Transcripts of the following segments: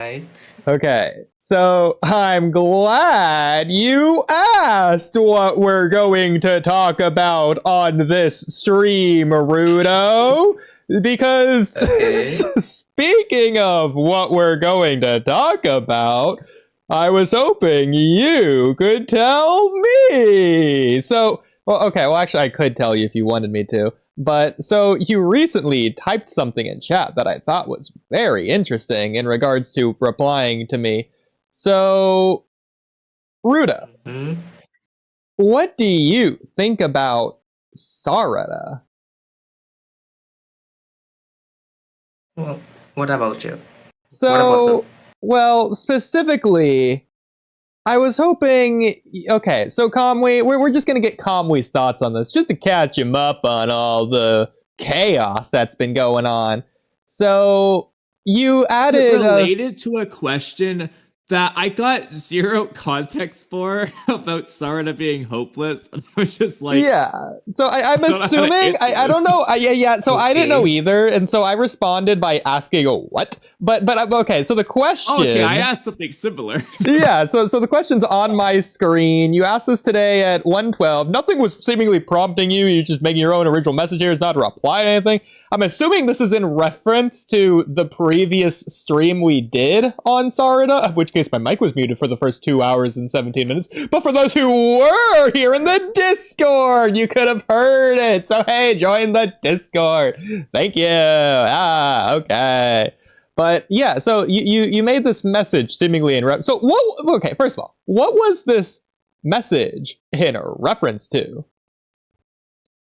Right. Okay, so I'm glad you asked what we're going to talk about on this stream, Rudo. Because Okay. speaking of what we're going to talk about, I was hoping you could tell me. Actually, I could tell you if you wanted me to. But so you recently typed something in chat that I thought was very interesting in regards to replying to me. So, Ruda, Hmm. what do you think about Sarada? Well, what about you? What about the? So, well, specifically, I was hoping. Okay, so Kamui, we're just gonna get Kamui's thoughts on this, just to catch him up on all the chaos that's been going on. So you Is it added related to a question that I got zero context for about Sarada being hopeless? And I was just like, yeah. So I'm I don't know how to assuming. answer I don't this. know. Yeah. So I didn't know Okay. either, and so I responded by asking a what. But okay. So the question. Oh, okay, I asked something similar. Yeah, so the question's on my screen. You asked this today at 1:12. Nothing was seemingly prompting you. You're just making your own original message here. It's not a reply to anything. I'm assuming this is in reference to the previous stream we did on Sarada, in which case my mic was muted for the first 2 hours and 17 minutes. But for those who were here in the Discord, you could have heard it. So hey, join the Discord. Thank you. Okay. But yeah, so you made this message seemingly in so what? Okay, first of all, what was this message in reference to?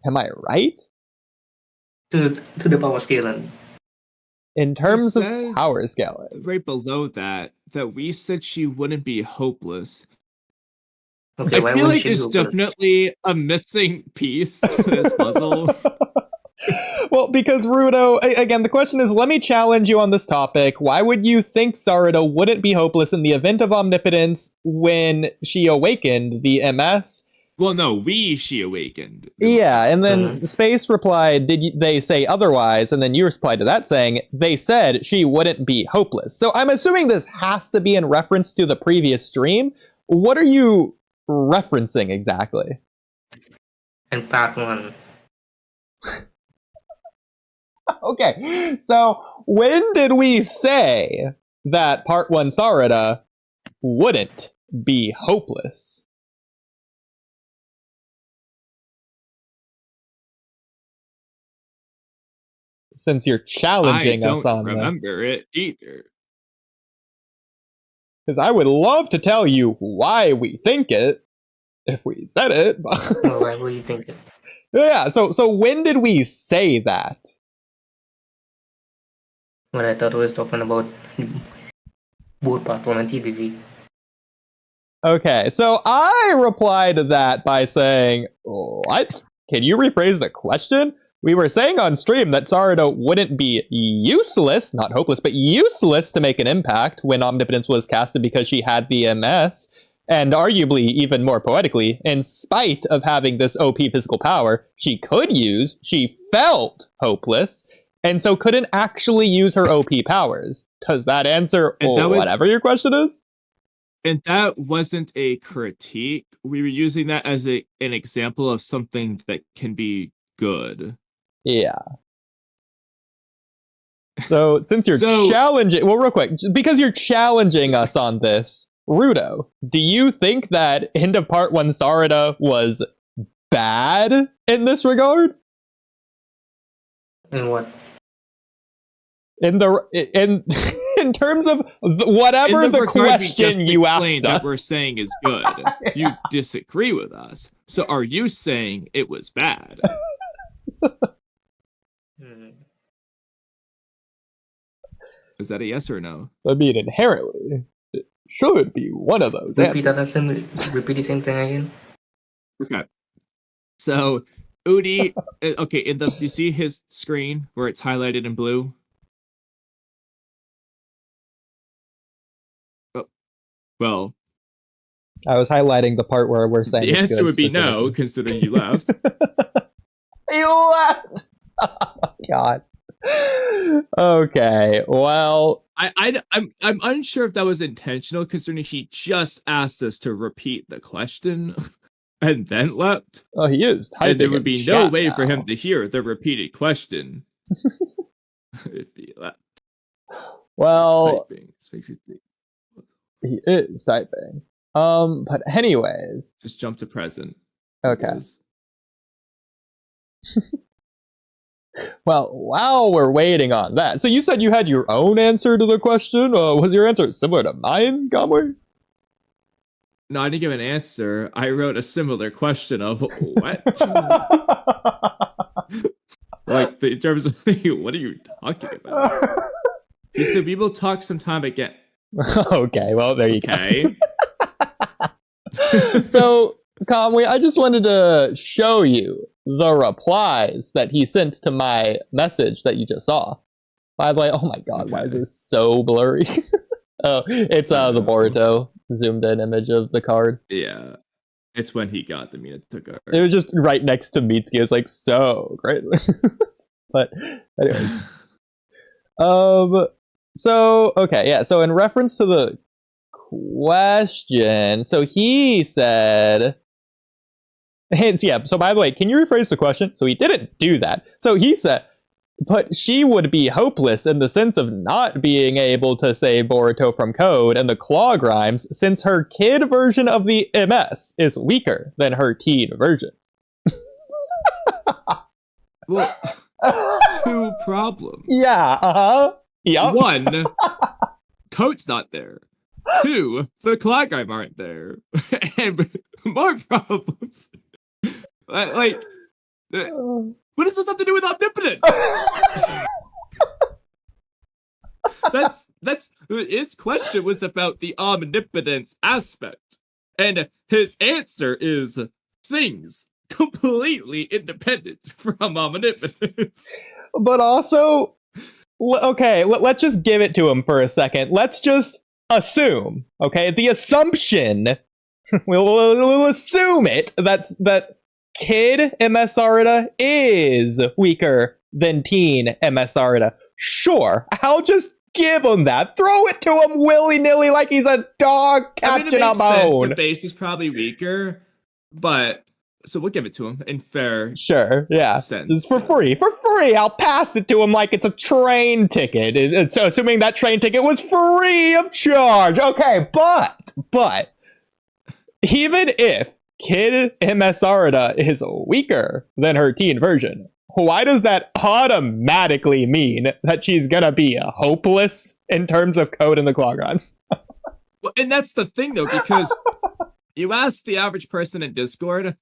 Am I right? To the power scale and In terms of says power scaling, right below that we said she wouldn't be hopeless. okay, I why feel wouldn't like she there's go first? definitely a missing piece to this puzzle. Well, because Rudo, again, the question is, let me challenge you on this topic. Why would you think Sarada wouldn't be hopeless in the event of omnipotence when she awakened the MS? Well, no, she awakened. Yeah, and then Mhm. Space replied, they say otherwise? And then you replied to that saying, they said she wouldn't be hopeless. So I'm assuming this has to be in reference to the previous stream. What are you referencing exactly? And part one. Okay, so when did we say that part one Sarada wouldn't be hopeless? Since you're I challenging us don't on remember this. it either. Because I would love to tell you why we think it, if we said it. Well, why would you think it? Yeah, so when did we say that? Well, I thought we was talking about both part one and TBV. Okay, so I replied to that by saying, what? Can you rephrase the question? We were saying on stream that Sarada wouldn't be useless, not hopeless, but useless to make an impact when Omnipotence was casted because she had the MS. And arguably, even more poetically, in spite of having this OP physical power, she felt hopeless, and so couldn't actually use her OP powers. Does that answer whatever your question is? And that wasn't a critique. We were using that as an example of something that can be good. Yeah. So since you're challenging, well, real quick, because you're challenging us on this, Rudo, do you think that end of part one Sarada was bad in this regard? In what? In terms of whatever the question you asked us, that we're saying is good. Yeah. You disagree with us. So are you saying it was bad? Is that a yes or no? I mean, inherently, it should be one of those Repeat answers. Repeat the same thing again. Okay. So, Oodie, okay, you see his screen where it's highlighted in blue? Oh, well. I was highlighting the part where we're saying the answer would be no, considering you left. You left! Oh, God. Okay, well, I'm unsure if that was intentional, considering he just asked us to repeat the question and then left. Oh, he is typing. And there would be no way for him now. to hear the repeated question if he left. Well, Typing. This makes you think. he is typing. But anyways. Just jump to present. Okay. Well, while we're waiting on that, so you said you had your own answer to the question? Was your answer similar to mine, Kamui? No, I didn't give an answer. I wrote a similar question of what? Like, in terms of, what are you talking about? He said we will talk sometime again. Okay, well, there you go. So, Kamui, I just wanted to show you the replies that he sent to my message that you just saw. By the way, oh my god, why is this so blurry? Oh, it's the Boruto zoomed in image of the card. Yeah. It's when he got the Minato card. It was just right next to Mitsuki. It was like, so great. But anyway. So, okay, yeah. So in reference to the question, so he said... Yeah, so by the way, can you rephrase the question? So he didn't do that. So he said, but she would be hopeless in the sense of not being able to say Boruto from code and the clog rhymes, since her kid version of the MS is weaker than her teen version. Well, two problems. Yeah, Yep. One, code's not there. Two, the clog rhyme aren't there. And more problems. Like, what does this have to do with omnipotence? That's his question was about the omnipotence aspect, and his answer is things completely independent from omnipotence. But also, okay, let's just give it to him for a second. Let's just assume, okay, the assumption. We'll assume it that kid MS Arita is weaker than teen MS Arita. Sure, I'll just give him that. Throw it to him willy-nilly like he's a dog catching a bone. The base is probably weaker, but so we'll give it to him in fair sense. Just for free. For free, I'll pass it to him like it's a train ticket. It's assuming that train ticket was free of charge. Okay, but even if Kid MS Arita is weaker than her teen version, why does that automatically mean that she's gonna be hopeless in terms of code and the clog rhymes? Well, and that's the thing, though, because you ask the average person in Discord,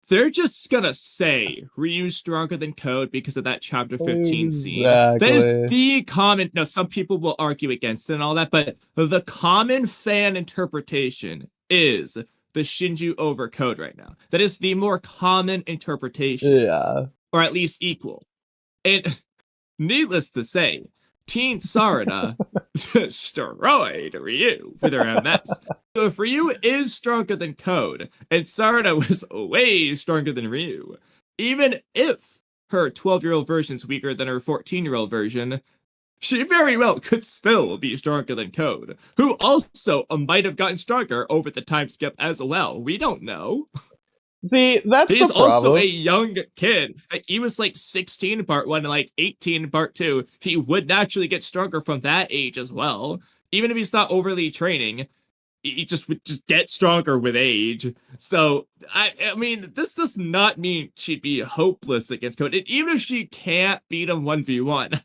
they're just gonna say Ryu's stronger than code because of that chapter 15 scene. That is the common... No, some people will argue against it and all that, but the common fan interpretation is the Shinju over code right now. That is the more common interpretation. Yeah. Or at least equal. And needless to say, Teen Sarada destroyed Ryu with her MS. So if Ryu is stronger than code, and Sarada was way stronger than Ryu, even if her 12-year-old version is weaker than her 14-year-old version, she very well could still be stronger than Code, who also might have gotten stronger over the time skip as well. We don't know. See, that's He's the problem. Also a young kid. He was like 16 in part 1 and like 18 in part 2. He would naturally get stronger from that age as well. Even if he's not overly training, he just would just get stronger with age. So, I mean, this does not mean she'd be hopeless against Code. And even if she can't beat him 1v1,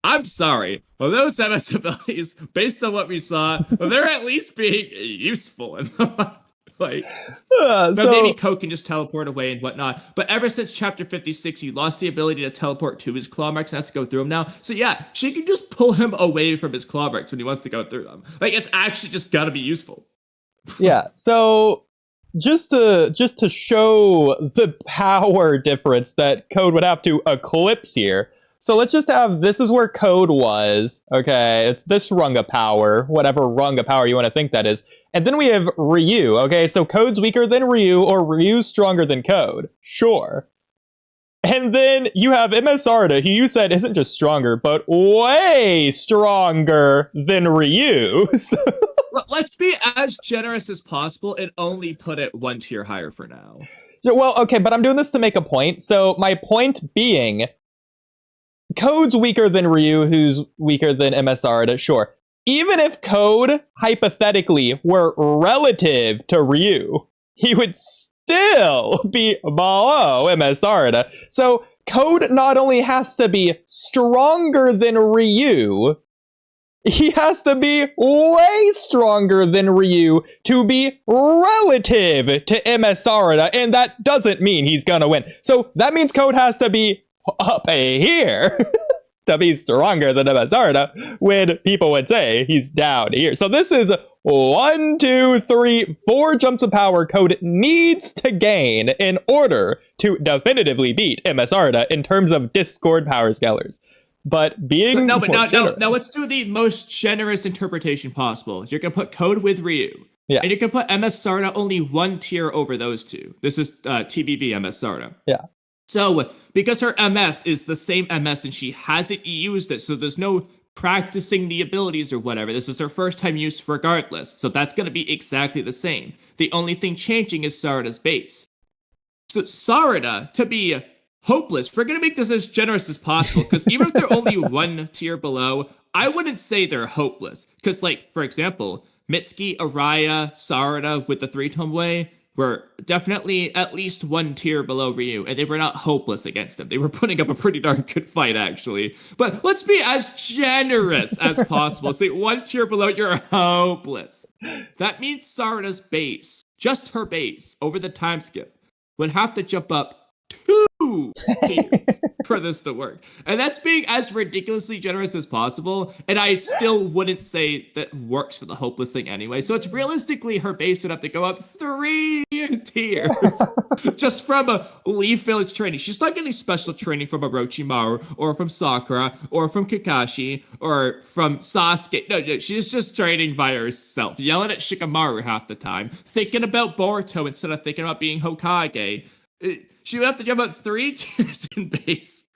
I'm sorry. Well, those MS abilities, based on what we saw, they're at least being useful. Like, maybe Code can just teleport away and whatnot. But ever since chapter 56, he lost the ability to teleport to his claw marks and has to go through them now. So yeah, she can just pull him away from his claw marks when he wants to go through them. Like, it's actually just gotta be useful. Yeah, so just to show the power difference that Code would have to eclipse here. So let's just have, this is where Code was, okay, it's this rung of power, whatever rung of power you want to think that is. And then we have Ryu, okay, so Code's weaker than Ryu, or Ryu's stronger than Code, sure. And then you have MS Sarda, who you said isn't just stronger, but way stronger than Ryu. So, Let's be as generous as possible and only put it one tier higher for now. well, okay, but I'm doing this to make a point. So my point being, Code's weaker than Ryu, who's weaker than MS Sarda, sure. Even if Code, hypothetically, were relative to Ryu, he would still be below MS Sarda. So Code not only has to be stronger than Ryu, he has to be way stronger than Ryu to be relative to MS Sarda, and that doesn't mean he's gonna win. So that means Code has to be up here to be stronger than MS Sarda, when people would say he's down here. So this is 1, 2, 3, 4 jumps of power Code needs to gain in order to definitively beat MS Sarda in terms of Discord power scalers. But being now let's do the most generous interpretation possible. You're gonna put Code with Ryu. Yeah. And you can put MS Sarda only one tier over those two. This is TBV MS Sarda. Yeah. So, because her MS is the same MS and she hasn't used it, so there's no practicing the abilities or whatever. This is her first time use regardless. So that's going to be exactly the same. The only thing changing is Sarada's base. So Sarada, to be hopeless, we're going to make this as generous as possible, because even if they're only one tier below, I wouldn't say they're hopeless. Because, like, for example, Mitsuki, Araya, Sarada with the 3-tone way were definitely at least one tier below Ryu, and they were not hopeless against him. They were putting up a pretty darn good fight, actually. But let's be as generous as possible. Say one tier below, you're hopeless. That means Sarada's base, just her base, over the time skip, would have to jump up 2 tiers for this to work. And that's being as ridiculously generous as possible, and I still wouldn't say that works for the hopeless thing anyway. So it's realistically her base would have to go up 3 tiers just from a Leaf Village training. She's not getting special training from Orochimaru or from Sakura or from Kakashi or from Sasuke. No, she's just training by herself, yelling at Shikamaru half the time, thinking about Boruto instead of thinking about being Hokage. She would have to jump up 3 tiers in base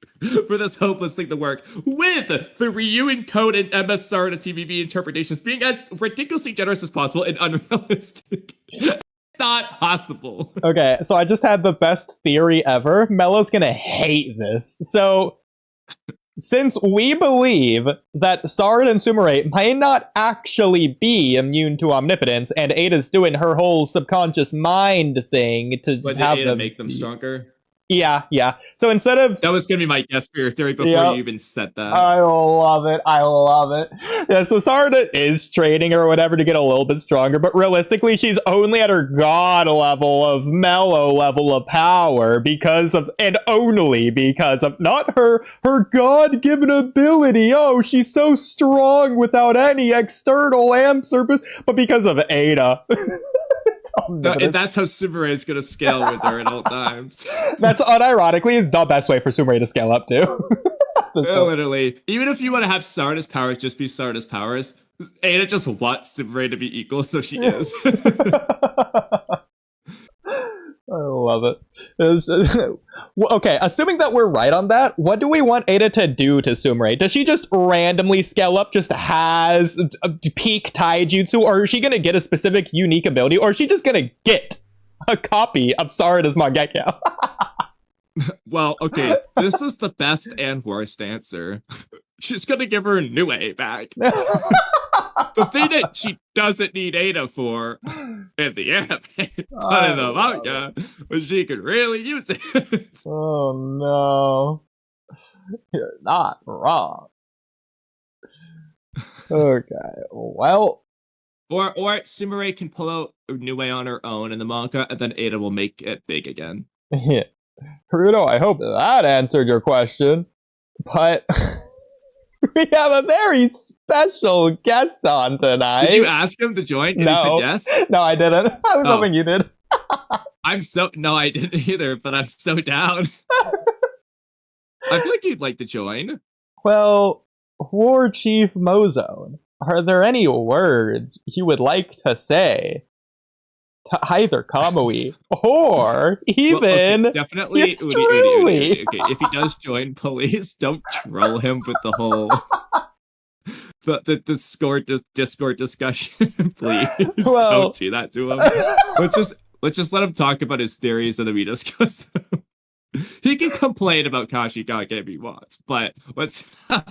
for this hopeless thing to work, with the Ryu and Code and MS Sarda TVV interpretations being as ridiculously generous as possible and unrealistic. It's not possible. Okay, so I just had the best theory ever. Mello's gonna hate this. So, since we believe that Sarada and Sumire may not actually be immune to omnipotence, and Ada's doing her whole subconscious mind thing to But have did Ada them make them stronger? Yeah. So instead of... That was going to be my guess for your theory before you even said that. I love it. Yeah, so Sarada is training or whatever to get a little bit stronger, but realistically, she's only at her god level of Mello level of power because of, and only because of, not her god-given ability. Oh, she's so strong without any external answer, but because of Ada. No, and that's how Sumire is going to scale with her at all times. That's unironically the best way for Sumire to scale up to. Literally. Even if you want to have Sarada's powers just be Sarada's powers, Ada just wants Sumire to be equal, so she is. I love it. Okay, assuming that we're right on that, what do we want Ada to do to Sumire? Does she just randomly scale up, just has a peak taijutsu, or is she going to get a specific unique ability, or is she just going to get a copy of Sarada's Mangekyo? Well, okay, this is the best and worst answer. She's going to give her Nue back. The thing that she doesn't need Ada for in the anime, but in the manga, but she could really use it. Oh no. You're not wrong. Okay, well. Or Sumire can pull out Nue on her own in the manga, and then Ada will make it big again. Yeah. Haruto, I hope that answered your question. But we have a very special guest on tonight. Did you ask him to join? And No. He said yes? No, I didn't. I was hoping you did. No, I didn't either, but I'm so down. I feel like you'd like to join. Well, War Chief Mozone, are there any words you would like to say either Kamui or even definitely it's Oodie, truly. Okay, if he does join, please don't troll him with the whole the Discord discussion. Please Well, don't do that to him. Let's just let him talk about his theories and then we discuss them. He can complain about Kashikage if he wants, but let's not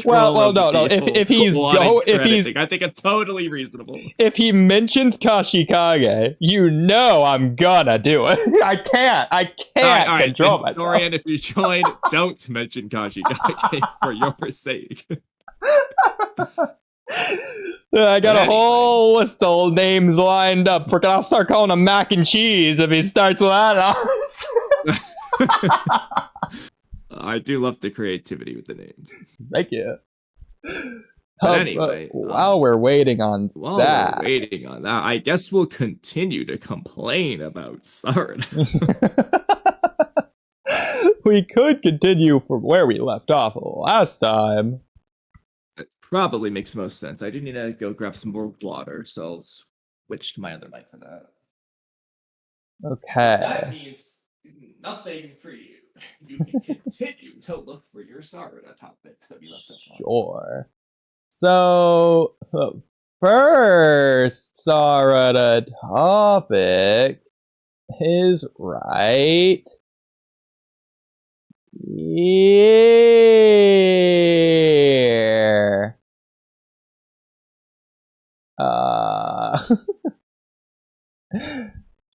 well, no. If he's I think it's totally reasonable. If he mentions Kashikage, you know I'm gonna do it. I can't all right, control myself. Dorian, if you join, don't mention Kashikage for your sake. I got a whole list of names lined up. I'll start calling him mac and cheese if he starts with that. I do love the creativity with the names. Thank you. But anyway, while we're waiting on that, I guess we'll continue to complain about Sarada. We could continue from where we left off last time. It probably makes most sense. I do need to go grab some more water, so I'll switch to my other mic for that. Okay. That means nothing for you. You can continue to look for your Sarada topics that we left off on. Sure. So, first Sarada topic is right here.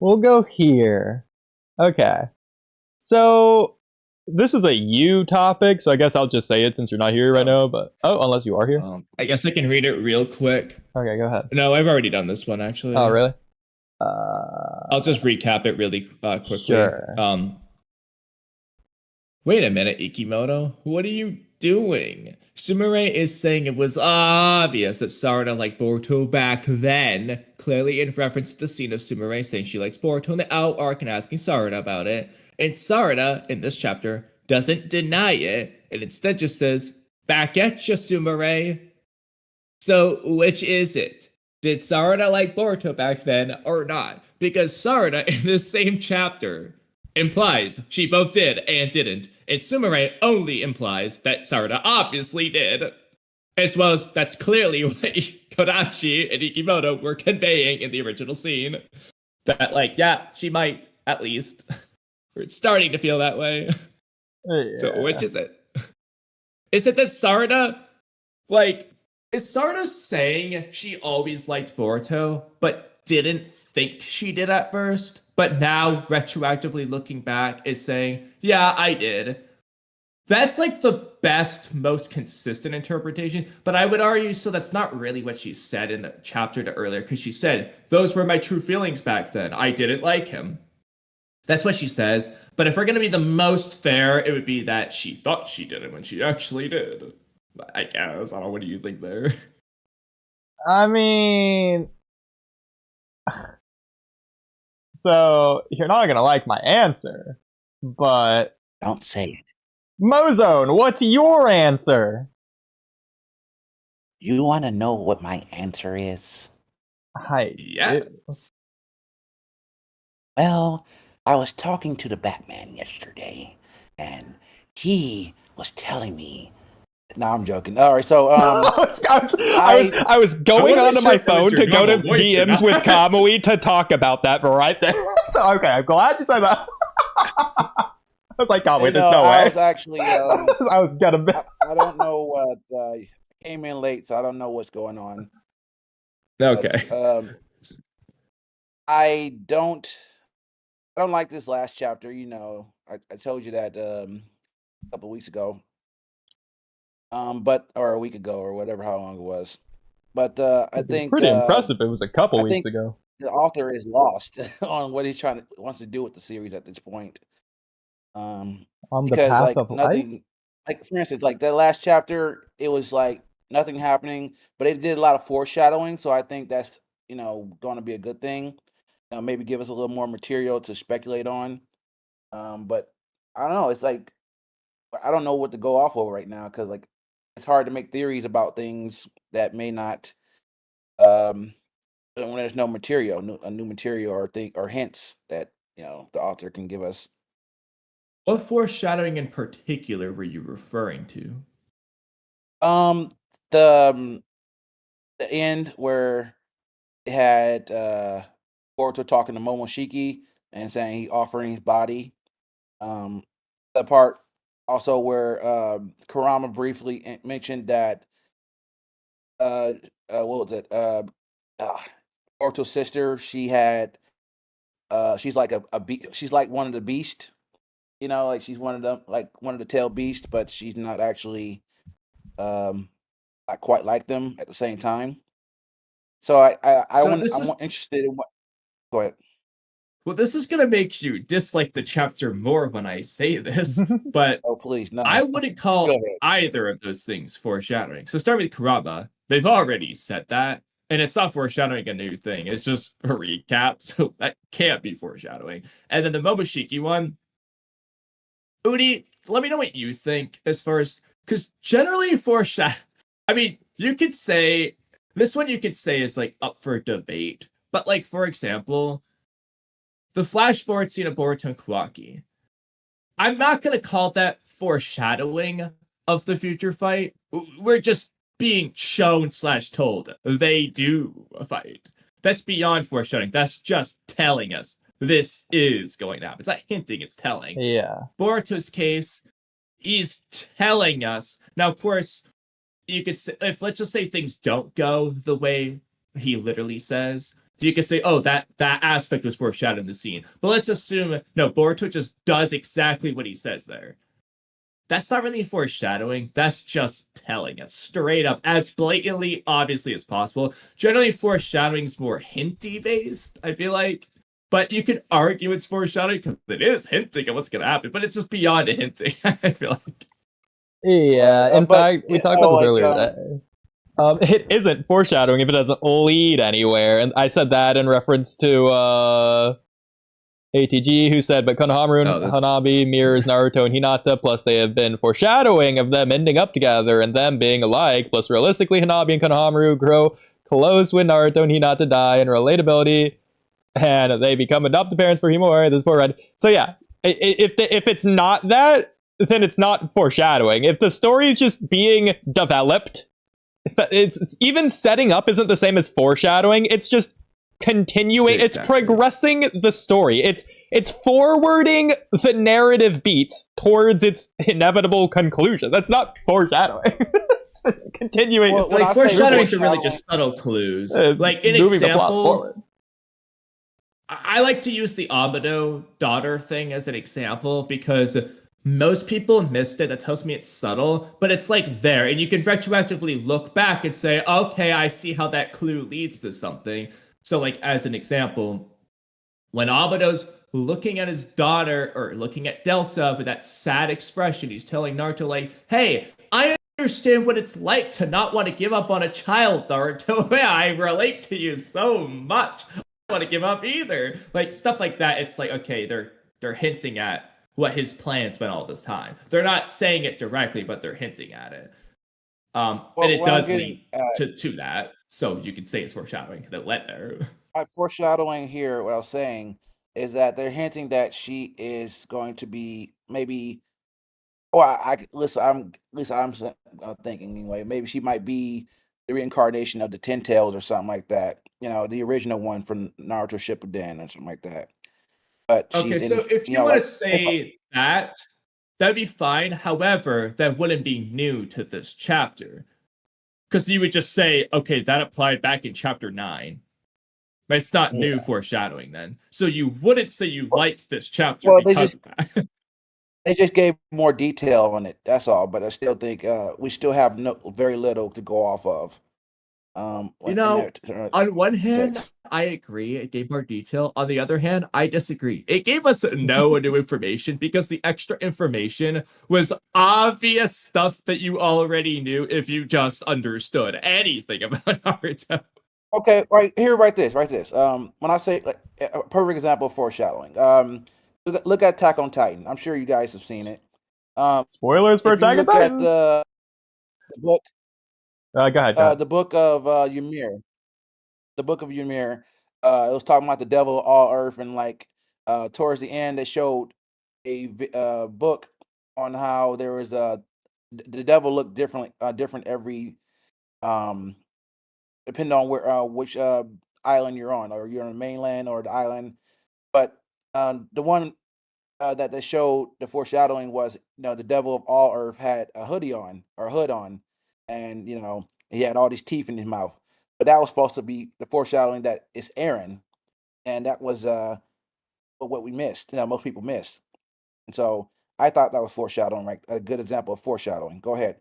We'll go here. Okay. So, this is a you topic, so I guess I'll just say it since you're not here right now, but... Oh, unless you are here. I guess I can read it real quick. Okay, go ahead. No, I've already done this one, actually. Oh, really? I'll just recap it really quickly. Sure. Wait a minute, Ikimoto. What are you doing? Sumire is saying it was obvious that Sarada liked Boruto back then, clearly in reference to the scene of Sumire saying she likes Boruto in the OUT arc and asking Sarada about it. And Sarada, in this chapter, doesn't deny it, and instead just says, "Back at ya, Sumire." So, which is it? Did Sarada like Boruto back then, or not? Because Sarada, in this same chapter, implies she both did and didn't, and Sumire only implies that Sarada obviously did. As well as that's clearly what Kodachi and Ikimoto were conveying in the original scene. That, like, yeah, she might, at least. It's starting to feel that way. Yeah. So which is it? Is it that Sarada, like, is Sarada saying she always liked Boruto, but didn't think she did at first, but now retroactively looking back is saying, yeah, I did? That's like the best, most consistent interpretation, but I would argue so that's not really what she said in the chapter to earlier, because she said, those were my true feelings back then. I didn't like him. That's what she says, but if we're going to be the most fair, it would be that she thought she did it when she actually did. I guess. I don't know. What do you think there? I mean... So, you're not going to like my answer, but... Don't say it. Mozone, what's your answer? You want to know what my answer is? Yes. Well, I was talking to the Batman yesterday, and he was telling me. No, I'm joking. All right, so I was going onto my phone to go to DMs with Kamui to talk about that right there. So okay, I'm glad you said that. I was like, Kamui, there's no way. I was actually. I was gonna. I don't know what. I came in late, so I don't know what's going on. Okay. But, I don't like this last chapter. You know, I told you that a couple of weeks ago. Or a week ago, or whatever, how long it was. But I think pretty impressive. It was a couple weeks ago. The author is lost on what he wants to do with the series at this point. On because the path like of nothing, life? like for instance, like that last chapter, it was like nothing happening, but it did a lot of foreshadowing. So I think that's going to be a good thing. Maybe give us a little more material to speculate on. But I don't know. It's like I don't know what to go off of right now because like it's hard to make theories about things that may not when there's no material, new material or hints that the author can give us. What foreshadowing in particular were you referring to? Um, the the end where it had Boruto talking to Momoshiki and saying he offering his body. Um, the part also where Kurama briefly mentioned that uh, what was it? Uh, Boruto's sister. She had she's like she's like one of the beast. Like she's one of them, like one of the tail beast, but she's not actually um not quite like them at the same time. So So this I'm is interested in what. Go ahead. well, this is gonna make you dislike the chapter more when I say this, but Oh please, no. I wouldn't Go call ahead. either of those things foreshadowing. So start with Kurama. They've already said that, and it's not foreshadowing a new thing. It's just a recap, so that can't be foreshadowing. And then the Momoshiki one, Oodie, let me know what you think as far as because generally foreshadow. I mean, you could say this one. You could say is like up for debate, but like for example, the flash forward scene of Boruto and Kawaki. I'm not going to call that foreshadowing of the future fight. We're just being shown slash told they do fight. That's beyond foreshadowing. That's just telling us this is going to happen. It's not hinting, it's telling. Yeah. Boruto's case, he's telling us. Now, of course, you could say, if let's just say things don't go the way he literally says, you could say, oh, that aspect was foreshadowed in the scene. But let's assume, no, Boruto just does exactly what he says there. That's not really foreshadowing. That's just telling us straight up, as blatantly, obviously as possible. Generally, foreshadowing is more hinty based, I feel like. But you could argue it's foreshadowing because it is hinting at what's going to happen, but it's just beyond a hinting, I feel like. Yeah. In fact, we talked about this earlier. like, It isn't foreshadowing if it doesn't lead anywhere, and I said that in reference to ATG, who said, but Konohamaru and Hanabi mirrors Naruto and Hinata, plus they have been foreshadowing of them ending up together and them being alike, plus realistically Hanabi and Konohamaru grow close when Naruto and Hinata die, and relatability, and they become adopted parents for Himori, this poor red. So yeah, if it's not that, then it's not foreshadowing. If the story is just being developed, it's even setting up isn't the same as foreshadowing. It's just continuing. Exactly. It's progressing the story. It's forwarding the narrative beats towards its inevitable conclusion. That's not foreshadowing. It's continuing. Well, like foreshadowing are really just subtle clues. Like an example, I like to use the Amado daughter thing as an example because most people missed it. That tells me it's subtle, but it's like there, and you can retroactively look back and say, okay, I see how that clue leads to something. So, like, as an example, when Amado's looking at his daughter or looking at Delta with that sad expression, he's telling Naruto, like, hey, I understand what it's like to not want to give up on a child, Naruto. Yeah, I relate to you so much. I don't want to give up either. Like, stuff like that. It's like, okay, they're hinting at what his plan's been all this time. They're not saying it directly, but they're hinting at it. And it does lead to that. So you can say it's foreshadowing because it led there. Foreshadowing here, what I was saying is that they're hinting that she is going to be maybe. Or I'm thinking anyway. Maybe she might be the reincarnation of the Ten Tails or something like that. The original one from Naruto Shippuden or something like that. But okay, so if you want to say that, that'd be fine. However, that wouldn't be new to this chapter. Because you would just say, okay, that applied back in chapter 9. It's not new foreshadowing then. So you wouldn't say you liked this chapter because of that. They just gave more detail on it. That's all. But I still think we still have very little to go off of. On one hand, I agree. It gave more detail. On the other hand, I disagree. It gave us no new information because the extra information was obvious stuff that you already knew if you just understood anything about Naruto. Okay, right here, write this. When I say a perfect example of foreshadowing, look at Attack on Titan. I'm sure you guys have seen it. Spoilers for Attack on Titan. Look at the book. Go ahead. The book of Ymir. the Book of Ymir, it was talking about the devil of all earth, and like towards the end, they showed a book on how there was the devil looked different every um depending on where which island you're on, or you're on the mainland or the island. But the one that they showed the foreshadowing was, the devil of all earth had a hoodie on or a hood on, and he had all these teeth in his mouth. But that was supposed to be the foreshadowing that it's Aaron, and that was what we missed. Most people missed, and so I thought that was foreshadowing, right? A good example of foreshadowing. Go ahead.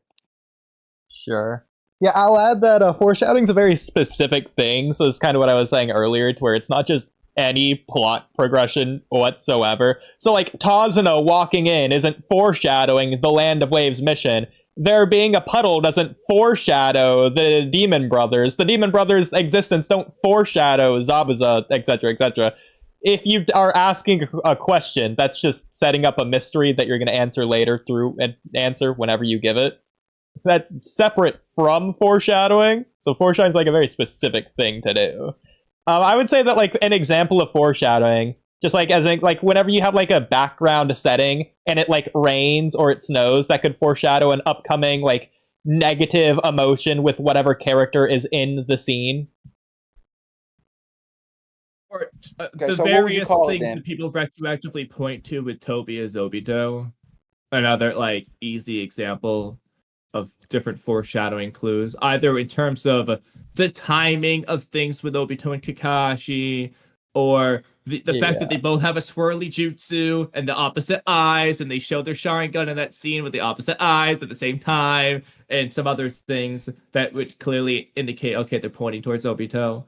Sure. Yeah, I'll add that foreshadowing is a very specific thing. So it's kind of what I was saying earlier, to where it's not just any plot progression whatsoever. So like Tazuna walking in isn't foreshadowing the Land of Waves mission. There being a puddle doesn't foreshadow the Demon Brothers. The Demon Brothers' existence don't foreshadow Zabuza, etc., etc. If you are asking a question, that's just setting up a mystery that you're going to answer later through an answer whenever you give it. That's separate from foreshadowing. So foreshadowing is like a very specific thing to do. I would say that like an example of foreshadowing, just like as in, like whenever you have like a background setting and it like rains or it snows, that could foreshadow an upcoming like negative emotion with whatever character is in the scene. Or Okay, the so what would you various call it things then? that people retroactively point to with Toby as Obito. Another like easy example of different foreshadowing clues, either in terms of the timing of things with Obito and Kakashi, or the fact that they both have a swirly jutsu and the opposite eyes, and they show their Sharingan in that scene with the opposite eyes at the same time, and some other things that would clearly indicate, okay, they're pointing towards Obito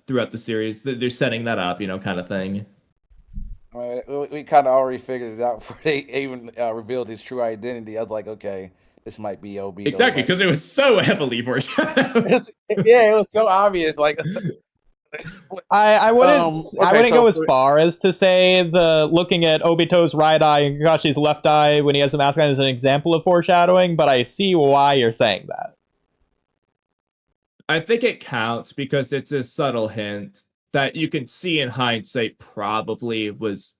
throughout the series. They're setting that up, kind of thing. We kind of already figured it out before they even revealed his true identity. I was like, okay, this might be Obito. Exactly, because it was so heavily foreshadowed. Yeah, it was so obvious. Like, I wouldn't I okay, wouldn't so go as far as to say the looking at Obito's right eye and Kakashi's left eye when he has a mask on is an example of foreshadowing, but I see why you're saying that. I think it counts because it's a subtle hint that you can see in hindsight probably was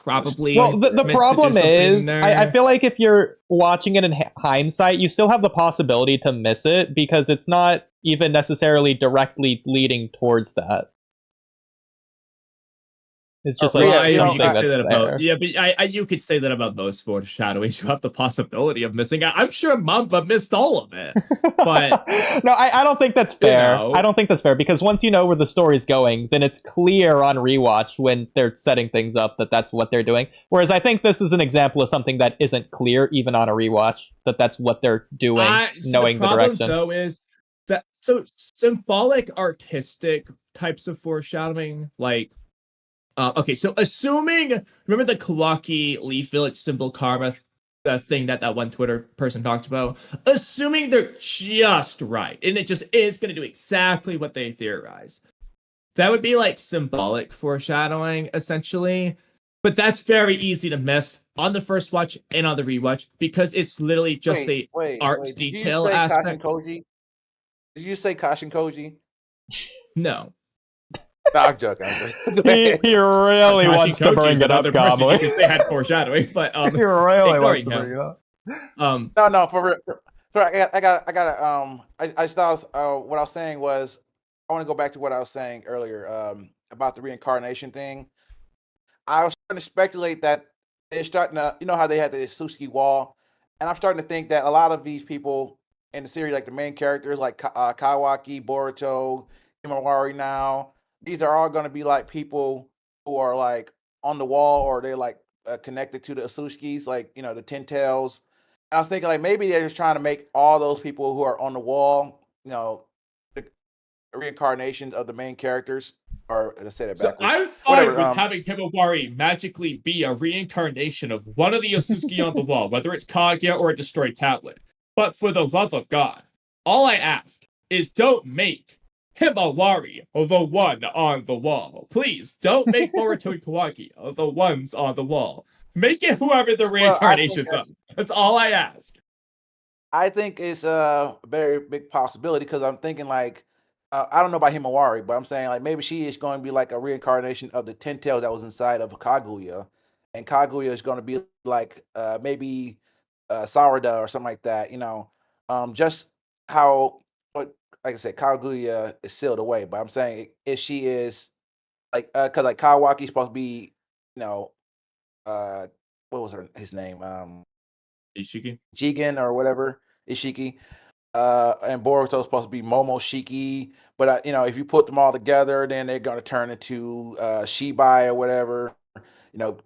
Well, the problem is, I feel like if you're watching it in hindsight, you still have the possibility to miss it because it's not even necessarily directly leading towards that. It's just like something that's there. Yeah, but you could say that about most foreshadowings. You have the possibility of missing out. I'm sure Mamba missed all of it, but no, I don't think that's fair. I don't think that's fair because once you know where the story's going, then it's clear on rewatch when they're setting things up that that's what they're doing. Whereas I think this is an example of something that isn't clear even on a rewatch that that's what they're doing, knowing the direction. Though is that so symbolic, artistic types of foreshadowing, like. Okay, so remember the Kawaki Leaf Village symbol karma thing that one Twitter person talked about? Assuming they're just right, and it just is going to do exactly what they theorize. That would be like symbolic foreshadowing, essentially. But that's very easy to miss on the first watch and on the rewatch because it's literally just art detail aspect. Did you say Kashin Koji? No. No, I'm joking. He really wants to bring it up, Kamui. Because they had foreshadowing, but he really wants to bring it up. No, for real. I thought what I was saying was I want to go back to what I was saying earlier about the reincarnation thing. I was starting to speculate that they're starting to, how they had the Suzuki wall, and I'm starting to think that a lot of these people in the series, like the main characters, like Kawaki, Boruto, Himawari now. These are all going to be like people who are like on the wall, or they're like connected to the Asushkis, like the Ten Tails. And I was thinking like maybe they're just trying to make all those people who are on the wall, the reincarnations of the main characters. Or let's say that backwards. So I'm fine with having Himawari magically be a reincarnation of one of the Asusuki on the wall, whether it's Kaguya or a destroyed tablet. But for the love of God, all I ask is don't make Himawari, the one on the wall. Please, don't make Boruto and Kawaki the ones on the wall. Make it whoever the reincarnation's of. That's all I ask. I think it's a very big possibility because I'm thinking like I don't know about Himawari, but I'm saying like maybe she is going to be like a reincarnation of the 10 tails that was inside of Kaguya, and Kaguya is going to be like maybe Sarada or something like that. Just how, like I said, Kaguya is sealed away. But I'm saying if she is like, because like Kawaki's supposed to be, you know, uh, what was his name? Ishiki. Jigen or whatever, Ishiki. And Boruto's supposed to be Momoshiki, but if you put them all together, then they're going to turn into Shibai or whatever.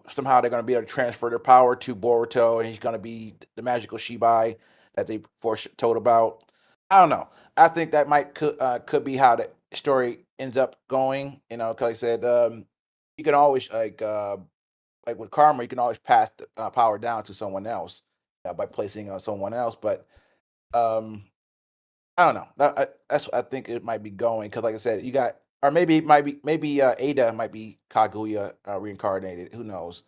Somehow they're going to be able to transfer their power to Boruto, and he's going to be the magical Shibai that they foretold about. I don't know. I think that could be how the story ends up going. Because I said, you can always like with karma, you can always pass the power down to someone else by placing on someone else, but. Um, I don't know. That's what I think it might be going because, like I said, you got, or maybe it might be, maybe Ada might be Kaguya reincarnated. Who knows?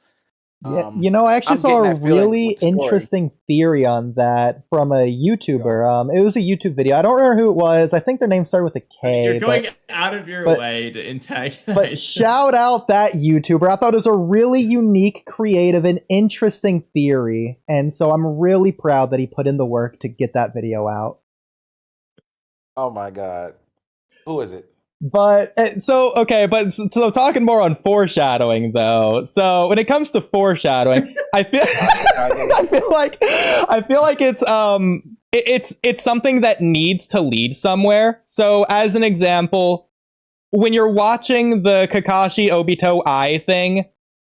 Yeah, I actually I'm saw getting a that feeling really with the story. interesting theory on that from a YouTuber. It was a YouTube video. I don't remember who it was. I think their name started with a K. You're going out of your way to antagonize. But shout out that YouTuber. I thought it was a really unique, creative, and interesting theory. And so I'm really proud that he put in the work to get that video out. Oh my God. Who is it? But so talking more on foreshadowing though. So when it comes to foreshadowing, I feel I feel like it's something that needs to lead somewhere. So as an example, when you're watching the Kakashi Obito Eye thing,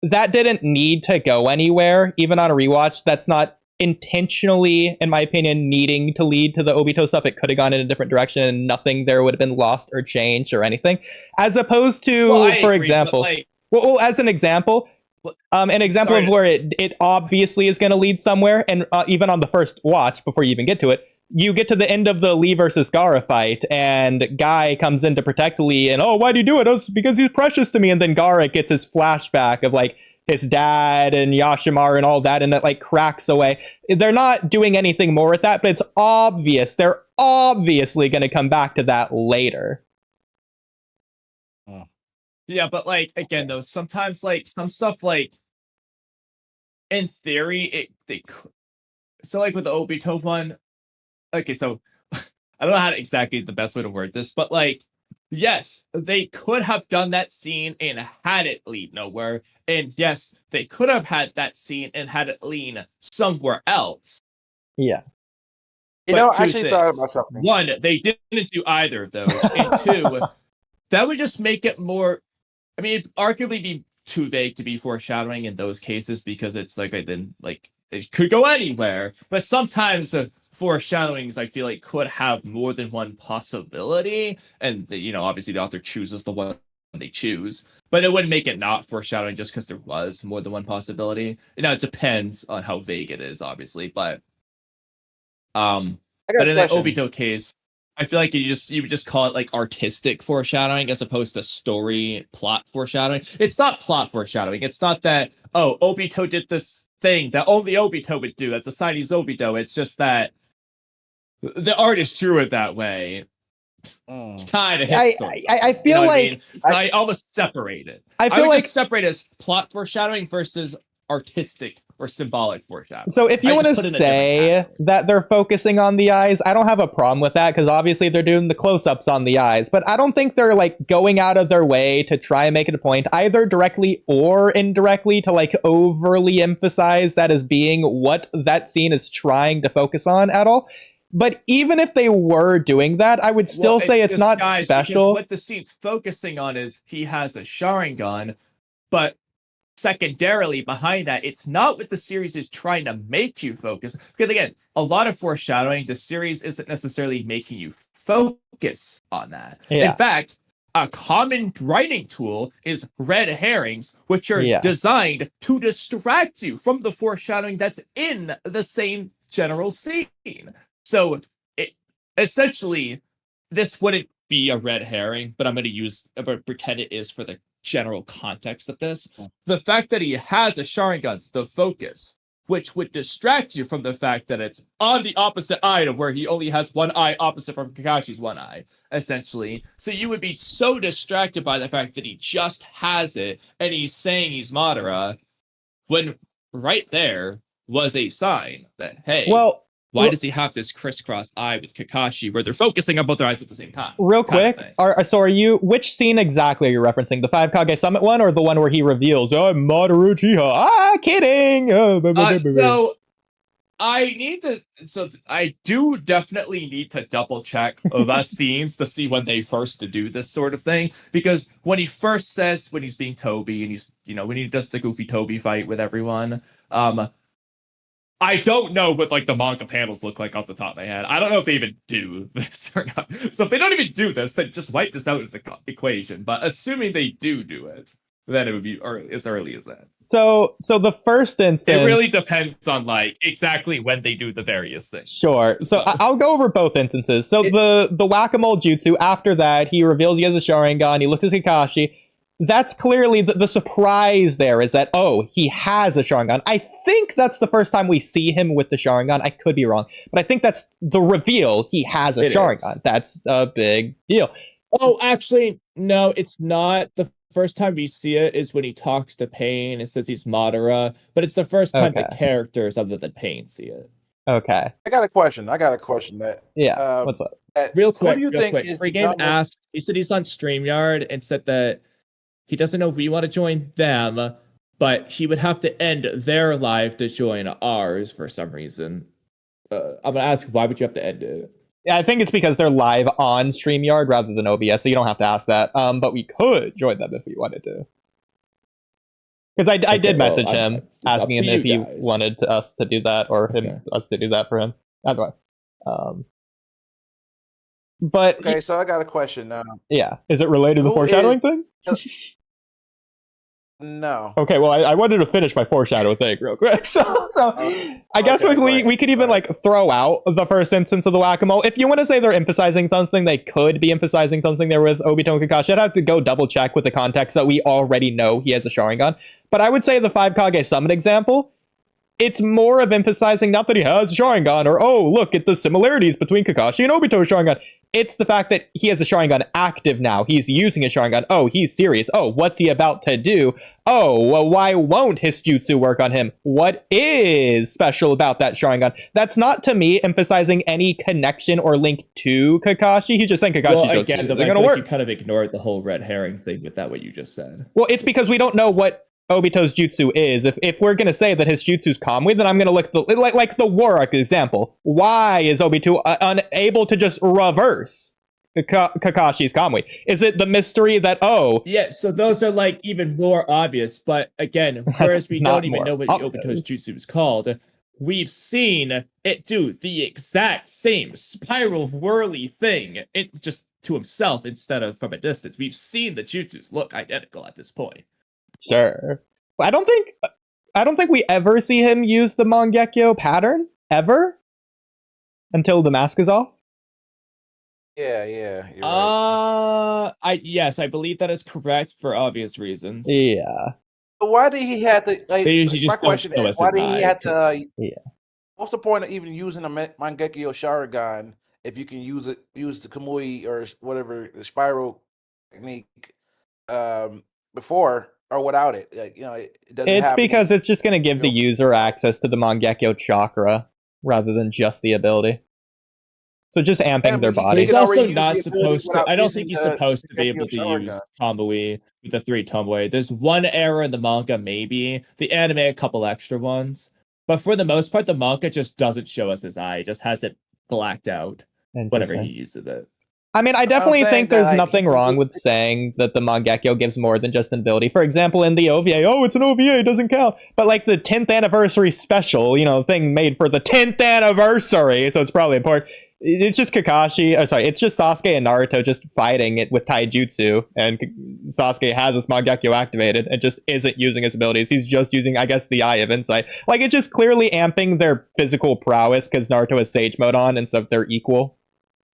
that didn't need to go anywhere. Even on a rewatch, that's not intentionally, in my opinion, needing to lead to the Obito stuff. It could have gone in a different direction and nothing there would have been lost or changed or anything. As opposed to, for example, as an example, of where it obviously is going to lead somewhere, and even on the first watch, before you even get to it, you get to the end of the Lee versus Gaara fight, and Guy comes in to protect Lee, and why do you do it? Oh, it's because he's precious to me. And then Gaara gets his flashback of like his dad and Yashimaru and all that, and it like cracks away. They're not doing anything more with that, but it's obvious. They're obviously going to come back to that later. Yeah, but like again though, sometimes like some stuff like in theory so like with the Obito one, okay, so I don't know how exactly the best way to word this, but like yes, they could have done that scene and had it lead nowhere, and yes, they could have had that scene and had it lean somewhere else. Yeah. I actually thought about something. One, they didn't do either of those, and two, that would just make it more. I mean, it'd arguably be too vague to be foreshadowing in those cases because it's like then like it could go anywhere. But sometimes foreshadowings, I feel like, could have more than one possibility, and obviously the author chooses the one they choose. But it wouldn't make it not foreshadowing just because there was more than one possibility. It depends on how vague it is, obviously. But in the Obito case, I feel like you would just call it like artistic foreshadowing as opposed to story plot foreshadowing. It's not plot foreshadowing. It's not that, Obito did this thing that only Obito would do. That's a Chinese Obito. It's just that the artist drew it that way. Kind of hits I feel like I almost separate it. I would just separate it as plot foreshadowing versus artistic or symbolic foreshadowing. So if you want to say that they're focusing on the eyes, I don't have a problem with that because obviously they're doing the close-ups on the eyes, but I don't think they're like going out of their way to try and make it a point either directly or indirectly to like overly emphasize that as being what that scene is trying to focus on at all. But even if they were doing that, I would still say it's not special. What the scene's focusing on is he has a Sharingan, but secondarily behind that, it's not what the series is trying to make you focus. Because again, a lot of foreshadowing, the series isn't necessarily making you focus on that. Yeah. In fact, a common writing tool is red herrings, which are designed to distract you from the foreshadowing that's in the same general scene. So essentially, this wouldn't be a red herring, but I'm going to pretend it is for the general context of this. The fact that he has a Sharingan's the focus, which would distract you from the fact that it's on the opposite eye of where he only has one eye opposite from Kakashi's one eye, essentially. So you would be so distracted by the fact that he just has it and he's saying he's Madara, when right there was a sign that, hey, why does he have this crisscross eye with Kakashi where they're focusing on both their eyes at the same time? Real quick, are you, which scene exactly are you referencing? The 5 Kage Summit one or the one where he reveals, I'm Mamoru Uchiha? Kidding! I do definitely need to double check the scenes to see when they first do this sort of thing, because when he first says, when he's being Toby and he's, when he does the goofy Toby fight with everyone, I don't know what like the manga panels look like off the top of my head. I don't know if they even do this or not. So if they don't even do this, then just wipe this out of the equation. But assuming they do it, then it would be as early as that. So the first instance, it really depends on like exactly when they do the various things. Sure. So I'll go over both instances. So the whack-a-mole jutsu, after that, he reveals he has a Sharingan. He looks at Kakashi. That's clearly the surprise there is that, oh, he has a Sharingan. I think that's the first time we see him with the Sharingan. I could be wrong, but I think that's the reveal. He has a Sharingan. That's a big deal. Oh, actually, no, it's not. The first time we see it is when he talks to Pain and says he's Madara, but it's the first time the characters other than Pain see it. Okay. I got a question. That. Yeah, what's up? Real quick, what do you think is Free Game asked, he said he's on StreamYard and said that he doesn't know if we want to join them, but he would have to end their live to join ours for some reason. I'm going to ask, why would you have to end it? Yeah, I think it's because they're live on StreamYard rather than OBS, so you don't have to ask that. But we could join them if we wanted to. Because I did message him, asking him if he wanted us to do that, or us to do that for him. Either way. But okay, so I got a question now. Yeah, is it related to the foreshadowing thing? No. Okay, well, I wanted to finish my foreshadow thing real quick. So I guess we could even like throw out the first instance of the whack-a-mole. If you want to say they're emphasizing something, they could be emphasizing something there with Obito and Kakashi. I'd have to go double check with the context that we already know he has a Sharingan. But I would say the 5 Kage Summit example, it's more of emphasizing not that he has a Sharingan or, oh, look at the similarities between Kakashi and Obito's Sharingan. It's the fact that he has a Sharingan active now. He's using a Sharingan. Oh, he's serious. Oh, what's he about to do? Oh, well, why won't his jutsu work on him? What is special about that Sharingan? That's not, to me, emphasizing any connection or link to Kakashi. He's just saying Kakashi's jutsu isn't going to work. You kind of ignored the whole red herring thing with that, what you just said. Well, it's because we don't know what Obito's jutsu is. If we're going to say that his jutsu's Kamui, then I'm going to look like the Warwick example. Why is Obito unable to just reverse Kakashi's Kamui? Is it the mystery that, yeah, so those are like even more obvious, but again, whereas we don't even know what Obito's jutsu is called, we've seen it do the exact same spiral whirly thing, it just to himself instead of from a distance. We've seen the jutsus look identical at this point. Sure. I don't think we ever see him use the Mangekyo pattern ever until the mask is off. Yeah. You're right. Yes, I believe that is correct for obvious reasons. Yeah. But why did he have to? Like, they usually just my question is, why did he have to? Yeah. What's the point of even using a Mangekyo Sharingan if you can use the Kamui or whatever the spiral technique before? Or without it, like, it doesn't. It's because it's just going to give the user access to the Mangekyo chakra rather than just the ability. So just amping their body. He's also not supposed to. I don't think he's supposed to be able to use Kamui with the 3 tomoe. There's one error in the manga, maybe the anime, a couple extra ones, but for the most part, the manga just doesn't show us his eye. It just has it blacked out whenever he uses it. I mean, I definitely think there's nothing wrong with saying that the Mangekyo gives more than just an ability. For example, in the OVA, it's an OVA, it doesn't count. But like the 10th anniversary special, thing made for the 10th anniversary, so it's probably important. It's just it's just Sasuke and Naruto just fighting it with taijutsu, and Sasuke has his Mangekyo activated and just isn't using his abilities. He's just using, I guess, the Eye of Insight. Like, it's just clearly amping their physical prowess because Naruto has Sage Mode on, and so they're equal.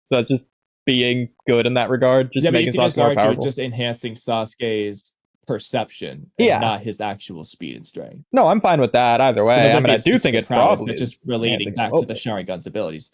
So it's just being good in that regard, just making Sasuke more powerful. Just enhancing Sasuke's perception and Yeah. not his actual speed and strength. No, I'm fine with that either way. There I would mean, be I a do think specific it prowess, probably but just is relating enhancing back a to the little bit. Sharingan's abilities.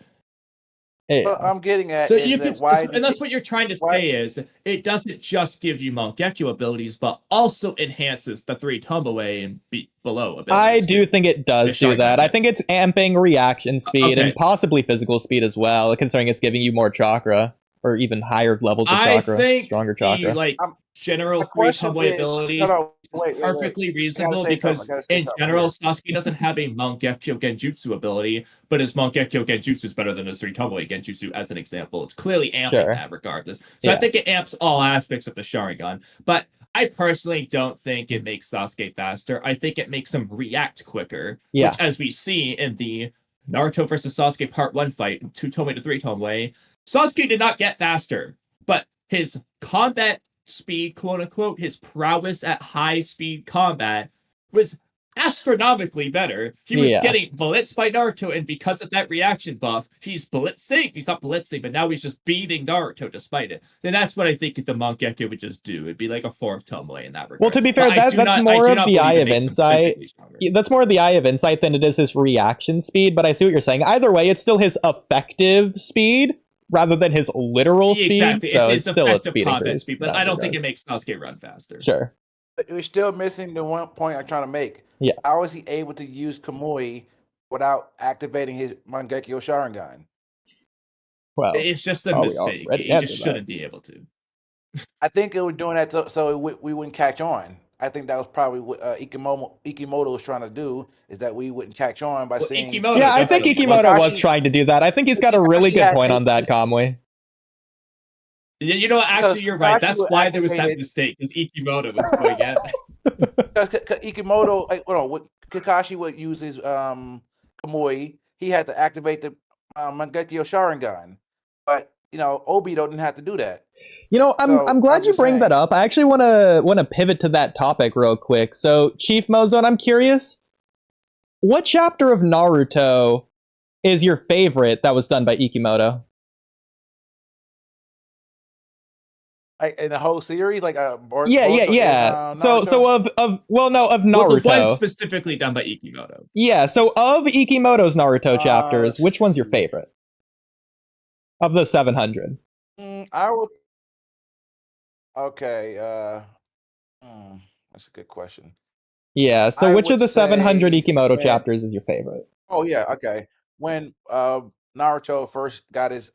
Yeah. What I'm getting at So is you that can, why and that's what you're trying to say is it doesn't just give you Mangekyo abilities, but also enhances the 3 Tomoe and below abilities. I do too. think it does The do that. I Sharingan. think it's amping reaction speed Okay. and possibly physical speed as well, considering it's giving you more chakra or even higher levels of I chakra, think stronger the chakra. like I'm- general my 3 question Tomoe is- abilities hold on, is wait. perfectly I gotta reasonable say something. because I gotta say in something general, here. Sasuke doesn't have a Mangekyo Genjutsu ability, but his Mangekyo Genjutsu is better than his 3 Tomoe Genjutsu, as an example. It's clearly amping Sure. that regardless. So Yeah. I think it amps all aspects of the Sharingan. But I personally don't think it makes Sasuke faster. I think it makes him react quicker, Yeah. which, as we see in the Naruto versus Sasuke Part 1 fight, 2 Tomoe to 3 Tomoe, Sasuke did not get faster, but his combat speed, quote unquote, his prowess at high speed combat was astronomically better. He was Yeah. getting blitzed by Naruto, and because of that reaction buff, he's blitzing. He's not blitzing, but now he's just beating Naruto despite it. Then that's what I think the Mangekyo would just do. It'd be like a 4th Tomoe in that regard. Well, to be fair, But I that's do more of not the believe eye it of makes him insight. physically stronger. That's more of the eye of insight than it is his reaction speed, but I see what you're saying. Either way, it's still his effective speed rather than his literal speed. Exactly. So It's it's still a effective speed combat increase. speed, in but that I don't think regard. it makes Sasuke run faster. Sure. But we're still missing the one point I'm trying to make. Yeah. How is he able to use Kamui without activating his Mangekyo Sharingan? Well, It's just a we mistake. already He just answered that. shouldn't be able to. I think it was doing that so we wouldn't catch on. I think that was probably what Ikimoto was trying to do, is that we wouldn't catch on by Well, saying... Ikimoto Yeah, I think definitely Ikimoto was Kakashi- trying to do that. I think he's got a really Kakashi good had point to- on that, Kamui. You know, actually, you're right. Kakashi That's was why there was that activated- mistake, because Ikimoto was going at. Because Ikimoto, Kakashi would use his Kamui. He had to activate the Mangekyo Sharingan, but Obito didn't have to do that. You know, So, I'm glad I'm you just bring that saying. up. I actually want to pivot to that topic real quick. So, Chief Mozone, I'm curious, what chapter of Naruto is your favorite that was done by Ikimoto? Like in the whole series, like Yeah. Naruto? So of Naruto. Well, the one specifically done by Ikimoto. Yeah, so of Ikimoto's Naruto chapters, let's which one's your see. favorite? Of the 700. I would. Okay, that's a good question. Yeah, so I which of would the 700 say Ikimoto when- chapters is your favorite? Oh yeah, okay. When Naruto first got his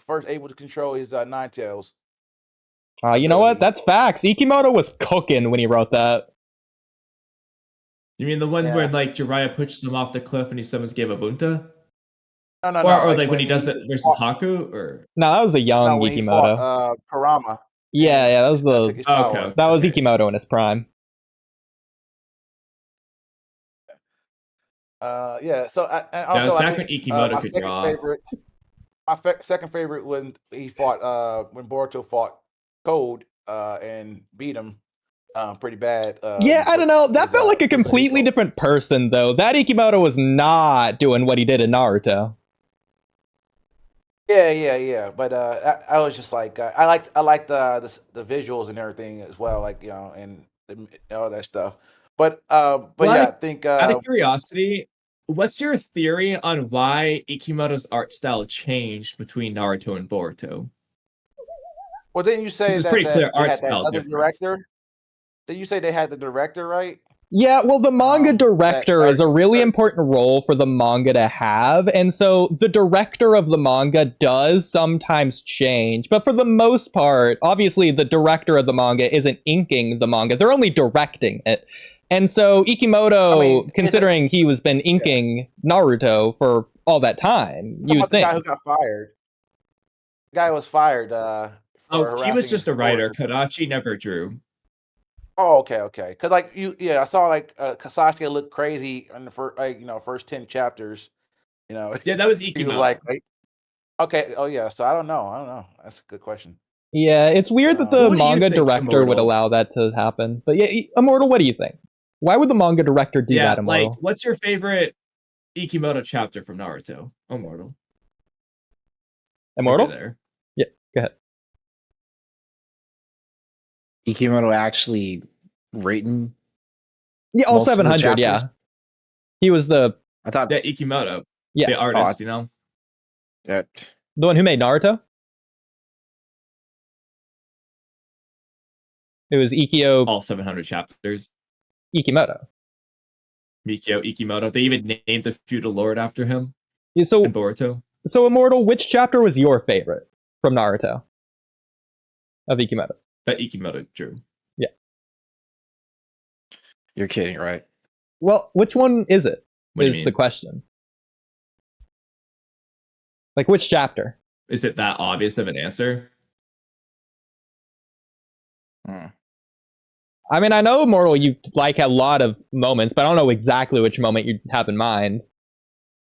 first able to control his Nine Tails. You know what? ability. That's facts. Ikimoto was cooking when he wrote that. You mean the one Yeah. where like Jiraiya pushes him off the cliff and he summons Gebabunta? No, Or like when he does it versus fought, Haku? Or No, that was a young when he Ikimoto. fought Kurama. Yeah, that was Took his power. Okay. that was Ikimoto in his prime. Yeah. So and Yeah, it also was I back think when Ikimoto my could second draw. favorite. Second favorite when he fought when Boruto fought Code and beat him pretty bad. Yeah, I don't know. That with, felt like a with completely Hiko. different person, though. That Ikimoto was not doing what he did in Naruto. Yeah. But I was just like I liked the visuals and everything as well, like and all that stuff. But Well, yeah, I think Out of curiosity, what's your theory on why Ikimoto's art style changed between Naruto and Boruto? well, didn't you say It's that, pretty clear they art had that style other difference. director? Did you say they had the director, right? Yeah, well, the manga director that- is a really that- important role for the manga to have, and so the director of the manga does sometimes change, but for the most part, obviously the director of the manga isn't inking the manga, they're only directing it. And so Ikimoto, considering he was been inking Naruto for all that time, Talking you'd about the think. guy who got fired. The guy was fired. Oh, he was harassing just a his writer. coworkers. Kadachi never drew. Oh, okay. Because I saw like Sasuke look crazy in the first 10 chapters. Yeah, that was He Ikimoto. was like, okay. Oh yeah. So I don't know. That's a good question. Yeah, it's weird that the What do you manga think, director would Immortal? allow that to happen. But yeah, Immortal, what do you think? Why would the manga director do Yeah, that, like, Immortal? what's your favorite Ikimoto chapter from Naruto? Immortal. Immortal? There. Yeah, go ahead. Ikimoto actually written? Yeah, all Most of the 700. Yeah, chapters? he was the I thought Yeah, Ikimoto, Yeah. the artist, Oh, you know. that. one who made Naruto. It was All 700 chapters. Ikimoto. Mikio Ikimoto. They even named the feudal lord after him Yeah, in Boruto. so Immortal, which chapter was your favorite from Naruto of Ikimoto? That Ikimoto drew. You're kidding, right? Well, which one is it? What do you Is mean? the question. Like, which chapter? Is it that obvious of an answer? Hmm. I mean, I know Immortal, you like a lot of moments, but I don't know exactly which moment you have in mind.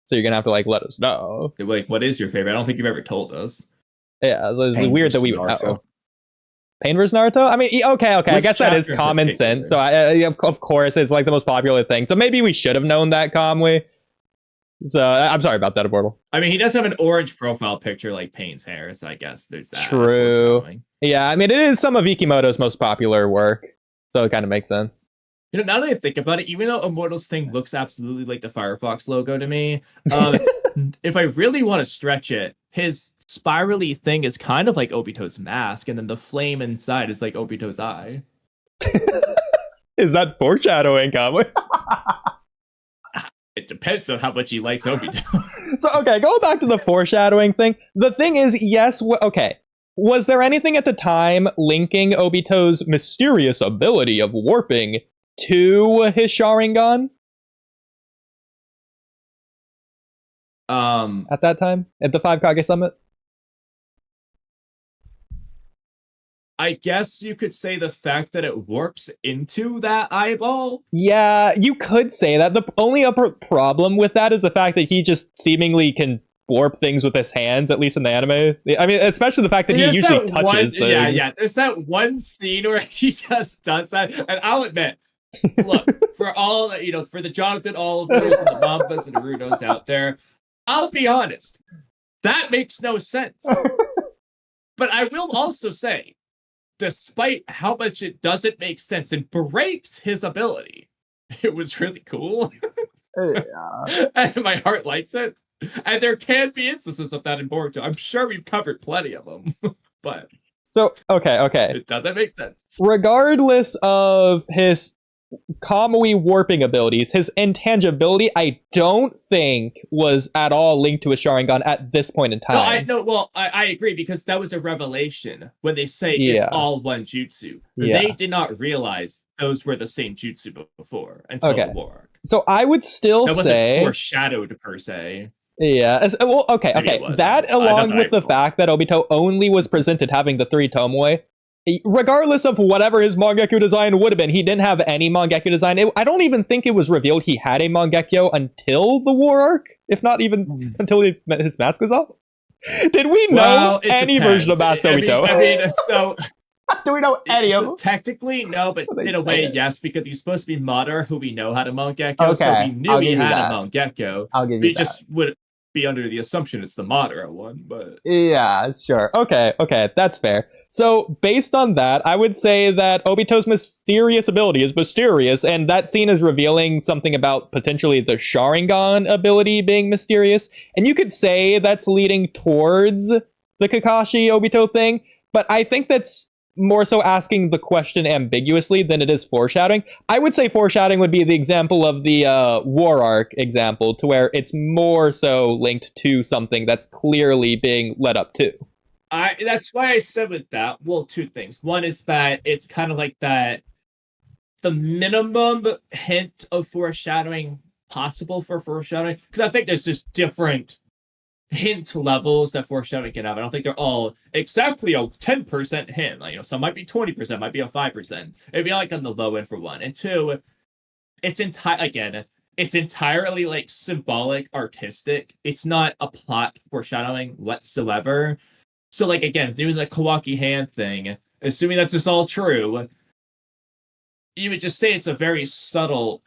So you're gonna have to like let us know. Like, what is your favorite? I don't think you've ever told us. Yeah, it's Pain weird that versus we would Naruto. know. Pain vs. Naruto? I mean, okay. I Which guess that is chapter in common particular? sense. So, of course, it's like the most popular thing. So maybe we should have known that, Kamui. So, I'm sorry about that, Immortal. I mean, he does have an orange profile picture like Pain's hair, so I guess there's that. That's True. foreshadowing. Yeah, I mean, it is some of Ikimoto's most popular work. So it kind of makes sense. You know, now that I think about it, even though Immortal's thing looks absolutely like the Firefox logo to me, if I really want to stretch it, his spirally thing is kind of like Obito's mask, and then the flame inside is like Obito's eye. Is that foreshadowing, Kamui? It depends on how much he likes Obito. So, okay, go back to the foreshadowing thing. The thing is, yes, okay. Was there anything at the time linking Obito's mysterious ability of warping to his Sharingan at that time? At the 5 Kage Summit? I guess you could say the fact that it warps into that eyeball. Yeah, you could say that. The only upper problem with that is the fact that he just seemingly can warp things with his hands, at least in the anime. I mean, especially the fact that he There's usually that touches things. Yeah. There's that one scene where he just does that, and I'll admit, look, for all for the Jonathan Olivers and the Mambas and the Narutos out there, I'll be honest, that makes no sense. But I will also say, despite how much it doesn't make sense and breaks his ability, it was really cool. And my heart likes it. And there can be instances of that in Boruto. I'm sure we've covered plenty of them. But So, okay. it doesn't make sense. Regardless of his Kamui warping abilities, his intangibility, I don't think was at all linked to his Sharingan at this point in time. I agree, because that was a revelation when they say Yeah. it's all one jutsu. Yeah. They did not realize those were the same jutsu before until Okay. the war arc. So I would still That wasn't say, foreshadowed per se. yeah. Well, okay. Maybe it was. That, I don't along know. with the fact that Obito only was presented having the 3 Tomoe, regardless of whatever his Mangekyo design would have been, he didn't have any Mangekyo design. I don't even think it was revealed he had a Mangekyo until the war arc, if not even until his mask was off. Did we know any version of Master Obito? I mean, so do we know any of so them? technically no, but They in a say way it. yes, because he's supposed to be Madara, who we know had a Mangekyo, so Okay, we knew I'll he give you had that. a Mangekyo. I'll give We you just would be under the assumption it's the Madara one, but Yeah, sure. Okay, that's fair. So, based on that, I would say that Obito's mysterious ability is mysterious, and that scene is revealing something about potentially the Sharingan ability being mysterious. And you could say that's leading towards the Kakashi Obito thing, but I think that's more so asking the question ambiguously than it is foreshadowing. I would say foreshadowing would be the example of the war arc example, to where it's more so linked to something that's clearly being led up to. that's why I said with that, well, 2 things. One is that it's kind of like that the minimum hint of foreshadowing possible for foreshadowing, because I think there's just different hint levels that foreshadowing can have. I don't think they're all exactly a 10% hint. Like, some might be 20%, might be a 5%. It'd be like on the low end for 1. And 2, it's entirely like symbolic, artistic. It's not a plot foreshadowing whatsoever. So, like, again, doing the Kawaki hand thing, assuming that's just all true, you would just say it's a very subtle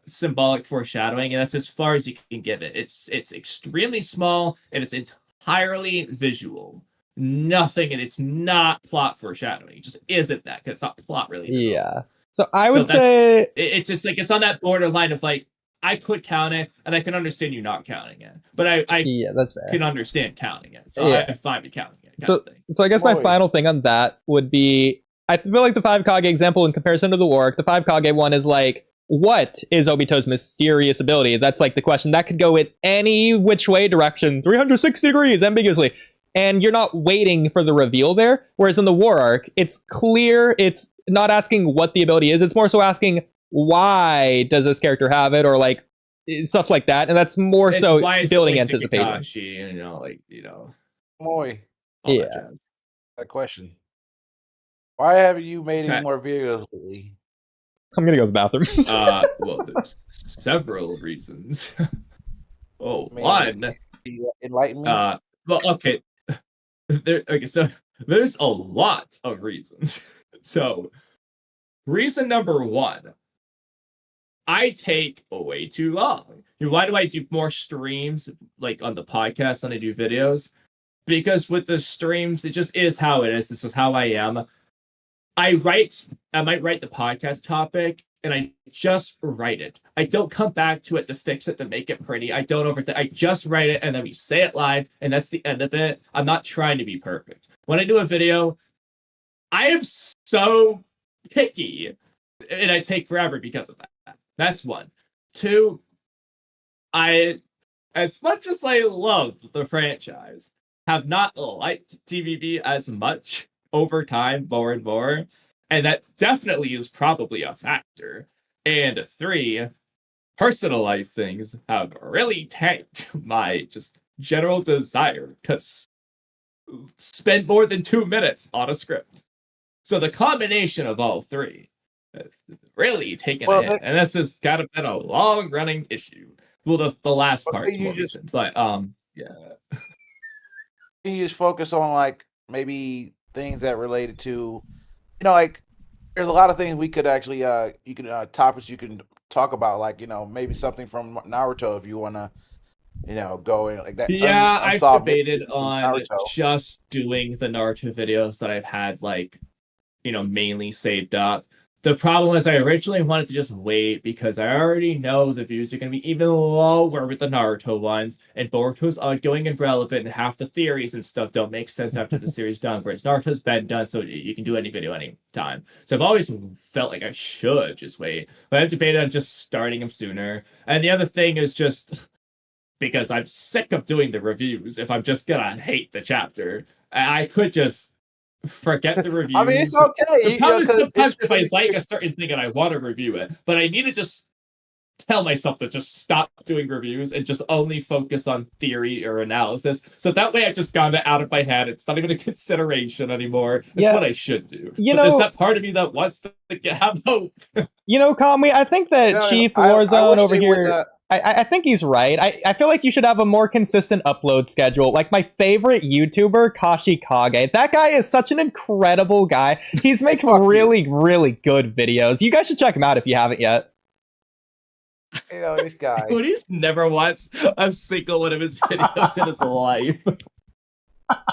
symbolic foreshadowing, and that's as far as you can give it. It's extremely small, and it's entirely visual. nothing, and it's not plot foreshadowing. It just isn't that, because it's not plot related. Yeah. So I would say it's just like it's on that borderline of like I could count it, and I can understand you not counting it, but I yeah, that's fair. can understand counting it, so Yeah. I'm fine with counting it. So I guess my Boy. final thing on that would be, I feel like the 5 Kage example in comparison to the Warwick, the 5 Kage one is like, what is Obito's mysterious ability? That's like the question. That could go in any which way direction, 360 degrees, ambiguously. And you're not waiting for the reveal there. Whereas in the War Arc, it's clear, it's not asking what the ability is. It's more so asking, why does this character have it? Or like, stuff like that. And that's more It's so why is it building linked to anticipation. Kakashi, Boy, all Yeah. that jazz. got a question. Why haven't you made any Okay. more videos lately? I'm gonna go to the bathroom. Well, there's several reasons. Oh, Man. one. Can you enlighten me? Well, okay. So there's a lot of reasons. So, reason number one, I take way too long. Why do I do more streams like on the podcast than I do videos? Because with the streams, it just is how it is. This is how I am. I might write the podcast topic, and I just write it. I don't come back to it to fix it, to make it pretty. I don't overthink. I just write it, and then we say it live, and that's the end of it. I'm not trying to be perfect. When I do a video, I am so picky, and I take forever because of that. That's one. Two, as much as I love the franchise, have not liked TVB as much over time, more and more. And that definitely is probably a factor. And three, personal life things have really tanked my just general desire to spend more than 2 minutes on a script. So the combination of all three has really taken a hit. And this has kind of been a long-running issue. Well, the last part's more recent, but yeah. You just focus on like maybe things that related to, like there's a lot of things we could actually topics you can talk about, like maybe something from Naruto if you want to go in like that. Yeah, I've unsolved debated mystery from on Naruto. just doing the Naruto videos that I've had like mainly saved up. The problem is I originally wanted to just wait because I already know the views are going to be even lower with the Naruto ones, and Boruto's ongoing and relevant, and half the theories and stuff don't make sense after the series done, whereas Naruto's been done, so you can do any video anytime. So I've always felt like I should just wait, but I've debated on just starting them sooner. And the other thing is just because I'm sick of doing the reviews, if I'm just gonna hate the chapter, I could just forget the reviews. I mean, it's okay. The problem is sometimes if I like a certain thing and I want to review it, but I need to just tell myself to just stop doing reviews and just only focus on theory or analysis. So that way I've just gotten it out of my head. It's not even a consideration anymore. It's what I should do. But there's that part of me that wants to have hope. Kamui, I think that Chief Warzone over here... I think he's right. I feel like you should have a more consistent upload schedule. Like my favorite YouTuber, Kashi Kage. That guy is such an incredible guy. He's making really, really good videos. You guys should check him out if you haven't yet. This guy. He's never watched a single one of his videos in his life.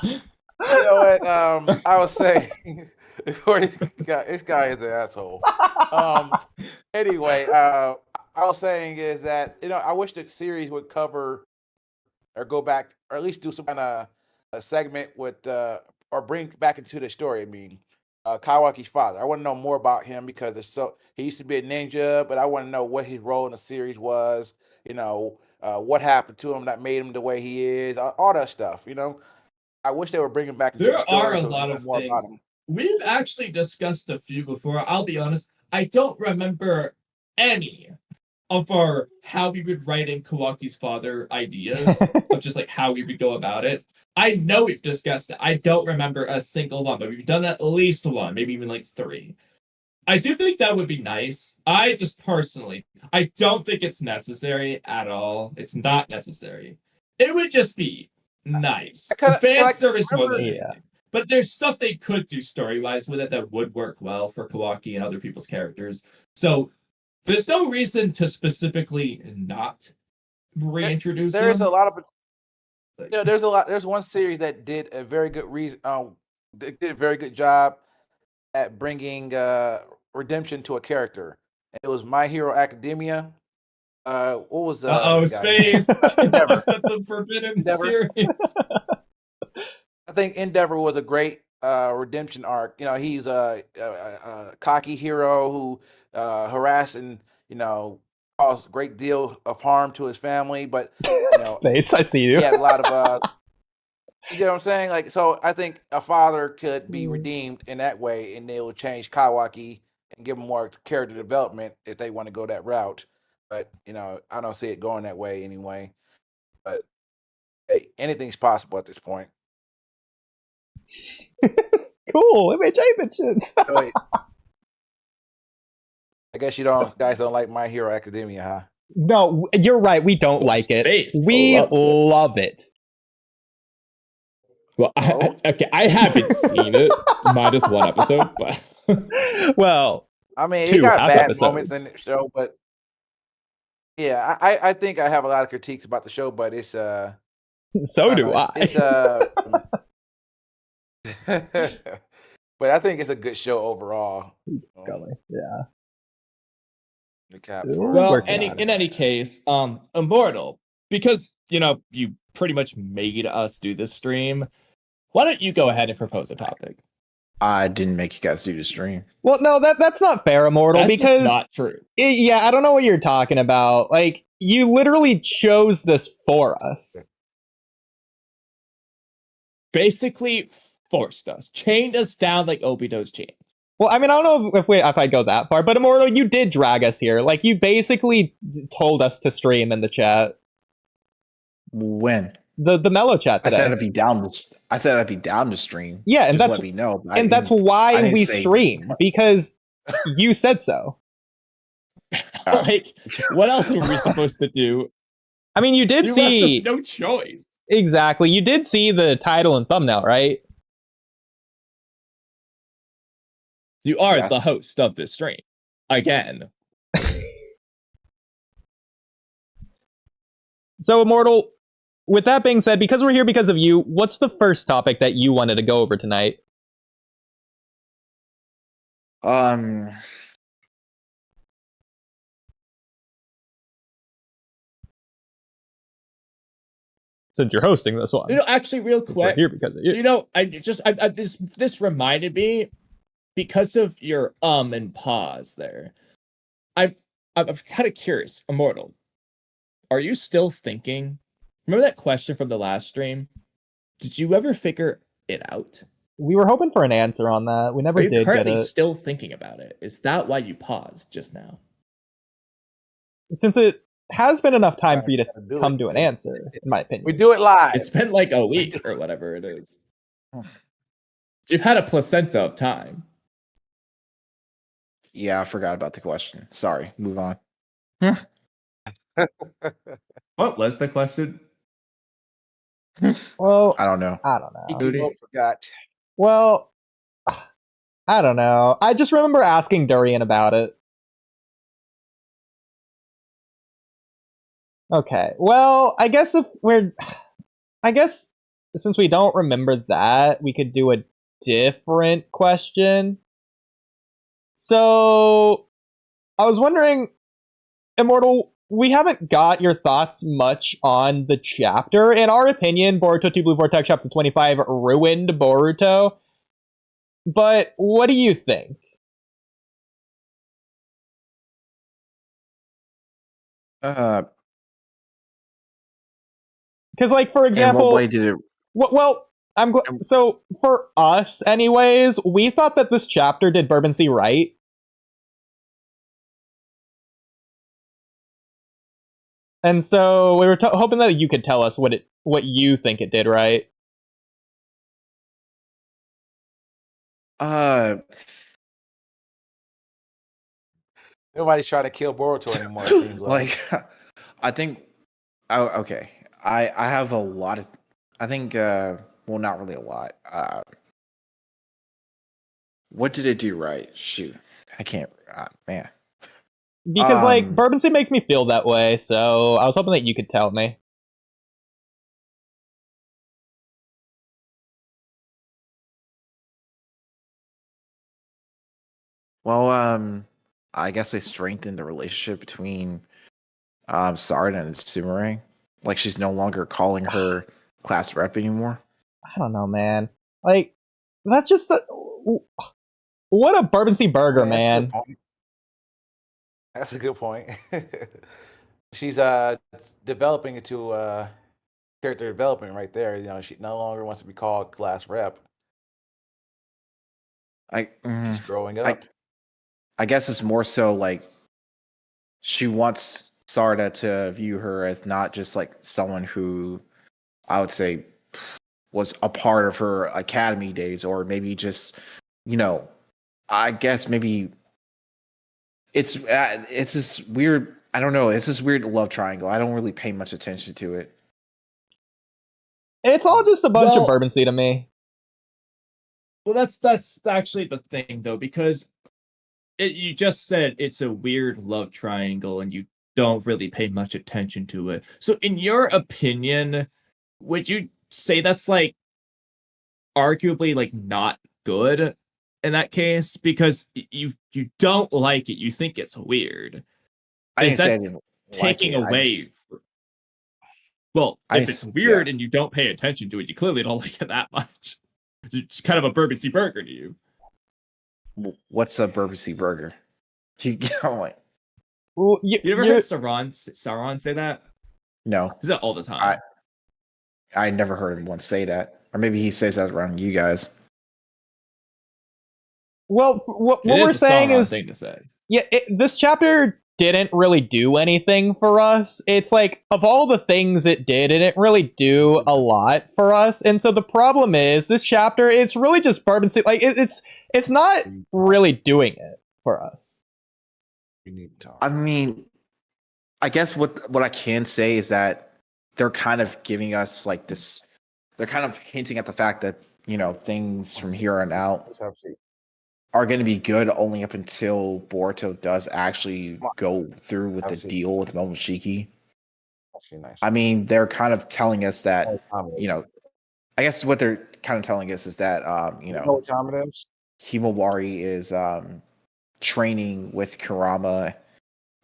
You know what? I was saying, this guy is an asshole. Anyway, I was saying is that I wish the series would cover or go back or at least do some kind of a segment with or bring back into the story. I mean, Kawaki's father. I want to know more about him because he used to be a ninja, but I want to know what his role in the series was. What happened to him that made him the way he is. All that stuff. I wish they were bringing back into the story. There are a lot of things. We've actually discussed a few before. I'll be honest. I don't remember any of our how we would write in Kawaki's father ideas of just like how we would go about it. I know we've discussed it. I don't remember a single one, but we've done at least one, maybe even like 3. I do think that would be nice. I just personally, I don't think it's necessary at all. It's not necessary. It would just be nice. Fan service more than anything. But there's stuff they could do story-wise with it that would work well for Kawaki and other people's characters. So there's no reason to specifically not reintroduce There is him. a lot of There's a lot. There's one series that did a very good reason. They did a very good job at bringing redemption to a character. It was My Hero Academia. What was the Oh, guy's name? space. Endeavor. Set the forbidden Endeavor. series. I think Endeavor was a great redemption arc. He's a cocky hero who harassed and caused a great deal of harm to his family, but Space, I see you. he had a lot of you get what I'm saying? Like, so I think a father could be redeemed in that way, and they will change Kawaki and give him more character development if they want to go that route. But I don't see it going that way anyway. But hey, anything's possible at this point. Cool. MHA mentions. Oh, wait. I guess guys don't like My Hero Academia, huh? No, you're right. We don't like it. Space We loves it. love it. Well, Oh. I haven't seen it. Minus one episode, but Well, I mean, Two it got half bad moments episodes. in the show, but yeah, I think I have a lot of critiques about the show, but it's so don't do know, I. it's but I think it's a good show overall. Golly, yeah. The cap Still for well, working on it. in any case, Immortal, because you pretty much made us do this stream. Why don't you go ahead and propose a topic? I didn't make you guys do the stream. Well, no, that's not fair, Immortal, That's because just not true. yeah, I don't know what you're talking about. Like, you literally chose this for us. Basically forced us, chained us down like Obito's chains. Well, I mean, I don't know if I'd go that far, but Immortal, you did drag us here. Like, you basically told us to stream in the chat. When? The Mello chat I today. said I'd be down. I said I'd be down to stream. Yeah, and Just that's let me know. but I and that's didn't- I why didn't we say- stream, because you said so. Like, what else were we supposed to do? I mean, you did You left see us no choice. exactly. You did see the title and thumbnail, right? You are Yeah. the host of this stream. Again. So, Immortal, with that being said, because we're here because of you, what's the first topic that you wanted to go over tonight? Since you're hosting this one, Actually, real we're quick, here because of you. this reminded me, because of your and pause there. I'm kind of curious, Immortal. Are you still thinking? Remember that question from the last stream? Did you ever figure it out? We were hoping for an answer on that. We never Are you did get currently it. still thinking about it? Is that why you paused just now? Since it has been enough time for you to Gotta do come it. to an answer, in my opinion. We do it live. It's been like a week or whatever it is. You've had a placenta of time. Yeah, I forgot about the question. Sorry. Move on. What was the question? Well, I don't know. I don't know. We both forgot. Well, I don't know. I just remember asking Durian about it. Okay. Well, I guess since we don't remember that, we could do a different question. So, I was wondering, Immortal, we haven't got your thoughts much on the chapter. In our opinion, Boruto 2 Blue Vortex Chapter 25 ruined Boruto. But what do you think? Uh, Because, like, for in what example, way did it? well, so for us, anyways, we thought that this chapter did Bourbon Sea right. And so we were hoping that you could tell us what you think it did right. Nobody's trying to kill Boruto anymore. It seems like. I think. Oh, okay. I have a lot of. I think. Well, not really a lot. What did it do right? Shoot, I can't. Man. Because, like, Bourbon Sea makes me feel that way, so I was hoping that you could tell me. Well, I guess they strengthened the relationship between Sarda and Sumire. Like she's no longer calling her class rep anymore. I don't know, man. Like that's just what a bourbon sea burger, That's a good man. point. That's a good point. She's developing into character development right there. You know, she no longer wants to be called class rep. She's growing up. I guess it's more so like she wants Sarda to view her as not just like someone who I would say was a part of her academy days, or maybe just, you know, I guess maybe it's this weird. I don't know. It's this weird love triangle. I don't really pay much attention to it. It's all just a bunch of Well- bourbon sea to me. Well, that's actually the thing though, because you just said it's a weird love triangle, and you don't really pay much attention to it. So, in your opinion, would you say that's like arguably like not good in that case, because you don't like it, you think it's weird? I Is didn't say that I didn't taking like it. away? Well, I if it's just- weird yeah. and you don't pay attention to it, you clearly don't like it that much. It's kind of a bourbon sea burger to you. What's a bourbon sea burger? You going? Well, You ever heard Sauron say that? No, He says that all the time. I never heard him once say that. Or maybe he says that around you guys. well, what It we're is a saying Sauron is, thing to say. yeah, this chapter didn't really do anything for us. It's like, of all the things it didn't really do a lot for us. And so the problem is, this chapter, it's really just bourbon sea. Like, it's not really doing it for us. We need to talk. I mean, I guess what I can say is that they're kind of giving us like this. They're kind of hinting at the fact that, you know, things from here on out Let's have a seat. are going to be good only up until Boruto does actually go through with the Absolutely. deal with Momoshiki. Actually, nice. I mean, they're kind of telling us that, Oh, you know, I guess what they're kind of telling us is that, you you know know, what time it is? Himawari is training with Kurama,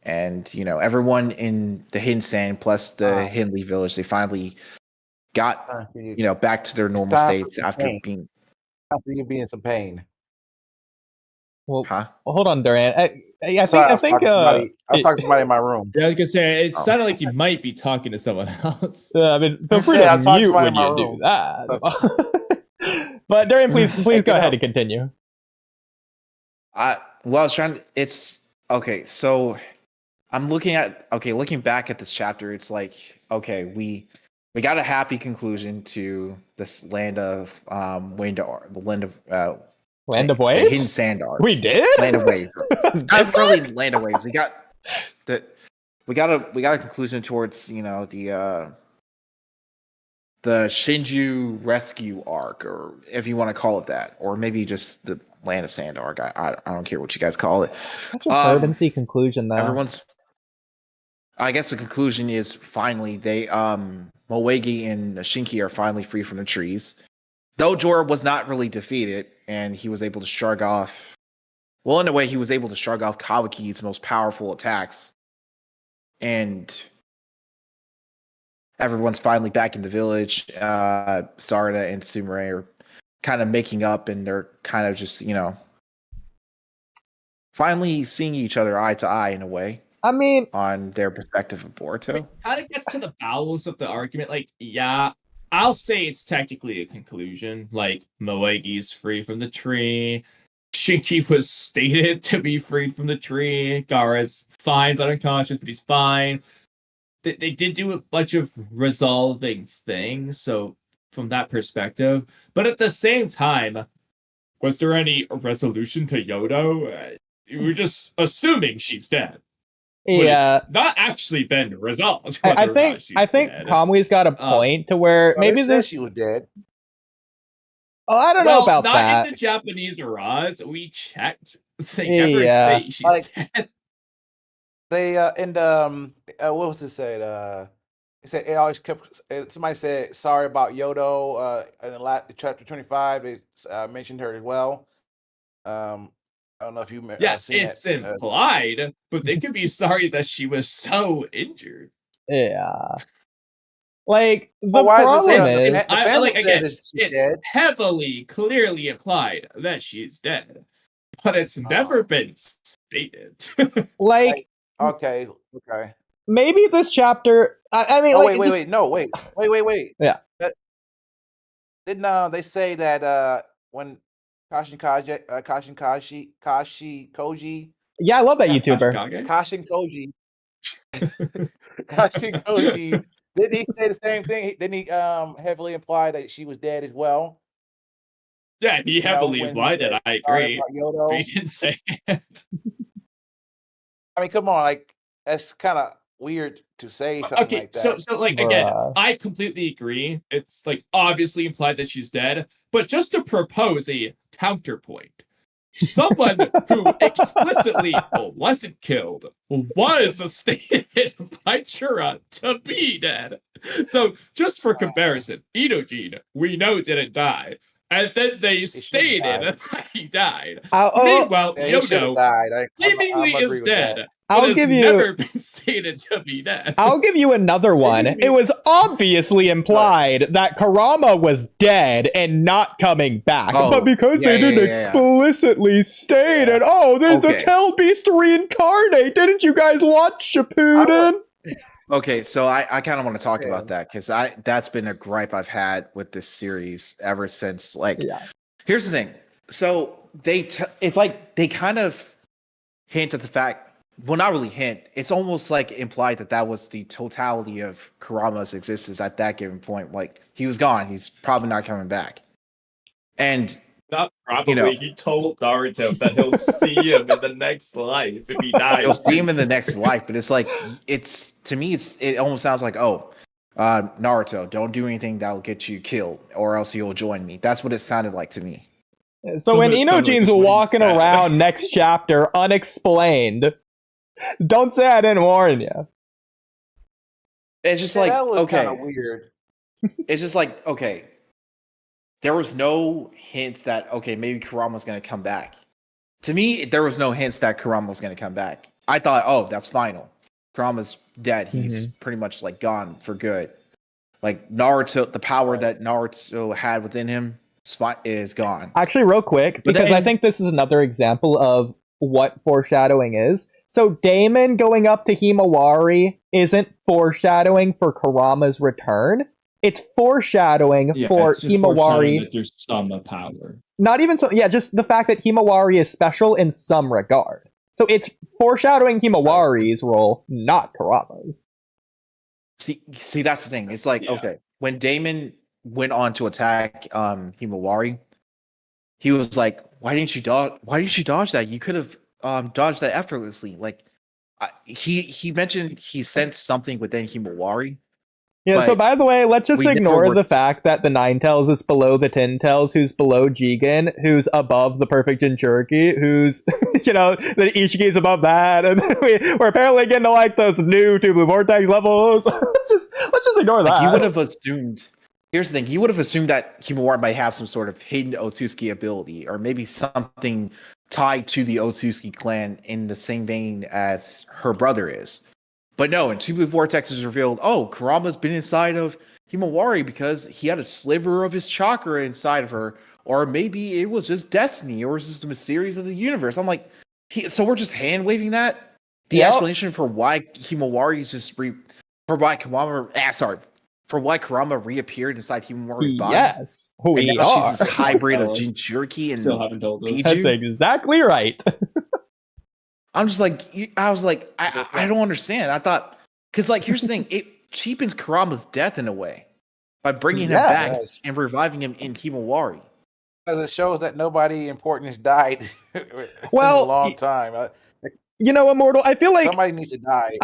and, you know, everyone in the Hidden Sand plus the Hidden Leaf Village, they finally got, Time for you, you know, back to their normal time for states some after pain. being, time for you to be in some pain. Well, huh? hold on, Durian. I Sorry, think I was talking to somebody in my room. Yeah, I was gonna say it Oh. sounded like you might be talking to someone else. I mean, feel free Yeah, to I'm talking to mute somebody when in my you do room. that. But Durian, please Hey, go get ahead up. and continue. Well, I was trying to, it's okay. So I'm looking back at this chapter, it's like, okay, we got a happy conclusion to this land of Wayndar, the land of Land of the Hidden Waves? Sand arc. We did? Land of Waves. Not This really arc? Land of Waves. We got a conclusion towards, you know, the Shinju rescue arc, or if you want to call it that, or maybe just the Land of Sand arc. I don't care what you guys call it. Such a bourbon sea conclusion, though. I guess the conclusion is finally they Moegi and Shinki are finally free from the trees. Though Jorah was not really defeated, and he was able to shrug off. Well, in a way, he was able to shrug off Kawaki's most powerful attacks, and everyone's finally back in the village. Sarda and Sumire are kind of making up, and they're kind of just, you know, finally seeing each other eye to eye in a way. I mean, On their perspective of Boruto. It kind of gets to the bowels of the argument. Like, yeah, I'll say it's technically a conclusion. Like, Moegi's free from the tree. Shinki was stated to be freed from the tree. Gaara's fine but unconscious, but he's fine. They did do a bunch of resolving things, so from that perspective. But at the same time, was there any resolution to Yodo? We're just assuming she's dead. But yeah. it's not actually been resolved. I whether or not think she's dead. Kamui's got a point to where Well, maybe they said this. she was dead. Oh, I don't know about not that. in the Japanese Raz. We checked. They never Yeah. say she's Like- dead. They in the what was it said? It said it always kept. Somebody said sorry about Yodo. In the chapter 25, they mentioned her as well. I don't know if you Yeah, seen it's it. implied, but they could be sorry that she was so injured. Yeah. Like, the Well, why does it problem say is, the family says again, she's it's dead? heavily, clearly implied that she's dead, but it's never been stated. like, Okay. maybe this chapter. I mean, Oh like, wait, no, wait. Yeah. Didn't they say that when Kashin Koji, Yeah, I love that Yeah, YouTuber. Kashikage? Kashin Koji, Kashin Koji, didn't he say the same thing? Didn't he heavily imply that she was dead as well? Yeah, he heavily when he implied said it. I sorry agree. about But Yodo. he didn't say it. I mean, come on, like that's kind of weird to say something Okay, like that. so like again, Bruh. I completely agree. It's like obviously implied that she's dead, but just to propose a counterpoint, someone who explicitly wasn't killed was stated by Chura to be dead. So just for comparison, Inojin, we know didn't die. And then they stated died. that he died. Oh, Meanwhile, Yeah, he should have Yodo died. seemingly I'm is agree with that. dead, I'll but has give you- never been stated to be dead. I'll give you another one. It was obviously implied that Kurama was dead and not coming back. Oh, but because yeah, they didn't yeah. explicitly state Yeah. it, the Okay. Tail Beast reincarnate. Didn't you guys watch Shippuden? Okay, so I kind of want to talk Yeah. about that because that's been a gripe I've had with this series ever since. Like, Yeah. here's the thing. So it's like they kind of hint at the fact. Well, not really hint. It's almost like implied that was the totality of Kurama's existence at that given point. Like he was gone. He's probably not coming back. And Not probably. You know. He told Naruto that he'll see him in the next life if he dies. you'll see him in the next life, but it's like to me it almost sounds like Naruto, don't do anything that'll get you killed, or else you'll join me. That's what it sounded like to me. So when it sounded like Inojin's that's what he walking said. around next chapter unexplained, don't say I didn't warn you. It's just Yeah, like that was okay, kind of weird. it's just like okay. There was no hints that okay, maybe Kurama's gonna come back. To me, there was no hints that Kurama was gonna come back. I thought, oh, that's final. Kurama's dead. He's pretty much like gone for good. Like Naruto, the power that Naruto had within him is gone. Actually, real quick, But because I then- think this is another example of what foreshadowing is. So Damon going up to Himawari isn't foreshadowing for Kurama's return. It's foreshadowing for it's just foreshadowing Himawari. that there's some power. Not even so. Yeah, just the fact that Himawari is special in some regard. So it's foreshadowing Himawari's role, not Kurama's. See, that's the thing. It's like Yeah. okay, when Damon went on to attack Himawari, he was like, "Why didn't you dodge? Why didn't you dodge that? You could have dodged that effortlessly." Like he mentioned he sensed something within Himawari. Yeah, so But by the way, let's just we never ignore were- the fact that the Nine Tails is below the Ten Tails, who's below Jigen, who's above the Perfect Jinchuriki, who's, the Ishiki is above that, and we're apparently getting to like those new Two Blue Vortex levels. let's just ignore that. Like you would have assumed. Here's the thing: you would have assumed that Himawari might have some sort of hidden Otsutsuki ability, or maybe something tied to the Otsutsuki clan in the same vein as her brother is. But no, in Two Blue Vortex is revealed, Kurama's been inside of Himawari because he had a sliver of his chakra inside of her, or maybe it was just destiny, or it was just the mysteries of the universe. I'm like, so we're just hand waving that? The Yep. explanation for why Himawari is just for why Kurama reappeared inside Himawari's body. Yes, And we now are. she's this hybrid of Jinchuriki and Still haven't told us. Pichu. That's exactly right. I'm just like, I was like, I don't understand. I thought, because like, here's the thing, it cheapens Kurama's death in a way by bringing him back Yes. and reviving him in Himawari. Because it shows that nobody important has died Well, in a long time. Immortal, I feel like Somebody needs to die.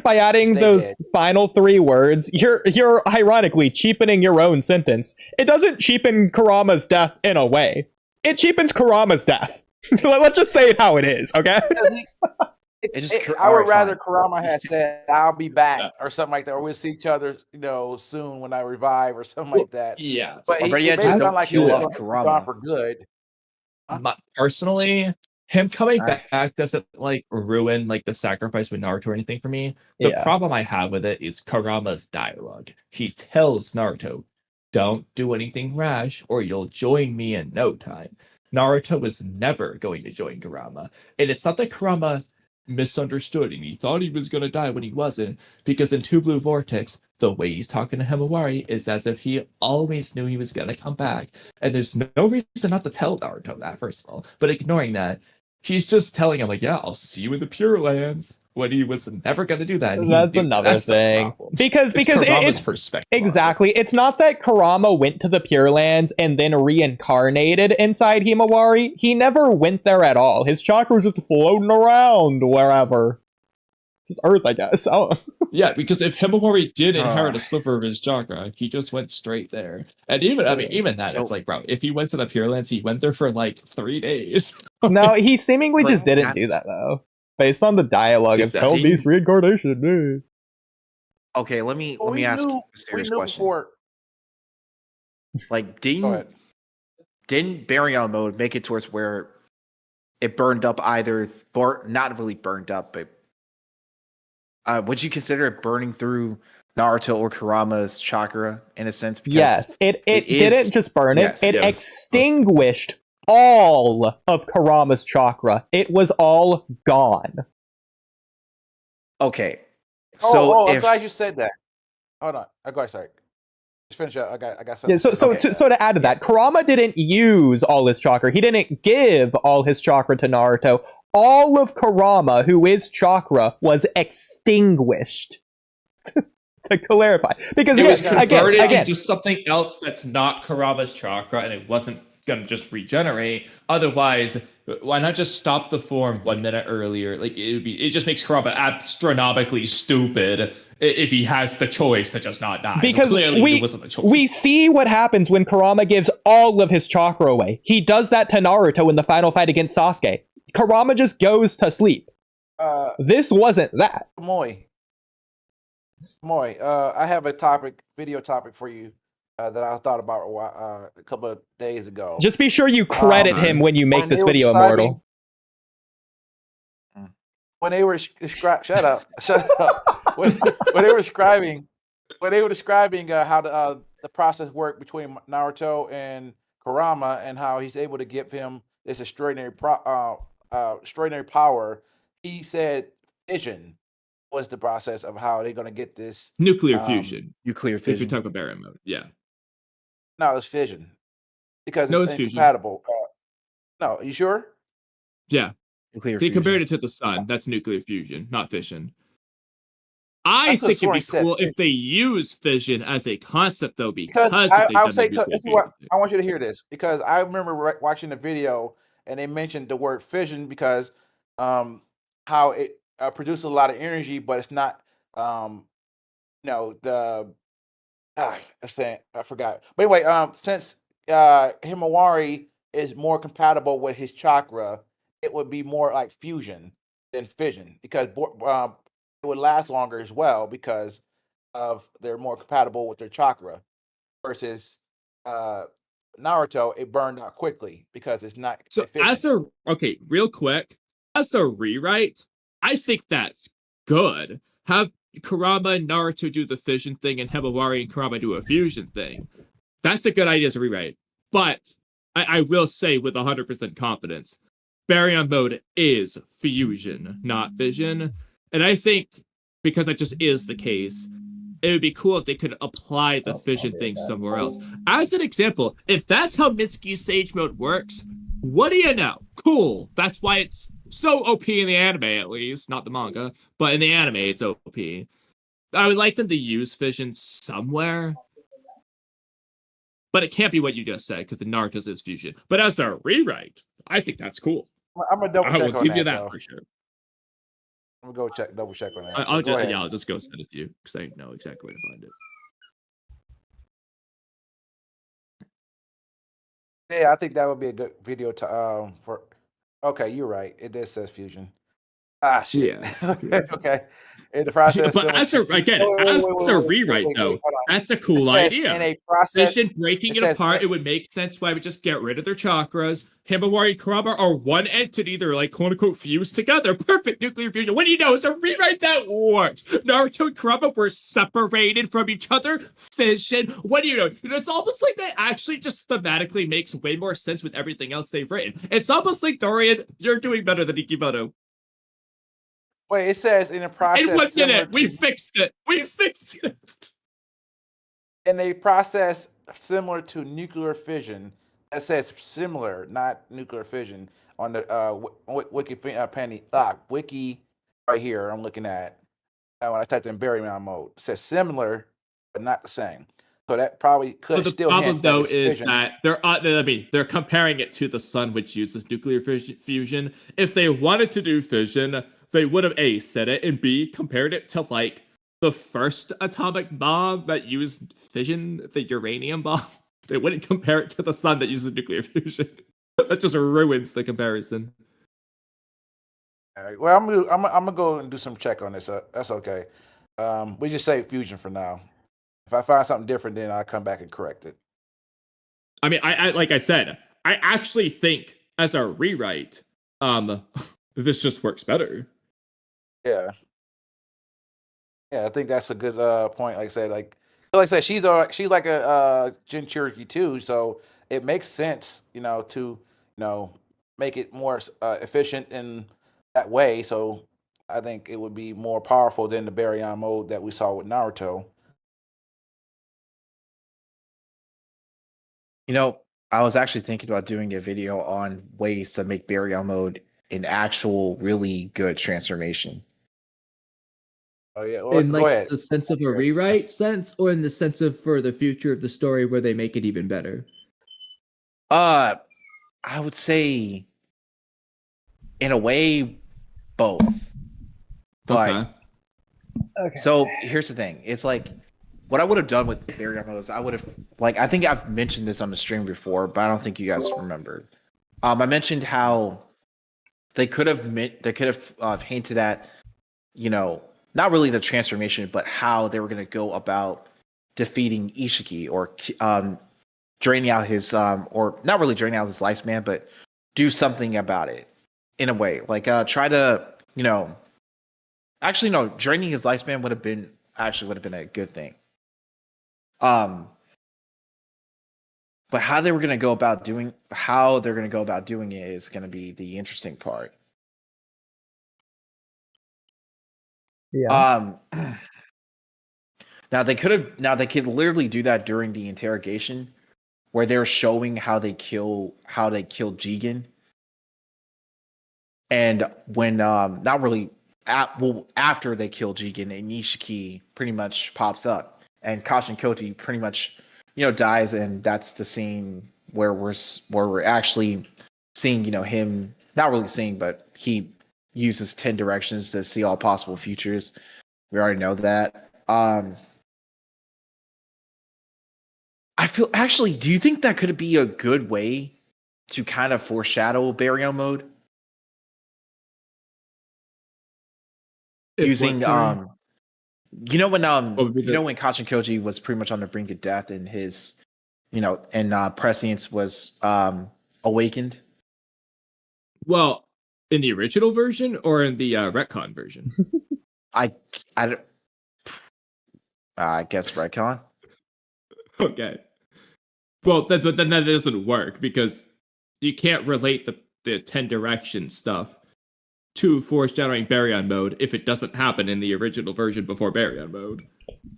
by adding Stay those dead. final three words, you're ironically cheapening your own sentence. It doesn't cheapen Kurama's death in a way. It cheapens Kurama's death. Let's just say it how it is, okay? I would rather fine. Kurama had said, "I'll be back" Yeah. or something like that, or we'll see each other, soon when I revive or something like that. Yeah. But Or better he yet, made it just sound don't like he kill was off gone Kurama. for good. Personally, Him coming Alright. back doesn't like ruin like the sacrifice with Naruto or anything for me. The Yeah. problem I have with it is Kurama's dialogue. He tells Naruto, "Don't do anything rash, or you'll join me in no time." Naruto was never going to join Kurama, and it's not that Kurama misunderstood and he thought he was going to die when he wasn't. Because in Two Blue Vortex, the way he's talking to Himawari is as if he always knew he was going to come back, and there's no reason not to tell Naruto that. First of all, but ignoring that. He's just telling him, like, yeah, I'll see you in the Pure Lands, when he was never going to do that. And That's he knew another that's the thing. problem. Because Kurama's it's perspective on it. exactly. It's not that Kurama went to the Pure Lands and then reincarnated inside Himawari. He never went there at all. His chakra was just floating around wherever. Just Earth, I guess. Yeah, because if Himawari did inherit a sliver of his chakra, he just went straight there. And even, I mean, even that, it's like, bro, if he went to the Pure Lands, he went there for like 3 days. No, he seemingly just Bring didn't that- do that, though. Based on the dialogue of Exactly. Tell Beast reincarnation, dude. Okay, let me Well, we ask knew- you a we serious knew question. before. Like, Go ahead. didn't Baryon mode make it towards where it burned up either, not really burned up, but would you consider it burning through Naruto or Kurama's chakra in a sense? Because Yes, it didn't just burn yes, it. It yeah, extinguished all of Kurama's chakra. It was all gone. Okay, so I'm if glad you said that. Hold on. Go ahead, sorry. Just finish up. I got something. Yeah, so Okay. to add to that, Kurama didn't use all his chakra. He didn't give all his chakra to Naruto. All of Kurama, who is chakra, was extinguished. To clarify, because It was again, converted again, into something else that's not Kurama's chakra, and it wasn't gonna just regenerate. Otherwise, why not just stop the form 1 minute earlier? Like it just makes Kurama astronomically stupid if he has the choice to just not die. because so clearly, it wasn't a choice. we see what happens when Kurama gives all of his chakra away. He does that to Naruto in the final fight against Sasuke. Kurama just goes to sleep. This wasn't that. Kamui, I have a video topic for you that I thought about a couple of days ago. Just be sure you credit him when you make when this they were video describing- immortal. When they were shut up. when they were describing how the process worked between Naruto and Kurama, and how he's able to give him this extraordinary power, he said fission was the process of how they're going to get this nuclear fusion. nuclear If you fission. talk about Baryon mode, yeah. No, it's fission because No, it's it's fusion. incompatible. No, you sure? Yeah. Nuclear They fusion. compared it to the sun. That's nuclear fusion, not fission. I That's what think it'd Sora be said, cool if they use fission as a concept, though, Because because I'll say nuclear this is what fusion. I want you to hear this, because I remember watching the video and they mentioned the word fission because how it produces a lot of energy, but it's not the I'm saying I forgot. But anyway, since Himawari is more compatible with his chakra, it would be more like fusion than fission because it would last longer as well because of they're more compatible with their chakra versus Naruto. It burned out quickly because it's not So efficient. real quick, as a rewrite, I think that's good. Have Kurama and Naruto do the fission thing and Himawari and Kurama do a fusion thing. That's a good idea as a rewrite. But I will say with 100% confidence, Baryon mode is fusion, not fission. And I think because that just is the case, it would be cool if they could apply the fission thing somewhere else. As an example, if that's how Mitsuki's Sage Mode works, what do you know? Cool. That's why it's so OP in the anime, at least. Not the manga, but in the anime, it's OP. I would like them to use fission somewhere. But it can't be what you just said, because the Naruto's is fusion. But as a rewrite, I think that's cool. I'm gonna double I check will on give you that though. for sure. I'm gonna double check on that. I'll Go ahead. just go send it to you, because I know exactly where to find it. Yeah, I think that would be a good video to for. Okay, you're right. It does says fusion. Ah, shit. Yeah. Okay. In the process, But as a rewrite though, hold on. that's a cool It says idea. in a process, Vision breaking it it says apart, in- it would make sense why we just get rid of their chakras. Himawari and Kurama are one entity. They're like quote unquote fused together. Perfect nuclear fusion. What do you know? It's a rewrite that works. Naruto and Kurama were separated from each other. Fission. What do you know? It's almost like that actually just thematically makes way more sense with everything else they've written. It's almost like Dorian, you're doing better than Ikimoto. Wait, it says in a process. In 1 minute, we fixed it. We fixed it. In a process similar to nuclear fission. It says similar, not nuclear fission, on the wiki wiki right here. I'm looking at when I typed in Barrymount mode. It says similar, but not the same. So that probably could The still problem hint though that is fission. that they're comparing it to the sun, which uses nuclear fusion. If they wanted to do fission, they would have A, said it, and B, compared it to like the first atomic bomb that used fission, the uranium bomb. They wouldn't compare it to the sun that uses nuclear fusion. That just ruins the comparison. All right. Well, I'm gonna go and do some check on this. That's okay. We just say fusion for now. If I find something different, then I'll come back and correct it. I mean, I like I said, I actually think as a rewrite, this just works better. Yeah. Yeah, I think that's a good point. Like I said, she's like a Jin Cherokee too, so it makes sense, to make it more efficient in that way. So I think it would be more powerful than the Baryon mode that we saw with Naruto. I was actually thinking about doing a video on ways to make Baryon mode an actual really good transformation. Oh yeah, well, In go like ahead. the sense of a rewrite sense, or in the sense of for the future of the story where they make it even better? I would say, in a way, both. But, Okay. So here's the thing: it's like what I would have done with Baryon mode is I would have I think I've mentioned this on the stream before, but I don't think you guys remember. I mentioned how they could have hinted at, not really the transformation, but how they were going to go about defeating Ishiki or draining out his or not really draining out his lifespan, but do something about it in a way. Like try to, actually no, draining his lifespan would have been a good thing. But how they're going to go about doing it is going to be the interesting part. Yeah. Now they could literally do that during the interrogation, where they're showing how they killed Jigen, and when not really after they kill Jigen, and Nishiki pretty much pops up, and Kashin Koti pretty much dies, and that's the scene where we're actually seeing him, not really seeing, but he uses 10 directions to see all possible futures. We already know that. I feel actually, do you think that could be a good way to kind of foreshadow Baryon mode? Using when when Kashin Koji was pretty much on the brink of death and his and prescience was awakened. Well, in the original version or in the retcon version? I guess retcon. Okay. Well, but then that doesn't work because you can't relate the 10 direction stuff to foreshadowing Baryon mode if it doesn't happen in the original version before Baryon mode.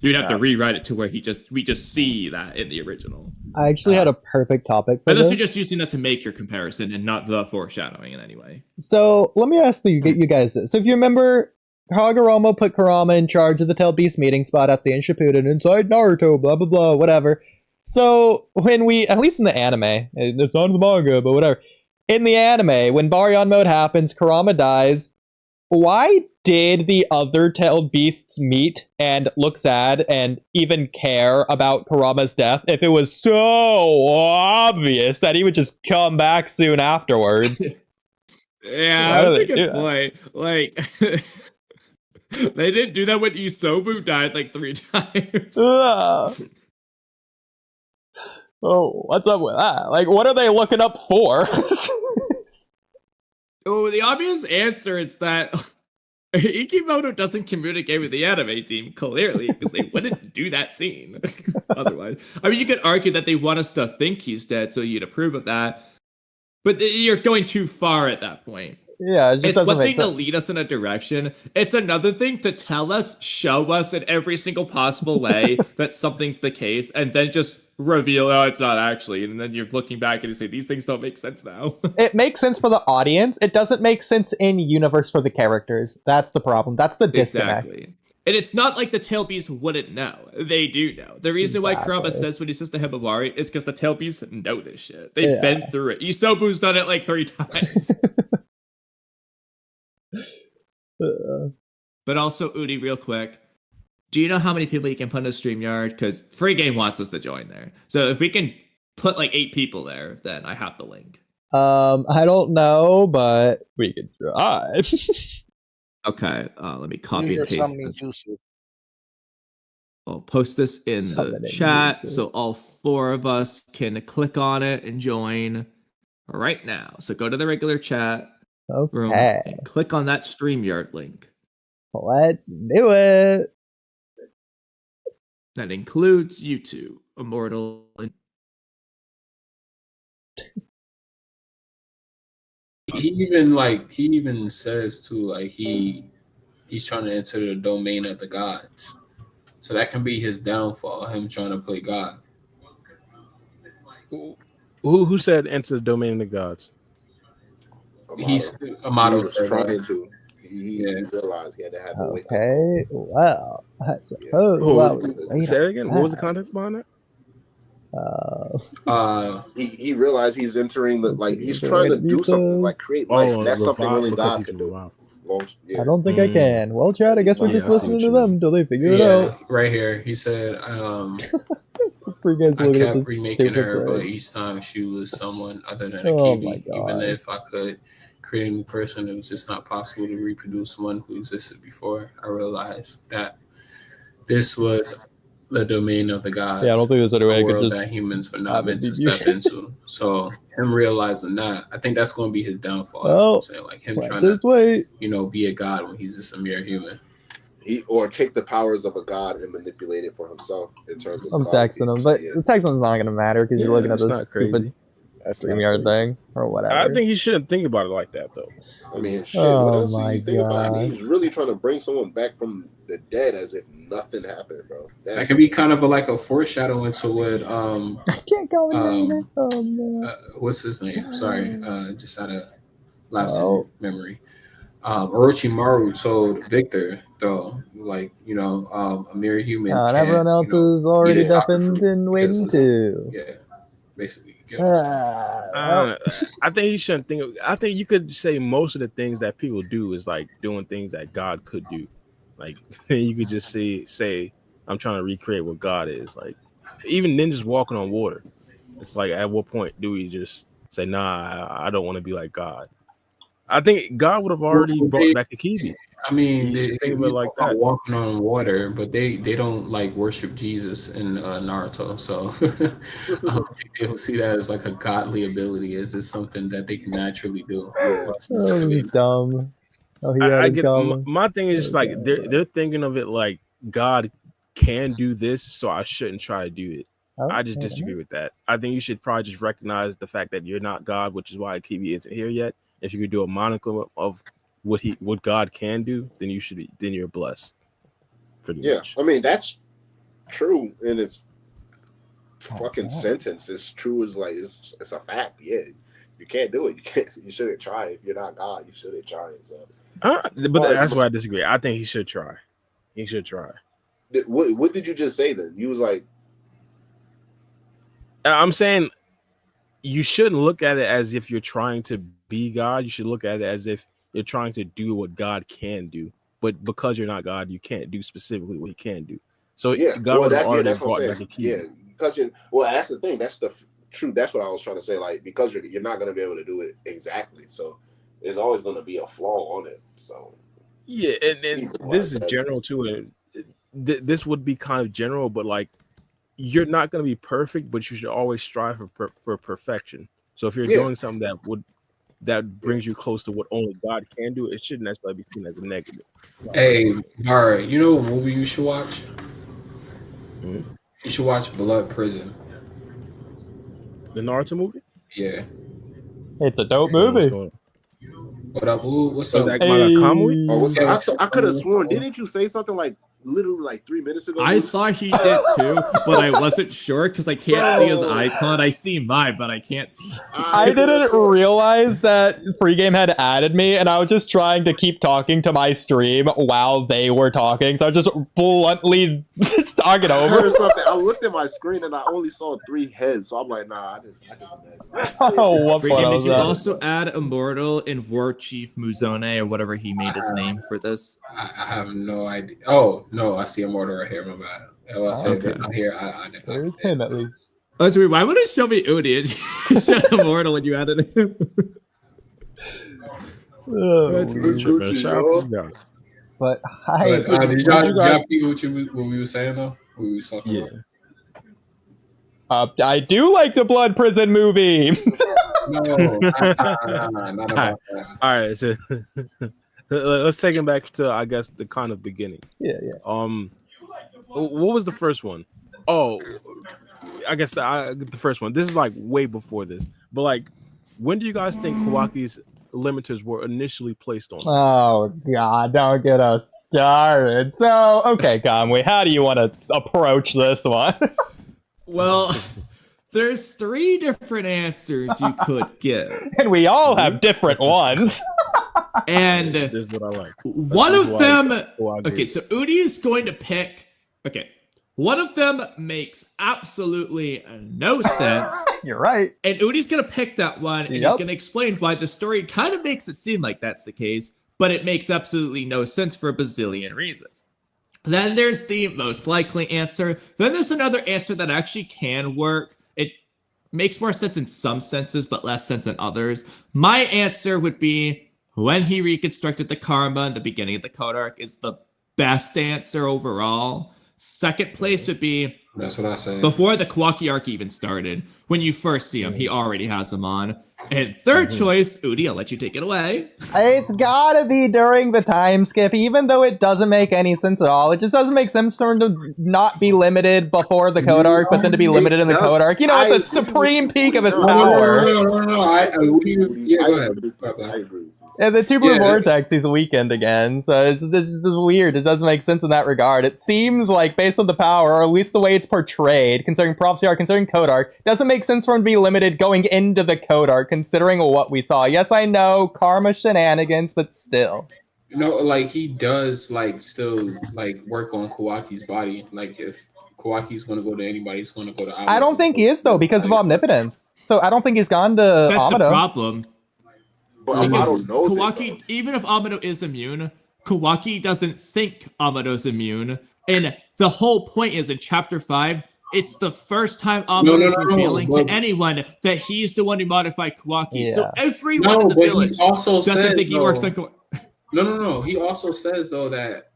You'd have to rewrite it to where we just see that in the original. I actually had a perfect topic for Unless this. you're just using that to make your comparison and not the foreshadowing in any way. So let me ask you guys this. So if you remember, Hagoromo put Kurama in charge of the Tail Beast meeting spot at the end Shippuden inside Naruto, blah, blah, blah, whatever. So when we, at least in the anime, it's not in the manga, but whatever. In the anime, when Baryon mode happens, Kurama dies. Why did the other tailed beasts meet and look sad and even care about Kurama's death if it was so obvious that he would just come back soon afterwards? Yeah, that's a good point. They didn't do that when Isobu died like 3 times. Oh, what's up with that? Like, what are they looking up for? Oh, the obvious answer is that Ikimoto doesn't communicate with the anime team, clearly, because they wouldn't do that scene otherwise. I mean, you could argue that they want us to think he's dead, so you'd approve of that. But you're going too far at that point. Yeah, it just It's doesn't one make thing sense. to lead us in a direction. It's another thing to tell us, show us in every single possible way that something's the case, and then just reveal, oh, it's not actually. And then you're looking back and you say, these things don't make sense now. It makes sense for the audience. It doesn't make sense in universe for the characters. That's the problem. That's the disconnect. Exactly. And it's not like the Tailbees wouldn't know. They do know. The reason why Kurama Exactly. says when he says to Himawari is because the Tailbees know this shit. They've been through it. Isobu's done it like 3 times. But also, Oodie, real quick, do you know how many people you can put in a StreamYard? Because Free Game wants us to join there. So if we can put like 8 people there, then I have the link. I don't know, but we could try. Okay, let me copy and Use your paste summoning this. jutsu. I'll post this in the Summoning chat jutsu. so all 4 of us can click on it and join right now. So go to the regular chat room Okay, and click on that StreamYard link. let's do it. That includes you two, Immortal. And He even says too, like he's trying to enter the domain of the gods. So that can be his downfall, him trying to play God. Who said enter the domain of the gods? Amato He was said that. trying to. He realized he had to have the wake up. Okay, well, I suppose. Oh, well, say it again. What was the context behind that? He realized he's entering the he's trying to do something like create life. And that's something only God can do. I don't think I can. Well, Chad, I guess we're just listening to them until they figure it out. Right here. He said, Free guys I looking at kept this remaking stupid her, but thing. each time she was someone other than a Oh my Kiwi. God. Even if I could create a new person, it was just not possible to reproduce one who existed before. I realized that this was the domain of the gods. Yeah, I don't think there's any way I a could world just that humans were have not it meant be to step you. into. So him realizing that, I think that's going to be his downfall. Well, That's what I'm saying. Like him trying just to, wait. be a god when he's just a mere human. Or take the powers of a god and manipulate it for himself in terms of. I'm texting him, but the texting's not going to matter because you're looking at that's this not crazy. stupid That's not StreamYard crazy. thing or whatever. I think he shouldn't think about it like that, though. I mean, shit. Oh What else do my you think about? I mean, God. he's really trying to bring someone back from the dead as if nothing happened, bro. That could be kind of like a foreshadowing to what I can't go in there. Oh man. what's his name? Sorry, just had a lapse Oh. in memory. Orochimaru told Victor, though, a mere human. And everyone else is already eat a deafened and waiting too. Yeah, basically. You know what I'm saying? I think he shouldn't think. I think you could say most of the things that people do is like doing things that God could do. Like you could just say, I'm trying to recreate what God is. Like even ninjas walking on water. It's like at what point do we just say, nah, I don't want to be like God? I think God would have already brought back a Kibi. I mean, You they think of it like that. walking on water, but they don't like worship Jesus in Naruto, so I don't think they'll see that as like a godly ability. It's just something that they can naturally do. Oh, this is dumb. Oh, he had I it get coming. my thing is like they're thinking of it like God can do this, so I shouldn't try to do it. I just disagree with that. I think you should probably just recognize the fact that you're not God, which is why Kibi isn't here yet. If you could do a monicum of what God can do, then you're blessed. Pretty much. I mean that's true in its fucking sentence. It's true as like it's a fact. Yeah, you can't do it. You shouldn't try. If you're not God, you shouldn't try it. So. But that's why I disagree. I think he should try. He should try. What did you just say then? You was like, I'm saying you shouldn't look at it as if you're trying to be God. You should look at it as if you're trying to do what God can do. But because you're not God, you can't do specifically what he can do. So God would have already brought back a key. Yeah, because that's the thing. That's the true. That's what I was trying to say. Like because you're not going to be able to do it exactly. So there's always going to be a flaw on it. So Yeah, and this is general too. And this would be kind of general, but like you're not going to be perfect, but you should always strive for perfection. So if you're doing something that brings you close to what only God can do, it shouldn't necessarily be seen as a negative. Hey, all right. You know what movie you should watch? Mhm. You should watch Blood Prison. The Naruto movie? Yeah. It's a dope movie. What up? What's Was up? that about Kamui? Oh, what's up? I could have sworn. Didn't you say something like literally like 3 minutes ago? I thought he did too, but I wasn't sure because I can't see his icon. I see mine, but I can't see. I didn't realize that Pregame had added me, and I was just trying to keep talking to my stream while they were talking, so I was just bluntly just talking I over. heard something. I looked at my screen and I only saw 3 heads, so I'm like, nah, I just Oh, what Freaking, fun did was you that? also add Immortal and War Chief Muzone or whatever he made his name for this? I have no idea. Oh no, I see Immortal right here. My bad. Oh, I said Okay. I hear. I There's him at least. Oh, that's weird. Why would it show me Oodie? You said Immortal when you added him. Oh, That's weird. Gucci, yo. But hi. Did y'all figure what we were saying though? What we were talking about? I do like the Blood Prison movie. No, not about that. All right, so let's take him back to I guess the kind of beginning. Yeah. What was the first one? Oh, I guess the first one. This is like way before this, but like, when do you guys think Kawaki's limiters were initially placed on? Oh God, don't get us started. So, okay, Kamui, how do you want to approach this one? Well, there's 3 different answers you could give. And we all have different ones. And This is what I like. one This is of why them... Kawaki- Okay, so Oodie is going to pick... Okay, one of them makes absolutely no sense. You're right. And Oodie's going to pick that one, and he's Yep. going to explain why the story kind of makes it seem like that's the case, but it makes absolutely no sense for a bazillion reasons. Then there's the most likely answer. Then there's another answer that actually can work. It makes more sense in some senses, but less sense in others. My answer would be when he reconstructed the karma in the beginning of the code arc is the best answer overall. Second place would be That's what I said. before the Kawaki arc even started. When you first see him, he already has him on. And third choice, Oodie, I'll let you take it away. It's gotta be during the time skip, even though it doesn't make any sense at all. It just doesn't make sense for him to not be limited before the code arc, but then to be limited in the code arc. You know, at the supreme peak of his power. No. Yeah, go ahead. I agree. And the two blue Yeah. vortex, he's weakened again. So it's just weird. It doesn't make sense in that regard. It seems like, based on the power, or at least the way it's portrayed, considering prophecy arc, considering code arc, doesn't make sense for him to be limited going into the code arc, considering what we saw. Yes, I know, karma shenanigans, but still. You know, like he does like still like work on Kawaki's body. Like if Kawaki's gonna go to anybody, he's gonna go to I don't think he is, though, because of omnipotence. So I don't think he's gone to That's the Amado. problem. But Because Amado knows Kawaki, it, even if Amado is immune, Kawaki doesn't think Amado's immune. And the whole point is in chapter 5, it's the first time Amado's revealing to anyone that he's the one who modified Kawaki. So everyone in the village doesn't think he works on Kawaki. No. He also says though that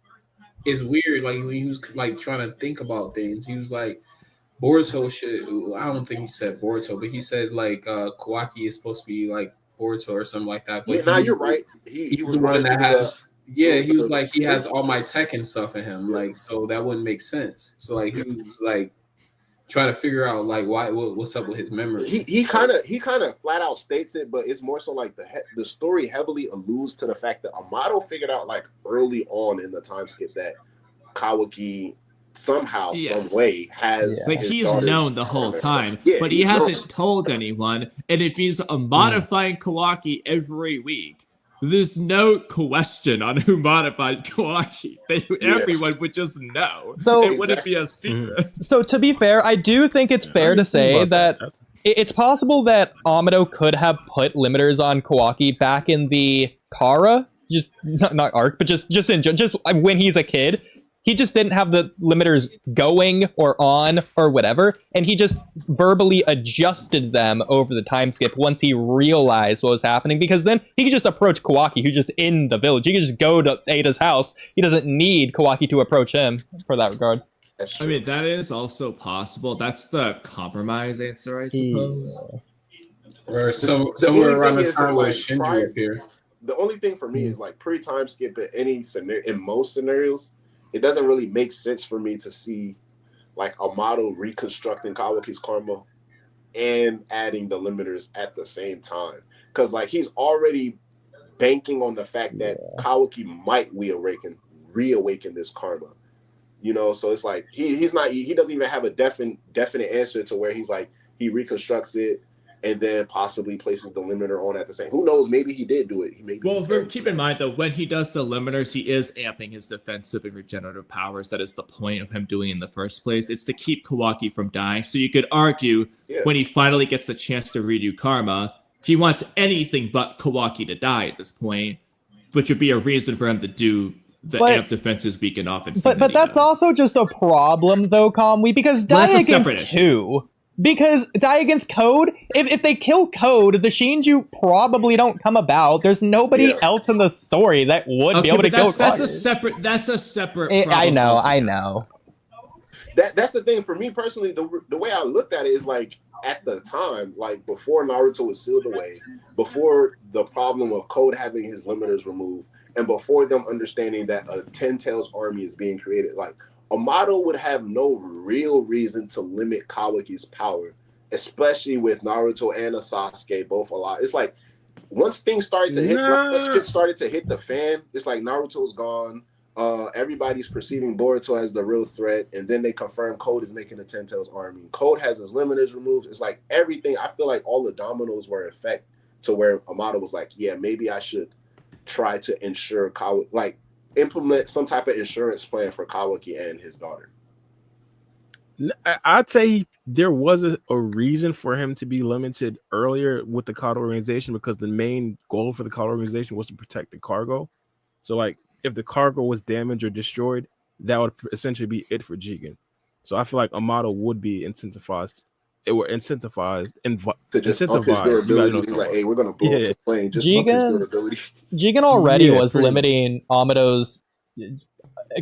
it's weird. Like when he was like trying to think about things, he was like, Boruto should. I don't think he said Boruto, but he said like Kawaki is supposed to be like Boruto or something like that. But yeah, now you're right. He was the one that has. Yeah, he was like he has all my tech and stuff in him. Like so that wouldn't make sense. So like he was like trying to figure out like what's up with his memory. He kind of flat out states it, but it's more so like the story heavily alludes to the fact that Amado figured out like early on in the time skip that Kawaki somehow, some way has like he's known the whole time, but he hasn't told anyone. And if he's modifying Kawaki every week, there's no question on who modified Kawaki. Everyone would just know. So it wouldn't be a secret. So to be fair, I do think it's fair to say that it's possible that Amado could have put limiters on Kawaki back in the Kara, just not arc, but just when he's a kid. He just didn't have the limiters going or on or whatever, and he just verbally adjusted them over the time skip once he realized what was happening, because then he could just approach Kawaki, who's just in the village. He could just go to Ada's house. He doesn't need Kawaki to approach him for that regard. I mean, that is also possible. That's the compromise answer, I suppose. Or somewhere only around thing the is, time like, when Shinji appeared. The only thing for me is like pre-time skip in any scenario, in most scenarios, it doesn't really make sense for me to see like Amato reconstructing Kawaki's karma and adding the limiters at the same time. Because like he's already banking on the fact that Kawaki might reawaken this karma. You know, so it's like he doesn't even have a definite answer to where he's like he reconstructs it and then possibly places the limiter on at the same. Who knows? Maybe he did do it. Keep in mind though, when he does the limiters, he is amping his defensive and regenerative powers. That is the point of him doing it in the first place. It's to keep Kawaki from dying. So you could argue when he finally gets the chance to redo karma, he wants anything but Kawaki to die at this point, which would be a reason for him to do the amp defenses weaken off. But that's also just a problem though, Kamui, because die against who? Because die against Code, if they kill Code, the Shinju probably don't come about. There's nobody else in the story that would be able to kill Code. That's a separate problem. I know. That's the thing for me personally. The way I looked at it is like at the time, like before Naruto was sealed away, before the problem of Code having his limiters removed, and before them understanding that a Ten Tails army is being created, like Amato would have no real reason to limit Kawaki's power, especially with Naruto and Sasuke both alive. It's like once things started to hit, like, shit started to hit the fan. It's like Naruto's gone. Everybody's perceiving Boruto as the real threat, and then they confirm Code is making a Ten Tails army. Code has his limiters removed. It's like everything. I feel like all the dominoes were in effect to where Amato was like, yeah, maybe I should try to ensure Kawaki, like implement some type of insurance plan for Kawaki and his daughter. I'd say there was a reason for him to be limited earlier with the COD organization, because the main goal for the COD organization was to protect the cargo. So like if the cargo was damaged or destroyed, that would essentially be it for Jigen. So I feel like Amato would be incentivized. It were incentivized to just up his durability. He's like, hey, we're gonna blow up this plane. Just up his durability. Jigen already was limiting Amato's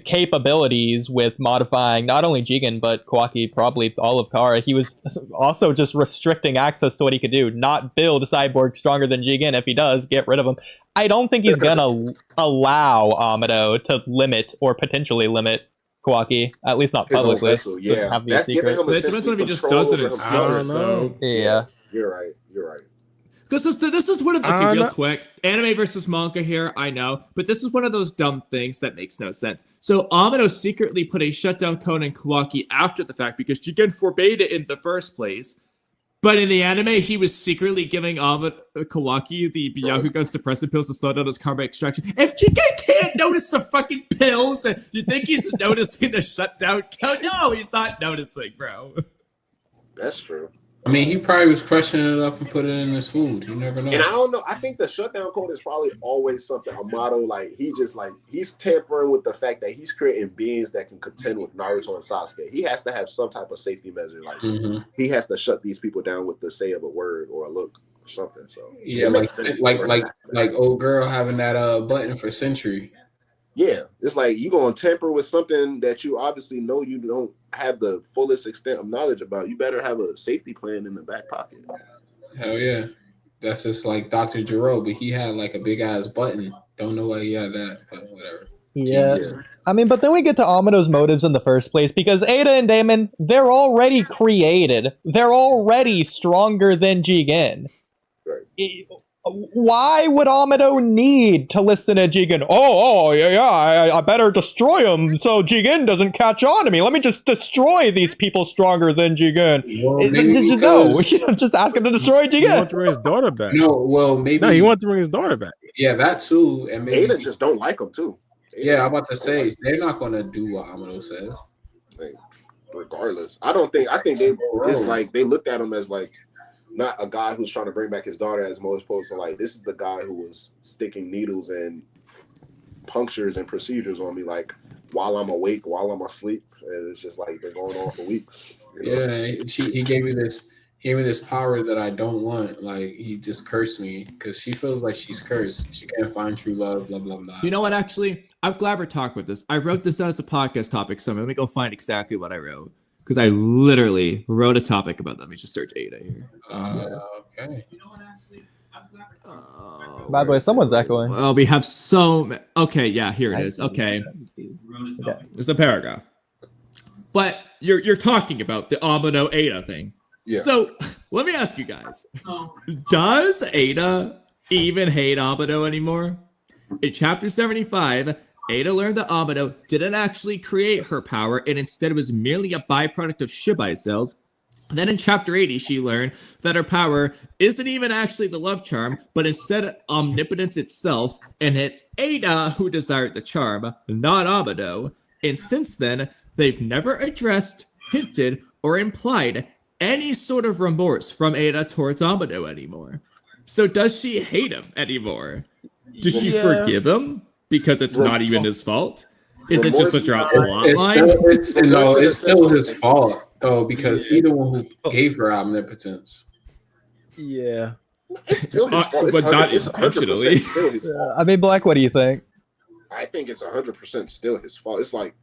capabilities with modifying not only Jigen but Kawaki, probably all of Kara. He was also just restricting access to what he could do. Not build a cyborg stronger than Jigen. If he does, get rid of him. I don't think he's gonna allow Amato to limit or potentially limit Kawaki, at least not publicly. Yeah, have that's giving him a sense of control. He just does it in secret, though. Yeah, you're right. This is one of the real quick anime versus manga here. I know, but this is one of those dumb things that makes no sense. So Amano secretly put a shutdown code in Kawaki after the fact because Jigen forbade it in the first place. But in the anime, he was secretly giving Kawaki the Byakugan suppressant pills to slow down his karma extraction. If Jigen can't notice the fucking pills, you think he's noticing the shutdown code? No, he's not noticing, bro. That's true. I mean, he probably was crushing it up and put it in his food. You never know. And I don't know. I think the shutdown code is probably always something Amato, like, he's tampering with the fact that he's creating beings that can contend with Naruto and Sasuke. He has to have some type of safety measure. Like, he has to shut these people down with the say of a word or a look or something. So yeah, like old girl having that button for Century. Yeah, it's like you gonna tamper with something that you obviously know you don't have the fullest extent of knowledge about. You better have a safety plan in the back pocket. Hell yeah, that's just like Dr. Giro, but he had like a big ass button. Don't know why he had that, but whatever. Yeah. I mean, but then we get to Amato's motives in the first place because Ada and Damon, they're already created. They're already stronger than Jigen. Right. Why would Amato need to listen to Jigen? I better destroy him so Jigen doesn't catch on to me. Let me just destroy these people stronger than Jigen. Well, just ask him to destroy Jigen. He wants to bring his daughter back. No, well, maybe. No, he wants to bring his daughter back. Yeah, that too. And maybe Ada just don't like him too. Yeah, I'm about to say they're not going to do what Amato says. Like, regardless, I think they looked at him as like, not a guy who's trying to bring back his daughter as most opposed to like, this is the guy who was sticking needles and punctures and procedures on me. Like, while I'm awake, while I'm asleep, and it's just like been going on for weeks. You know? Yeah, he gave me this. He gave me this power that I don't want. Like he just cursed me because she feels like she's cursed. She can't find true love. Blah blah blah. You know what? Actually, I'm glad we're talking about this. I wrote this down as a podcast topic somewhere. Let me go find exactly what I wrote because I literally wrote a topic about that. Let me just search Ada here. Okay. By the way, someone's echoing. Oh, we have so. Okay, yeah, here it is. Okay, it's a paragraph. But you're talking about the Amano Ada thing. Yeah. So let me ask you guys: does Ada even hate Amano anymore? In chapter 75, Ada learned that Amano didn't actually create her power, and instead was merely a byproduct of Shibai cells. Then in chapter 80, she learned that her power isn't even actually the love charm, but instead omnipotence itself, and it's Ada who desired the charm, not Amano. And since then, they've never addressed, hinted, or implied any sort of remorse from Ada towards Amano anymore. So does she hate him anymore? Does she forgive him because it's not even his fault? Is it just a drop plot line? It's still his fault though because he's the one who gave her omnipotence. Yeah. It's still his fault. But not it's 100% intentionally. still his fault. I mean, Black, what do you think? I think it's 100% still his fault. It's like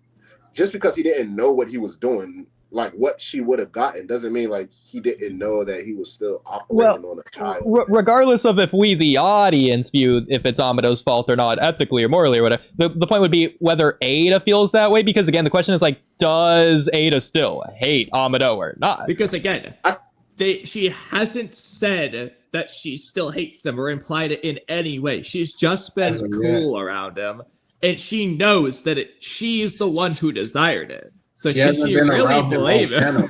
just because he didn't know what he was doing, like what she would have gotten, doesn't mean like he didn't know that he was still operating on a child. Regardless of if we, the audience, view if it's Amato's fault or not, ethically or morally or whatever, the point would be whether Ada feels that way. Because again, the question is like, does Ada still hate Amato or not? Because again, she hasn't said that she still hates him or implied it in any way. She's just been cool around him, and she knows that she's the one who desired it. So can she really believe it?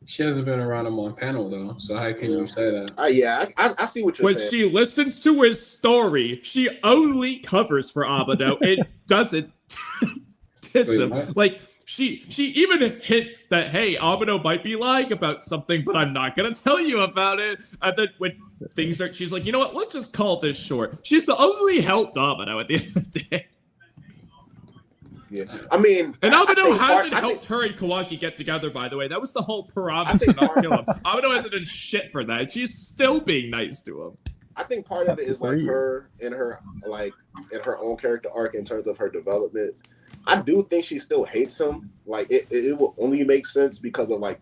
She hasn't been around him on panel though, so how can you say that? Yeah, I see what you're saying. When she listens to his story, she only covers for Amano and doesn't diss him. Like she even hints that hey, Amano might be lying about something, but I'm not gonna tell you about it. And then when things are, she's like, you know what? Let's just call this short. She's only helped Amano at the end of the day. Yeah, I mean, and Amano hasn't helped her and Kawaki get together. By the way, that was the whole promise to not kill him. Amano hasn't done shit for that. She's still being nice to him. I think part of it is like her in her own character arc in terms of her development. I do think she still hates him. Like it will only make sense because of like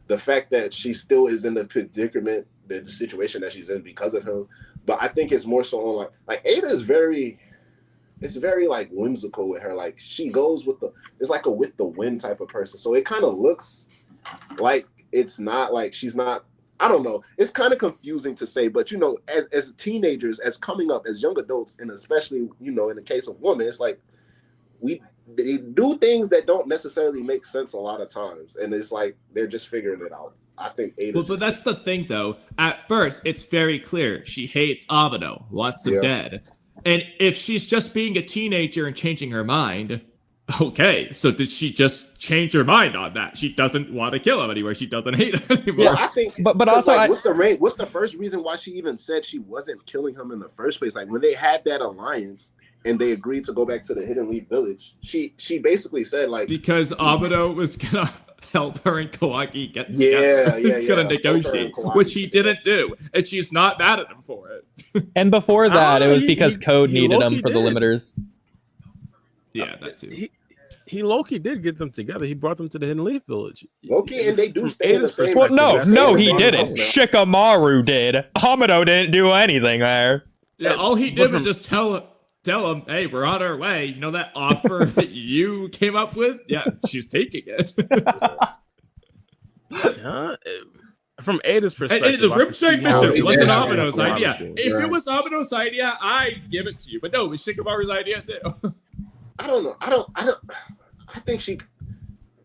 the fact that she still is in the predicament, the situation that she's in because of him. But I think it's more so on like Ada is very. It's very like whimsical with her. Like she goes with it's like a with the wind type of person. So it kind of looks like it's not like she's not. I don't know. It's kind of confusing to say, but you know, as teenagers, as coming up as young adults, and especially in the case of women, it's like they do things that don't necessarily make sense a lot of times, and it's like they're just figuring it out. I think Ada. But that's the thing, though. At first, it's very clear she hates Amano, wants him dead. And if she's just being a teenager and changing her mind, okay, so did she just change her mind on that? She doesn't want to kill him anymore. She doesn't hate him anymore. Yeah, I think. But also, like, what's the first reason why she even said she wasn't killing him in the first place? Like when they had that alliance and they agreed to go back to the Hidden Leaf Village, she basically said like because Amano was gonna help her and Kawaki get together. He's gonna negotiate, which he didn't do, and she's not mad at him for it. And before that, it was because Code needed him for the limiters. Yeah, that too. He Loki did get them together. He brought them to the Hidden Leaf Village. Loki and they do stay in the same. Well, no, he didn't. Shikamaru did. Amano didn't do anything there. Yeah, all he did was just tell him, hey, we're on our way. You know that offer that you came up with? Yeah, she's taking it. From Ada's perspective, and the Ripsack mission wasn't Amano's idea. If it was Amano's idea, I'd give it to you. But no, it was Shikamaru's idea too. I don't know. I think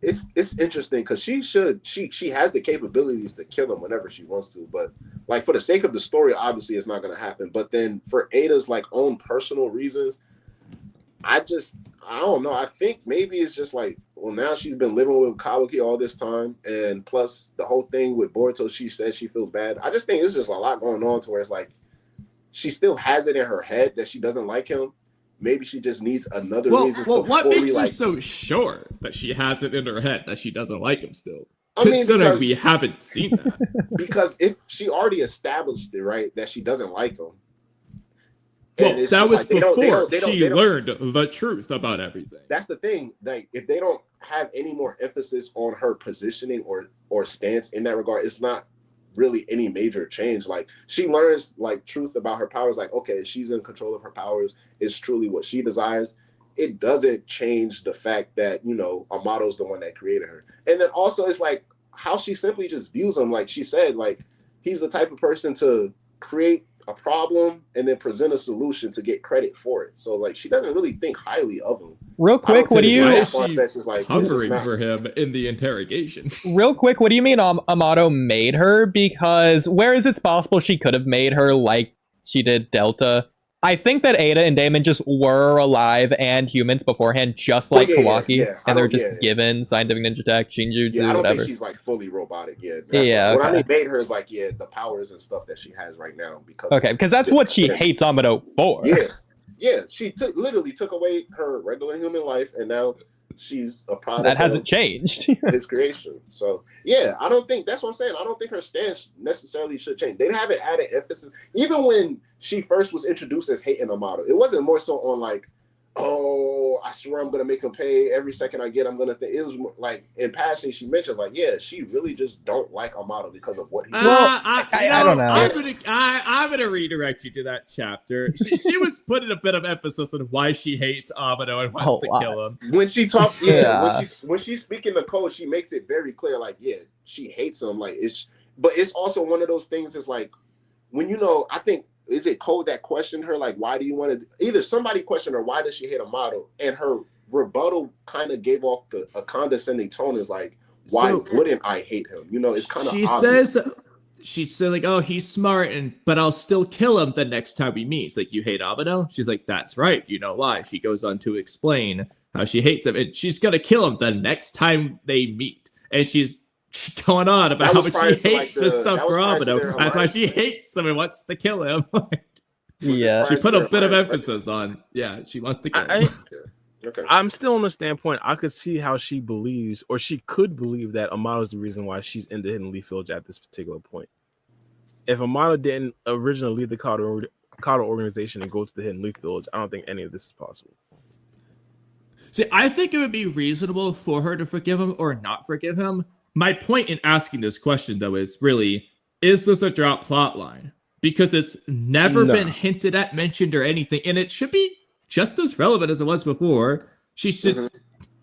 it's interesting because she has the capabilities to kill him whenever she wants to, but like for the sake of the story, obviously it's not going to happen. But then for Ada's like own personal reasons, I don't know. I think maybe it's just like, well, now she's been living with Kawaki all this time, and plus the whole thing with Boruto, she says she feels bad. I just think it's just a lot going on to where it's like she still has it in her head that she doesn't like him, maybe she just needs another Well, reason well, to what fully makes her like. so sure that she has it in her head that she doesn't like him still? I mean, Considering because, we haven't seen that. because if she already established it, right, that she doesn't like him. Well, it's that just was like, before they she don't- learned the truth about everything. That's the thing. Like, if they don't have any more emphasis on her positioning or stance in that regard, it's not really any major change. Like, she learns like truth about her powers. Like, okay, she's in control of her powers. It's truly what she desires. It doesn't change the fact that, you know, Amato's the one that created her. And then also it's like how she simply just views him. Like she said, like, he's the type of person to create a problem and then present a solution to get credit for it. So like she doesn't really think highly of him. Real quick, what do you? Why is she like, covering for him in the interrogation? Real quick, what do you mean Amato made her? Because whereas it's possible she could have made her like she did Delta, I think that Ada and Damon just were alive and humans beforehand, just like Kawaki, and they're just given scientific ninja tech, Shinjutsu, I don't whatever. think she's like fully robotic yet. Yeah, what I mean made her is like the powers and stuff that she has right now because that's what she hates Amato for. Yeah, she literally took away her regular human life, and now she's a product that hasn't changed. His creation. So yeah, I don't think that's what I'm saying. I don't think her stance necessarily should change. They haven't added emphasis. Even when she first was introduced as hating Amato, it wasn't more so on like, oh, I swear I'm gonna make him pay every second I get. I'm gonna think. It was like in passing, she mentioned like, yeah, she really just don't like Amato because of what he. I don't know. I'm gonna redirect you to that chapter. She was putting a bit of emphasis on why she hates Amado and wants to kill him. When she talks, when she's speaking the code, she makes it very clear. Like, yeah, she hates him. Like but it's also one of those things. It's like when I think. Is it Code that questioned her? Like, why do you want to? Either somebody questioned her, why does she hate Amato? And her rebuttal kind of gave off a condescending tone. Is like, why wouldn't I hate him? It's kind of. She said like, oh, he's smart, but I'll still kill him the next time we meet. It's like, you hate Amado? She's like, that's right. You know why? She goes on to explain how she hates him, and she's gonna kill him the next time they meet. And she's going on about how much she hates this stuff for Amado. That's why she hates him and wants to kill him. She put a bit of emphasis on, she wants to kill him. I'm still on the standpoint, I could see how she believes, or she could believe that Amato is the reason why she's in the Hidden Leaf Village at this particular point. If Amato didn't originally leave the Kato organization and go to the Hidden Leaf Village, I don't think any of this is possible. See, I think it would be reasonable for her to forgive him or not forgive him. My point in asking this question, though, is really, is this a drop plot line? Because it's never been hinted at, mentioned, or anything, and it should be just as relevant as it was before. She should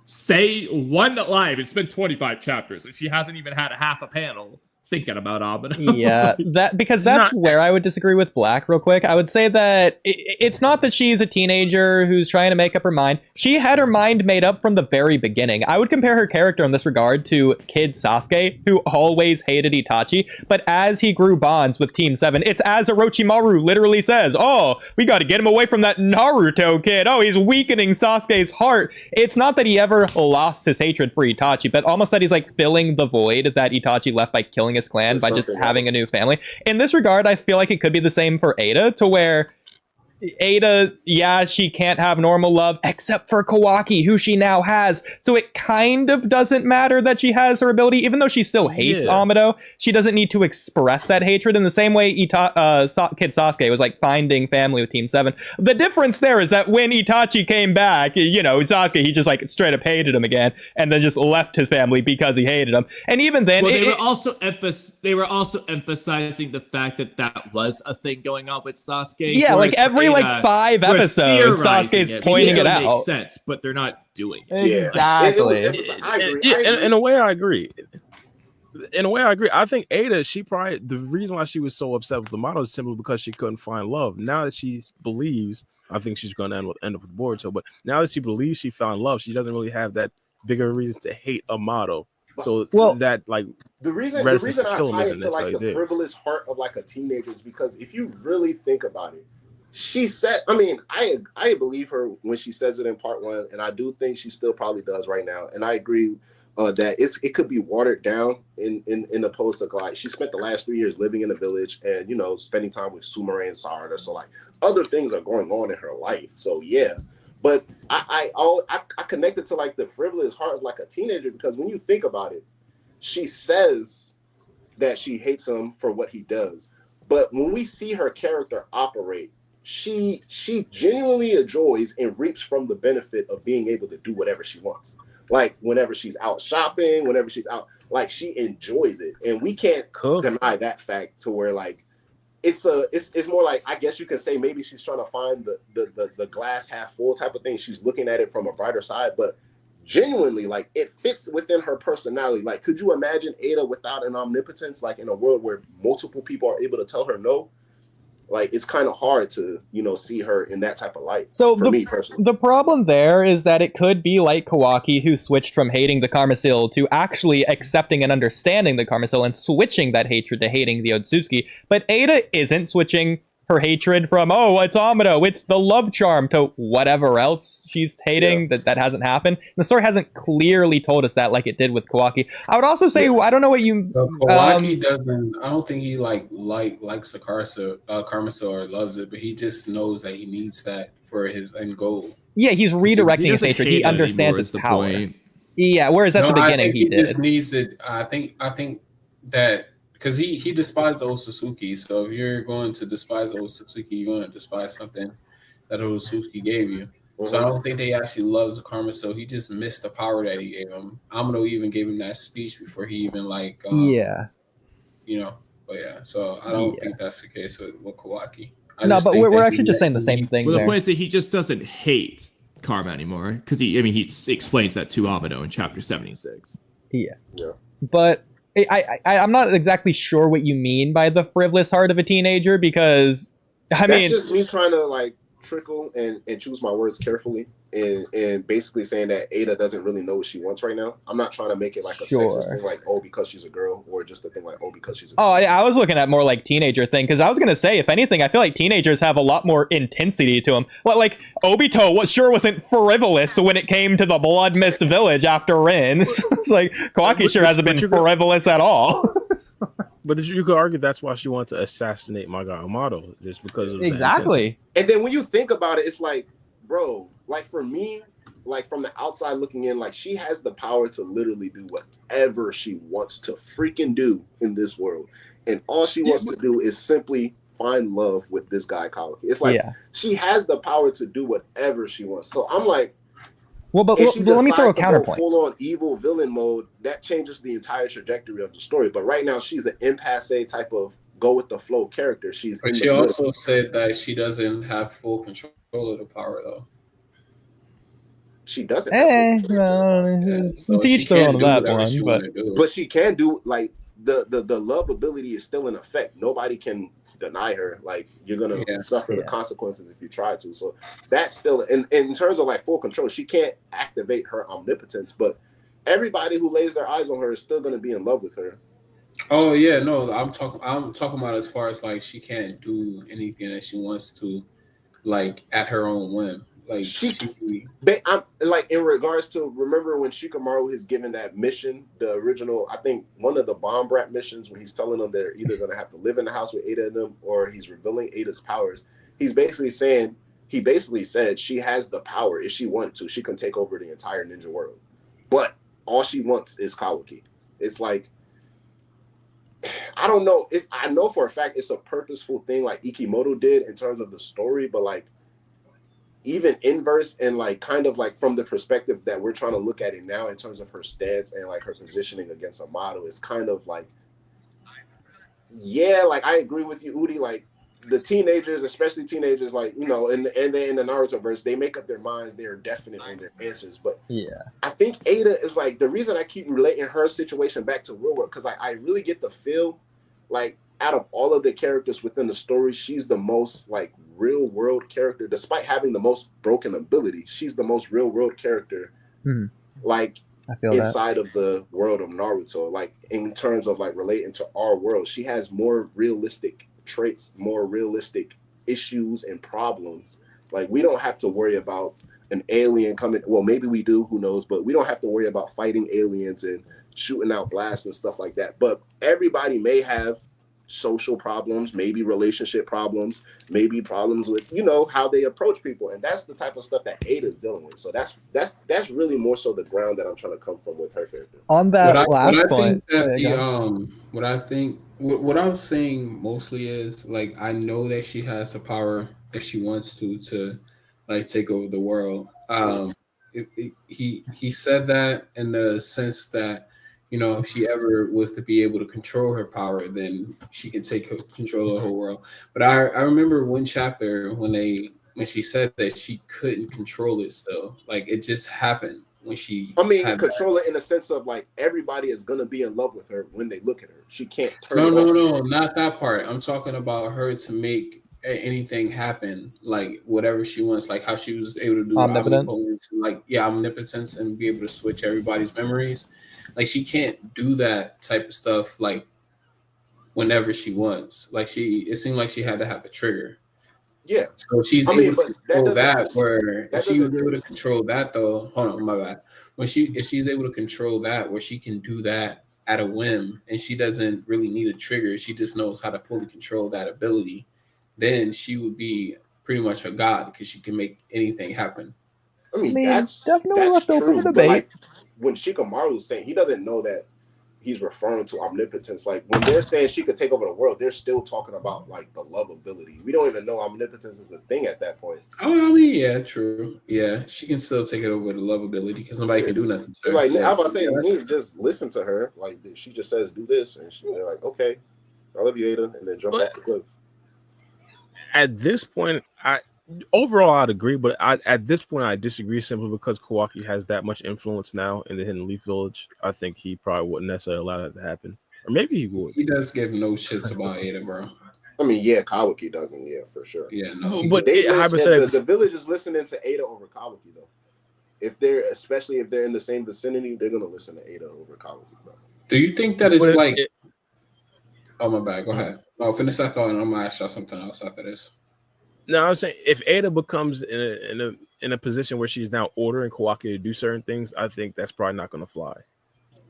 say one line. It's been 25 chapters, and she hasn't even had half a panel thinking about Amado. Yeah, that's where I would disagree with Black real quick. I would say that it's not that she's a teenager who's trying to make up her mind. She had her mind made up from the very beginning. I would compare her character in this regard to Kid Sasuke, who always hated Itachi, but as he grew bonds with Team 7, it's as Orochimaru literally says, oh, we got to get him away from that Naruto kid. Oh, he's weakening Sasuke's heart. It's not that he ever lost his hatred for Itachi, but almost that he's like filling the void that Itachi left by killing his clan by just having a new family. In this regard, I feel like it could be the same for Ada, to where Ada, she can't have normal love except for Kawaki, who she now has. So it kind of doesn't matter that she has her ability, even though she still hates Amado. She doesn't need to express that hatred in the same way Kid Sasuke was like finding family with Team 7. The difference there is that when Itachi came back, Sasuke, he just like straight up hated him again, and then just left his family because he hated him. And even then, they were also emphasizing the fact that was a thing going on with Sasuke. Yeah, like every 5 episodes, Sasuke's pointing it out. Makes sense, but they're not doing it. Exactly. In a way, I agree. I think Ada, the reason why she was so upset with the model is simply because she couldn't find love. Now that she believes, I think she's going to end up with Boruto, but now that she believes she found love, she doesn't really have that bigger reason to hate Amato. So that like the reason I tie it to like the frivolous heart of like a teenager is because if you really think about it, she said, I believe her when she says it in part 1, and I do think she still probably does right now. And I agree that it could be watered down in opposed to like she spent the last 3 years living in a village and spending time with Sumire and Sarada. So like other things are going on in her life. So yeah. But I connected to like the frivolous heart of like a teenager because when you think about it, she says that she hates him for what he does. But when we see her character operate, she genuinely enjoys and reaps from the benefit of being able to do whatever she wants. Like whenever she's out shopping, whenever she's out, like she enjoys it. And we can't deny that fact to where like it's more like, I guess you can say maybe she's trying to find the glass half full type of thing. She's looking at it from a brighter side, but genuinely like it fits within her personality. Like, could you imagine Ada without an omnipotence, like in a world where multiple people are able to tell her no? Like it's kind of hard to see her in that type of light. So for me personally, the problem there is that it could be like Kawaki, who switched from hating the Karmasil to actually accepting and understanding the Karmasil and switching that hatred to hating the Otsutsuki. But Ada isn't switching her hatred from, oh, it's Amado, it's the love charm, to whatever else she's hating. That hasn't happened. The story hasn't clearly told us that like it did with Kawaki. I would also say, I don't know what you... Kawaki doesn't, I don't think he likes the Karmasil or loves it, but he just knows that he needs that for his end goal. Yeah, he's redirecting his hatred. He understands its power. Point. Yeah, whereas at the beginning he did. Just needs it. I think that because he despised the Otsutsuki, so if you're going to despise the Otsutsuki, you're going to despise something that Otsutsuki gave you. Mm-hmm. So I don't think they actually loves the karma. So he just missed the power that he gave him. Amado even gave him that speech before he even But yeah. So I don't think that's the case with Kawaki. No, but we're actually just saying the same thing. Well, the point is that he just doesn't hate karma anymore because he explains that to Amado in chapter 76. Yeah. But I'm not exactly sure what you mean by the frivolous heart of a teenager, because that's just me trying to like trickle and choose my words carefully and basically saying that Ada doesn't really know what she wants right now. I'm not trying to make it like a sexist thing, like, oh, because she's a girl, or just a thing like, oh, because she's a girl. Oh, yeah, I was looking at more like teenager thing, because I was going to say, if anything, I feel like teenagers have a lot more intensity to them. Well, like, Obito wasn't frivolous when it came to the Blood Mist Village after Rin. It's like, Kawaki sure hasn't been frivolous at all. But you could argue that's why she wanted to assassinate Maga Amado, just because of exactly. And then when you think about it, it's like, bro, like for me, like from the outside looking in, like she has the power to literally do whatever she wants to freaking do in this world, and all she wants to do is simply find love with this guy Kawaki. It's like she has the power to do whatever she wants. So I'm like, well, but let me throw a counterpoint. Full on evil villain mode, that changes the entire trajectory of the story. But right now, she's an impasse type of go with the flow character. But she also said that she doesn't have full control of the power, though. She doesn't. So teach their own that one, but she can do like the love ability is still in effect. Nobody can deny her. Like you're gonna suffer the consequences if you try to. So that's still in terms of like full control. She can't activate her omnipotence, but everybody who lays their eyes on her is still gonna be in love with her. Oh yeah, no, I'm talking about as far as like she can't do anything that she wants to, like at her own whim. Like I'm like in regards to, remember when Shikamaru is given that mission, the original, I think one of the bomb brat missions, when he's telling them they're either going to have to live in the house with Ada and them, or he's revealing Ada's powers. He basically said she has the power. If she wanted to, she can take over the entire ninja world, but all she wants is Kawaki. It's like, I don't know. I know for a fact it's a purposeful thing like Ikimoto did in terms of the story, but like, even inverse and like kind of like from the perspective that we're trying to look at it now in terms of her stance and like her positioning against Amado, is kind of like, like I agree with you, Oodie. Like the teenagers, especially teenagers, like in the Naruto verse, they make up their minds. They are definite in their answers. But I think Ada is like the reason I keep relating her situation back to real world, because I really get the feel like out of all of the characters within the story, she's the most like real world character, despite having the most broken ability. She's the most real world character, like inside of the world of Naruto. Like in terms of like relating to our world, she has more realistic traits, more realistic issues and problems. Like we don't have to worry about an alien coming. Well, maybe we do, who knows? But we don't have to worry about fighting aliens and shooting out blasts and stuff like that. But everybody may have social problems, maybe relationship problems, maybe problems with, you know, how they approach people. And that's the type of stuff that Ada's dealing with. So that's really more so the ground that I'm trying to come from with her character. On that last point, what I was saying mostly is, like, I know that she has the power if she wants to like take over the world. He said that in the sense that, you know, if she ever was to be able to control her power, then she can take control of the whole world. But I remember one chapter when she said that she couldn't control it still. Like, it just happened when she. I mean, control it in the sense of, like, everybody is gonna be in love with her when they look at her. She can't turn. No, not that part. I'm talking about her to make anything happen, like whatever she wants, like how she was able to do omnipotence, like omnipotence, and be able to switch everybody's memories. Like, she can't do that type of stuff like whenever she wants. Like, it seemed like she had to have a trigger. Yeah. So she's able to control that. Where if she was able to control that, though, hold on, my bad. If she's able to control that, where she can do that at a whim, and she doesn't really need a trigger, she just knows how to fully control that ability, then she would be pretty much a god because she can make anything happen. I mean that's left true, open for debate. But, like, when Shikamaru is saying, he doesn't know that he's referring to omnipotence. Like, when they're saying she could take over the world, they're still talking about, like, the love ability. We don't even know omnipotence is a thing at that point. Oh, I mean, yeah, true. Yeah, she can still take it over with the love ability because nobody can do nothing to her. Like, how about saying, you need to just listen to her. Like, she just says, do this. And they're like, okay, I love you, Ada. And then jump off the cliff. At this point, overall, I'd agree, but at this point, I disagree simply because Kawaki has that much influence now in the Hidden Leaf Village. I think he probably wouldn't necessarily allow that to happen. Or maybe he would. He does give no shits about Ada, bro. I mean, yeah, Kawaki doesn't, yeah, for sure. Yeah, no. But the village is listening to Ada over Kawaki, though. Especially if they're in the same vicinity, they're going to listen to Ada over Kawaki, bro. Do you think that it's like... Oh, my bad. Go ahead. No, finish that thought, and I'm going to ask y'all something else after this. No, I'm saying if Ada becomes in a position where she's now ordering Kawaki to do certain things, I think that's probably not going to fly.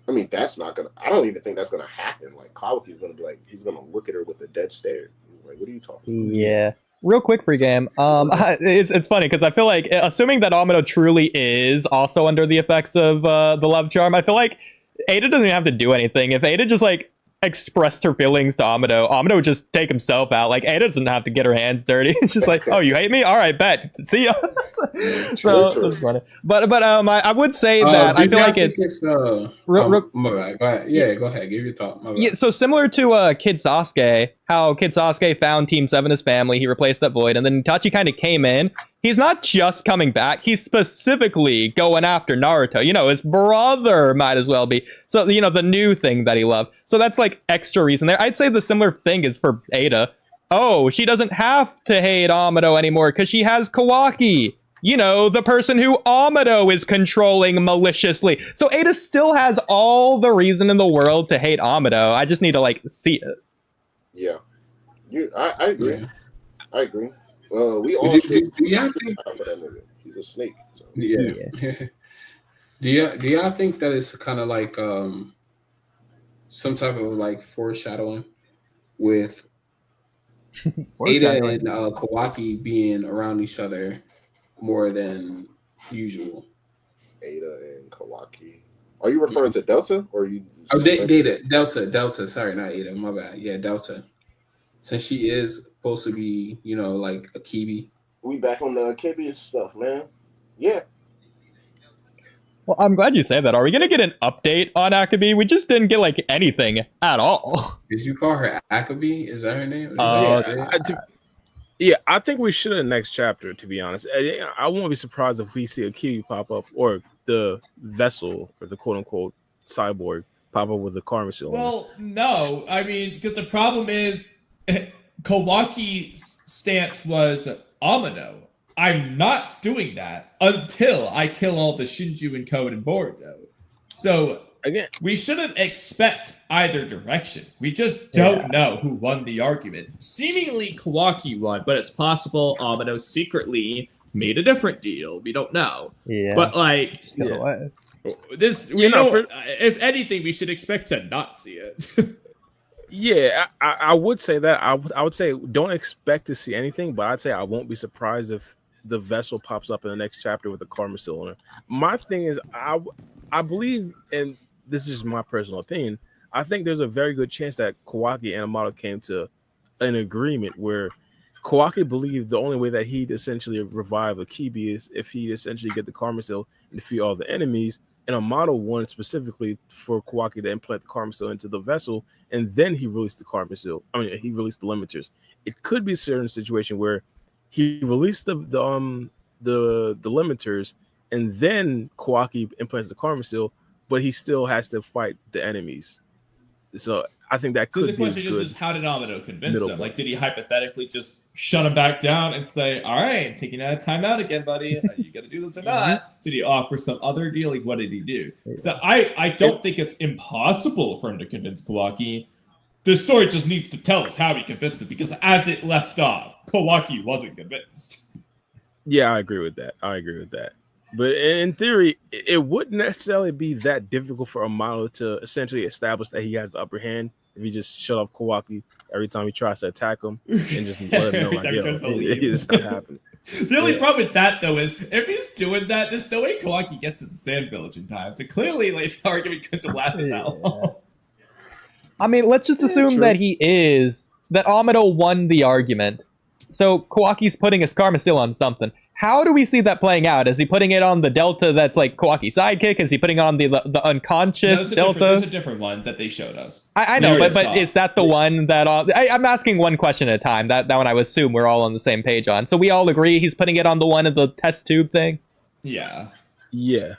I mean, that's not going to... I don't even think that's going to happen. Like, Kawaki's going to be like... He's going to look at her with a dead stare. Like, what are you talking about? Yeah. Real quick free game. It's funny because I feel like, assuming that Amado truly is also under the effects of the love charm, I feel like Ada doesn't even have to do anything. If Ada just, like, expressed her feelings to Amado would just take himself out. Like, Ada doesn't have to get her hands dirty. It's just like, oh, you hate me? All right, bet. See ya. So that's funny. But I would say that I feel like it's my bad. Go ahead. Yeah, go ahead. Give your thought. My bad. Yeah, so similar to Kid Sasuke, how Kid Sasuke found Team 7 as family, he replaced that void, and then Itachi kind of came in. He's not just coming back, he's specifically going after Naruto. You know, his brother might as well be. So, you know, the new thing that he loved. So that's like extra reason there. I'd say the similar thing is for Ada. Oh, she doesn't have to hate Amado anymore because she has Kawaki. You know, the person who Amado is controlling maliciously. So Ada still has all the reason in the world to hate Amado. I just need to, like, see it. Yeah. I agree. Yeah. I agree. We all do y'all think for that nigga. He's a snake. So. Yeah. Do y'all think that it's kind of like some type of like foreshadowing with Ada and Kawaki being around each other more than usual? Ada and Kawaki. Are you referring to Delta or are you? Oh, Delta. Sorry, not Ada. My bad. Yeah, Delta. Since she is supposed to be, you know, like a Kibi. We back on the Kibi stuff, man. Yeah. Well, I'm glad you say that. Are we going to get an update on Akabi? We just didn't get, like, anything at all. Did you call her Akabi? Is that her name? Yeah, I think we should in the next chapter, to be honest. I won't be surprised if we see a Kiwi pop up or the vessel or the quote-unquote cyborg pop up with the car machine. Well, no. I mean, because the problem is Kawaki's stance was Amado. I'm not doing that until I kill all the Shinju and Code and Boruto. So again, we shouldn't expect either direction. We just don't know who won the argument. Seemingly Kawaki won, but it's possible Amado secretly made a different deal. We don't know. Yeah. But like Just goes away. this, if anything, we should expect to not see it. Yeah, I would say that. I would say don't expect to see anything, but I'd say I won't be surprised if the vessel pops up in the next chapter with a karma seal on it. My thing is, I believe, and this is my personal opinion, I think there's a very good chance that Kawaki and Amato came to an agreement where Kawaki believed the only way that he'd essentially revive Akibi is if he essentially get the karma seal and defeat all the enemies. And Amato wanted specifically for Kawaki to implant the karma seal into the vessel, and then he released the karma seal. I mean, he released the limiters. It could be a certain situation where he released the limiters, and then Kawaki implants the karma seal, but he still has to fight the enemies. So I think that could be. The question is how did Amado convince him? point. Like, did he hypothetically just shut him back down and say, "All right, I'm taking a timeout again, buddy. Are you gonna do this or not?" Did he offer some other deal? Like, what did he do? So I don't think it's impossible for him to convince Kawaki. The story just needs to tell us how he convinced him, because as it left off, Kawaki wasn't convinced. Yeah, I agree with that. But in theory, it wouldn't necessarily be that difficult for Amato to essentially establish that he has the upper hand if he just shut off Kawaki every time he tries to attack him and just let him know, like, it's not happening. The only problem with that, though, is if he's doing that, there's no way Kawaki gets to the Sand Village in time. So clearly, like, the argument couldn't have lasted that long. I mean, let's just assume that that Amado won the argument. So Kawaki's putting his karma seal on something. How do we see that playing out? Is he putting it on the Delta that's like Kawaki's sidekick? Is he putting it on the unconscious Delta? There's a different one that they showed us. I know, but is that the one that... I'm asking one question at a time. That one I would assume we're all on the same page on. So we all agree he's putting it on the one of the test tube thing? Yeah. Yeah.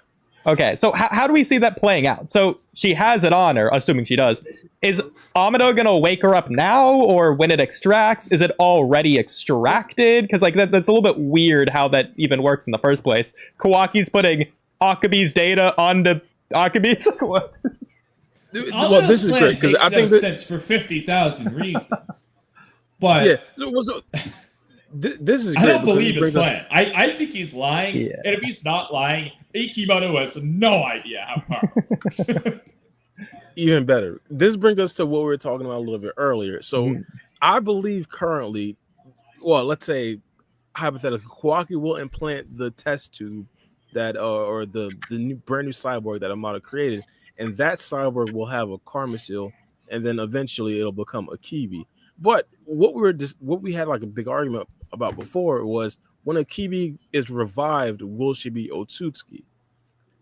Okay, so how do we see that playing out? So she has it on her, assuming she does. Is Amado gonna wake her up now, or when it extracts? Is it already extracted? Because like that's a little bit weird how that even works in the first place. Kawaki's putting Akabi's data onto Akabi's. What? Well, this is great because I think that sense for 50,000 reasons. But yeah, this is great. I don't believe his plan. I think he's lying, and if he's not lying, Ikimoto has no idea how karma works. Even better. This brings us to what we were talking about a little bit earlier. So I believe currently, well, let's say hypothetically, Kawaki will implant the test tube that or the new brand new cyborg that Amato created, and that cyborg will have a karma seal, and then eventually it'll become a Kibi. But what we had like a big argument about before was when a Kibi is revived, will she be Otsutsuki?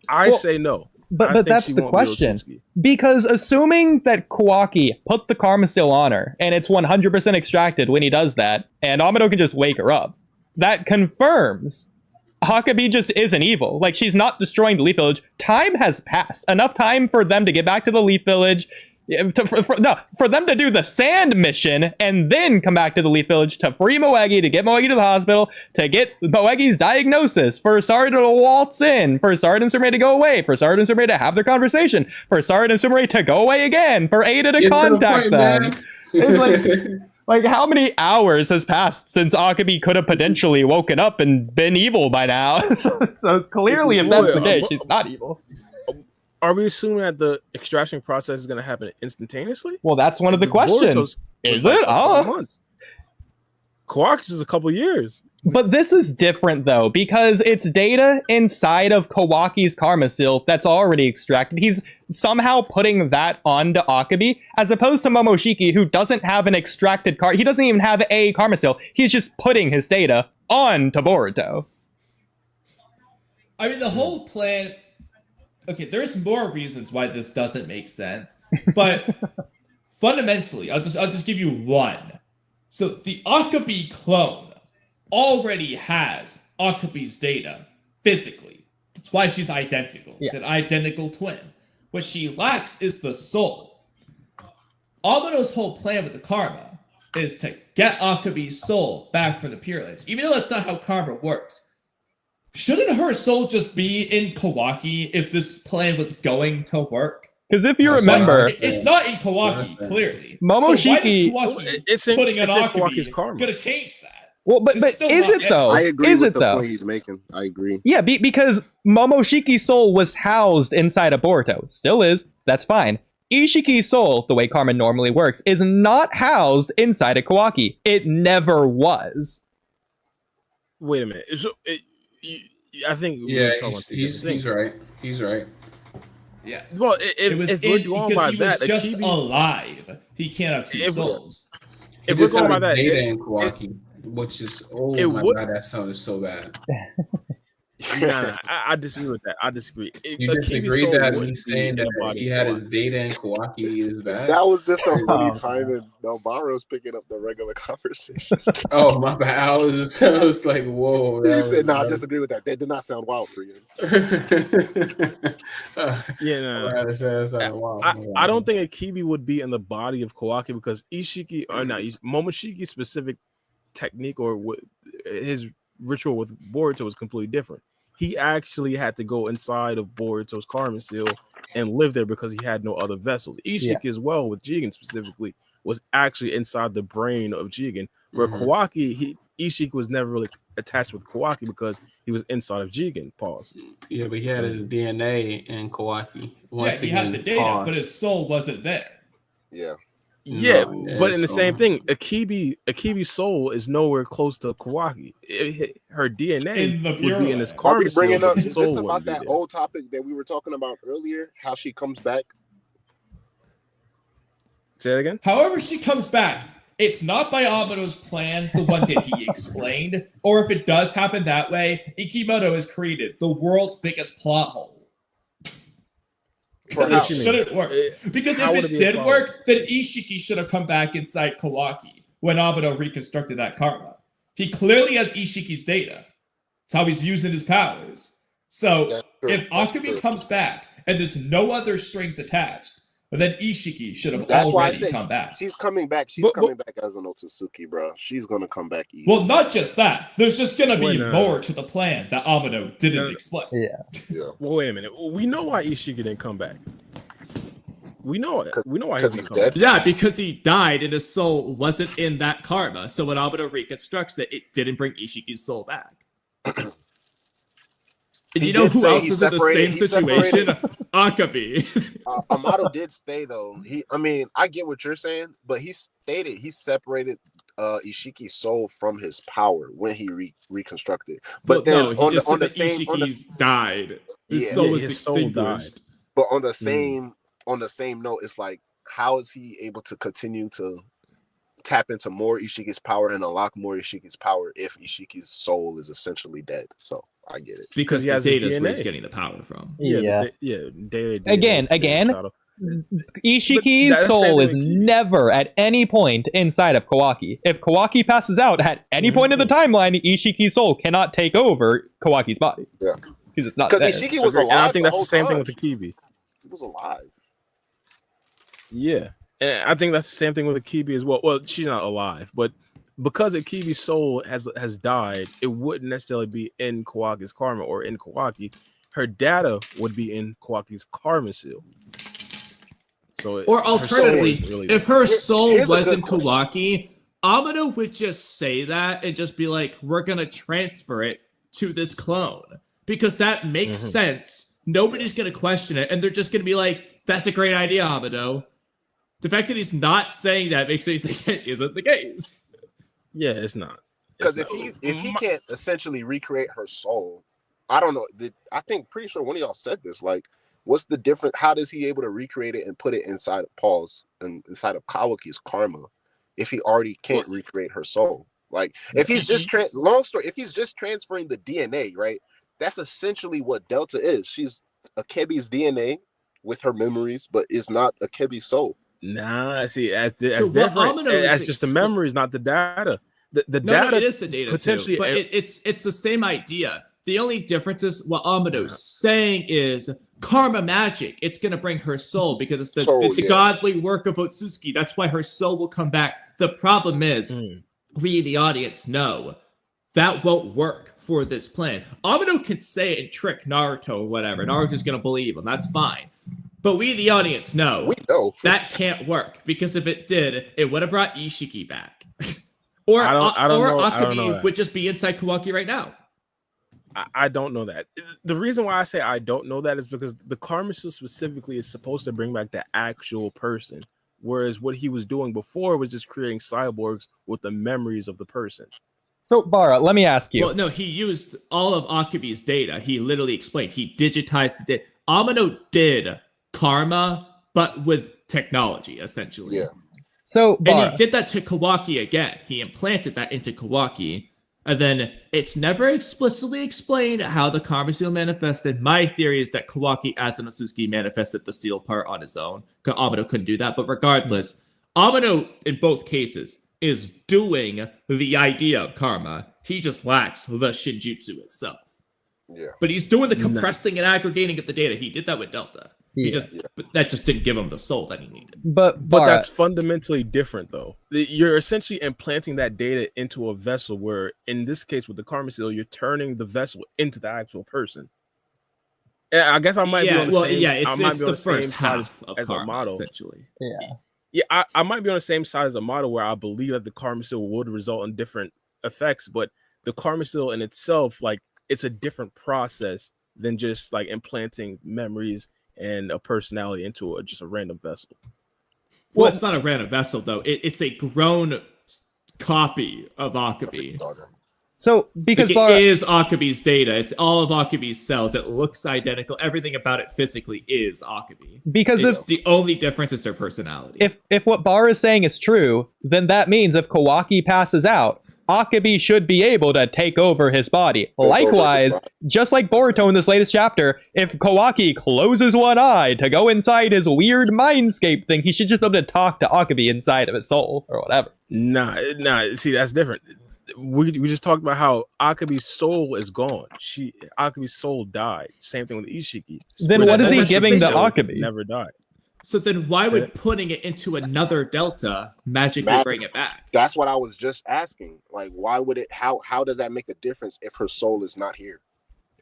I say no. But that's the question. Because assuming that Kawaki put the karma seal on her and it's 100% extracted when he does that, and Amado can just wake her up, that confirms Akabi just isn't evil. Like, she's not destroying the Leaf Village. Time has passed. Enough time for them to get back to the Leaf Village. For them to do the sand mission and then come back to the Leaf Village to free Moegi, to get Moegi to the hospital, to get Moegi's diagnosis, for Sarada to waltz in, for Sarada and Sumire to go away, for Sarada and Sumire to have their conversation, for Sarada and Sumire to go away again, for Ada to contact them. It's like how many hours has passed since Akabi could have potentially woken up and been evil by now? so it's clearly, if that's the case, she's not evil. Are we assuming that the extraction process is going to happen instantaneously? Well, that's one of the questions. Is it? Months. Kawaki's is a couple years. But this is different, though, because it's data inside of Kawaki's karma seal that's already extracted. He's somehow putting that onto Akabi, as opposed to Momoshiki, who doesn't have an extracted card. He doesn't even have a karma seal. He's just putting his data onto Boruto. I mean, the whole plan... Okay, there's more reasons why this doesn't make sense, but fundamentally, I'll just give you one. So the Akabi clone already has Akabi's data physically. That's why she's identical. It's an identical twin. What she lacks is the soul. Amado's whole plan with the karma is to get Akabi's soul back from the pyramids, even though that's not how karma works. Shouldn't her soul just be in Kawaki if this plan was going to work? Because if you remember... It's not in Kawaki, clearly. Momoshiki... So why is Kawaki putting an Akabi going to change that? Well, but It's still is not it though? I agree Is with it the though? point he's making. I agree. Yeah, because Momoshiki's soul was housed inside of Boruto. Still is. That's fine. Ishiki's soul, the way karma normally works, is not housed inside of Kawaki. It never was. Wait a minute. I think Yeah, we're talking about two different things. he's right. He's right. Yes. Well, It was if we're in, going because by he that, was just Akibi, alive. He can't have two If- souls. He if we're just going had by that, data in Kawaki, which is it my would- god, that sounded so bad. nah, I disagree with that. I disagree. You Akibi's disagree soul that wouldn't he's be saying in the that body he of had Kawaki. his data in Kawaki is bad? That was just a funny Oh, timing. Maro's picking up the regular conversation. Oh my bad. I was like, whoa. He that said, "No, I was- disagree with that. That did not sound wild for you." Yeah, nah. That sounded wild. I don't think Akibi would be in the body of Kawaki because Ishiki or not Momoshiki's specific technique or his ritual with Boruto was completely different. He actually had to go inside of Boruto's karma seal and live there because he had no other vessels. Ishiki as well with Jigen specifically was actually inside the brain of Jigen, where Kawaki Ishiki was never really attached with Kawaki because he was inside of Jigen. Pause. Yeah, but he had his DNA in Kawaki. Yeah, he had the data, but his soul wasn't there. Yeah. Yeah, No, but in the so- same thing, Akibi's soul is nowhere close to Kawaki. Her DNA In the would be in bureau. his Are karma we bringing seal, up? but Is his this soul about wouldn't be that there. old topic that we were talking about earlier? How she comes back? Say that again. However she comes back, it's not by Amado's plan, the one that he explained, or if it does happen that way, Ikimoto has created the world's biggest plot hole. Because how? it shouldn't work. Because How if would it it be a did plot hole? work, then Ishiki should have come back inside Kawaki when Amado reconstructed that karma. He clearly has Ishiki's data. It's how he's using his powers. So That's true. if That's Akumi true. comes back and there's no other strings attached, then Ishiki should have That's why I already said come back. she's coming back. She's But- coming back as an Otsutsuki, bro. She's gonna come back easy. Well, not just that. There's just going to be When, more to the plan that Amado didn't explain. yeah. Well, wait a minute. We know why Ishiki didn't come back. We know it. We know why Because didn't he's come back. dead. Yeah, because he died and his soul wasn't in that karma. So when Amado reconstructs it, it didn't bring Ishiki's soul back. And He you know did who say else he is in the separated- same he separated- situation? Akami. Amato did stay though. I get what you're saying, but he stated he separated Ishiki's soul from his power when he reconstructed. But then no, he on just the said that same Ishiki's died. His Yeah. soul Yeah, was his soul extinguished. but on the same note, it's like, how is he able to continue to tap into more Ishiki's power and unlock more Ishiki's power if Ishiki's soul is essentially dead? So I get it. Because he the has his data is where DNA. he's getting the power from. Yeah. Day, Again, Ishiki's that's the soul same is thing with Kibi. never at any point inside of Kawaki. If Kawaki passes out at any point in the timeline, Ishiki's soul cannot take over Kawaki's body. Yeah. Because it's not Because there. Ishiki was alive. And I think that's whole the same thing time. with Akibi. He was alive. Yeah, and I think that's the same thing with Akibi as well. Well, she's not alive, but because Akibi's soul has died, it wouldn't necessarily be in Kawaki's karma or in Kawaki. Her data would be in Kawaki's karma seal. So Or her soul alternatively, isn't really if her soul here's a was good in question. Kawaki, Amado would just say that and just be like, we're going to transfer it to this clone. Because that makes sense. Nobody's going to question it. And they're just going to be like, that's a great idea, Amado. The fact that he's not saying that makes me think it isn't the case. Yeah, it's not. Because It's if he can't essentially recreate her soul, I don't know. I think pretty sure one of y'all said this. Like, what's the difference? How does he able to recreate it and put it inside of Paul's and inside of Kawaki's karma if he already can't recreate her soul? Like, if he's just long story, if he's just transferring the DNA, right? That's essentially what Delta is. She's Akebi's DNA with her memories, but it's not Akebi's soul. Nah, see, that's So what different. Amado is That's just the memories, not the data. The No, data it is the data potentially, too, but it's the same idea. The only difference is what Amado's saying is karma magic. It's going to bring her soul because it's the godly work of Otsutsuki. That's why her soul will come back. The problem is, we, the audience, know that won't work for this plan. Amado could say it and trick Naruto or whatever. Naruto's going to believe him. That's fine. But we, the audience, know We know. that can't work because if it did, it would have brought Ishiki back. Or I don't know Akabi that. would just be inside Kawaki right now. I don't know that. The reason why I say I don't know that is because the Karma Seal specifically is supposed to bring back the actual person, whereas what he was doing before was just creating cyborgs with the memories of the person. So, Bara, let me ask you. Well, no, he used all of Akabi's data. He literally explained. He digitized the data. Amano did karma, but with technology, essentially. Yeah. So, Bara, And he did that to Kawaki again. He implanted that into Kawaki. And then it's never explicitly explained how the karma seal manifested. My theory is that Kawaki, as Inosuke, manifested the seal part on his own. Amano couldn't do that. But regardless, Amano, in both cases, is doing the idea of karma. He just lacks the Shinjutsu itself. Yeah. But he's doing the compressing and aggregating of the data. He did that with Delta. But that just didn't give him the soul that he needed. but that's fundamentally different, though. You're essentially implanting that data into a vessel where, in this case with the Karma Seal, you're turning the vessel into the actual person. And I guess I might be on the same. It's the first half of as karma, a model, essentially. Yeah, I might be on the same side as a model where I believe that the Karma Seal would result in different effects, but the Karma Seal in itself, like, it's a different process than just like implanting memories and a personality into just a random vessel. Well, it's not a random vessel, though. It's a grown copy of Akabi. So, because it is Akabi's data. It's all of Akabi's cells. It looks identical. Everything about it physically is Akabi. Because the only difference is their personality. If what Bar is saying is true, then that means if Kawaki passes out, Akabi should be able to take over his body. Likewise, just like Boruto in this latest chapter, if Kawaki closes one eye to go inside his weird mindscape thing, he should just be able to talk to Akabi inside of his soul or whatever. Nah. See, that's different. We just talked about how Akabi's soul is gone. Akabi's soul died. Same thing with Ishiki. Then what is he giving to Akabi? Never died. So then why would putting it into another delta magically bring it back? That's what I was just asking. Like, why would it? How does that make a difference if her soul is not here?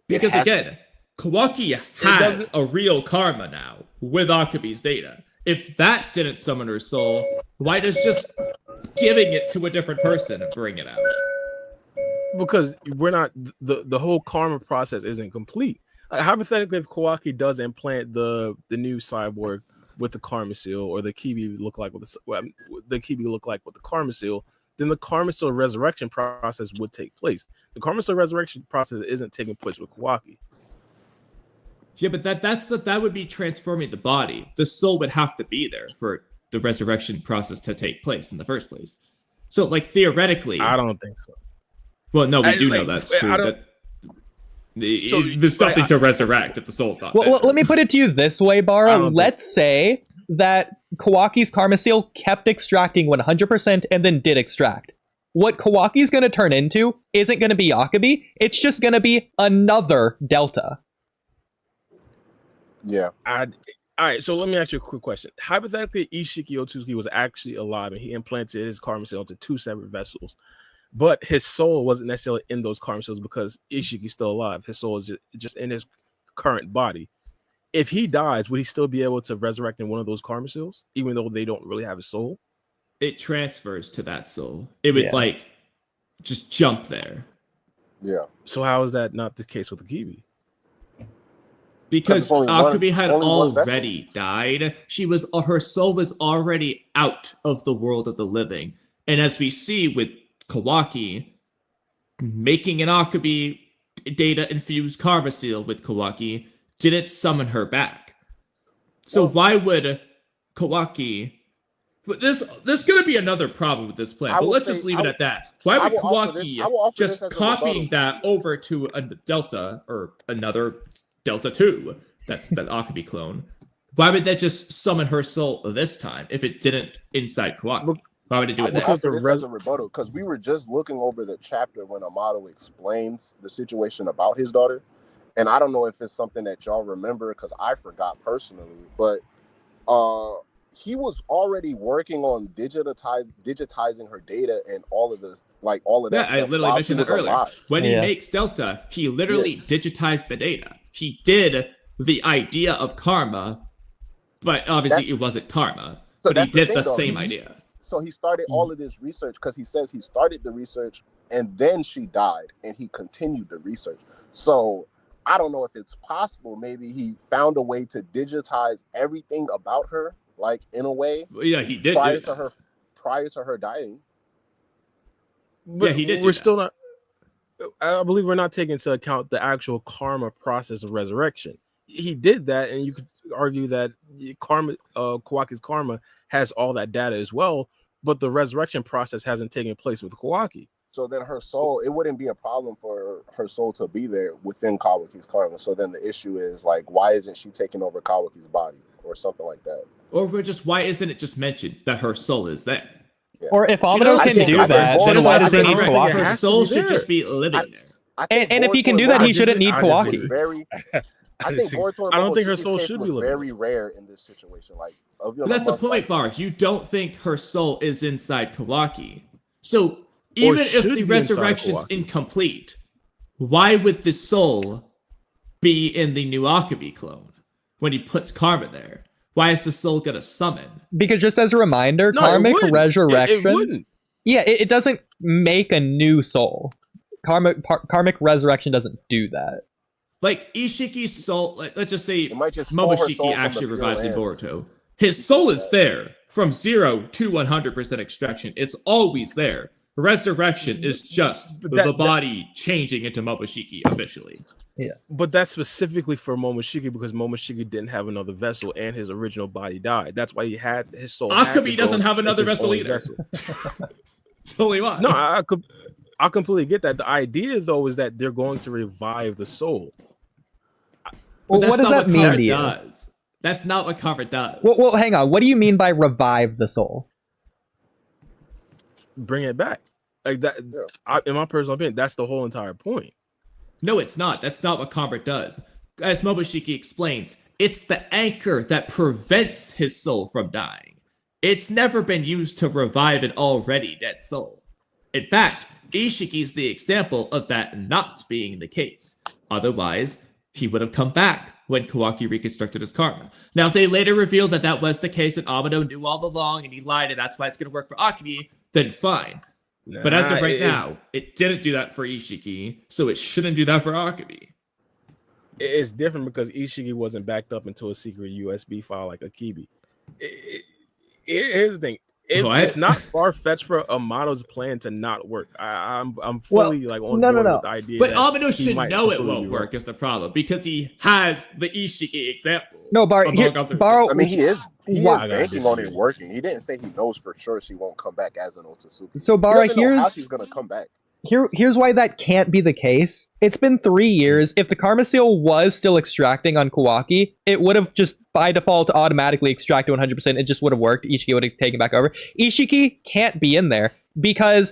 Because again, Kawaki has a real karma now with Akabi's data. If that didn't summon her soul, why does just giving it to a different person bring it out? Because we're not the whole karma process isn't complete. Like, hypothetically, if Kawaki does implant the new cyborg with the Karma Seal, or the Kibi look like with the Karma Seal, then the Karma Seal resurrection process would take place. The Karma Seal resurrection process isn't taking place with Kawaki. Yeah, but that would be transforming the body. The soul would have to be there for the resurrection process to take place in the first place. So, like, theoretically, I don't think so. Well, no, we do know that's true. There's nothing to resurrect if the soul's not there. Well, let me put it to you this way, Bara. Let's say that Kawaki's Karma Seal kept extracting 100% and then did extract. What Kawaki's going to turn into isn't going to be Akabi. It's just going to be another Delta. Yeah. All right, so let me ask you a quick question. Hypothetically, Ishiki Otsutsuki was actually alive and he implanted his Karma Seal into two separate vessels. But his soul wasn't necessarily in those Karma Seals because Ishiki's still alive. His soul is just in his current body. If he dies, would he still be able to resurrect in one of those Karma Seals, even though they don't really have a soul? It transfers to that soul. It would just jump there. Yeah. So how is that not the case with the Kibi? Because Akabi had already died. Her soul was already out of the world of the living. And as we see with Kawaki, making an Akabi data infused Karma Seal with Kawaki didn't summon her back. So why would Kawaki? But there's going to be another problem with this plan. But let's just leave it at that. Why would Kawaki just copying that over to a Delta or another Delta 2? That's the Akabi clone. Why would that just summon her soul this time if it didn't inside Kawaki? Why would it do it now? As a rebuttal, because we were just looking over the chapter when Amato explains the situation about his daughter, and I don't know if it's something that y'all remember because I forgot personally, but he was already working on digitizing her data and all of this, like all of that. Yeah, I literally mentioned that earlier. When he makes Delta, he literally digitized the data. He did the idea of karma, but obviously it wasn't karma. But he did the same idea. So he started all of this research because he says he started the research and then she died and he continued the research. So I don't know if it's possible. Maybe he found a way to digitize everything about her, like in a way. Yeah, he did. Prior to her dying. But Yeah, he did. We're still not. I believe we're not taking into account the actual karma process of resurrection. He did that, and you could argue that Kawaki's karma has all that data as well, but the resurrection process hasn't taken place with Kawaki. So then her soul, it wouldn't be a problem for her soul to be there within Kawaki's karma. So then the issue is like, why isn't she taking over Kawaki's body or something like that? Or just why isn't it just mentioned that her soul is there? Yeah. Or if Amado can do that, then why does he need Kawaki? Her soul should just be living there. And if he can do that, he shouldn't need Kawaki. I think Boruto I don't think her soul should be living. Very rare in this situation. Like, but that's the point, Bar. You don't think her soul is inside Kawaki. So even if the resurrection's incomplete, why would the soul be in the new Akabi clone when he puts karma there? Why is the soul gonna summon? Because just as a reminder, karmic resurrection. It doesn't make a new soul. Karmic resurrection doesn't do that. Like Ishiki's soul, let's just say just Momoshiki actually revives in Boruto. His soul is there from 0 to 100% extraction. It's always there. Resurrection is just the body changing into Momoshiki officially. Yeah, but that's specifically for Momoshiki because Momoshiki didn't have another vessel and his original body died. That's why he had his soul. Akabi doesn't have another vessel either. It's only one. No, I completely get that. The idea though is that they're going to revive the soul. Well, what does that mean to you? That's not what karma does. Well, hang on. What do you mean by revive the soul? Bring it back. Like that. In my personal opinion, that's the whole entire point. No, it's not. That's not what karma does. As Momoshiki explains, it's the anchor that prevents his soul from dying. It's never been used to revive an already dead soul. In fact, Ishiki's the example of that not being the case. Otherwise, he would have come back when Kawaki reconstructed his karma. Now, if they later revealed that that was the case and Amado knew all along and he lied and that's why it's going to work for Akabi, then fine. But as of right now, it didn't do that for Ishiki, so it shouldn't do that for Akabi. It's different because Ishiki wasn't backed up into a secret USB file like Akibi. Here's the thing. It's not far-fetched for Amado's plan to not work. I'm fully on board with the idea. But Amado should know it won't work is the problem because he has the Ishiki example. No, I mean, he is banking on it working. He didn't say he knows for sure she won't come back as an Otsutsuki. So Bara, how she's gonna come back. Here's why that can't be the case. It's been 3 years. If the Karma Seal was still extracting on Kawaki, it would have just by default automatically extracted 100%. It just would have worked. Ishiki would have taken back over. Ishiki can't be in there because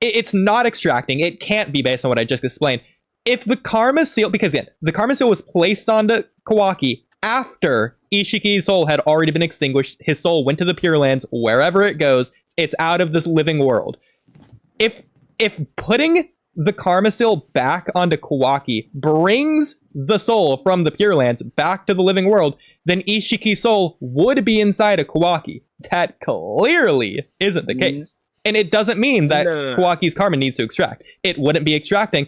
it's not extracting. It can't be based on what I just explained. If the Karma Seal, because again, the Karma Seal was placed onto Kawaki after Ishiki's soul had already been extinguished. His soul went to the Pure Lands. Wherever it goes, it's out of this living world. If putting the Karma Seal back onto Kawaki brings the soul from the Pure Lands back to the living world, then Ishiki's soul would be inside of Kawaki. That clearly isn't the case. And it doesn't mean that Kawaki's karma needs to extract. It wouldn't be extracting,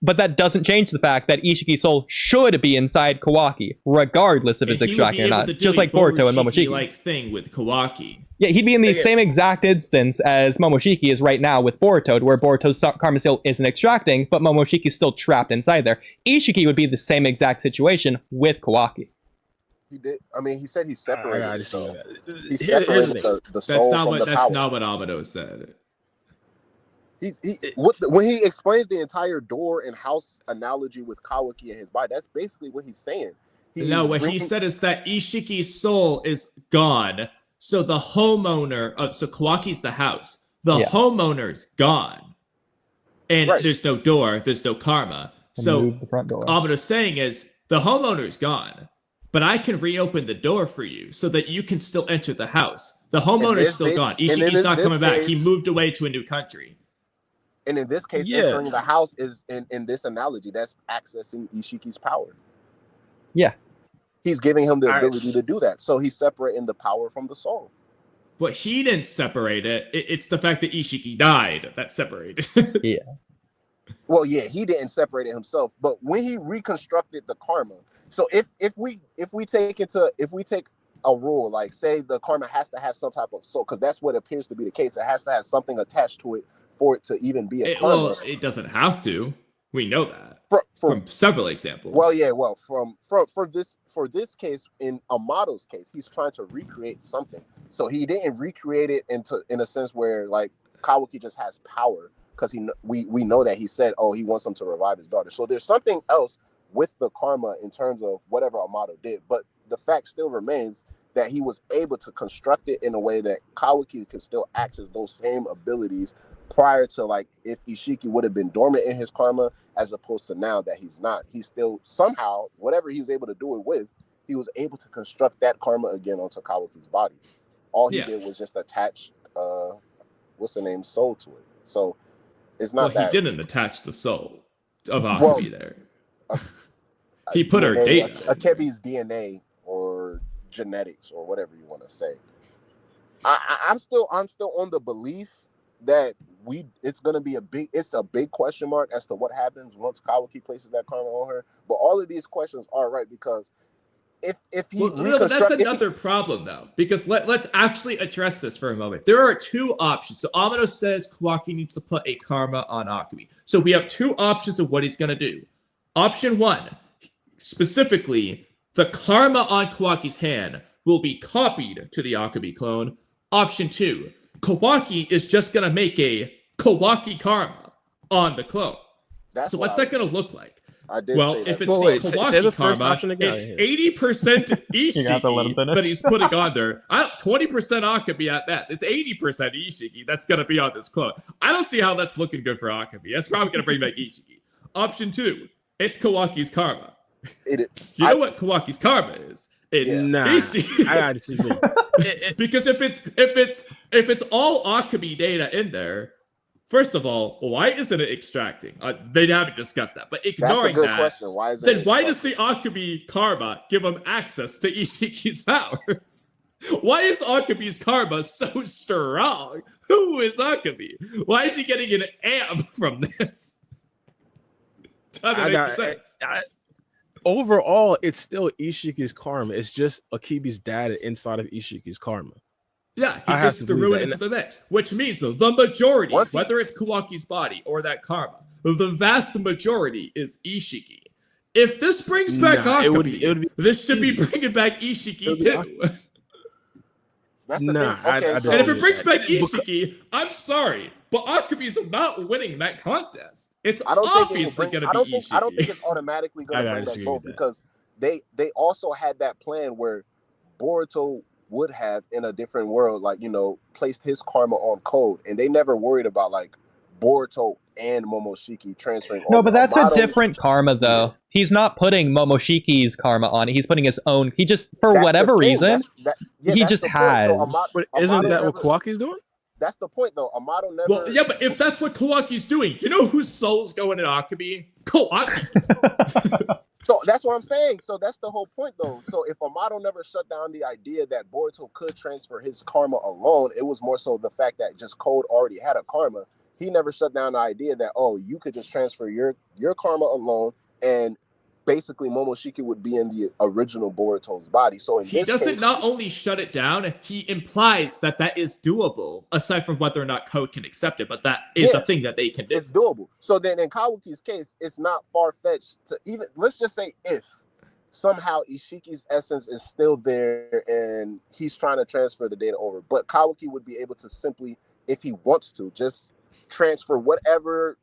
but that doesn't change the fact that Ishiki's soul should be inside Kawaki, regardless if it's extracting or not. Just like Boruto and Momoshiki. Like thing with Kawaki. Yeah, he'd be in the same exact instance as Momoshiki is right now with Boruto, where Boruto's Karma Seal isn't extracting, but Momoshiki's still trapped inside there. Ishiki would be the same exact situation with Kawaki. He did. I mean, he said he separated. He separated the soul from the power. That's not what Amado said. When he explains the entire door and house analogy with Kawaki and his body, that's basically what he's saying. What he said is that Ishiki's soul is gone. So the homeowner so Kawaki's the house. The homeowner's gone. And there's no door, there's no karma. So the front door. Amado's saying is the homeowner's gone, but I can reopen the door for you so that you can still enter the house. The homeowner's still gone. Ishiki's not coming back. He moved away to a new country. And in this case, entering the house is in this analogy, that's accessing Ishiki's power. Yeah. He's giving him the ability to do that. So he's separating the power from the soul. But he didn't separate it. It's the fact that Ishiki died that separated it. Yeah. Well, yeah, he didn't separate it himself, but when he reconstructed the karma, so if we take a rule, like say the karma has to have some type of soul, because that's what appears to be the case. It has to have something attached to it for it to even be a karma. Well, it doesn't have to. We know that from several examples. Well, yeah, well, for this case, in Amato's case, he's trying to recreate something. So he didn't recreate it in a sense where like Kawaki just has power, because we know that he said, oh, he wants him to revive his daughter. So there's something else with the karma in terms of whatever Amato did. But the fact still remains that he was able to construct it in a way that Kawaki can still access those same abilities prior to, like, if Ishiki would have been dormant in his karma, as opposed to now that he's not. He still somehow, whatever he was able to do it with, he was able to construct that karma again onto Kawaki's body. All he did was just attach what's the name, soul to it. So it's not that he didn't attach the soul of Akabi there. He put her data, Akebi's DNA or genetics or whatever you want to say. I'm still on the belief that it's gonna be a big question mark as to what happens once Kawaki places that karma on her. But all of these questions are right, because if he but that's another problem though, because let's actually address this for a moment. There are two options. So Amano says Kawaki needs to put a karma on Akabi. So we have two options of what he's gonna do. Option one, specifically, the karma on Kawaki's hand will be copied to the Akabi clone. Option two, Kawaki is just going to make a Kawaki karma on the clone. So what's that going to look like? Well, if it's the Kawaki karma, it's 80% Ishiki that he's putting on there. 20% Akabi at best. It's 80% Ishiki that's going to be on this clone. I don't see how that's looking good for Akabi. That's probably going to bring back Ishiki. Option two, it's Kawaki's karma. You know what Kawaki's karma is? It's Ishiki. I gotta see because if it's all Akabi data in there, first of all, why isn't it extracting? They haven't discussed that, but ignoring that, question. Why does the Akabi karma give him access to Ishiki's powers? Why is Akabi's karma so strong? Who is Akabi? Why is he getting an amp from this? Doesn't make sense. Overall, it's still Ishiki's karma. It's just Akibi's data inside of Ishiki's karma. Yeah, he just threw it into the mix, which means the majority, whether it's Kawaki's body or that karma, the vast majority is Ishiki. If this brings back Akabi, this should be bringing back Ishiki too. And if it brings back Ishiki, I'm sorry, but Akabi's not winning that contest. It's obviously going to be Ishiki. I don't think it's automatically going to bring back both, because they also had that plan where Boruto would have, in a different world, like, placed his karma on Code, and they never worried about like Boruto and Momoshiki transferring. No, but that's a different karma, though. He's not putting Momoshiki's karma on it. He's putting his own. He just, for whatever reason, he just has. But isn't that what Kawaki's doing? That's the point, though. Amato never. Well, yeah, but if that's what Kawaki's doing, you know whose soul's going in Akabi? Kawaki. So that's what I'm saying. So that's the whole point, though. So if Amato never shut down the idea that Boruto could transfer his karma alone, it was more so the fact that just Code already had a karma. He never shut down the idea that, you could just transfer your karma alone, and basically Momoshiki would be in the original Boruto's body. So he doesn't not only shut it down, he implies that is doable, aside from whether or not Code can accept it, but that is a thing that they can do. It's doable. So then in Kawaki's case, it's not far-fetched to even, let's just say if somehow Ishiki's essence is still there and he's trying to transfer the data over, but Kawaki would be able to simply, if he wants to, just transfer whatever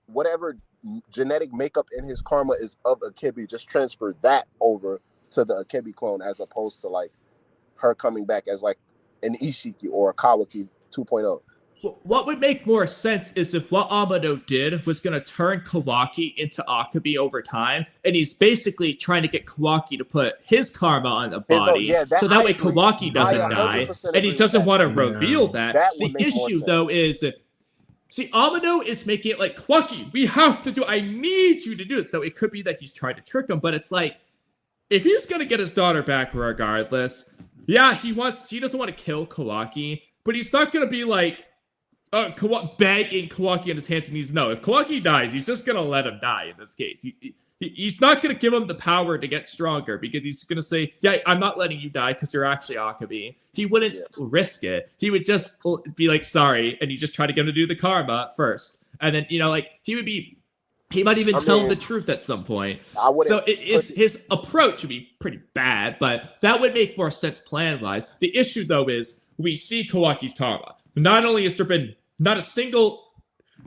genetic makeup in his karma is of Akebi, just transfer that over to the Akebi clone, as opposed to like her coming back as like an Ishiki or a Kawaki 2.0. What would make more sense is if what Amado did was going to turn Kawaki into Akabi over time, and he's basically trying to get Kawaki to put his karma on the body, so that way Kawaki doesn't die, and he doesn't want to reveal that. The issue, though, is... See, Amado is making it like, Kawaki, we have to do, I need you to do it. So it could be that he's trying to trick him, but it's like, if he's going to get his daughter back regardless, yeah, he doesn't want to kill Kawaki, but he's not gonna be like bagging Kawaki on his hands and knees. No, if Kawaki dies, he's just gonna let him die in this case. He's not gonna give him the power to get stronger because he's gonna say, yeah, I'm not letting you die because you're actually Akabe. He wouldn't risk it. He would just be like, sorry, and you just try to get him to do the karma first. And then, like, he might even tell him the truth at some point. So his approach would be pretty bad, but that would make more sense plan-wise. The issue, though, is we see Kawaki's karma. Not only has there been not a single...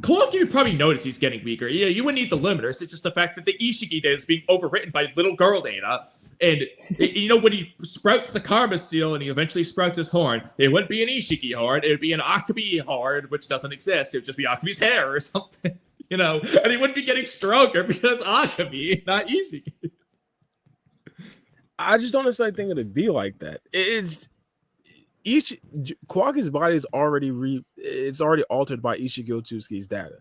Kawaki would probably notice he's getting weaker. You wouldn't need the limiters. It's just the fact that the Ishiki data is being overwritten by little girl data. And, when he sprouts the karma seal and he eventually sprouts his horn, it wouldn't be an Ishiki horn. It would be an Akabe horn, which doesn't exist. It would just be Akabe's hair or something. And he wouldn't be getting stronger because Akabe, not Ishiki. I just don't necessarily think it'd be like that. Kawaki's body is already it's already altered by Ishiki Otsutsuki's data.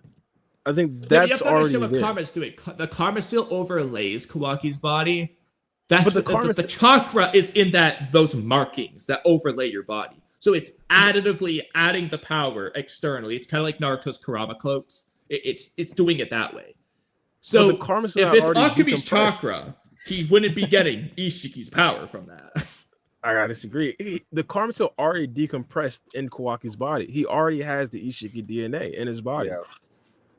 I think that's you have to already understand what there. karma's doing. The karma seal overlays Kawaki's body. That's But the chakra is in those markings that overlay your body. So it's additively adding the power externally. It's kind of like Naruto's Kurama cloaks. It's doing it that way. So the karma if seal it's already Akabe's decompressed. chakra, he wouldn't be getting Ishiki's power from that. I gotta disagree. The karma seal already decompressed in Kawaki's body. He already has the Ishiki DNA in his body.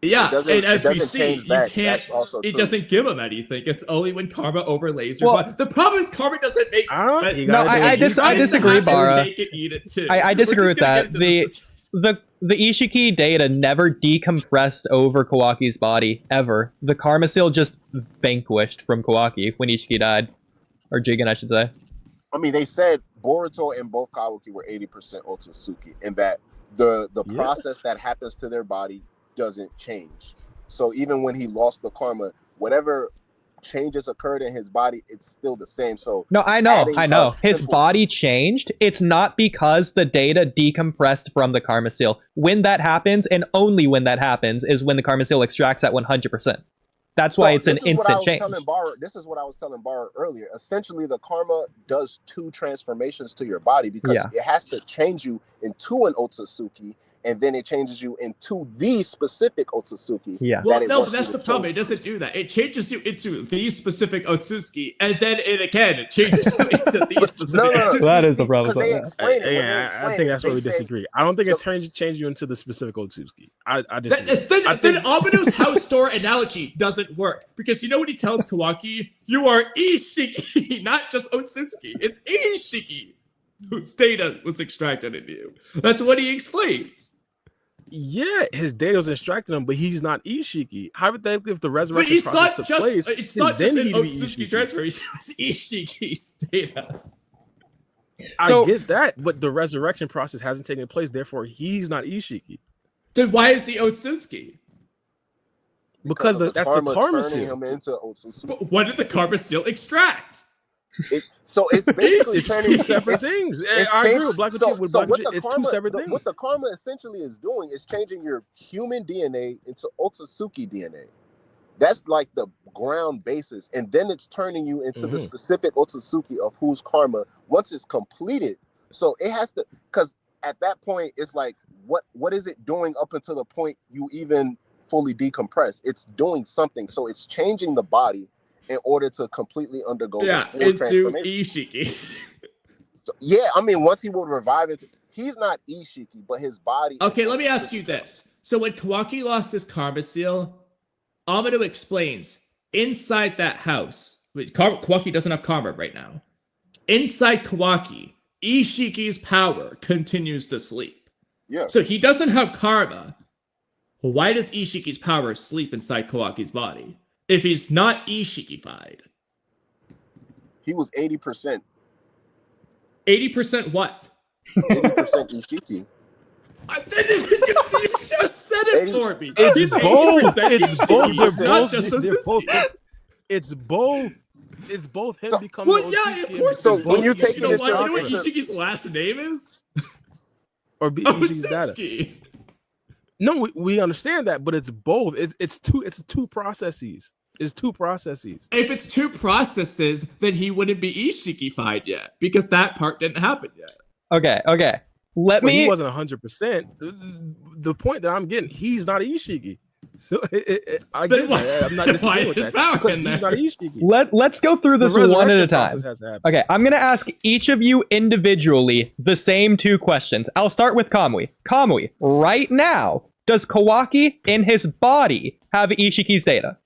Yeah, and as we see, change back. It That's true. doesn't give him anything. It's only when karma overlays your body. The problem is karma doesn't make sense. I disagree, Bara. I disagree with that. The Ishiki data never decompressed over Kawaki's body, ever. The karma seal just vanquished from Kawaki when Ishiki died. Or Jigen, I should say. I mean, they said Boruto and both Kawaki were 80% Otsutsuki, and that the process that happens to their body doesn't change. So even when he lost the karma, whatever changes occurred in his body, it's still the same. So no, I know. His body changed. It's not because the data decompressed from the karma seal. When that happens, and only when that happens, is when the karma seal extracts at 100%. That's why it's an instant change. This is what I was telling Bar earlier. Essentially, the karma does 2 transformations to your body because it has to change you into an Otsutsuki, and then it changes you into the specific Otsutsuki. Yeah. Well, no, but that's the problem. It doesn't do that. It changes you into the specific Otsutsuki, and then it changes you into the specific Otsutsuki. That is the problem. I think that's where we disagree. I don't think it changes you into the specific Otsutsuki. I disagree. Then Amano's house store analogy doesn't work, because when he tells Kawaki, you are Ishiki, not just Otsutsuki. It's Ishiki whose data was extracted in you. That's what he explains. Yeah, his data was extracted him, but he's not Ishiki. Hypothetically, if the resurrection it's not took just place, it's not just an Otsutsuki Ishiki. transfer. It's Ishiki's data. I get that, but the resurrection process hasn't taken place. Therefore, he's not Ishiki. Then why is he Otsutsuki? Because that's the karma seal. Him into Otsutsuki. But what did the karma seal extract? So it's basically it's 2 separate things. I agree with Black it's 2 separate things. What the karma essentially is doing is changing your human DNA into Otsutsuki DNA. That's like the ground basis, and then it's turning you into the specific Otsutsuki of whose karma once it's completed. So it has to, because at that point it's like, what is it doing up until the point you even fully decompress? It's doing something, so it's changing the body in order to completely undergo into Ishiki. So, I mean, once he will revive it, he's not Ishiki, but his body. Okay, let me ask you this. So when Kawaki lost his karma seal, Amano explains inside that house, Kawaki doesn't have karma right now. Inside Kawaki, Ishiki's power continues to sleep. Yeah. So he doesn't have karma. Why does Ishiki's power sleep inside Kawaki's body if he's not Ishikified? He was 80%. 80% what? 80% Ishiki. You just said it for me. It's both. It's both. Ishiki, not just Otsutsuki. It's both. It's both him becoming. Well, yeah, of course. So when you take you know what Ishiki's last name is? Or Ishiki's data. Otsutsuki. No, we understand that, but it's both. It's two processes. It's 2 processes. If it's 2 processes, then he wouldn't be Ishikified yet, because that part didn't happen yet. Okay. Let Well, he me. wasn't 100%. The point that I'm getting, he's not Ishiki. So I get that. I'm not disagreeing with that because he's not Ishiki. Let's go through this The one at a resurrection time. process has to happen. Okay, I'm gonna ask each of you individually the same 2 questions. I'll start with Kamui. Kamui, right now, does Kawaki in his body have Ishiki's data?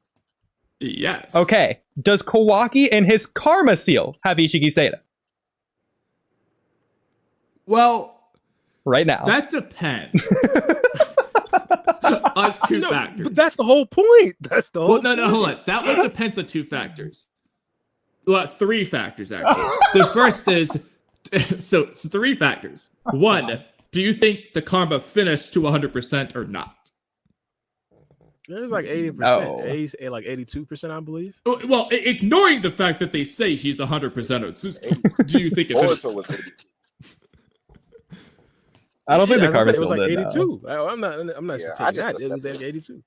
Yes. Okay. Does Kawaki in his karma seal have Ishiki's data? Well, right now. That depends. On 2 factors. But that's the whole point. That's the whole no, hold on. That one depends on 2 factors. Well, 3 factors, actually. The first is, so 3 factors. 1, do you think the karma finished to 100% or not? There's like 80%, No. like 82%, I believe. Well, ignoring the fact that they say he's 100% Otsutsuki, do you think it finished? Boruto was 82. I don't think the karma it was seal like did. 82. I'm not Yeah, taking that. just It was accept like 82.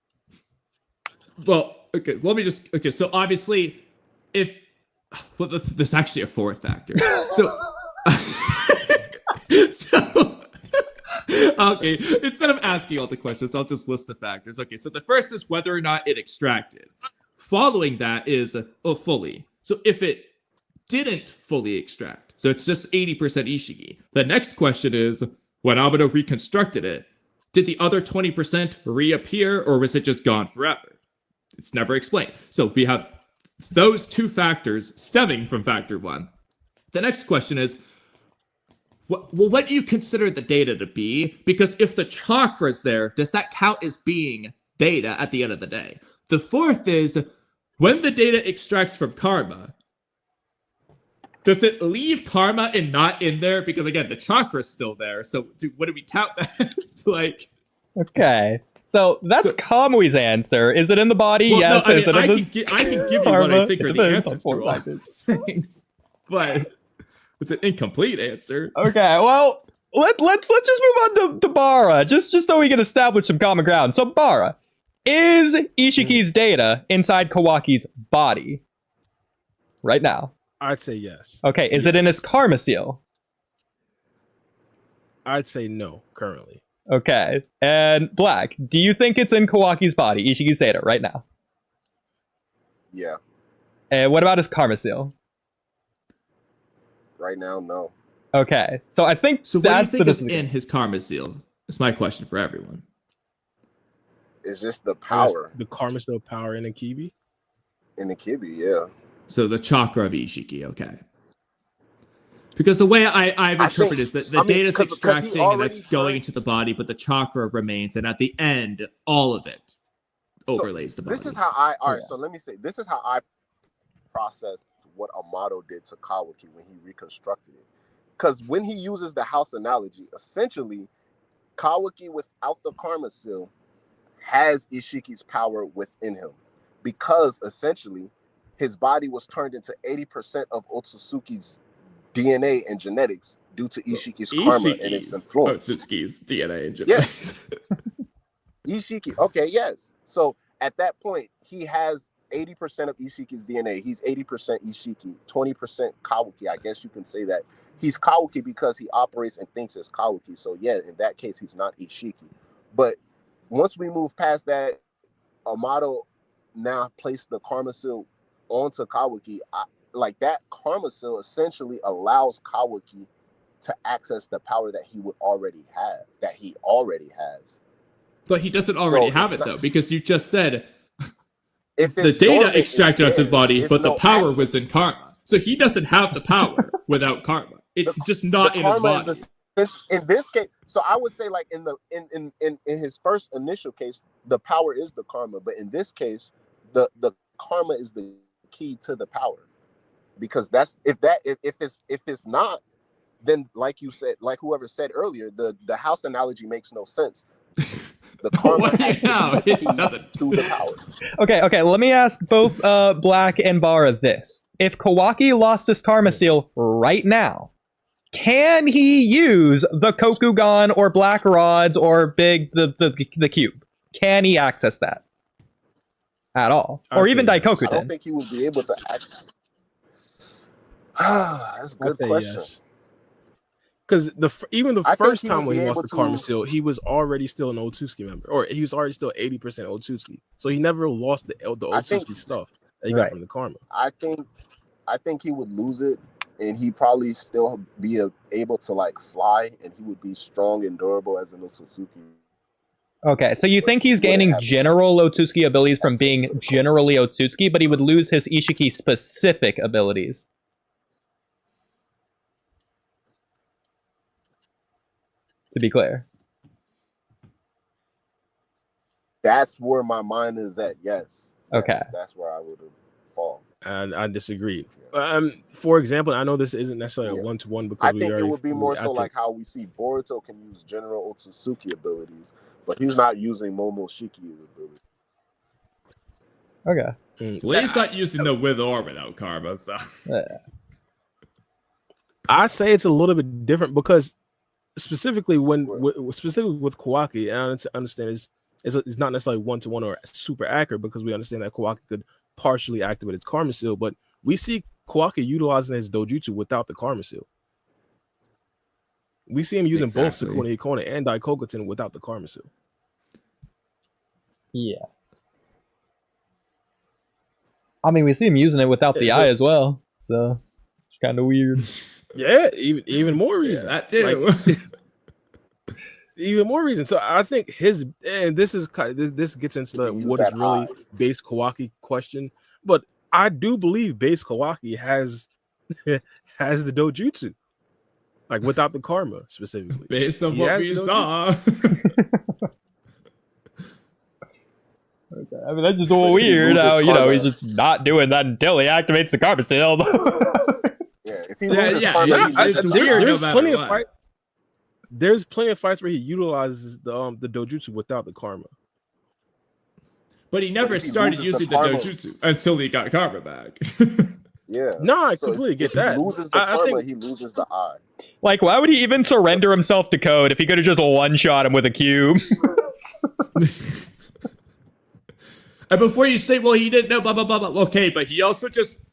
Well, okay, let me just, okay, so obviously, there's actually a 4th factor. So, okay, instead of asking all the questions, I'll just list the factors. Okay, so the first is whether or not it extracted. Following that is, fully. So if it didn't fully extract, so it's just 80% Ishiki. The next question is, when Amado reconstructed it, did the other 20% reappear, or was it just gone forever? It's never explained. So we have those 2 factors stemming from factor 1. The next question is, what do you consider the data to be? Because if the chakra's there, does that count as being data at the end of the day? The 4th is, when the data extracts from karma, does it leave karma and not in there? Because again, the chakra's still there. So what do we count that as? Like, okay. So that's Kamui's answer. Is it in the body? well, yes. no, I mean, is it I in can, the I can give you karma? what I think It are the depends on answers 4 to all factors. these things, but it's an incomplete answer. Okay, well, let's just move on to Bara, just so we can establish some common ground. So Bara, is Ishiki's data inside Kawaki's body right now? I'd say yes. Okay, is it in his karma seal? I'd say no currently. Okay, and Black, do you think it's in Kawaki's body, Ishiki's data right now? Yeah. And what about his karma seal? Right now, no. Okay, so I think So what do you that's think the is in his karma seal? That's my question for everyone. It's just the power. The karma still power in Akibi? In the Kibi, yeah. So the chakra of Ishiki, okay. Because the way I've interpreted is that the data's extracting and that's going into the body, but the chakra remains, and at the end, all of it overlays the body. This is how I so let me say, this is how I processed what Amado did to Kawaki when he reconstructed it. Because when he uses the house analogy, essentially, Kawaki without the karma seal has Ishiki's power within him. Because essentially, his body was turned into 80% of Otsutsuki's DNA and genetics due to Ishiki's karma and its influence. Otsutsuki's DNA and genetics. Yes. Ishiki, okay, yes. So at that point, he has 80% of Ishiki's DNA. He's 80% Ishiki, 20% Kawaki. I guess you can say that. He's Kawaki because he operates and thinks as Kawaki. So yeah, in that case, he's not Ishiki. But once we move past that, Amado now placed the karma seal onto Kawaki. Like that karma seal essentially allows Kawaki to access the power that he would already have, that he already has. But he doesn't already have it though, because you just said if the data extracted onto the body, but the power was in karma. So he doesn't have the power without karma. It's just not in his body. In this case, so I would say like in his first initial case, the power is the karma, but in this case, the karma is the key to the power. Because that's if it's not, then like you said, like whoever said earlier, the house analogy makes no sense. The karma to the power. Okay, let me ask both Black and Bara this. If Kawaki lost his karma seal right now, can he use the Kokugan or Black Rods or the cube? Can he access that at all? Or even Daikoku I don't think he would be able to access. That's a good question. Yes. Because even the I think first he time would when be he lost able the Karma to- Seal, he was already still an Otsutsuki member, or he was already still 80% Otsutsuki. So he never lost the I think- Otsutsuki stuff that he Right. got from the Karma. I think he would lose it, and he'd probably still be able to like fly, and he would be strong and durable as an Otsutsuki. Okay, so you think he's He wouldn't gaining have general Otsutsuki abilities from access being to the Karma. generally Otsutsuki, but he would lose his Ishiki specific abilities. To be clear. That's where my mind is at. Yes. Okay. That's where I would fall. And I disagree. For example, I know this isn't necessarily a Yeah. one-to-one because I think it would be more so after- like how we see Boruto can use general Otsutsuki abilities, but he's not using Momoshiki abilities. Okay. Well, he's not using the with or without karma, so. I say it's a little bit different because specifically specifically with Kawaki, and I understand it's not necessarily one-to-one or super accurate because we understand that Kawaki could partially activate his Karma Seal, but we see Kawaki utilizing his Dojutsu without the Karma Seal. We see him using both Exactly. Sukuna Hikona and Daikogaten without the Karma Seal. Yeah. I mean, we see him using it without the Yeah, eye as well, so it's kind of weird. Yeah, even more reason. That too. Even more reason. So I think this gets into the use what is that really eye. base Kawaki question, but I do believe base Kawaki has has the Dojutsu, like without the Karma specifically. Based on He what has we the saw. Okay. I mean, that's just a little weird loses how, karma- he's just not doing that until he activates the Karma Seal. Yeah, if he Yeah, loses yeah, karma, it's- he loses it's the weird eye. no matter plenty of what. fight. There's plenty of fights where he utilizes the Dojutsu without the Karma. But he never if he started loses the using the karma- dojutsu until he got karma back. Yeah. No, I So completely get if he that. loses the I karma, think- he loses the eye. Like, why would he even surrender himself to Code if he could have just one-shot him with a cube? And before you say, well, he didn't know, blah, blah, blah, blah. Okay, but he also just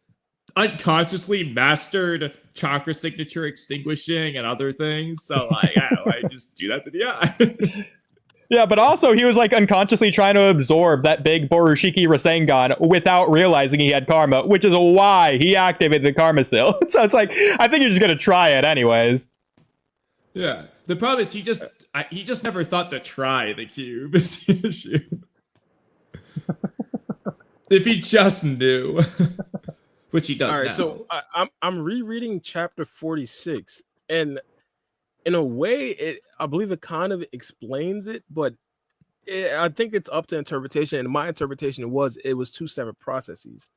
unconsciously mastered chakra signature extinguishing and other things. So, like, I just do that to the eye. Yeah, but also he was like unconsciously trying to absorb that big Borushiki Rasengan without realizing he had karma, which is why he activated the Karma Seal. So it's like, I think you're just gonna try it anyways. Yeah. The problem is he just never thought to try the cube is the issue. If he just knew. Which he does All right, now. so I'm rereading chapter 46, and in a way, I believe it kind of explains it, but I think it's up to interpretation. And my interpretation was it was two separate processes.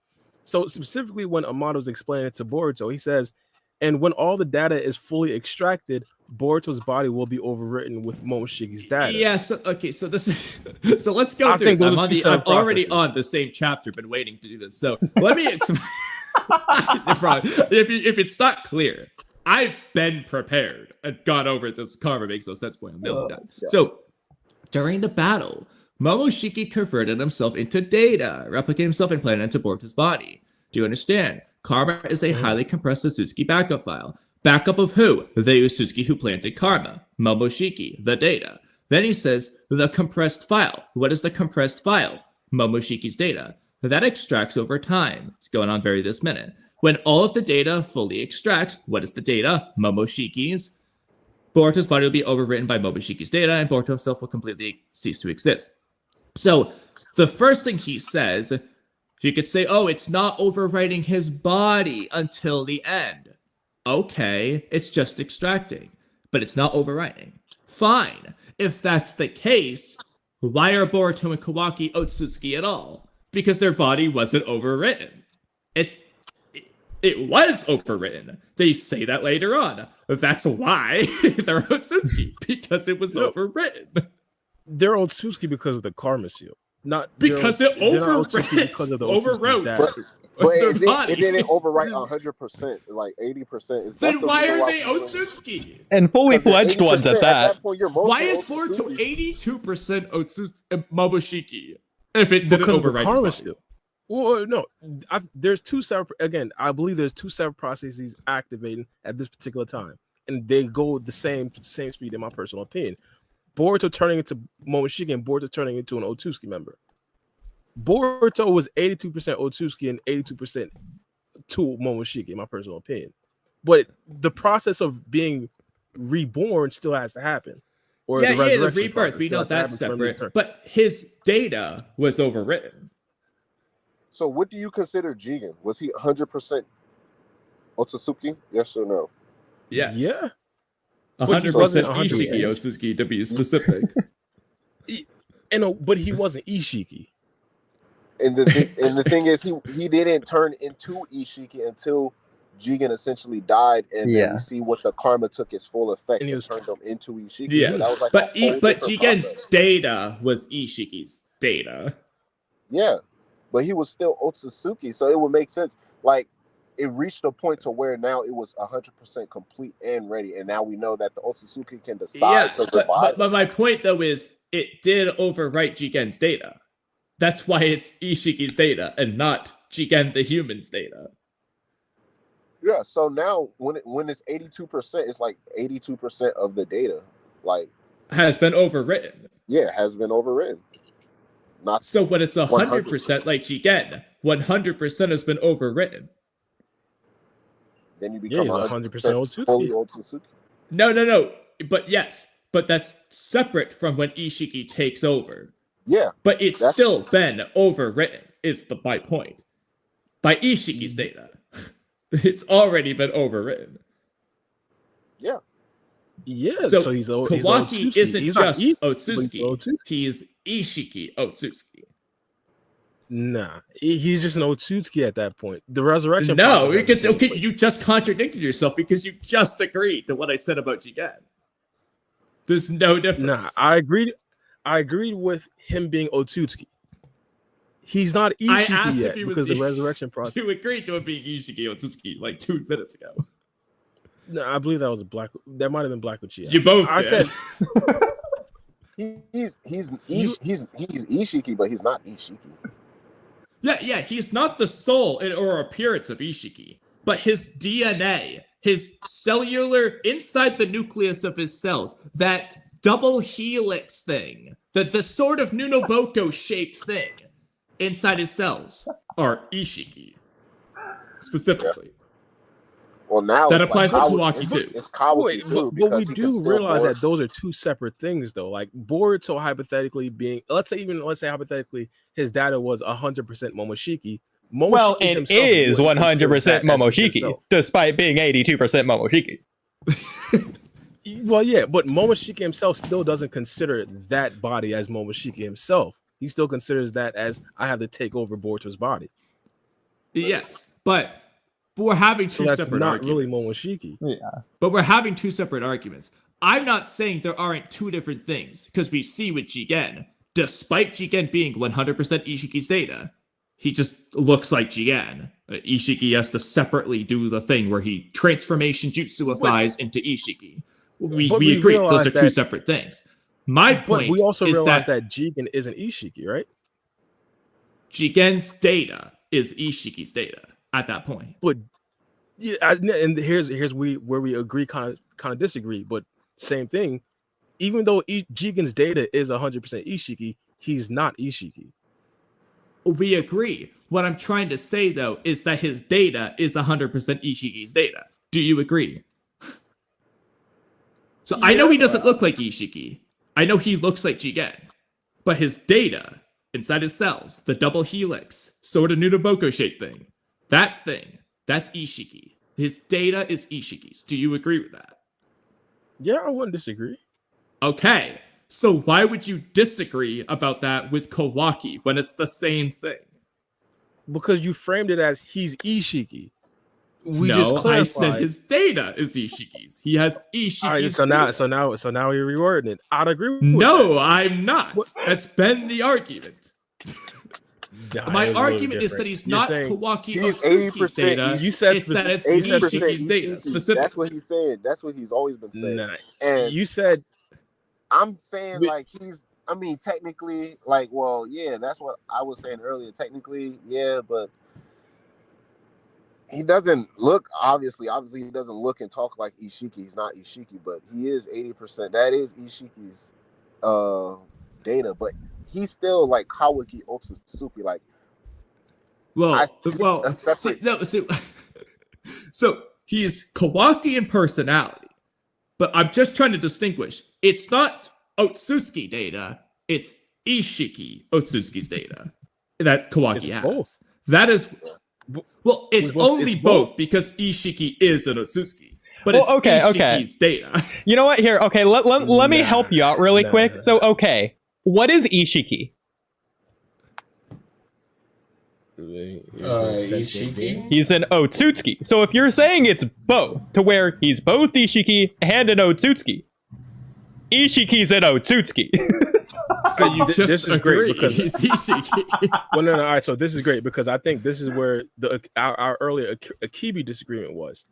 So specifically, when Amato's explaining it to Boruto, he says, "And when all the data is fully extracted, Boruto's body will be overwritten with Momoshiki's data." Yeah, so this is so let's go I through think this. those are two I'm separate already processes. on the same chapter, been waiting to do this. So let me explain. if it's not clear, I've been prepared and gone over this. Karma makes no sense for him. So during the battle, Momoshiki converted himself into data, replicating himself and planted into Boruto's body. Do you understand? Karma is a highly compressed Otsutsuki backup file. Backup of who? The Otsutsuki who planted karma. Momoshiki, the data. Then he says, the compressed file. What is the compressed file? Momoshiki's data. That extracts over time. It's going on very this minute. When all of the data fully extracts, what is the data? Momoshiki's. Boruto's body will be overwritten by Momoshiki's data, and Boruto himself will completely cease to exist. So, the first thing he says, you could say, oh, it's not overwriting his body until the end. Okay, it's just extracting, but it's not overwriting. Fine. If that's the case, why are Boruto and Kawaki Otsutsuki at all? Because their body wasn't overwritten. It was overwritten. They say that later on. That's why they're Otsutsuki, because it was overwritten. They're Otsutsuki because of the Karma Seal, not Because it they're not Otsutsuki overwrote. because of the Overwrote. Otsutsuki's data. But Their it body. didn't overwrite 100%, like 80%. Then why are they Otsutsuki? And fully 'Cause they're fledged ones at 80%. that. Point, you're mostly Why is Otsutsuki. Boruto 82% Momoshiki if it didn't Because of the overwrite Karma his body? Seal. Well, no, there's two separate. Again, I believe there's two separate processes activating at this particular time. and they go the same speed in my personal opinion. Boruto turning into Momoshiki and Boruto turning into an Otsutsuki member. Boruto was 82% Otsutsuki and 82% to Momoshiki, in my personal opinion. But the process of being reborn still has to happen. Or the resurrection rebirth, process we still know has to happen that's for him to separate. turn. But his data was overwritten. So what do you consider Jigen? Was he 100% Otsutsuki? Yes or no? Yes. Yeah. 100% wasn't Ishiki 100%. Otsutsuki, to be specific. But he wasn't Ishiki. And the thing is, he didn't turn into Ishiki until Jigen essentially died, and then we see what the karma took its full effect and turned him into Ishiki. Yeah, So that was like but a whole but different Jigen's process. data was Ishiki's data. Yeah, but he was still Otsutsuki, so it would make sense. Like, it reached a point to where now it was 100% complete and ready, and now we know that the Otsutsuki can decide to revive. But my point though is it did overwrite Jigen's data. That's why it's Ishiki's data and not Jigen the human's data. Yeah, so now when it's 82%, it's like 82% of the data, like, has been overwritten. Yeah, has been overwritten. Not so when it's 100% like Jigen, 100% has been overwritten. Then you become 100% fully Otsutsuki. No. But yes, but that's separate from when Ishiki takes over. Yeah. But it's still been overwritten, is my point. By Ishiki's data. It's already been overwritten. Yeah. Yeah, so he's Kawaki isn't he's just Otsutsuki. He's Ishiki Otsutsuki. Nah, he's just an Otsutsuki at that point. The resurrection. No, because you just contradicted yourself because you just agreed to what I said about Jigen. There's no difference. Nah, I agreed with him being Otsutsuki. He's not Ishiki yet because the resurrection process. You agreed to it being Ishiki Otsutsuki like 2 minutes ago. No, I believe that was that might have been Black Uchiha. You both I did. said he's Ishiki, but he's not Ishiki. Yeah, he's not the soul or appearance of Ishiki, but his DNA, his cellular inside the nucleus of his cells, that double helix thing, the sort of Nunoboko shaped thing inside his cells are Ishiki specifically. Yeah. Well, now that applies to Kawaki too. It's Kawaki too, but we do realize that those are two separate things, though. Like Boruto hypothetically being, let's say hypothetically, his data was 100% Momoshiki. Well, it is 100% Momoshiki, despite being 82% Momoshiki. Well, yeah, but Momoshiki himself still doesn't consider that body as Momoshiki himself. He still considers that as I have to take over Boruto's body. Yes, but we're having two separate not arguments. Really Momoshiki. Yeah. But we're having two separate arguments. I'm not saying there aren't two different things, because we see with Jigen, despite Jigen being 100% Ishiki's data, he just looks like Jigen. Ishiki has to separately do the thing where he transformation jutsuifies into Ishiki. We agree those are two separate things. My point we also is realize that Jigen isn't Ishiki, right? Jigen's data is Ishiki's data at that point. But yeah, and here's where we agree, kind of disagree. But same thing. Even though Jigen's data is 100% Ishiki, he's not Ishiki. We agree. What I'm trying to say though is that his data is 100% Ishiki's data. Do you agree? So I know he doesn't look like Ishiki. I know he looks like Jigen. But his data inside his cells, the double helix, sort of Nunoboko shaped thing, that's Ishiki. His data is Ishiki's. Do you agree with that? Yeah, I wouldn't disagree. Okay. So why would you disagree about that with Kawaki when it's the same thing? Because you framed it as he's Ishiki. I said his data is Ishiki's. He has Ishiki's data. So now you're rewording it. I'd agree with that. I'm not. That's been the argument. My argument is that he's not Kawaki Otsutsuki's data. It's that it's Ishiki's data specifically. That's what he's saying. That's what he's always been saying. Nah. And you said I'm saying technically, well, yeah, that's what I was saying earlier. Technically, yeah, but he doesn't look obviously he doesn't look and talk like Ishiki. He's not Ishiki, but he is 80%. That is Ishiki's data, but he's still like Kawaki Otsutsuki. Like, so he's Kawaki in personality, but I'm just trying to distinguish. It's not Otsutsuki data, it's Ishiki Otsutsuki's data that Kawaki has. Both. That is, well, it's only both because Ishiki is an Otsutsuki. But it's Ishiki's data. You know what? Here, okay, let me help you out really quick. So, okay, what is Ishiki? Ishiki? He's an Otsutsuki. So if you're saying it's both, to where he's both Ishiki and an Otsutsuki, Ishiki's an Otsutsuki. So you just this is great because he's Ishiki. well, no, all right. So this is great because I think this is where our earlier Akibi disagreement was.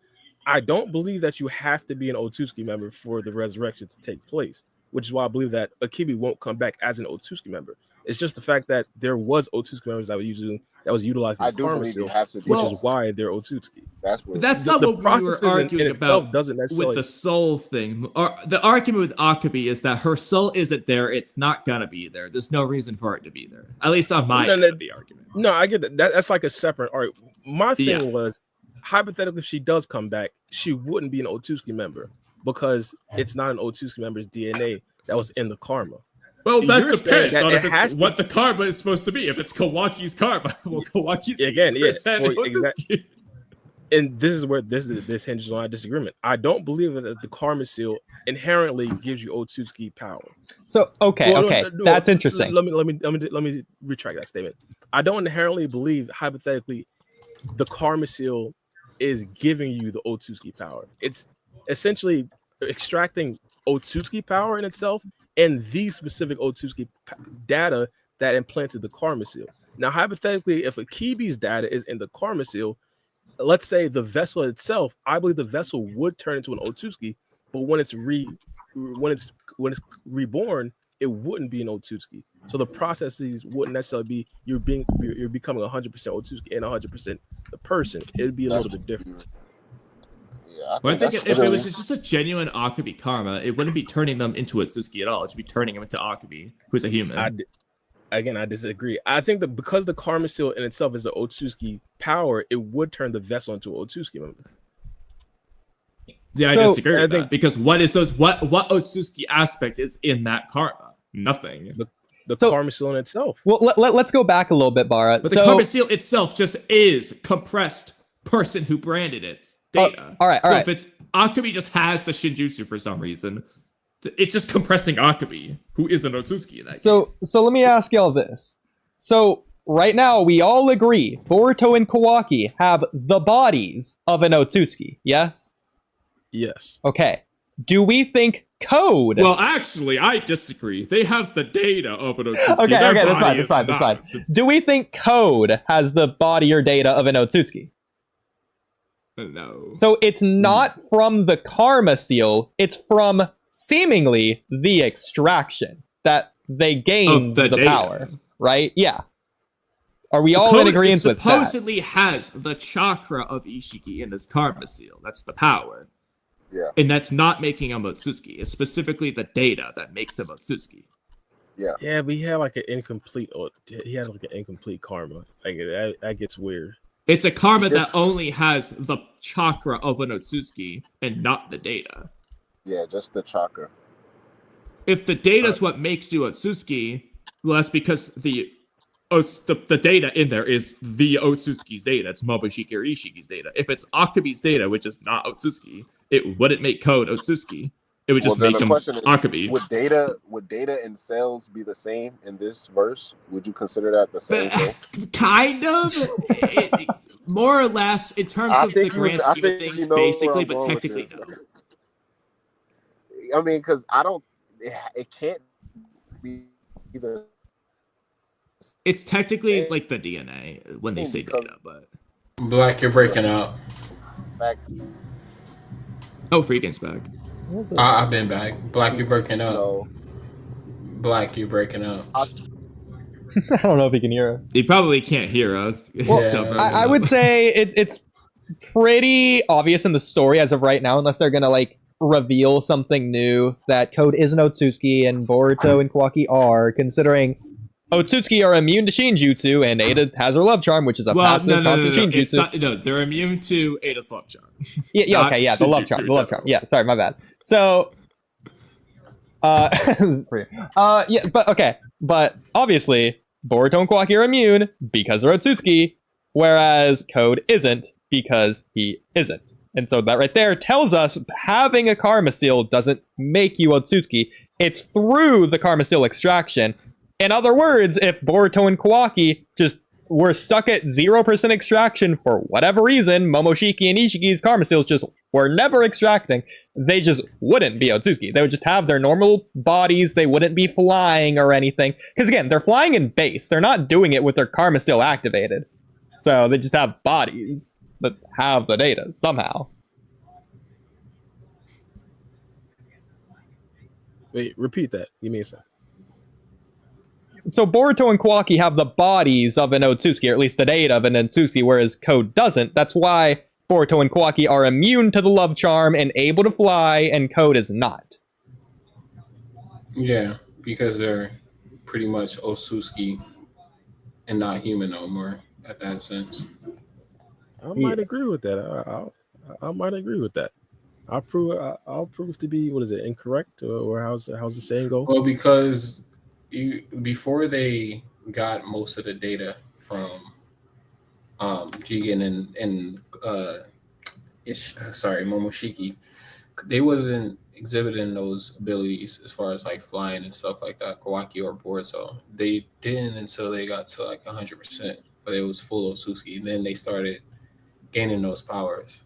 I don't believe that you have to be an Otsutsuki member for the resurrection to take place, which is why I believe that Akibi won't come back as an Otsutsuki member. It's just the fact that there was Otsutsuki members that was utilizing the karma seal, which is why they're Otsutsuki. That's not what we were arguing about doesn't necessarily with the soul thing. The argument with Akabi is that her soul isn't there. It's not gonna be there. There's no reason for it to be there. At least on my end of the argument. No, I get that. That's like a separate argument. My thing was, hypothetically, if she does come back, she wouldn't be an Otsutsuki member because it's not an Otsutsuki member's DNA that was in the karma. Well, that depends on if it's what the karma is supposed to be. If it's Kawaki's karma, well, Kawaki's exactly. And this is where this hinges on our disagreement. I don't believe that the karma seal inherently gives you Otsutsuki power. So that's interesting. Let me retract that statement. I don't inherently believe, hypothetically, the karma seal is giving you the Otsutsuki power. It's essentially extracting Otsutsuki power in itself and the specific Otsutsuki data that implanted the karma seal. Now, hypothetically, if Akibi's data is in the karma seal, let's say the vessel itself, I believe the vessel would turn into an Otsutsuki, but when it's reborn, it wouldn't be an Otsutsuki. So the processes wouldn't necessarily be you're becoming 100% Otsutsuki and 100% the person. It'd be a little bit different. Yeah, I think if it was just a genuine Akabi karma, it wouldn't be turning them into Otsutsuki at all. It should be turning them into Akabi, who's a human. I disagree. I think that because the karma seal in itself is the Otsutsuki power, it would turn the vessel into an Otsutsuki member. Yeah, I disagree with that, because what Otsutsuki aspect is in that karma? Nothing. The karma seal in itself. Well, let's go back a little bit, Bara. But the karma seal itself just is compressed person who branded its data. All right. So if it's Akabi just has the Shinjutsu for some reason, it's just compressing Akabi, who is an Otsutsuki in that case. So let me ask y'all this. So right now we all agree Boruto and Kawaki have the bodies of an Otsutsuki, yes? Yes. Okay. Do we think Code? Well, actually, I disagree. They have the data of an Otsutsuki. Okay, that's fine. Do we think Code has the body or data of an Otsutsuki? No. So it's not from the karma seal, it's from seemingly the extraction that they gained the power, right? Yeah. Are we all in agreement with that? Supposedly has the chakra of Ishiki in his karma seal. That's the power. Yeah. And that's not making him Otsutsuki. It's specifically the data that makes him Otsutsuki. Yeah. Yeah, but he had like an incomplete karma. Like that gets weird. It's a karma that only has the chakra of an Otsutsuki and not the data. Yeah, just the chakra. If the data is what makes you Otsutsuki, well, that's because the data in there is the Otsutsuki's data. It's Momoshiki or Ishiki's data. If it's Akabi's data, which is not Otsutsuki, it wouldn't make Code Otsutsuki. It would just make him Akabi. Would data and cells be the same in this verse? Would you consider that the same thing? Kind of. More or less, in terms of the grand scheme of things, basically, but technically no. I mean, because it can't be either. It's technically like the DNA when they say data, but... Black, you're breaking up. Oh, Freakin's back. I've been back. Black, you're breaking up. No. Black, you're breaking up. I don't know if he can hear us. He probably can't hear us. Well, I would say it's pretty obvious in the story as of right now, unless they're gonna like reveal something new, that Code isn't Otsutsuki and Boruto and Kawaki are, considering Otsutsuki are immune to Shinjutsu and Ada has her love charm, which is a passive constant Shinjutsu. It's not, no, they're immune to Ada's love charm. Yeah, okay, yeah, the love charm, Yeah, sorry, my bad. So, yeah, but okay, but obviously Boruto and Kawaki are immune because they're Otsutsuki, whereas Code isn't because he isn't. And so that right there tells us having a Karma Seal doesn't make you Otsutsuki. It's through the Karma Seal extraction. In other words, if Boruto and Kawaki just were stuck at 0% extraction for whatever reason, Momoshiki and Ishiki's Karma Seals just were never extracting, they just wouldn't be Otsutsuki. They would just have their normal bodies. They wouldn't be flying or anything. Because again, they're flying in base. They're not doing it with their Karma Seal activated. So they just have bodies that have the data somehow. Wait, repeat that. Give me a second. So Boruto and Kawaki have the bodies of an Otsutsuki, or at least the data of an Otsutsuki, whereas Code doesn't. That's why Boruto and Kawaki are immune to the love charm and able to fly, and Code is not. Yeah, because they're pretty much Otsutsuki and not human no more at that sense. I might agree with that. I might agree with that. I'll prove to be, what is it, incorrect, or how's the saying go? Well, because before they got most of the data from Jigen and Momoshiki, they wasn't exhibiting those abilities as far as like flying and stuff like that, Kawaki or Boruto. They didn't until they got to like 100%, but it was full of Otsutsuki. And then they started gaining those powers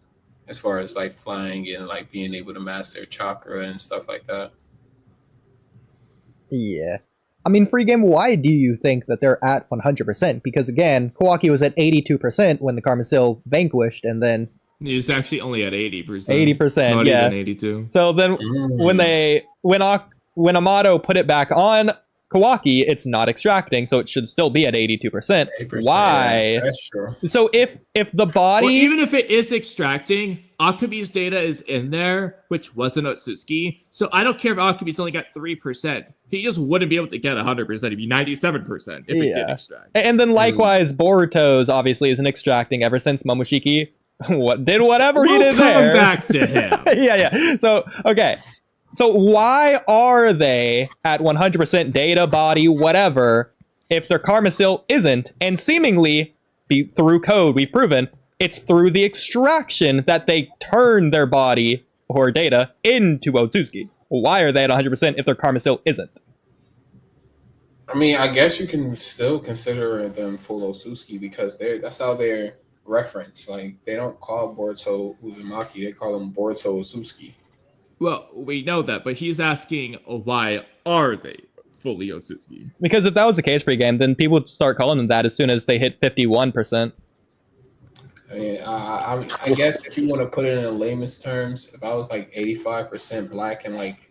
as far as like flying and like being able to master chakra and stuff like that. Yeah. I mean, Free Game, why do you think that they're at 100%? Because again, Kawaki was at 82% when the Karma Seal vanquished, and then He was actually only at 80%. 80%, not yeah. even 82. So then when Amato put it back on Kawaki, it's not extracting, so it should still be at 82%. Why? Yeah, that's true. So if the body... Well, even if it is extracting, Akumi's data is in there, which wasn't Otsutsuki. So I don't care if Akumi's only got 3%. He just wouldn't be able to get 100%. It'd be 97% if it did extract. And then likewise, Boruto's obviously isn't extracting ever since Momoshiki did whatever he did there. We'll come back to him. Yeah. So, okay. So why are they at 100% data, body, whatever, if their Karma Seal isn't? And seemingly, through Code, we've proven, it's through the extraction that they turn their body or data into Otsutsuki. Why are they at 100% if their Karma Seal isn't? I mean, I guess you can still consider them full Otsutsuki because that's how they're referenced. Like, they don't call Boruto Uzumaki, they call him Boruto Otsutsuki. Well, we know that, but he's asking why are they fully Otsutsuki? Because if that was the case for a game, then people would start calling them that as soon as they hit 51%. I mean, I guess if you want to put it in layman's terms, if I was like 85% black and like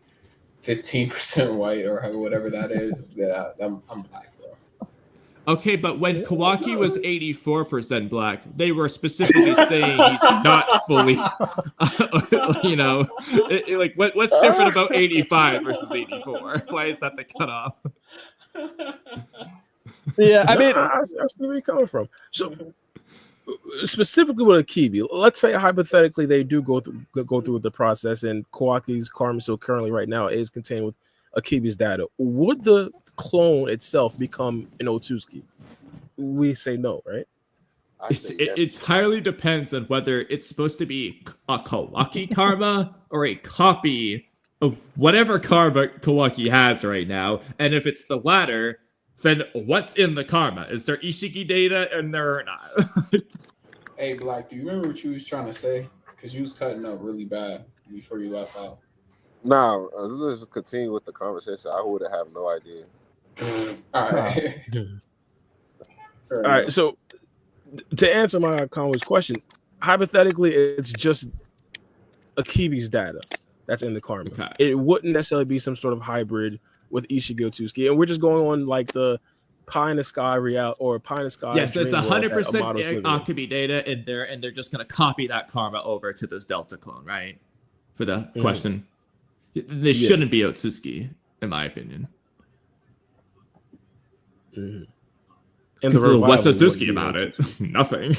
15% white or whatever that is, yeah, I'm black, bro. Okay, but when Kawaki was 84% black, they were specifically saying he's not fully, like what's different about 85 versus 84? Why is that the cutoff? Yeah, I mean, I see where you're coming from. So, specifically with Akibi, let's say hypothetically they do go through the process, and Kawaki's Karma Seal currently right now is contained with Akibi's data. Would the clone itself become an Otsutsuki? We say no, right? It entirely depends on whether it's supposed to be a Kawaki karma or a copy of whatever karma Kawaki has right now. And if it's the latter, then what's in the karma? Is there Ishiki data in there or not? Hey, Black, do you remember what you was trying to say? Because you was cutting up really bad before you left out. Nah, let's just continue with the conversation. I would have no idea. All right. All right, so to answer my Conway's question, hypothetically, it's just Akibi's data that's in the karma. Okay. It wouldn't necessarily be some sort of hybrid with Ishiki Otsutsuki, and we're just going on like the pie in the sky real or pie in the sky. Yes, it's dream world that 100% Amato's living in. Akumi data in there, and they're just gonna copy that karma over to this Delta clone, right? For the question, they shouldn't be Otsutsuki, in my opinion. And what's Otsutsuki about it? Nothing.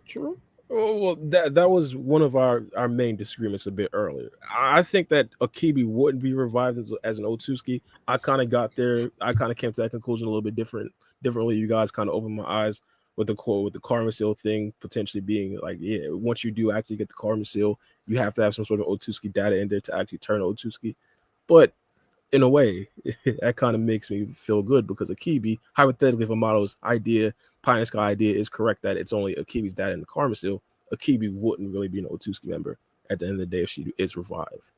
True. Well, that was one of our main disagreements a bit earlier. I think that Akibi wouldn't be revived as an Otsutsuki. I kind of got there. I kind of came to that conclusion a little bit differently. You guys kind of opened my eyes with the karma seal thing potentially being like, yeah, once you do actually get the karma seal, you have to have some sort of Otsutsuki data in there to actually turn Otsutsuki. But in a way, that kind of makes me feel good because Akibi, hypothetically, if Amato's idea, Pie in the Sky idea is correct that it's only Akibi's dad in the karma seal, Akibi wouldn't really be an Otsutsuki member at the end of the day if she is revived.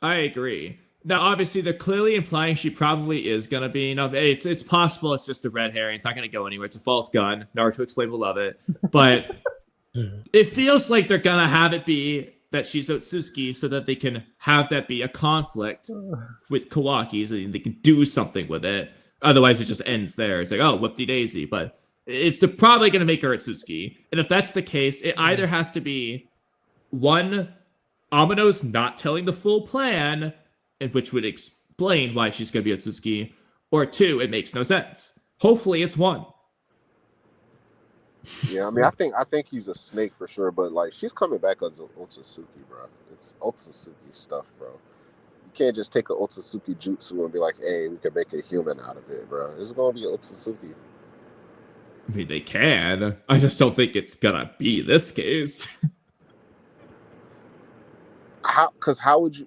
I agree. Now, obviously, they're clearly implying she probably is going to be. It's possible it's just a red herring. It's not going to go anywhere. It's a false gun. Naruto Explained will love it. But it feels like they're going to have it be that she's Otsutsuki so that they can have that be a conflict with Kawaki so they can do something with it. Otherwise, it just ends there. It's like, oh, whoop-de-daisy. But it's probably going to make her Otsutsuki. And if that's the case, it either has to be, one, Amano's not telling the full plan, and which would explain why she's going to be Otsutsuki, or two, it makes no sense. Hopefully, it's one. Yeah, I mean, I think he's a snake for sure, but like she's coming back as an Otsutsuki, bro. It's Otsutsuki stuff, bro. You can't just take an Otsutsuki jutsu and be like, hey, we can make a human out of it, bro. It's gonna be Otsutsuki. I mean, they can. I just don't think it's gonna be this case. How would you?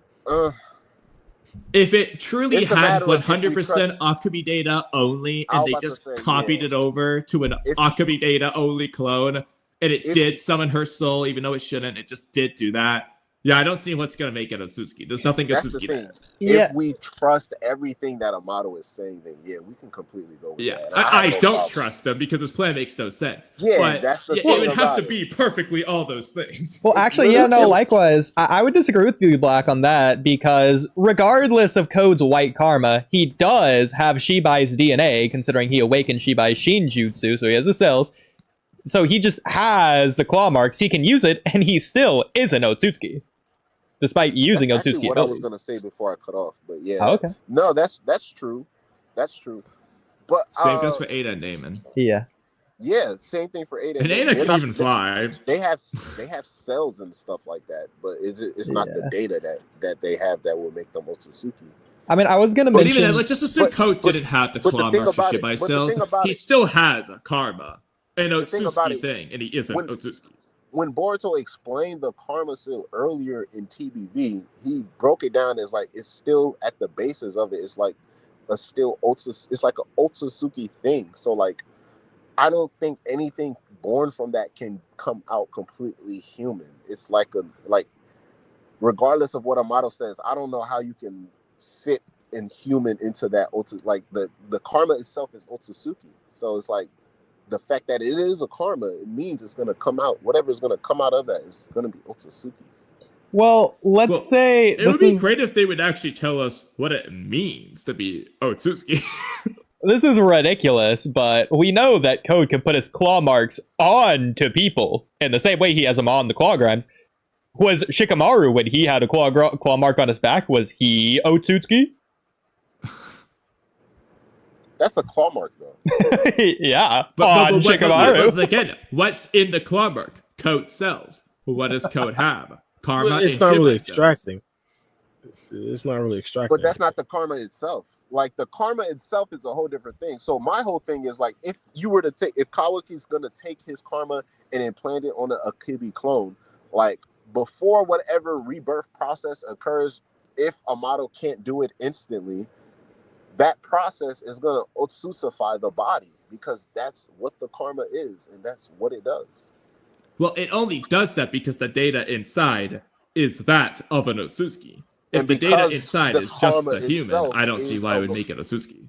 If it truly It's a had matter of 100% Akumi data only, I and was they about to just say, copied yeah. it over to an Akumi data only clone, and it did summon her soul, even though it shouldn't, it just did do that. Yeah, I don't see what's gonna make it Otsutsuki. There's nothing That's the Otsutsuki thing. there. If we trust everything that Amato is saying, then yeah, we can completely go with Yeah, that. I have no don't problem. trust him because his plan makes no sense. Yeah, but that's the it thing would have about to it. be perfectly all those things. Well, actually, yeah, no, likewise. I would disagree with you, Black, on that, because regardless of Code's white karma, he does have Shibai's DNA, considering he awakened Shibai's Shinjutsu, so he has the cells. So he just has the claw marks, he can use it, and he still is an Otsutsuki. Despite using That's Otsutsuki actually what I was abilities. gonna say before I cut off, but yeah. Oh, okay. No, that's true. That's true. But Same goes for Ada and Damon. Yeah. Yeah, same thing for Ada. And Ada can even fly. They have cells and stuff like that, but it's not the data that they have that will make them Otsutsuki. I mean, I was going to But mention... even let's just assume Code didn't have the claw marks for Shibai cells. He still has a karma, an Otsutsuki thing, and he isn't Otsutsuki. When Boruto explained the karma seal earlier in TBV, he broke it down as like it's still at the basis of it. It's like it's like an Otsutsuki thing. So like, I don't think anything born from that can come out completely human. It's like regardless of what Amato says, I don't know how you can fit in human into that like the karma itself is Otsutsuki. So it's like, the fact that it is a karma, it means it's going to come out. Whatever is going to come out of that is going to be Otsutsuki. Well, let's say... It would be great if they would actually tell us what it means to be Otsutsuki. This is ridiculous, but we know that Code can put his claw marks onto people in the same way he has them on the claw grinds. Was Shikamaru, when he had a claw mark on his back, was he Otsutsuki? That's a claw mark, though. Yeah, on Shikamaru. But again, what's in the claw mark? Code cells. What does Code have? Karma. Well, it's not really extracting. It's not really extracting. But that's not the karma itself. Like, the karma itself is a whole different thing. So my whole thing is like, if Kawaki's gonna take his karma and implant it on an Akibi clone, like before whatever rebirth process occurs, if Amato can't do it instantly, that process is going to Otsutsify the body because that's what the karma is and that's what it does. Well, it only does that because the data inside is that of an Otsutsuki. If the data inside is just the human, I don't see why it would make it Otsutsuki.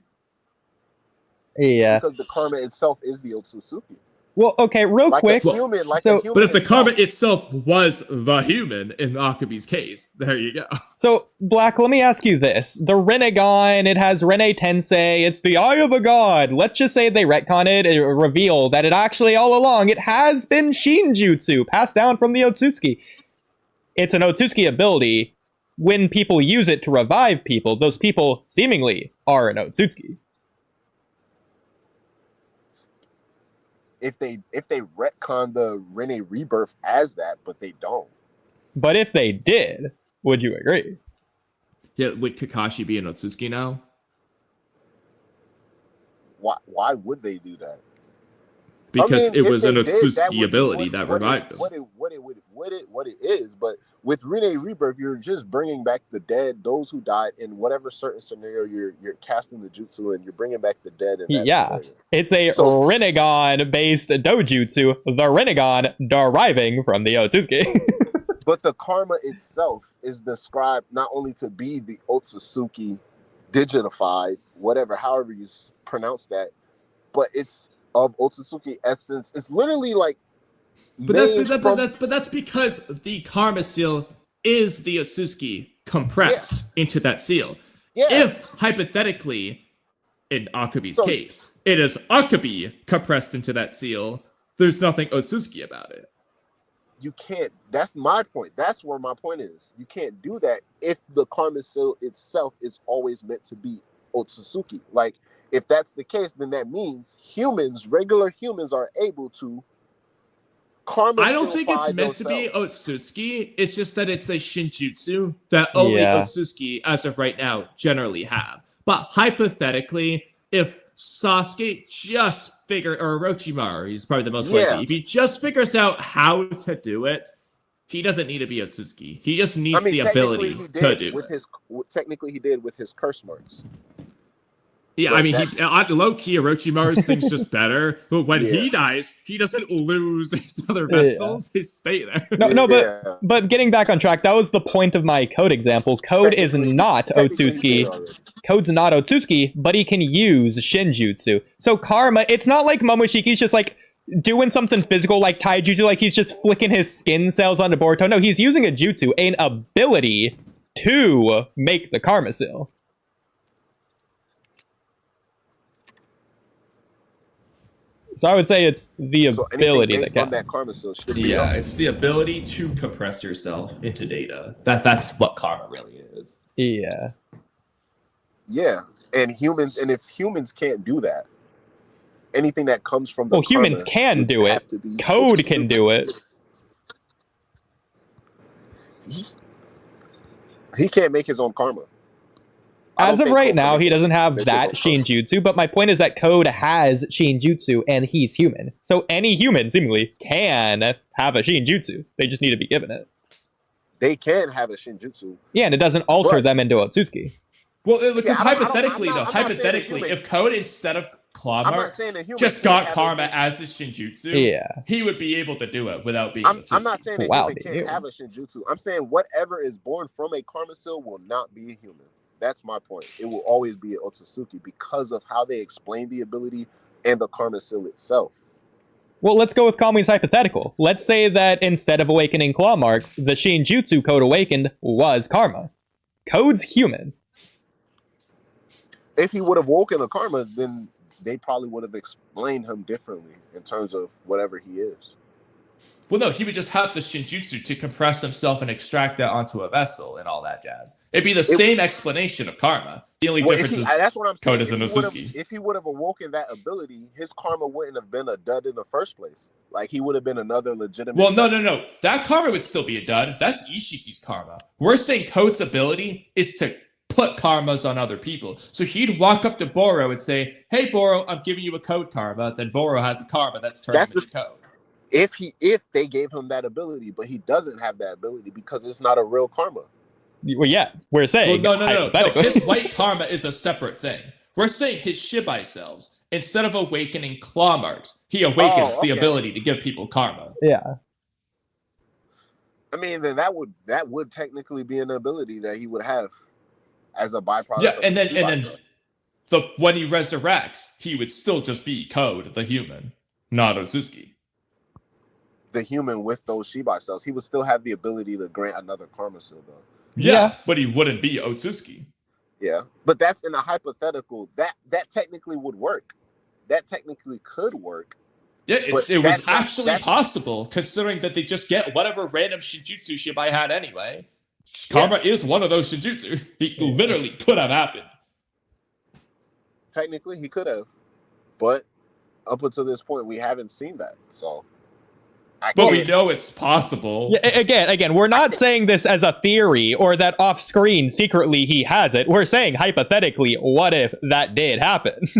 Yeah. Because the karma itself is the Otsutsuki. Well, okay, real Like quick. a human, like so- a human But if the itself. karma itself was the human in Akabi's case, there you go. So, Black, let me ask you this. The Rinnegan, it has Rene Tensei, it's the Eye of a God. Let's just say they retcon it and reveal that it actually, all along, it has been Shinjutsu, passed down from the Otsutsuki. It's an Otsutsuki ability. When people use it to revive people, those people seemingly are an Otsutsuki. If they retcon the Rene rebirth as that, but they don't. But if they did, would you agree? Yeah, would Kakashi be an Otsutsuki now? Why would they do that? Because it if was they an did, that Otsutsuki would be ability that revived him. what it is. But with Rene Rebirth, you're just bringing back the dead, those who died in whatever certain scenario you're casting the jutsu, and you're bringing back the dead in that scenario. It's a Rinnegan-based dojutsu, the Rinnegan deriving from the Otsutsuki. But the karma itself is described not only to be the Otsutsuki digitified, whatever, however you pronounce that, but it's of Otsutsuki essence. It's literally like, But that's because the karma seal is the Otsutsuki compressed into that seal. Yeah. If hypothetically, in Akabi's case, it is Akabi compressed into that seal, there's nothing Otsutsuki about it. You can't. That's my point. That's where my point is. You can't do that if the karma seal itself is always meant to be Otsutsuki. Like, if that's the case, then that means regular humans, are able to karma. I don't think it's meant to be Otsutsuki. It's just that it's a Shinjutsu that only Otsutsuki, as of right now, generally have. But hypothetically, if Sasuke or Orochimaru, he's probably the most likely, if he just figures out how to do it, he doesn't need to be Otsutsuki. He just needs the ability to do it. Technically, he did with his curse marks. Yeah, I mean, low-key, Orochimaru's thing's just better. But when he dies, he doesn't lose his other vessels. They stay there. But getting back on track, that was the point of my Code example. Code is not Otsutsuki. Code's not Otsutsuki, but he can use Shinjutsu. So Karma, it's not like Momoshiki's just like doing something physical like Taijutsu, like he's just flicking his skin cells onto Boruto. No, he's using a jutsu, an ability to make the Karma seal. So I would say it's the ability that counts. That karma seal should be it's the ability to compress yourself into data. That's what karma really is. Yeah. Yeah, and if humans can't do that, anything that comes from the well, humans can do it. Code can do it. He can't make his own karma. As of right now, he doesn't have that Shinjutsu, but my point is that Code has Shinjutsu, and he's human. So any human, seemingly, can have a Shinjutsu. They just need to be given it. They can have a Shinjutsu. Yeah, and it doesn't alter them into Otsutsuki. Well, because hypothetically, if Code, instead of claw marks, just got karma as his Shinjutsu, he would be able to do it without being Otsutsuki. I'm not saying that human can't have a Shinjutsu. I'm saying whatever is born from a karma seal will not be a human. That's my point. It will always be an Otsutsuki because of how they explain the ability and the karma seal itself. Well, let's go with Kamui's hypothetical. Let's say that instead of awakening claw marks, the Shinjutsu Code awakened was karma. Code's human. If he would have woken a karma, then they probably would have explained him differently in terms of whatever he is. Well, no, he would just have the Shinjutsu to compress himself and extract that onto a vessel and all that jazz. It'd be the same explanation of karma. The only difference is that's what I'm saying. Code is an Otsutsuki. If he would have awoken that ability, his karma wouldn't have been a dud in the first place. Like, he would have been another legitimate... Well, no. That karma would still be a dud. That's Ishiki's karma. We're saying Code's ability is to put karmas on other people. So he'd walk up to Boro and say, hey, Boro, I'm giving you a Code karma. Then Boro has a karma that's turned into Code. If they gave him that ability, but he doesn't have that ability because it's not a real karma. Well, yeah, we're saying no. His white karma is a separate thing. We're saying his Shibai cells, instead of awakening claw marks, he awakens the ability to give people karma. Yeah. I mean, then that would technically be an ability that he would have as a byproduct. Yeah, and then when he resurrects, he would still just be Code, the human. Not Otsutsuki. The human with those Shibai cells, he would still have the ability to grant another karma seal, though. Yeah, but he wouldn't be Otsutsuki. Yeah, but that's in a hypothetical. That technically would work. That technically could work. Yeah, it was actually possible, considering that they just get whatever random Shinjutsu Shibai had anyway. Karma is one of those Shinjutsu. He literally could have happened. Technically, he could have. But up until this point, we haven't seen that. So, but we know it's possible. Yeah, again, we're not saying this as a theory or that off screen secretly he has it. We're saying hypothetically, what if that did happen?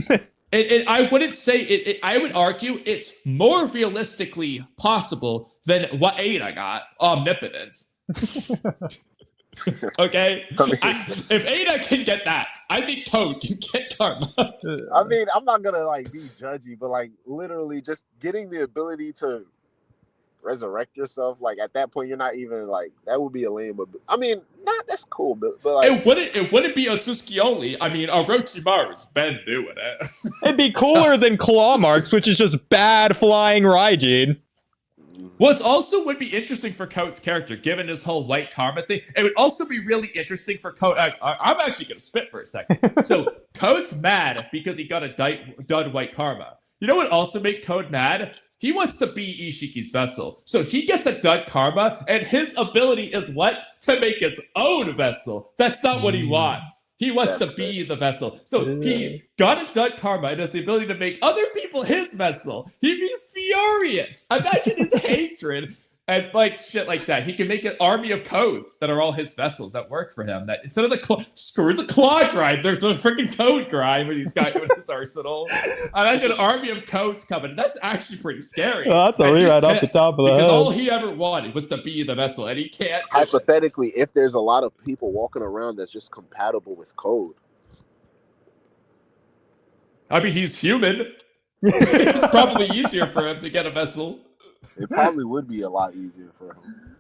And I wouldn't say I would argue it's more realistically possible than what Ada got, omnipotence. Okay? If Ada can get that, I think Toad can get karma. I mean, I'm not gonna like be judgy, but like literally just getting the ability to resurrect yourself, like at that point you're not even like, that would be a lame, but I mean, that's cool, but like it wouldn't be Otsutsuki only. I mean, Orochimaru's been doing it. It'd be cooler than Claw Marks, which is just bad flying Raijin. What's also would be interesting for Coat's character, given his whole white karma thing, it would also be really interesting for Coat. I'm actually gonna spit for a second. So Coat's mad because he got a dud white karma. You know what also make Coat mad? He wants to be Ishiki's vessel. So he gets a dud karma, and his ability is what? To make his own vessel. That's not what he wants. He wants to be the vessel. So he got a dud karma and has the ability to make other people his vessel. He'd be furious. Imagine his hatred and like shit like that. He can make an army of codes that are all his vessels that work for him. That instead of the screw the claw grind, there's a freaking code grind when he's got in his arsenal. Imagine an army of codes coming. That's actually pretty scary. Well, that's a rewrite off the top of the head. Because all he ever wanted was to be the vessel, and he can't. Hypothetically, if there's a lot of people walking around that's just compatible with code. I mean, he's human. It's probably easier for him to get a vessel. It probably would be a lot easier for him.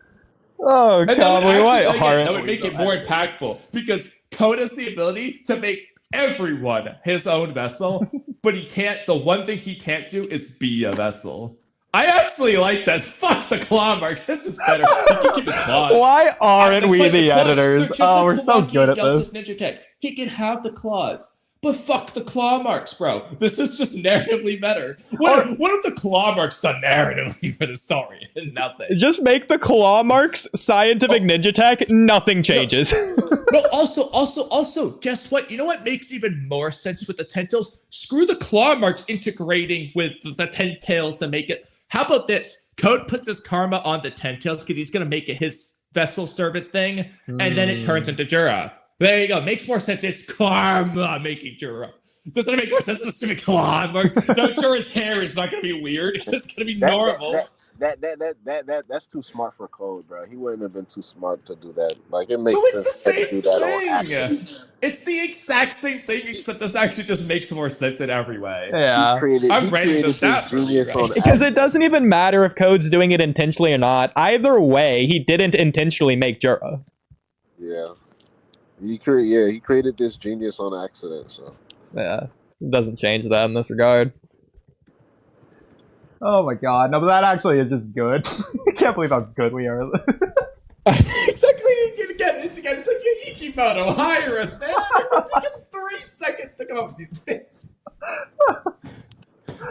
Oh, God, that would make it more impactful because Code has the ability to make everyone his own vessel, but he can't. The one thing he can't do is be a vessel. I actually like this. Fuck the claw marks. This is better. He can keep his claws. Why aren't we the editors? Oh, we're so good at this. Ninja Tech. He can have the claws. But fuck the claw marks, bro. This is just narratively better. What have the claw marks done narratively for the story? Nothing. Just make the claw marks scientific ninja tech. Nothing changes. No, also, guess what? You know what makes even more sense with the tentacles? Screw the claw marks integrating with the tentails to make it. How about this? Code puts his karma on the tentails because he's going to make it his vessel servant thing, and then it turns into Jura. There you go. Makes more sense. It's karma making Jura. Doesn't it make more sense than the stupid claw mark? No, Jura's hair is not going to be weird. It's going to be normal. That's too smart for Code, bro. He wouldn't have been too smart to do that. Like it makes no, sense to do that thing. It's the exact same thing, except this actually just makes more sense in every way. Yeah, I'm ready to stop because it doesn't even matter if Code's doing it intentionally or not. Either way, he didn't intentionally make Jura. Yeah. He created this genius on accident, so. Yeah, it doesn't change that in this regard. Oh my god, no, but that actually is just good. I can't believe how good we are. Exactly, it's like Ikimoto, hire us, man. It takes us 3 seconds to come up with these things.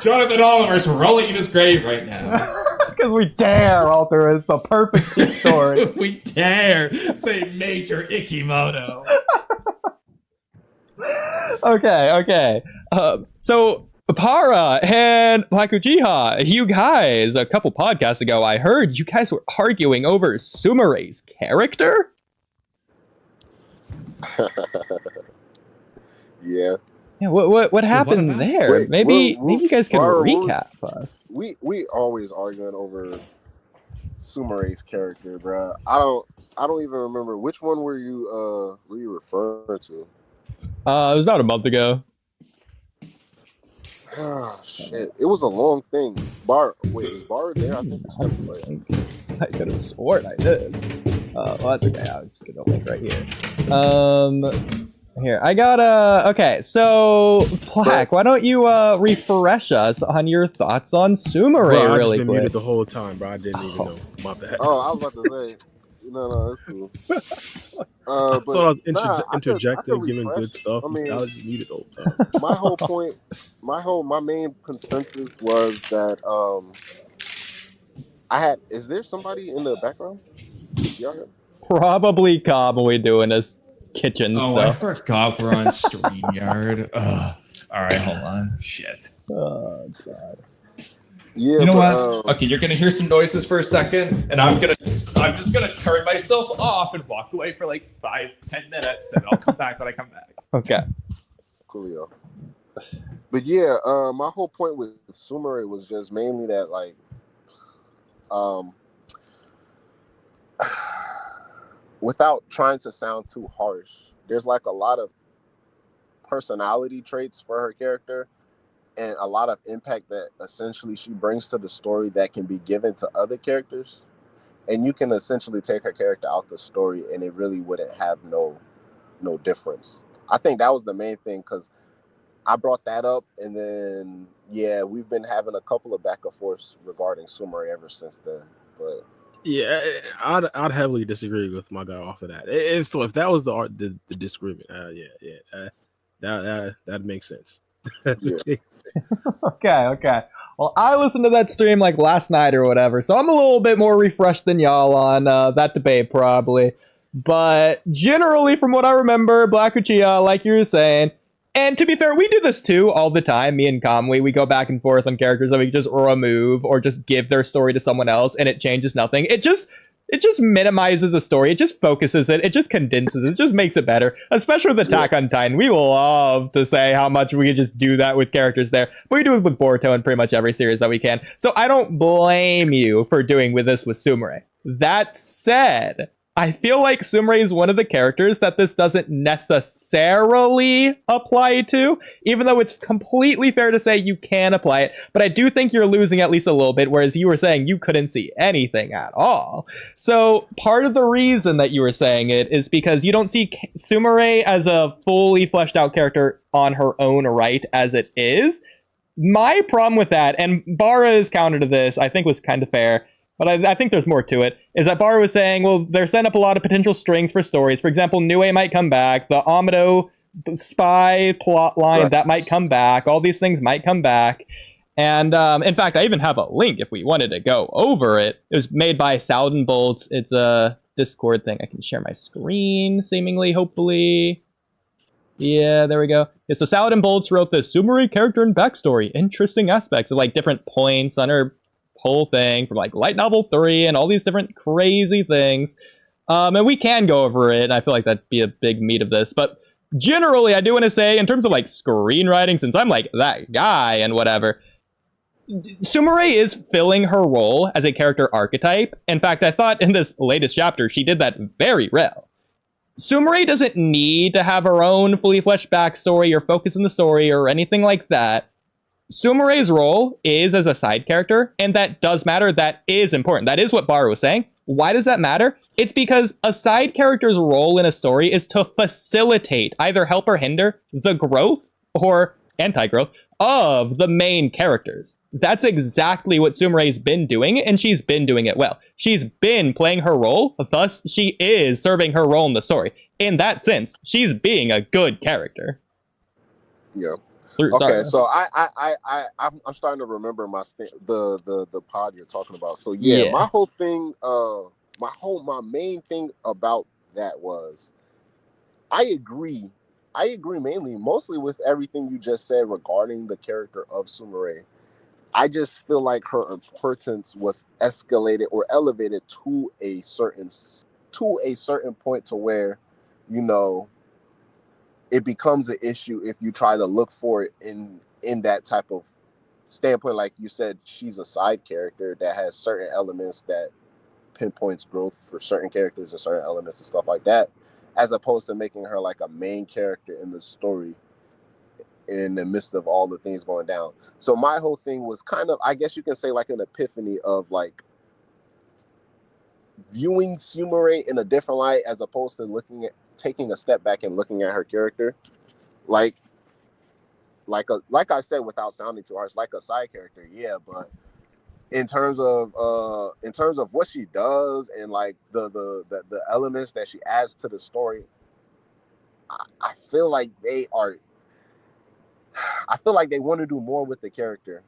Jonathan Oliver's rolling in his grave right now. Because we dare alter it's the perfect story. We dare say Major Ikimoto. Okay. So Para and Black Uchiha, you guys, a couple podcasts ago, I heard you guys were arguing over Sumere's character? Yeah. Yeah, what happened there? Maybe you guys can recap us. We always arguing over Sumere's character, bro. I don't even remember which one were you referring to. It was about a month ago. Oh shit! It was a long thing. Is Bar there? I think I could have sworn I did. Well, that's okay. I'll just get the link right here. Here, I got okay, so Black, why don't you refresh us on your thoughts on Sumere Bro, I just really been quick? muted the whole time, bro. I didn't even know. My bad. Oh, I was about to say, no, that's cool. I But thought I was nah, I could interjecting, giving refresh. good stuff. I mean, I was just muted the whole time. my whole point, my main consensus was that I had. Is there somebody in the background? Y'all heard? Probably Kamui doing his kitchen Oh, I stuff. forgot we're on StreamYard. Ugh. All right, hold on. Shit. Oh god. Yeah, You know but what? Okay, you're gonna hear some noises for a second, and I'm just gonna turn myself off and walk away for like 5-10 minutes, and I'll come back when I come back. Okay. Coolio. But yeah, my whole point with Sumere was just mainly that like, without trying to sound too harsh, there's like a lot of personality traits for her character and a lot of impact that essentially she brings to the story that can be given to other characters. And you can essentially take her character out the story and it really wouldn't have no difference. I think that was the main thing, because I brought that up, and then yeah, we've been having a couple of back and forths regarding Sumere ever since then. But Yeah, I'd heavily disagree with my guy off of that. And so if that was the disagreement, that makes sense. yeah. Okay. Well, I listened to that stream like last night or whatever, so I'm a little bit more refreshed than y'all on that debate probably. But generally, from what I remember, Black Uchiha, like you were saying, and to be fair, we do this too all the time. Me and Kamui, we go back and forth on characters that we just remove or just give their story to someone else, and it changes nothing. It just minimizes a story. It just focuses it. It just condenses it. It just makes it better. Especially with Attack on Titan. We love to say how much we just do that with characters there. But we do it with Boruto and pretty much every series that we can. So I don't blame you for doing with this with Sumere. That said, I feel like Sumere is one of the characters that this doesn't necessarily apply to, even though it's completely fair to say you can apply it. But I do think you're losing at least a little bit, whereas you were saying you couldn't see anything at all. So part of the reason that you were saying it is because you don't see Sumere as a fully fleshed out character on her own right as it is. My problem with that, and Bara's counter to this, I think was kind of fair, but I think there's more to it, is that Bara was saying, well, they're setting up a lot of potential strings for stories. For example, Nue might come back, the Amado spy plot line, right, that might come back, all these things might come back. And in fact, I even have a link if we wanted to go over it. It was made by Saladin Bolts. It's a Discord thing. I can share my screen, seemingly, hopefully. Yeah, there we go. Yeah, so Saladin Bolts wrote the Sumere character and backstory. Interesting aspects of like different points on her whole thing from like Light Novel 3 and all these different crazy things. And we can go over it. I feel like that'd be a big meat of this. But generally, I do want to say, in terms of like screenwriting, since I'm like that guy and whatever, Sumere is filling her role as a character archetype. In fact, I thought in this latest chapter, she did that very well. Sumere doesn't need to have her own fully fleshed backstory or focus in the story or anything like that. Sumere's role is as a side character, and that does matter. That is important. That is what Baru was saying. Why does that matter? It's because a side character's role in a story is to facilitate, either help or hinder, the growth or anti-growth of the main characters. That's exactly what Sumere's been doing, and she's been doing it well. She's been playing her role, thus she is serving her role in the story. In that sense, she's being a good character. Yeah. Sorry. Okay, so I'm starting to remember the pod you're talking about. So yeah, my whole thing, my main thing about that was, I agree mostly with everything you just said regarding the character of Sumere. I just feel like her importance was escalated or elevated to a certain point to where, you know, it becomes an issue if you try to look for it in that type of standpoint. Like you said, she's a side character that has certain elements that pinpoints growth for certain characters and certain elements and stuff like that, as opposed to making her like a main character in the story in the midst of all the things going down. So my whole thing was kind of, I guess you can say, like an epiphany of like viewing Sumere in a different light, as opposed to looking taking a step back and looking at her character, like I said, without sounding too harsh, like a side character, yeah, but in terms of what she does and like the elements that she adds to the story, I feel like they want to do more with the character,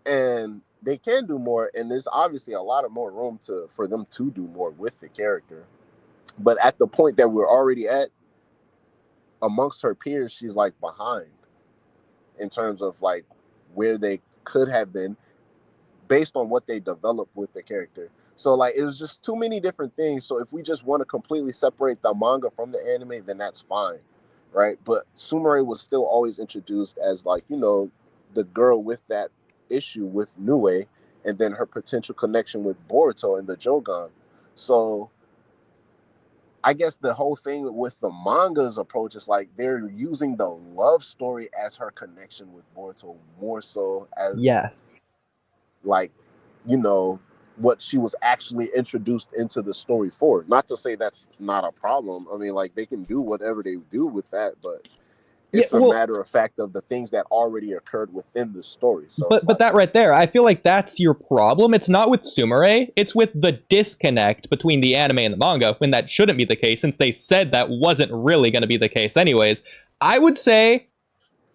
and they can do more, and there's obviously a lot of more room for them to do more with the character. But at the point that we're already at, amongst her peers, she's like behind in terms of like where they could have been based on what they developed with the character. So like it was just too many different things. So if we just want to completely separate the manga from the anime, then that's fine, right? But Sumire was still always introduced as like, you know, the girl with that issue with Nue, and then her potential connection with Boruto and the Jogan. So I guess the whole thing with the manga's approach is like they're using the love story as her connection with Boruto more so as like, you know, what she was actually introduced into the story for. Not to say that's not a problem. I mean, like they can do whatever they do with that, but it's a matter of fact of the things that already occurred within the story. So but that right there, I feel like that's your problem. It's not with Sumire, it's with the disconnect between the anime and the manga, when that shouldn't be the case, since they said that wasn't really going to be the case anyways. I would say,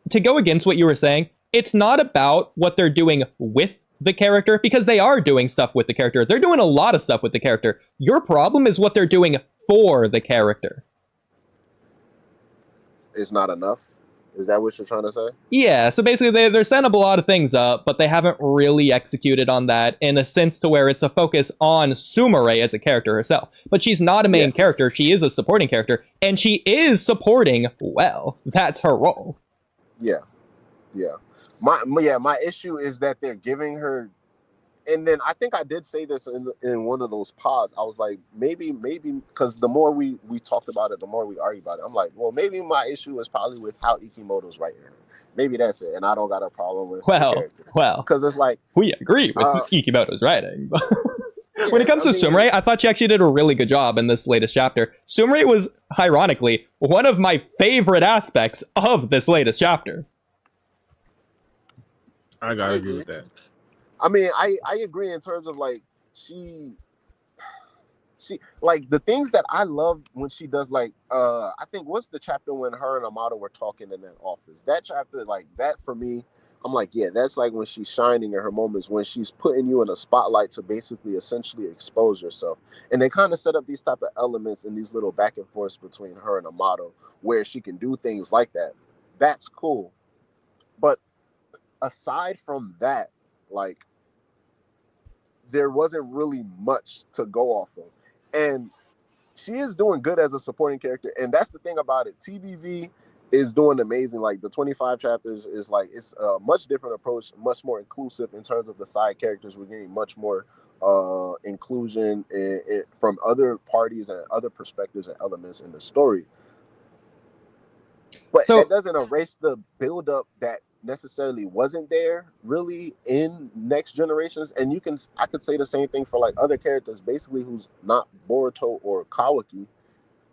to go against what you were saying, it's not about what they're doing with the character, because they are doing stuff with the character. They're doing a lot of stuff with the character. Your problem is what they're doing for the character. It's not enough? Is that what you're trying to say? Yeah, so basically they're setting up a lot of things up, but they haven't really executed on that in a sense to where it's a focus on Sumire as a character herself. But she's not a main character, she is a supporting character, and she is supporting well. That's her role. Yeah. My issue is that they're giving her, and then I think I did say this in one of those pods. I was like, maybe, because the more we talked about it, the more we argued about it. I'm like, well, maybe my issue is probably with how Ikimoto's writing her. Maybe that's it, and I don't got a problem with because it's like we agree with Ikimoto's writing. When it comes to Sumire, I thought she actually did a really good job in this latest chapter. Sumire was, ironically, one of my favorite aspects of this latest chapter. I gotta agree with that. I mean, I agree in terms of like she like the things that I love when she does, like I think what's the chapter when her and Amato were talking in that office. That chapter, like that for me, I'm like, yeah, that's like when she's shining in her moments, when she's putting you in a spotlight to basically essentially expose yourself. And they kind of set up these type of elements in these little back and forths between her and Amato where she can do things like that. That's cool. But aside from that, like there wasn't really much to go off of. And she is doing good as a supporting character. And that's the thing about it. TBV is doing amazing. Like the 25 chapters is like, it's a much different approach, much more inclusive in terms of the side characters. We're getting much more inclusion from other parties and other perspectives and elements in the story. But that doesn't erase the buildup that necessarily wasn't there really in Next Generations. And I could say the same thing for like other characters basically who's not Boruto or Kawaki,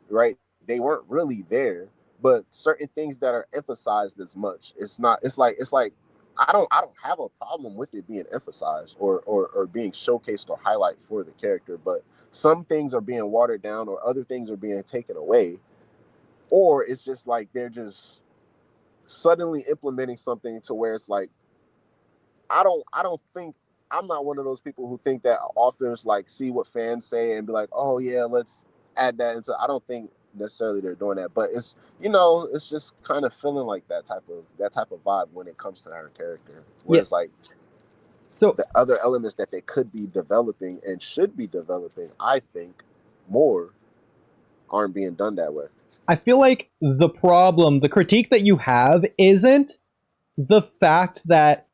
right? They weren't really there, but certain things that are emphasized as much, it's like I don't have a problem with it being emphasized or being showcased or highlighted for the character, but some things are being watered down or other things are being taken away, or it's just like they're just suddenly implementing something to where it's like I don't think, I'm not one of those people who think that authors like see what fans say and be like, oh yeah, let's add that into. I don't think necessarily they're doing that, but it's, you know, it's just kind of feeling like that type of vibe when it comes to her character, where it's like so the other elements that they could be developing and should be developing, I think more, aren't being done that way. I feel like the problem, the critique that you have isn't the fact that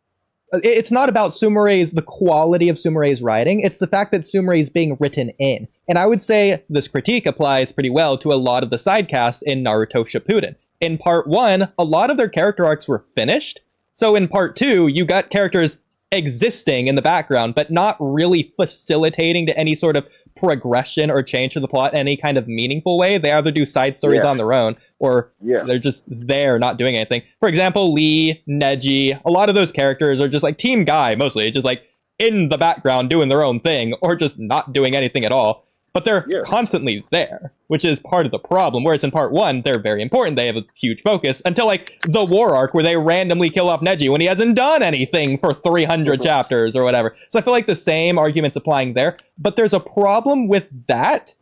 it's not about the quality of Sumire's writing. It's the fact that Sumire is being written in. And I would say this critique applies pretty well to a lot of the side cast in Naruto Shippuden. In part 1, a lot of their character arcs were finished. So in part 2, you got characters existing in the background, but not really facilitating to any sort of progression or change to the plot in any kind of meaningful way. They either do side stories Yeah. on their own, or Yeah. they're just there not doing anything. For example, Lee, Neji, a lot of those characters are just like Team Guy mostly, just like in the background doing their own thing or just not doing anything at all. But they're Yeah. constantly there, which is part of the problem. Whereas in part 1, they're very important. They have a huge focus until like the war arc where they randomly kill off Neji when he hasn't done anything for 300 chapters or whatever. So I feel like the same argument's applying there. But there's a problem with that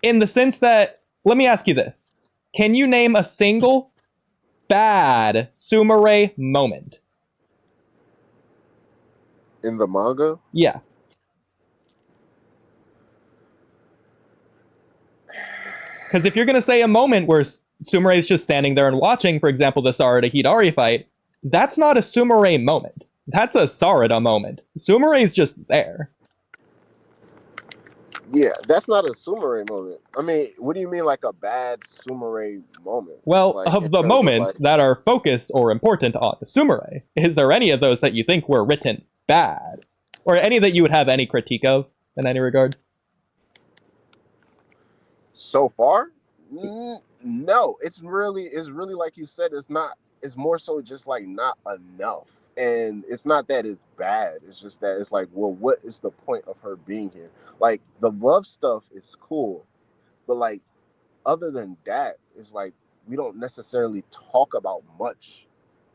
in the sense that, let me ask you this. Can you name a single bad Sumire moment? In the manga, Yeah. Because if you're going to say a moment where Sumire is just standing there and watching, for example, the Sarada Hidari fight, that's not a Sumire moment. That's a Sarada moment. Sumire is just there. yeah, that's not a Sumire moment. I mean, what do you mean like a bad Sumire moment? Well, Like, of in the terms moments like, that are focused or important on Sumire, is there any of those that you think were written bad? Or any that you would have any critique of in any regard? so far, no. It's really like you said. It's not. It's more so just like not enough. And it's not that it's bad. It's just that it's like, well, what is the point of her being here? Like the love stuff is cool, but like other than that, it's like we don't necessarily talk about much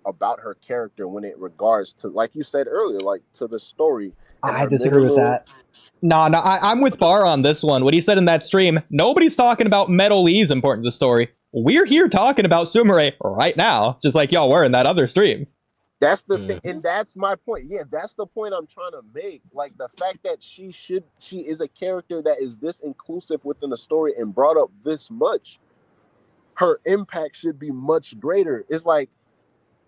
about her character when it regards to, like you said earlier, like to the story. And I her disagree with minimal- that. No, I'm with Bar on this one. What he said in that stream, nobody's talking about Metal Lee's important to the story. We're here talking about Sumire right now, just like y'all were in that other stream. That's the thing, and that's my point. Yeah, that's the point I'm trying to make. Like the fact that she is a character that is this inclusive within the story and brought up this much, her impact should be much greater. It's like,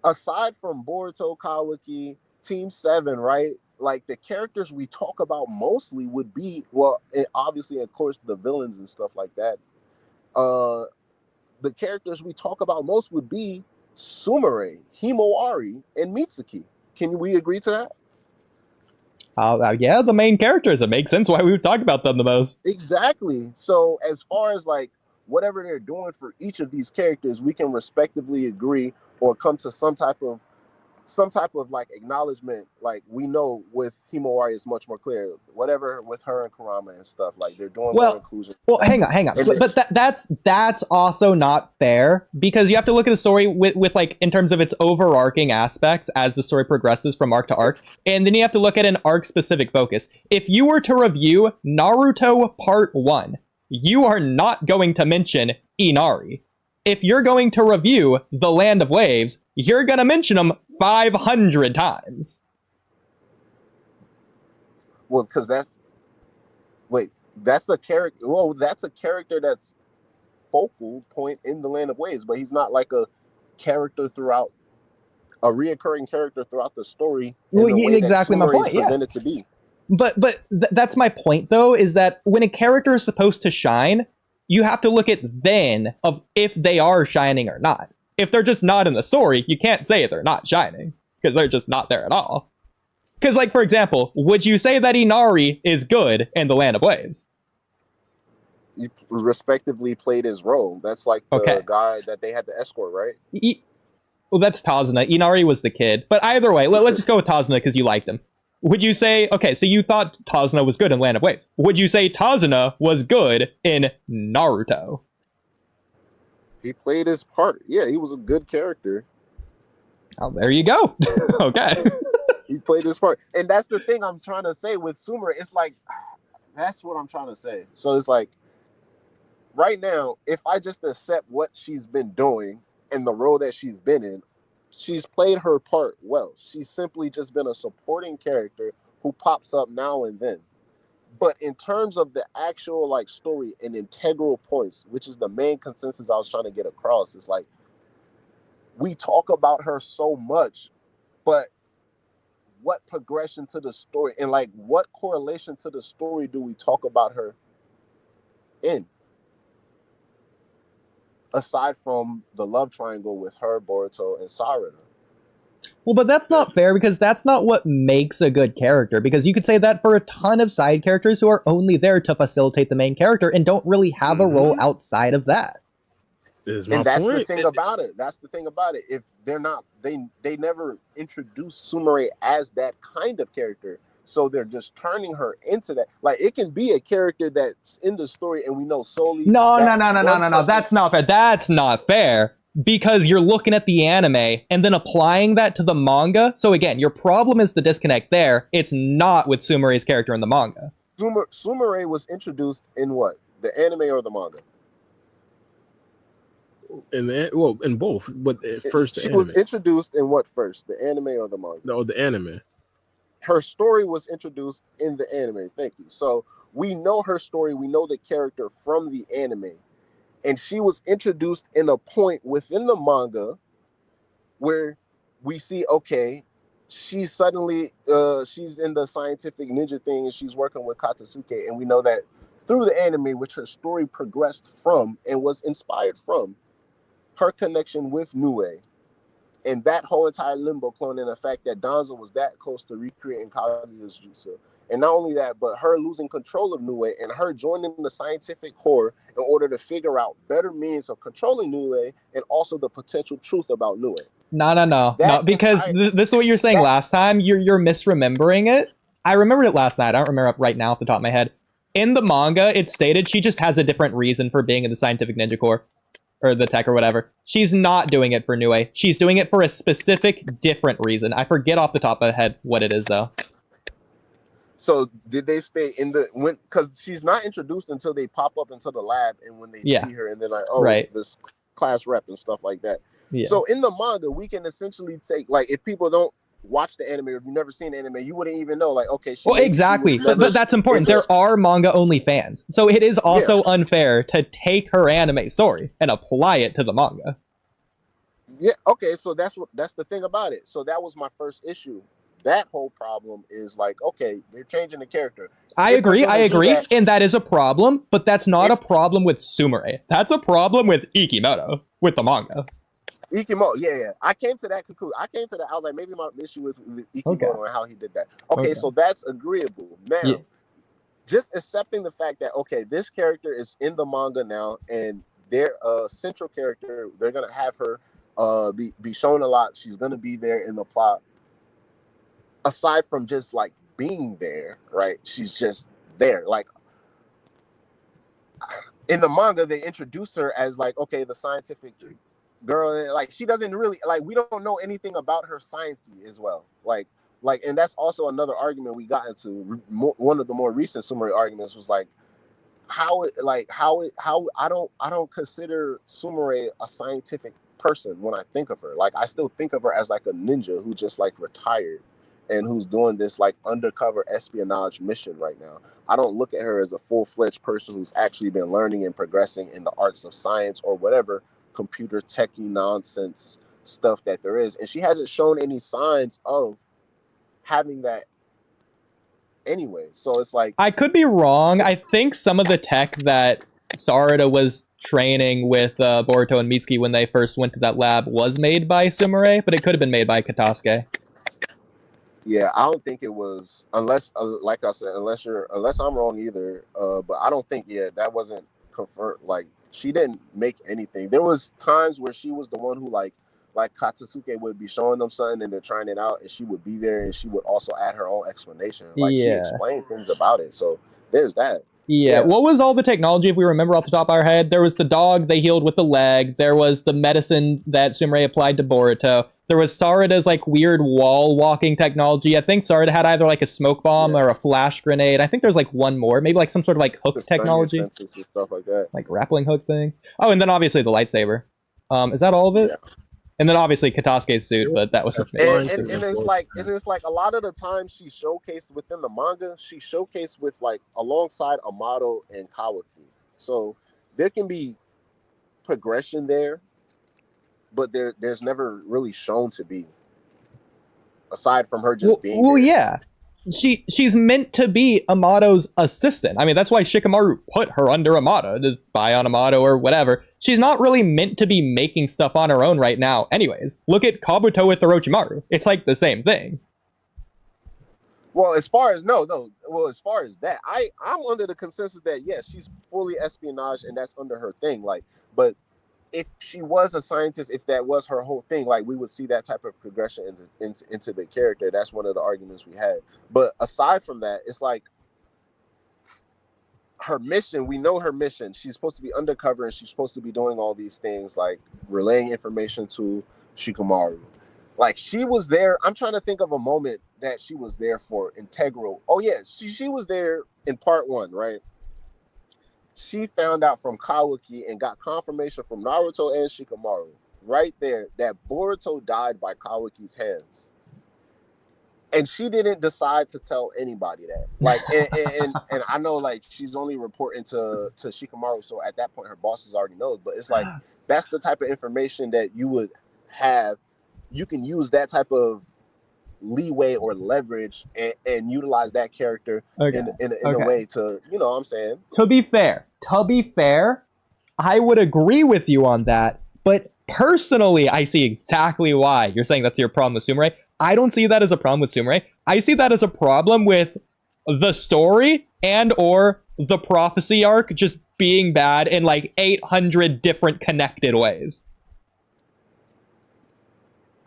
aside from Boruto, Kawaki, Team 7, right? Like the characters we talk about mostly would be, well, and obviously, of course, the villains and stuff like that. The characters we talk about most would be Sumire, Himawari, and Mitsuki. Can we agree to that? Yeah, the main characters. It makes sense why we would talk about them the most. Exactly. So as far as like whatever they're doing for each of these characters, we can respectively agree or come to some type of like acknowledgement. Like we know with Himawari is much more clear. Whatever with her and Kurama and stuff, like they're doing more inclusion. Well, hang on. But that's also not fair, because you have to look at the story with like in terms of its overarching aspects as the story progresses from arc to arc, and then you have to look at an arc specific focus. If you were to review Naruto Part 1, you are not going to mention Inari. If you're going to review The Land of Waves, you're going to mention them 500 times. Well, because that's a character. Well, that's a character that's focal point in the Land of Waves, but he's not like a character throughout, a reoccurring character throughout the story. Well, exactly my point. Presented to be. But that's my point, though, is that when a character is supposed to shine, you have to look at then of if they are shining or not. If they're just not in the story, you can't say they're not shining, because they're just not there at all. Because, like, for example, would you say that Inari is good in The Land of Waves? He respectively played his role. That's like the guy that they had to escort, right? Well, that's Tazuna. Inari was the kid. But either way, let's just go with Tazuna because you liked him. Would you say, okay, so you thought Tazuna was good in Land of Waves. Would you say Tazuna was good in Naruto? He played his part. Yeah, he was a good character. Oh, there you go. Okay. He played his part. And that's the thing I'm trying to say with Sumire. It's like, that's what I'm trying to say. So it's like, right now, if I just accept what she's been doing and the role that she's been in, she's played her part well. She's simply just been a supporting character who pops up now and then. But in terms of the actual like story and integral points, which is the main consensus I was trying to get across, is like we talk about her so much, but what progression to the story and like what correlation to the story do we talk about her in? Aside from the love triangle with her, Boruto, and Sarada. Well, but that's not fair because that's not what makes a good character. Because you could say that for a ton of side characters who are only there to facilitate the main character and don't really have a role outside of that. Is my And that's the point. thing about it. That's the thing about it. If they're not, they never introduced Sumire as that kind of character. So they're just turning her into that. Like, it can be a character that's in the story and we know solely. No. that That's not fair. That's not fair. Because you're looking at the anime and then applying that to the manga. So again, your problem is the disconnect there. It's not with Sumire's character in the manga. Sumire was introduced in what? The anime or the manga? In both, but first She the was anime. introduced in what first? The anime or the manga? No, the anime. Her story was introduced in the anime. Thank you. So we know her story. We know the character from the anime. And she was introduced in a point within the manga where we see, okay, she's suddenly, she's in the scientific ninja thing and she's working with Katasuke. And we know that through the anime, which her story progressed from and was inspired from, her connection with Nue. And that whole entire limbo clone and the fact that Danzo was that close to recreating Kaguya's jutsu. And not only that, but her losing control of Nue and her joining the scientific core in order to figure out better means of controlling Nue and also the potential truth about Nue. No, because this is what you were saying last time. You're misremembering it. I remembered it last night. I don't remember it right now off the top of my head. In the manga, it's stated she just has a different reason for being in the scientific ninja corps. Or the tech or whatever. She's not doing it for Nue. She's doing it for a specific different reason. I forget off the top of my head what it is though. So did they stay in the when? Because she's not introduced until they pop up into the lab and when they see her and they're like, oh, this class rep and stuff like that. Yeah. So in the manga, we can essentially take, like, if people don't watch the anime or if you've never seen anime, you wouldn't even know, like, okay, well, exactly. But that's important. There are manga only fans, so it is also unfair to take her anime story and apply it to the manga. Yeah. Okay. So that's the thing about it. So that was my first issue. That whole problem is like, okay, they're changing the character. I agree, and that is a problem, but that's not a problem with Sumire. That's a problem with Ikimoto, with the manga. Ikimoto, yeah. I came to that conclusion. I was like, maybe my issue is with Ikimoto and how he did that. Okay, so that's agreeable. Now, just accepting the fact that, okay, this character is in the manga now, and their central character, they're going to have her be shown a lot. She's going to be there in the plot. Aside from just, like, being there, right? She's just there. Like, in the manga, they introduce her as, like, okay, the scientific girl, like, she doesn't really, like, we don't know anything about her sciencey as well, like, and that's also another argument we got into. One of the more recent Sumire arguments was like how I don't consider Sumire a scientific person when I think of her. Like, I still think of her as like a ninja who just, like, retired and who's doing this, like, undercover espionage mission right now. I don't look at her as a full-fledged person who's actually been learning and progressing in the arts of science or whatever computer techie nonsense stuff that there is. And she hasn't shown any signs of having that anyway. So it's like, I could be wrong. I think some of the tech that Sarada was training with Boruto and Mitsuki when they first went to that lab was made by Sumire, but it could have been made by Katasuke. Yeah, I don't think it was, unless, like I said, unless I'm wrong either. But I don't think, that wasn't confirmed. Like, she didn't make anything. There was times where she was the one who, like Katsusuke would be showing them something and they're trying it out, and she would be there and she would also add her own explanation. Like, she explained things about it. So there's that. Yeah. What was all the technology, if we remember off the top of our head? There was the dog they healed with the leg. There was the medicine that Sumire applied to Boruto. There was Sarada's, like, weird wall walking technology. I think Sarada had either, like, a smoke bomb or a flash grenade. I think there's, like, one more, maybe like some sort of, like, hook technology, and stuff like that, like grappling hook thing. Oh, and then obviously the lightsaber. Is that all of it? Yeah. And then obviously Katasuke's suit, but that was a fake. And it's like a lot of the time she showcased within the manga, she showcased with, like, alongside Amato and Kawaki. So there can be progression there, but there's never really shown to be, aside from her just being there. Yeah. she's meant to be Amato's assistant. I mean, that's why Shikamaru put her under Amato to spy on Amato or whatever. She's not really meant to be making stuff on her own right now. Anyways, look at Kabuto with Orochimaru. It's like the same thing. Well, as far as as far as that, I'm under the consensus that yes, she's fully espionage and that's under her thing. Like, but if she was a scientist, if that was her whole thing, like we would see that type of progression into the character. That's one of the arguments we had. But aside from that, it's like her mission, we know her mission. She's supposed to be undercover and she's supposed to be doing all these things like relaying information to Shikamaru. Like she was there. I'm trying to think of a moment that she was there for integral. Oh yeah, she was there in part 1, right? She found out from Kawaki and got confirmation from Naruto and Shikamaru right there that Boruto died by Kawaki's hands. And she didn't decide to tell anybody that. Like, and I know like she's only reporting to Shikamaru, so at that point her bosses already know. But it's like that's the type of information that you would have. You can use that type of leeway or leverage and utilize that character in a way to, you know what I'm saying? To be fair, I would agree with you on that, but personally, I see exactly why you're saying that's your problem with Sumire. I don't see that as a problem with Sumire. I see that as a problem with the story and or the prophecy arc just being bad in like 800 different connected ways.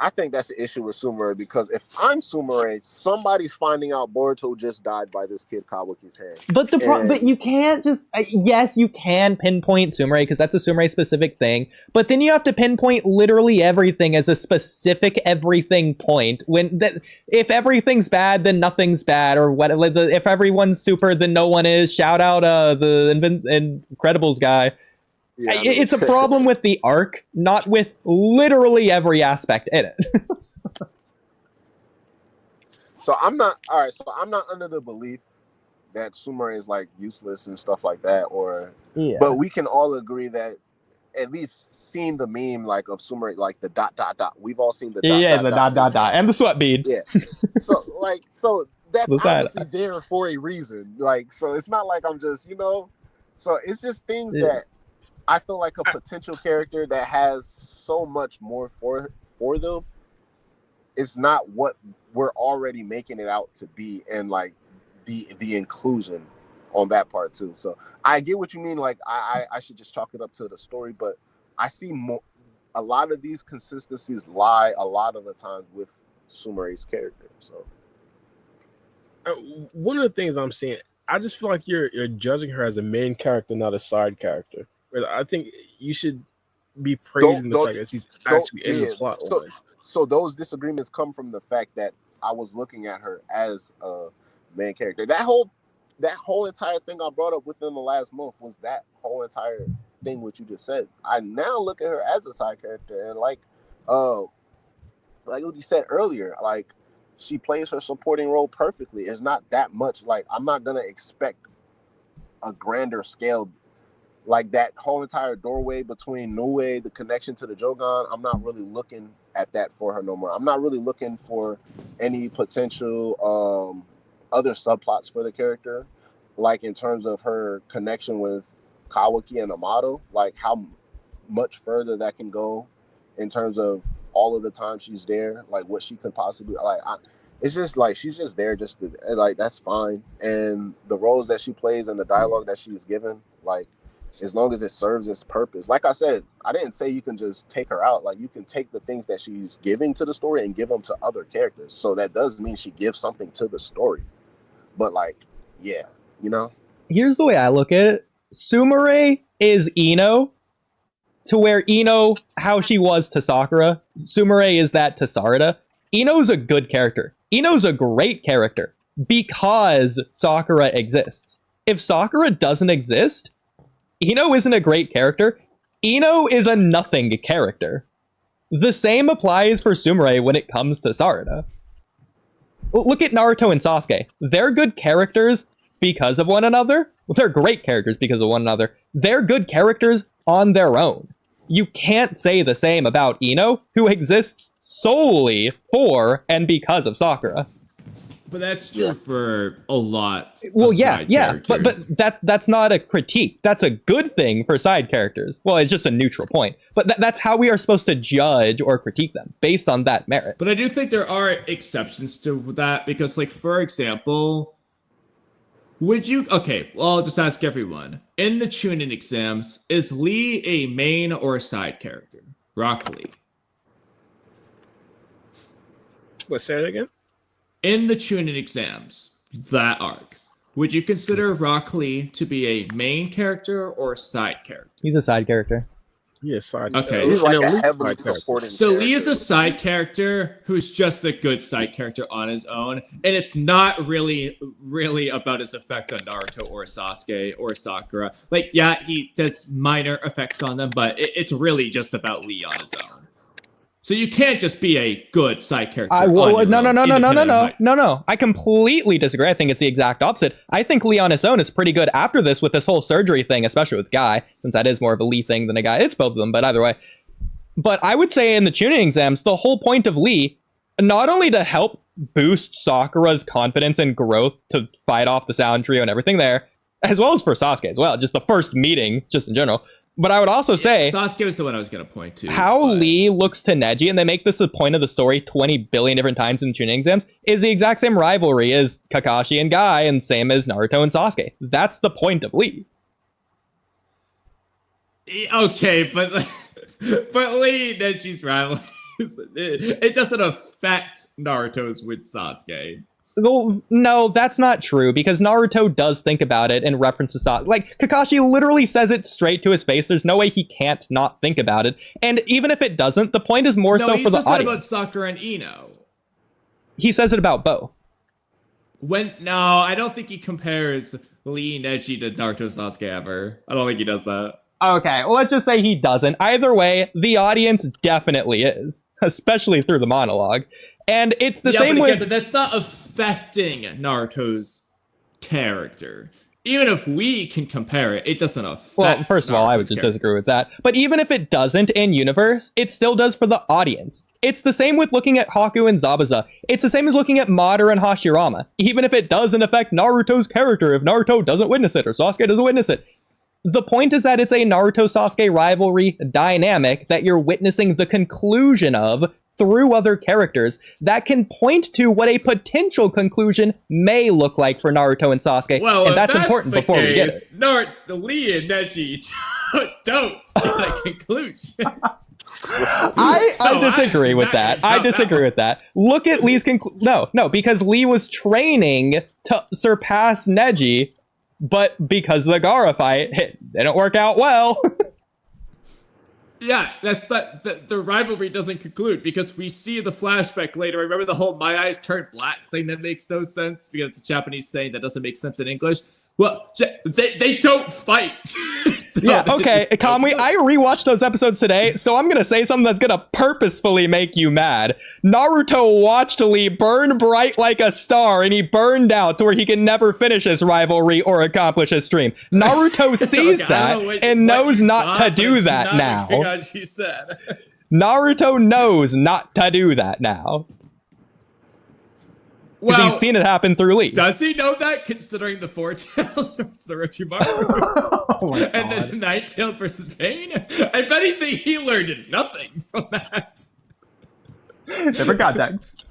I think that's the issue with Sumire, because if I'm Sumire, somebody's finding out Boruto just died by this kid Kawaki's hand. But but you can't just yes, you can pinpoint Sumire because that's a Sumire specific thing. But then you have to pinpoint literally everything as a specific everything point. If everything's bad, then nothing's bad, or what? If everyone's super, then no one is. Shout out the Incredibles guy. Yeah, it's a problem with the arc, not with literally every aspect in it. So I'm not under the belief that Sumire is like useless and stuff like that, but we can all agree that at least seeing the meme like of Sumire, like the ... We've all seen the ... and the sweat bead. Yeah. So that's obviously there for a reason. Like, so it's not like I'm just, so it's just things that I feel like a potential character that has so much more for them is not what we're already making it out to be, and like the inclusion on that part too. So I get what you mean. Like I should just chalk it up to the story, but I see a lot of these consistencies lie a lot of the times with Sumire's character. So one of the things I'm seeing, I just feel like you're judging her as a main character, not a side character. I think you should be praising the fact that she's actually in the plot lines. So those disagreements come from the fact that I was looking at her as a main character. That whole entire thing I brought up within the last month was that whole entire thing what you just said. I now look at her as a side character, and like Oodie said earlier, like she plays her supporting role perfectly. It's not that much. Like I'm not gonna expect a grander scale. Like that whole entire doorway between Nue, the connection to the Jogan, I'm not really looking at that for her no more. I'm not really looking for any potential other subplots for the character, like in terms of her connection with Kawaki and Amato, like how much further that can go in terms of all of the time she's there, like what she could possibly it's just like she's just there just to, like that's fine. And the roles that she plays and the dialogue that she's given, like as long as it serves its purpose. Like I said, I didn't say you can just take her out. Like you can take the things that she's giving to the story and give them to other characters. So that does mean she gives something to the story. But like, yeah, Here's the way I look at it. Sumire is Ino to where Ino, how she was to Sakura. Sumire is that to Sarada. Ino's a good character. Ino's a great character because Sakura exists. If Sakura doesn't exist, Ino isn't a great character. Ino is a nothing character. The same applies for Sumire when it comes to Sarada. Look at Naruto and Sasuke. They're good characters because of one another. Well, they're great characters because of one another. They're good characters on their own. You can't say the same about Ino, who exists solely for and because of Sakura. But that's true for a lot. Well, of yeah, side yeah, but characters. that's not a critique. That's a good thing for side characters. Well, it's just a neutral point. But that's how we are supposed to judge or critique them, based on that merit. But I do think there are exceptions to that because, like, for example, would you? Okay, well, I'll just ask everyone. In the Chunin exams, is Lee a main or a side character? Rock Lee. What, say that again? In the Chunin exams, that arc, would you consider Rock Lee to be a main character or a side character? He's a side character. Yeah, side. Okay. He's like an a elite heavily side character. supporting So Lee is a character. side character who's just a good side character on his own, and it's not really about his effect on Naruto or Sasuke or Sakura. Like, yeah, he does minor effects on them, but it's really just about Lee on his own. So you can't just be a good side character. No. I completely disagree. I think it's the exact opposite. I think Lee on his own is pretty good after this with this whole surgery thing, especially with Guy, since that is more of a Lee thing than a Guy. It's both of them, but either way. But I would say in the tuning exams, the whole point of Lee, not only to help boost Sakura's confidence and growth to fight off the Sound Trio and everything there, as well as for Sasuke as well, just the first meeting, just in general. But I would also say Sasuke was the one I was going to point to. How Lee looks to Neji, and they make this a point of the story 20 billion different times in the tuning exams, is the exact same rivalry as Kakashi and Guy, and same as Naruto and Sasuke. That's the point of Lee. Okay, but Lee and Neji's rivalry, it doesn't affect Naruto's with Sasuke. Well, no, that's not true, because Naruto does think about it in reference to Sasuke. Like, Kakashi literally says it straight to his face. There's no way he can't not think about it. And even if it doesn't, the point is more so for the audience. No, he says it about Sakura and Ino. He says it about both. No, I don't think he compares Lee Neji to Naruto Sasuke ever. I don't think he does that. Okay, well, let's just say he doesn't. Either way, the audience definitely is, especially through the monologue. And it's the same way. But that's not affecting Naruto's character. Even if we can compare it, it doesn't affect. Well, first of all, I would just disagree with that. But even if it doesn't in universe, it still does for the audience. It's the same with looking at Haku and Zabuza. It's the same as looking at Madara and Hashirama. Even if it doesn't affect Naruto's character, if Naruto doesn't witness it or Sasuke doesn't witness it. The point is that it's a Naruto-Sasuke rivalry dynamic that you're witnessing the conclusion of through other characters that can point to what a potential conclusion may look like for Naruto and Sasuke. Well, and that's important before we get it. Lee and Neji don't get a conclusion. I disagree with that. I disagree with that. Look at Lee's No, because Lee was training to surpass Neji, but because of the Gaara fight, it didn't work out well. Yeah, that's that. The rivalry doesn't conclude because we see the flashback later. Remember the whole "my eyes turned black" thing that makes no sense because it's a Japanese saying that doesn't make sense in English. Well, they don't fight. So yeah, okay, Kamui, I rewatched those episodes today, so I'm gonna say something that's gonna purposefully make you mad. Naruto watched Lee burn bright like a star, and he burned out to where he can never finish his rivalry or accomplish his dream. Naruto sees that and knows not to do that now. She said. Naruto knows not to do that now. Because he's seen it happen through Lee. Does he know that, considering the Four Tails versus the Orochimaru? And then the Nine Tails versus Pain? If anything, he learned nothing from that. Different context.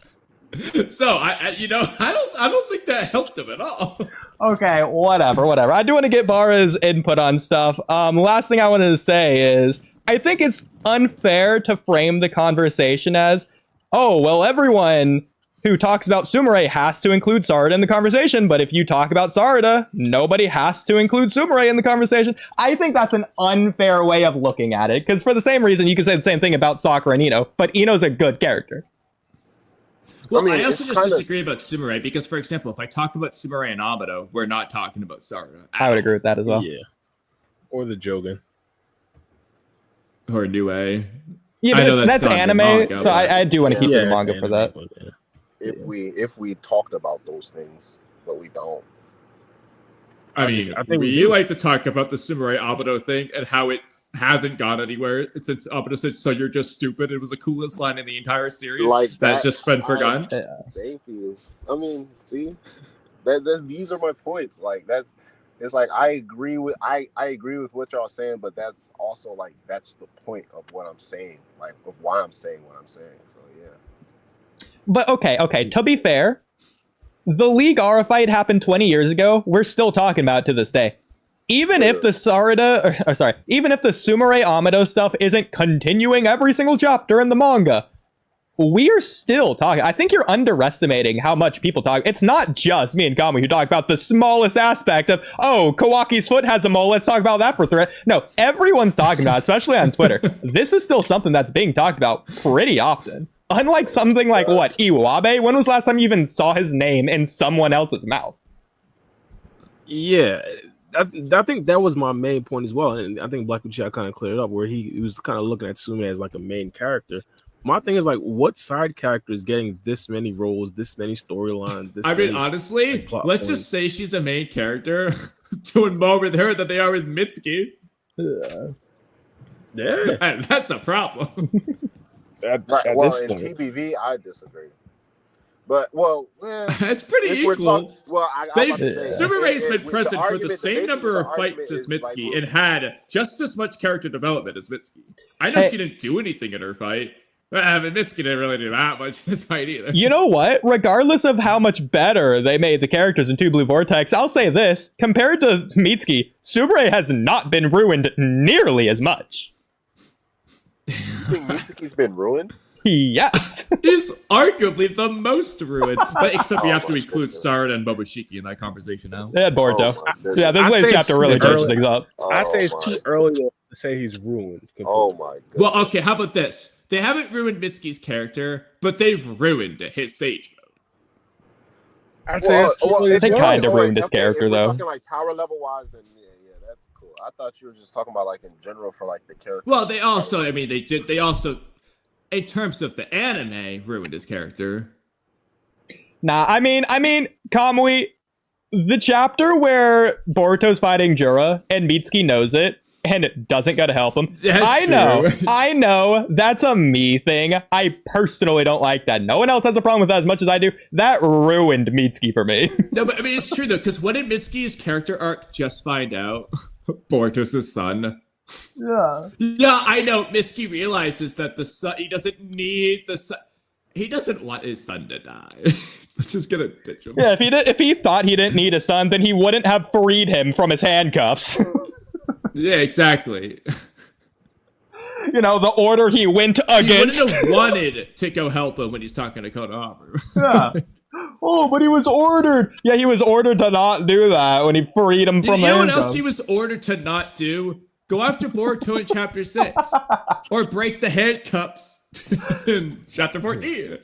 So I don't think that helped him at all. Okay, whatever. I do want to get Bara's input on stuff. Last thing I wanted to say is, I think it's unfair to frame the conversation as, oh, well, everyone who talks about Sumire has to include Sarada in the conversation, but if you talk about Sarada, nobody has to include Sumire in the conversation. I think that's an unfair way of looking at it, because for the same reason, you can say the same thing about Sakura and Ino, but Ino's a good character. Well, I also just disagree about Sumire, because, for example, if I talk about Sumire and Amado, we're not talking about Sarada. I would agree with that as well. Yeah. Or the Jogan. Or Nue. Yeah, but that's anime, manga, so I do want to keep the manga for that. If we talked about those things, but we don't. I mean, I think we like to talk about the Samurai Abado thing and how it hasn't gone anywhere since Abado said, "So you're just stupid." It was the coolest line in the entire series. Like that's just been forgotten. Thank you. I mean, see, that these are my points. Like that's. It's like I agree with what y'all saying, but that's also like that's the point of what I'm saying, like of why I'm saying what I'm saying. So yeah. But okay. To be fair, the League Aura fight happened 20 years ago. We're still talking about it to this day. Even if the even if the Sumire Amado stuff isn't continuing every single chapter in the manga, we're still talking. I think you're underestimating how much people talk. It's not just me and Kamui who talk about the smallest aspect of, oh, Kawaki's foot has a mole. Let's talk about that for threat. No, everyone's talking about it, especially on Twitter. This is still something that's being talked about pretty often. Unlike something like, what, Iwabe? When was the last time you even saw his name in someone else's mouth? Yeah, I think that was my main point as well. And I think Black Uchiha kind of cleared it up where he was kind of looking at Sume as like a main character. My thing is like, what side character is getting this many roles, this many storylines? I mean, honestly, let's just say she's a main character, doing more with her than they are with Mitsuki. Yeah, and that's a problem. Well, in TBV, I disagree. But it's pretty equal. Sumire's if been present for the same number of argument fights as is, Mitsuki like, and had just as much character development as Mitsuki. I know she didn't do anything in her fight. But Mitsuki didn't really do that much in this fight either. You know what? Regardless of how much better they made the characters in Two Blue Vortex, I'll say this. Compared to Mitsuki, Sumire has not been ruined nearly as much. You think Mitsuki's been ruined? Yes. Is arguably the most ruined. But except you have to include Sarada and Momoshiki in that conversation now. They had Boruto. Yeah, this latest chapter really changed things up. I'd say it's too early to say he's ruined. Oh my god. Well, okay, how about this? They haven't ruined Mitsuki's character, but they've ruined his Sage mode. I'd say they kind of ruined his character, though. Talking like power level wise, then yeah, that's cool. I thought you were just talking about like in general for like the character. Well, they also, I mean, they also, in terms of the anime, ruined his character. Nah, I mean, Kamui, the chapter where Boruto's fighting Jura and Mitsuki knows it and doesn't go to help him. I know, that's a me thing. I personally don't like that. No one else has a problem with that as much as I do. That ruined Mitsuki for me. No, but I mean, it's true though, because when did Mitsuki's character arc just find out Boruto's his son? Yeah. Yeah, I know. Mitsuki realizes that the son, he doesn't need the son. He doesn't want his son to die. So just gonna ditch him. Yeah, if he thought he didn't need a son, then he wouldn't have freed him from his handcuffs. Yeah, exactly. You know, the order he went against. He wouldn't have wanted to go help him when he's talking to Konohamaru. Yeah. Oh, but he was ordered. Yeah, he was ordered to not do that when he freed him from handcuffs. You know what else he was ordered to not do? Go after Boruto in Chapter 6. Or break the handcuffs in Chapter 14.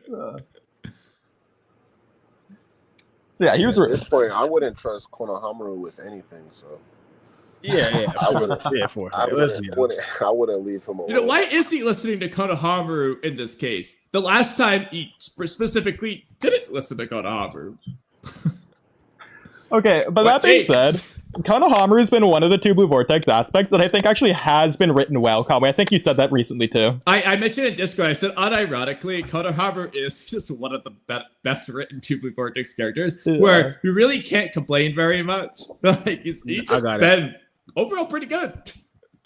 So yeah, he was... At this point, I wouldn't trust Konohamaru with anything, so... Yeah. I wouldn't leave him alone. You know, why is he listening to Konohamaru in this case? The last time he specifically didn't listen to Konohamaru. Okay, but that being said, Konohamaru's been one of the Two Blue Vortex aspects that I think actually has been written well, Kamui. I think you said that recently, too. I mentioned in Discord, I said, unironically, Konohamaru is just one of the best written Two Blue Vortex characters, where you really can't complain very much. Like, he's just been overall pretty good.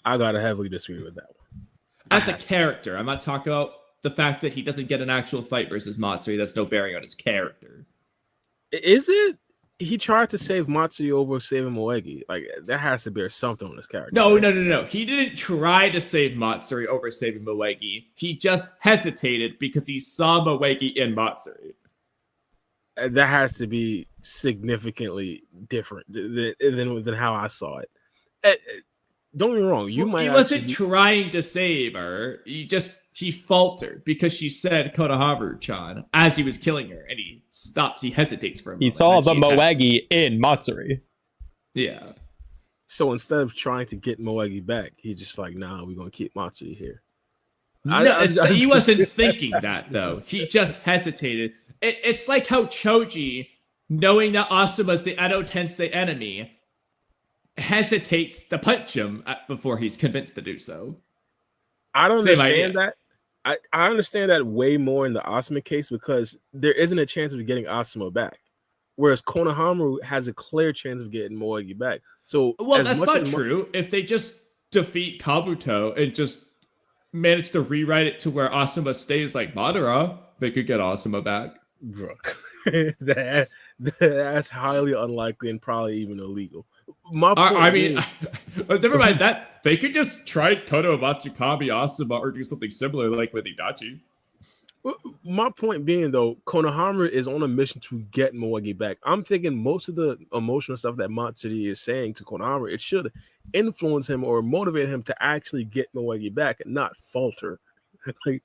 I gotta heavily disagree with that one. As a character, I'm not talking about the fact that he doesn't get an actual fight versus Matsuri. That's no bearing on his character. Is it? He tried to save Matsuri over saving Moegi. Like, that has to bear something on his character. No. He didn't try to save Matsuri over saving Moegi. He just hesitated because he saw Moegi in Matsuri. That has to be significantly different than how I saw it. Don't get me wrong. He wasn't trying to save her. He faltered because she said Konohamaru-chan as he was killing her, and he stops. He hesitates for a moment. He saw the Moegi in Matsuri. Yeah. So instead of trying to get Moegi back, he just like, nah, we're gonna keep Matsuri here. He wasn't thinking that though. He just hesitated. It's like how Choji, knowing that Asuma's the Edo Tensei enemy, hesitates to punch him before he's convinced to do so. I don't Same understand idea. that. I understand that way more in the Asuma case because there isn't a chance of getting Asuma back. Whereas Konohamaru has a clear chance of getting Moegi back. So, well, that's not true. If they just defeat Kabuto and just manage to rewrite it to where Asuma stays like Madara, they could get Asuma back. Bro, that's highly unlikely and probably even illegal. I mean, never mind that. They could just try Kono Matsukami Asuma or do something similar like with Itachi. My point being, though, Konohamaru is on a mission to get Moegi back. I'm thinking most of the emotional stuff that Matsuri is saying to Konohamaru, it should influence him or motivate him to actually get Moegi back and not falter. Like,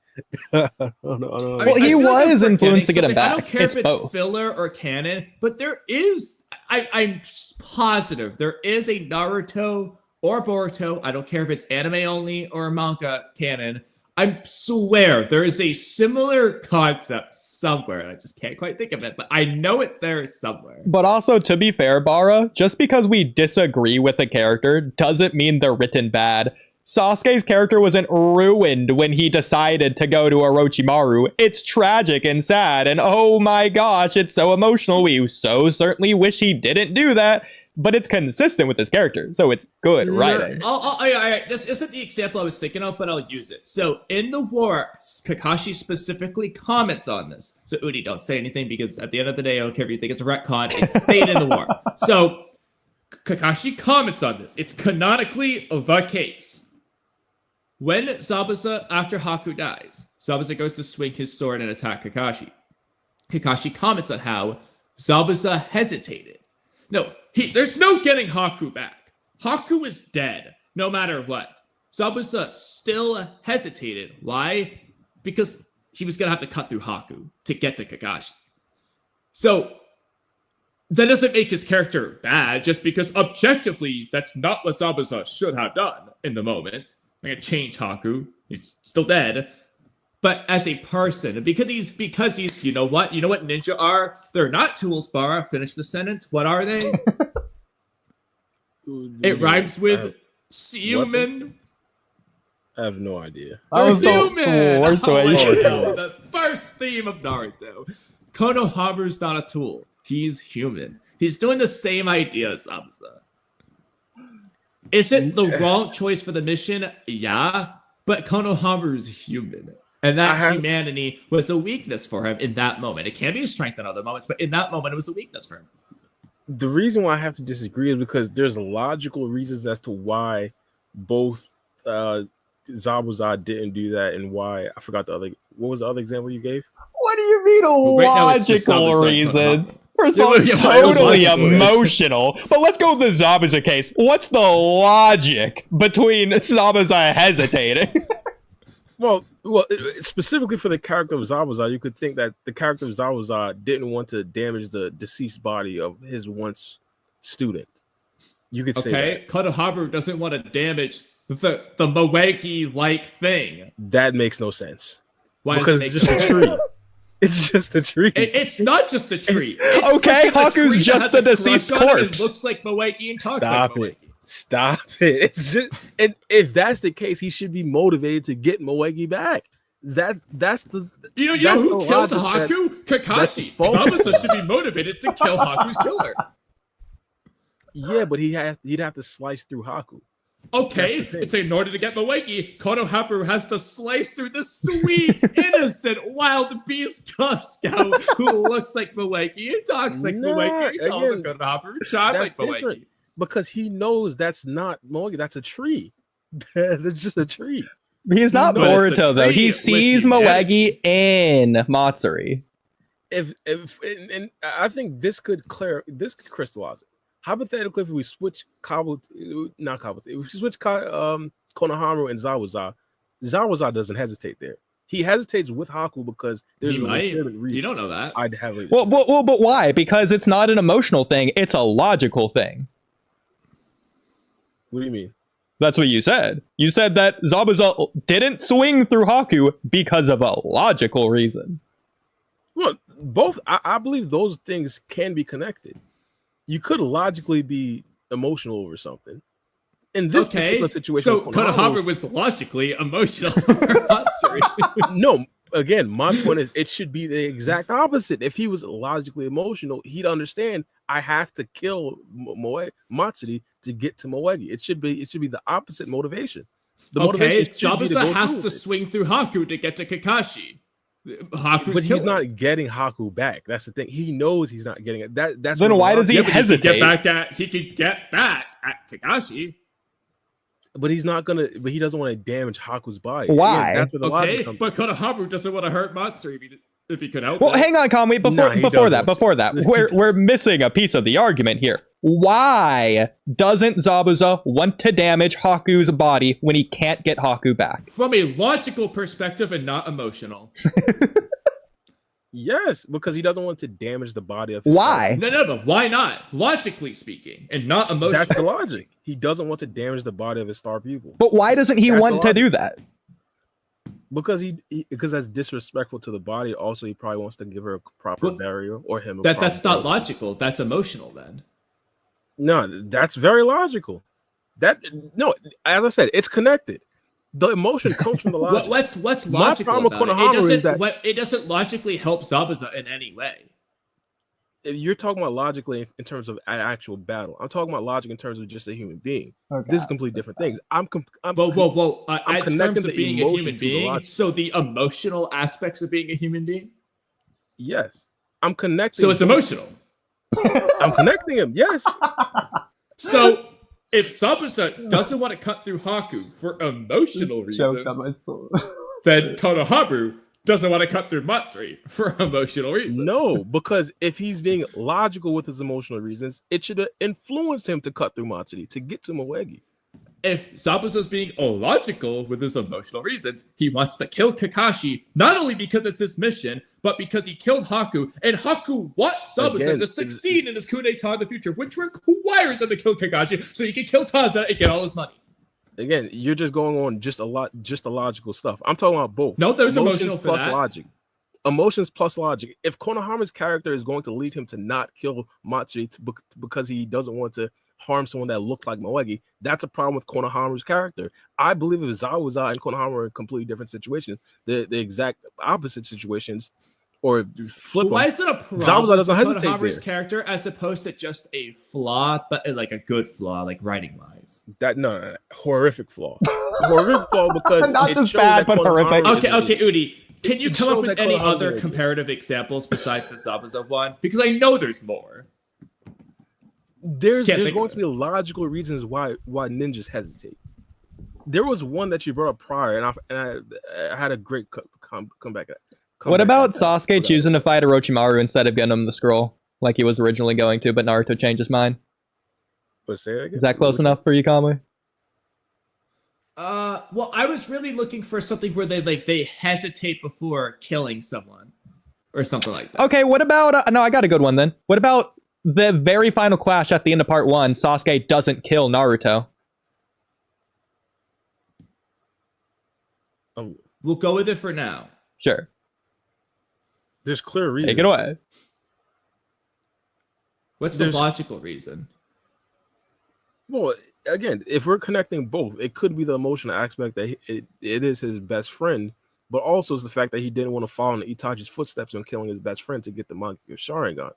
I don't know. Well, he was influenced to get him back. I don't care if it's filler or canon, but there is, I'm positive, there is a Naruto or Boruto, I don't care if it's anime only or manga canon, I swear there is a similar concept somewhere, and I just can't quite think of it, but I know it's there somewhere. But also, to be fair, Bara, just because we disagree with a character doesn't mean they're written bad. Sasuke's character wasn't ruined when he decided to go to Orochimaru. It's tragic and sad, and oh my gosh, it's so emotional. We so certainly wish he didn't do that, but it's consistent with his character, so it's good writing. This isn't the example I was thinking of, but I'll use it. So in the war, Kakashi specifically comments on this. So Oodie, don't say anything because at the end of the day, I don't care if you think it's a retcon, it stayed in the war. So Kakashi comments on this. It's canonically the case. When Zabuza, after Haku dies, Zabuza goes to swing his sword and attack Kakashi. Kakashi comments on how Zabuza hesitated. No, there's no getting Haku back. Haku is dead, no matter what. Zabuza still hesitated. Why? Because he was going to have to cut through Haku to get to Kakashi. So, that doesn't make his character bad, just because objectively, that's not what Zabuza should have done in the moment. I'm going to change Haku. He's still dead. But as a person, because he's, you know what ninja are? They're not tools, Bara. Finish the sentence. What are they? It rhymes with human. I have no idea. They're human! The first theme of Naruto. Konohamaru's not a tool. He's human. He's doing the same idea as Zabuza. Is it the wrong choice for the mission? Yeah. But Konohamaru's human. And that humanity was a weakness for him in that moment. It can be a strength in other moments, but in that moment, it was a weakness for him. The reason why I have to disagree is because there's logical reasons as to why both Zabuza didn't do that and why I forgot the other. What was the other example you gave? What do you mean logical reasons? First of all, it's totally emotional. But let's go with the Zabuza case. What's the logic between Zabuza hesitating? Well, specifically for the character of Zabuza, you could think that the character of Zabuza didn't want to damage the deceased body of his once student. You could say that. Konohamaru doesn't want to damage the Moegi-like thing. That makes no sense. Why? Because it's just a tree. It's just a tree. It's not just a tree. Okay, Haku's just a deceased corpse. It looks like Moegi and talks like Moegi. Stop it. It's just, and if that's the case, he should be motivated to get Moegi back. That's the You know who killed Haku? Kakashi. Zabuza should be motivated to kill Haku's killer. Yeah, but he'd have to slice through Haku. Okay, it's in order to get Moegi, Konohamaru has to slice through the sweet, innocent, wild beast Cub Scout who looks like Moegi and talks like Moegi. He calls him Konohamaru, child like Moegi. Because he knows that's not Moegi, that's a tree. That's just a tree. He's not Boruto, though. He sees Moegi in Matsuri. And I think this could crystallize it. Hypothetically, if we switch Konohamaru and Zabuza, Zabuza doesn't hesitate there. He hesitates with Haku because there's a legitimate reason. You don't know that. I'd have it. Well, but why? Because it's not an emotional thing. It's a logical thing. What do you mean? That's what you said. You said that Zabuza didn't swing through Haku because of a logical reason. Well, both. I believe those things can be connected. You could logically be emotional over something. In this particular situation, so Konohamaru was logically emotional over Matsuri. No, again, my point is it should be the exact opposite. If he was logically emotional, he'd understand I have to kill Matsuri to get to Moegi. It should be the opposite motivation. The motivation should be to Zabuza go has through to with it. swing through Haku to get to Kakashi. Haku's But he's killer. not getting Haku back. That's the thing. He knows he's not getting it. That's Then what why does he Yeah, but hesitate? he could get back at Kakashi. But he's not gonna. But he doesn't want to damage Haku's body. Why? Again, that's where the logic Okay, comes but in. Konohamaru doesn't want to hurt Matsuri if he could help Well, it. hang on, Kamui. Nah, he Before doesn't. that, we're missing a piece of the argument here. Why doesn't Zabuza want to damage Haku's body when he can't get Haku back? From a logical perspective and not emotional. Yes, because he doesn't want to damage the body of his Why? No, but why not? Logically speaking, and not star. emotionally. That's the logic. He doesn't want to damage the body of his star pupil. But why doesn't he That's want the to logic. do that? Because because that's disrespectful to the body. Also, he probably wants to give her a proper Well, burial or him. That's not logical. That's emotional then. No, that's very logical. No, as I said, it's connected. The emotion comes from the logic. What's My logical problem with about it? Konohamaru is that It doesn't logically help Zabuza in any way. you're talking about logically in terms of an actual battle. I'm talking about logic in terms of just a human being. This is completely different things. I'm Whoa! I'm In connecting terms of the being a emotion human to the being, logic. so the emotional aspects of being a human being. Yes, I'm connecting. So it's emotional. I'm connecting him. Yes. So if Zabuza doesn't want to cut through Haku for emotional reasons, then Konohamaru doesn't want to cut through Matsuri for emotional reasons. No, because if he's being logical with his emotional reasons, it should have influenced him to cut through Matsuri to get to Moegi. If Zabuza's being illogical with his emotional reasons, he wants to kill Kakashi, not only because it's his mission, but because he killed Haku, and Haku wants Zabuza Again, to succeed in his coup d'etat in the future, which requires him to kill Kakashi so he can kill Taza and get all his money. Again, you're just going on just the logical stuff. I'm talking about both. No, there's Emotions emotional for plus that. logic. Emotions plus logic. If Konohama's character is going to lead him to not kill Matsuri because he doesn't want to harm someone that looks like Moegi, that's a problem with Konohama's character. I believe if Zabuza and Konohama are in completely different situations, the exact opposite situations, or flip Why them, is it a Zabuza problem doesn't with hesitate Konohama's there. character as opposed to just a flaw, but like a good flaw, like writing wise? No, horrific flaw. Horrific flaw because Not it just shows bad, that but Konohama horrific. is Okay, Oodie, can you It come up shows with that any Konohama's other an idiot. comparative examples besides the Zabuza one? Because I know there's more. There's can't think going of to be logical reasons why ninjas hesitate. There was one that you brought up prior, and I had a great comeback. What about Sasuke choosing to fight Orochimaru instead of getting him the scroll like he was originally going to, but Naruto changed his mind? Is that close enough for you, Kamui? Well, I was really looking for something where they hesitate before killing someone, or something like that. Okay, what about... no, I got a good one then. What about the very final clash at the end of part 1? Sasuke doesn't kill Naruto. We'll go with it for now. Sure. There's clear reasons. Take it away. What's the logical reason? Well, again, if we're connecting both, it could be the emotional aspect that it is his best friend, but also it's the fact that he didn't want to follow in Itachi's footsteps on killing his best friend to get the Monkey Sharingan.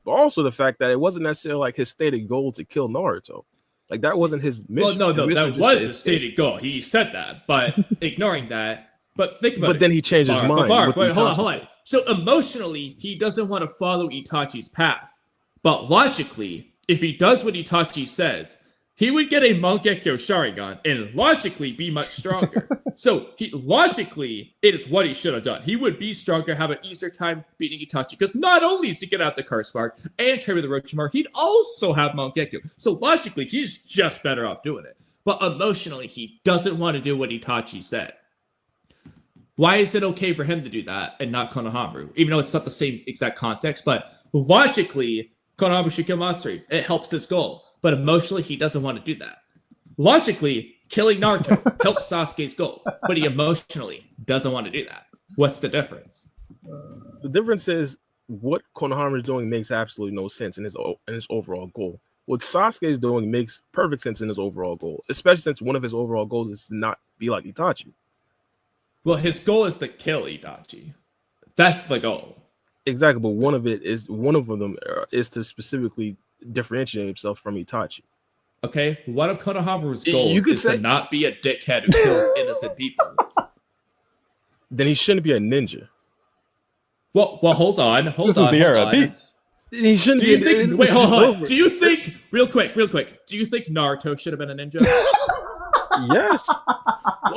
But also the fact that it wasn't necessarily like his stated goal to kill Naruto. Like that wasn't his mission. Well, no, His mission that was just the stated goal. He said that, but ignoring that. But think about it. But then he changed his mind. with Wait, hold Itachi. on. So emotionally, he doesn't want to follow Itachi's path. But logically, if he does what Itachi says, he would get a Mangekyo Sharingan and logically be much stronger. So logically, it is what he should have done. He would be stronger, have an easier time beating Itachi. Because not only does he get out the curse mark and train with the Orochimaru, he'd also have Mangekyo. So logically, he's just better off doing it. But emotionally, he doesn't want to do what Itachi said. Why is it okay for him to do that and not Konohamaru? Even though it's not the same exact context, but logically, Konohamaru should kill Matsuri. It helps his goal. But emotionally, he doesn't want to do that. Logically, killing Naruto helps Sasuke's goal, but he emotionally doesn't want to do that. What's the difference? The difference is what Konohama is doing makes absolutely no sense in his overall goal. what Sasuke is doing makes perfect sense in his overall goal, especially since one of his overall goals is to not be like Itachi. Well, his goal is to kill Itachi. That's the goal. Exactly, but one of them is to specifically differentiate himself from Itachi. Okay, one of Konohamaru's You goals could is say- to not be a dickhead who kills innocent people. Then he shouldn't be a ninja. Well, hold on. This is the era of peace. He shouldn't Do be. you think? Wait, hold on. Do you think? Real quick. Do you think Naruto should have been a ninja? Yes.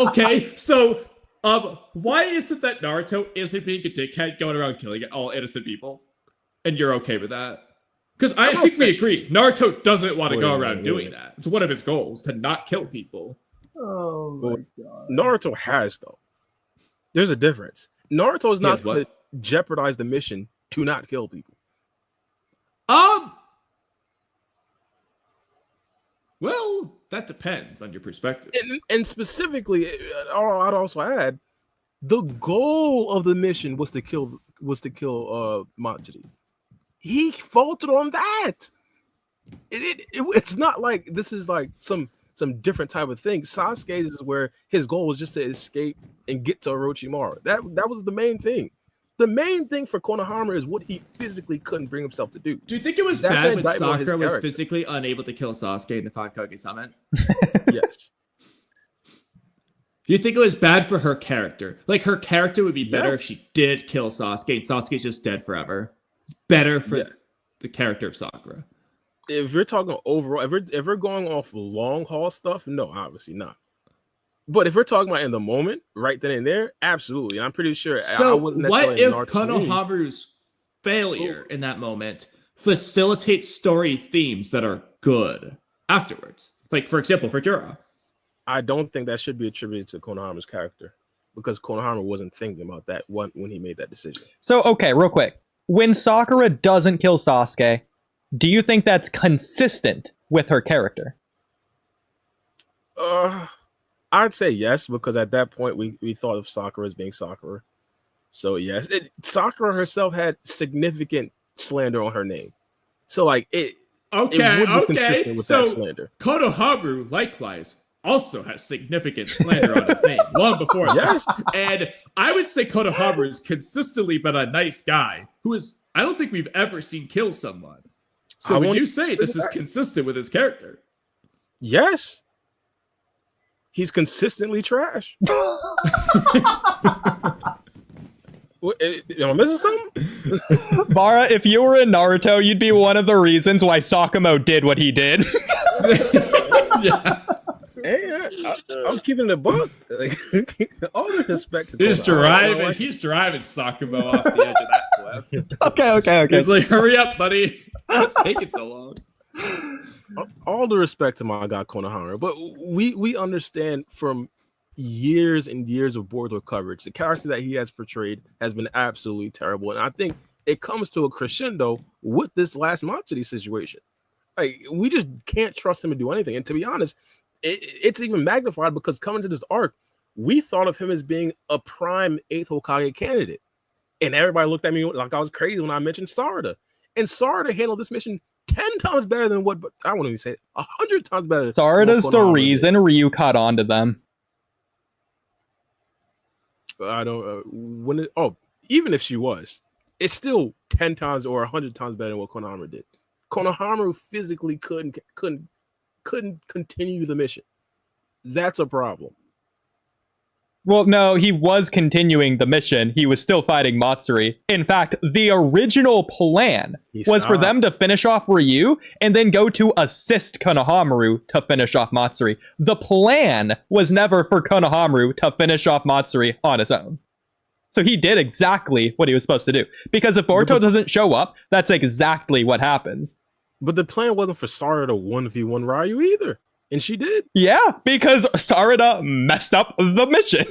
Okay, so why is it that Naruto isn't being a dickhead going around killing all innocent people, and you're okay with that? Because I think we agree. Naruto doesn't want to go around doing that. It's one of his goals to not kill people. Oh my god. Naruto has though. There's a difference. Naruto is not going to jeopardize the mission to not kill people. Well, that depends on your perspective. And specifically, I'd also add, the goal of the mission was to kill Matsuri. He faltered on that. It's not like this is like some different type of thing. Sasuke's is where his goal was just to escape and get to Orochimaru. That was the main thing. The main thing for Konohama is what he physically couldn't bring himself to do. Do you think it was That's bad an when indictment on his Sakura was character. physically unable to kill Sasuke in the Hokage Summit? Yes. Do you think it was bad for her character? Like, her character would be better Yes. if she did kill Sasuke, and Sasuke's just dead forever. It's better for the character of Sakura. If you're talking overall, if we're going off long haul stuff, no, obviously not. But if we're talking about in the moment, right then and there, absolutely. I'm pretty sure. So, I wasn't what necessarily if Naruto. Konohamaru's failure in that moment facilitates story themes that are good afterwards? Like, for example, for Jura. I don't think that should be attributed to Konohama's character because Konohama wasn't thinking about that when he made that decision. So, okay, real quick. When Sakura doesn't kill Sasuke, do you think that's consistent with her character? I'd say yes, because at that point we thought of Sakura as being Sakura. So yes, Sakura herself had significant slander on her name. So like it would be consistent with that slander. Konohamaru likewise also has significant slander on his name long before this. And I would say Konohamaru has consistently been a nice guy who is, I don't think we've ever seen kill someone. So would you say this is consistent with his character? Yes. He's consistently trash. Am I missing something? Bara, if you were in Naruto, you'd be one of the reasons why Sakamo did what he did. Yeah. Hey, I'm keeping the book. All the respect. To He's Konohama. driving Sakamo off the edge of that cliff. Okay. He's like, hurry up, buddy. It's taking so long. All the respect to my guy Konohama, but we understand from years and years of Boruto coverage, the character that he has portrayed has been absolutely terrible, and I think it comes to a crescendo with this last Matsuri situation. Like, we just can't trust him to do anything, and to be honest, it's even magnified because coming to this arc, we thought of him as being a prime 8th Hokage candidate, and everybody looked at me like I was crazy when I mentioned Sarada, and Sarada handled this mission 10 times better than what, I won't even say it, 100 times better. Sarada's the reason Ryu caught on to them. I don't, even if she was, it's still 10 times or 100 times better than what Konohama did. Konohama physically couldn't continue the mission. That's a problem. Well, no, he was continuing the mission. He was still fighting Matsuri. In fact, the original plan was for them to finish off Ryu and then go to assist Konohamaru to finish off Matsuri. The plan was never for Konohamaru to finish off Matsuri on his own. So he did exactly what he was supposed to do. Because if Boruto doesn't show up, that's exactly what happens. But the plan wasn't for Sarada to 1v1 Ryu either. And she did. Yeah, because Sarada messed up the mission.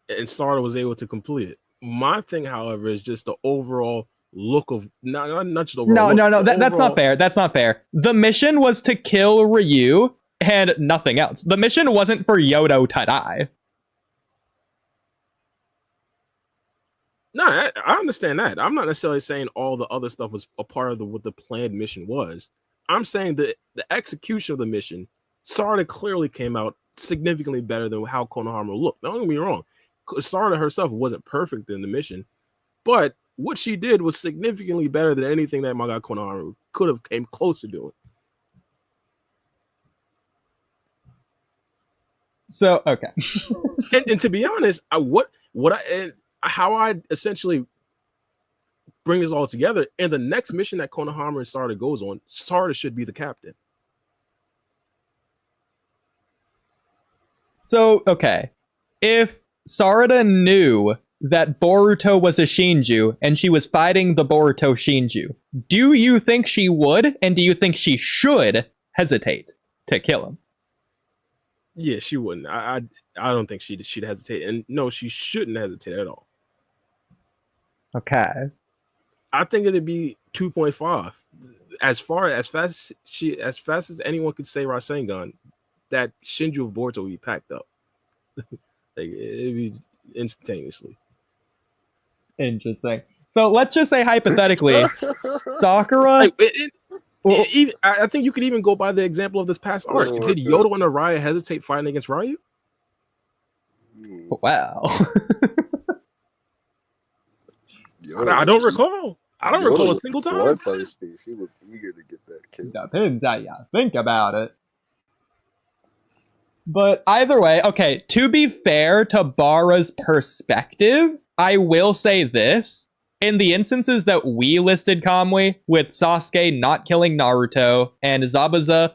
And Sarada was able to complete it. My thing, however, is just the overall look of not just overall. No. That's not fair. That's not fair. The mission was to kill Ryu and nothing else. The mission wasn't for Yodo to die. No, I understand that. I'm not necessarily saying all the other stuff was a part of what the planned mission was. I'm saying that the execution of the mission Sarada clearly came out significantly better than how Konohamaru looked. Don't get me wrong. Sarada herself wasn't perfect in the mission, but what she did was significantly better than anything that my guy Konohamaru could have came close to doing. So okay. and to be honest, how I essentially bring this all together in the next mission that Konohamaru and Sarada goes on, Sarada should be the captain. So okay, if Sarada knew that Boruto was a Shinju and she was fighting the Boruto Shinju, do you think she would, and do you think she should hesitate to kill him? Yeah, she wouldn't. I don't think she'd hesitate, and no, she shouldn't hesitate at all. Okay. I think it'd be 2.5. As fast as anyone could say Rasengan, that Shinju of Boruto would be packed up. Like, it'd be instantaneously. Interesting. So let's just say hypothetically, Sakura. I think you could even go by the example of this past arc. Did Yodo and Araya hesitate fighting against Ryu? Wow. I don't recall. I don't recall a single time. Bloodthirsty. She was eager to get that kill. Depends how you think about it. But either way, okay, to be fair to Bara's perspective, I will say this. In the instances that we listed Kamui, with Sasuke not killing Naruto and Zabuza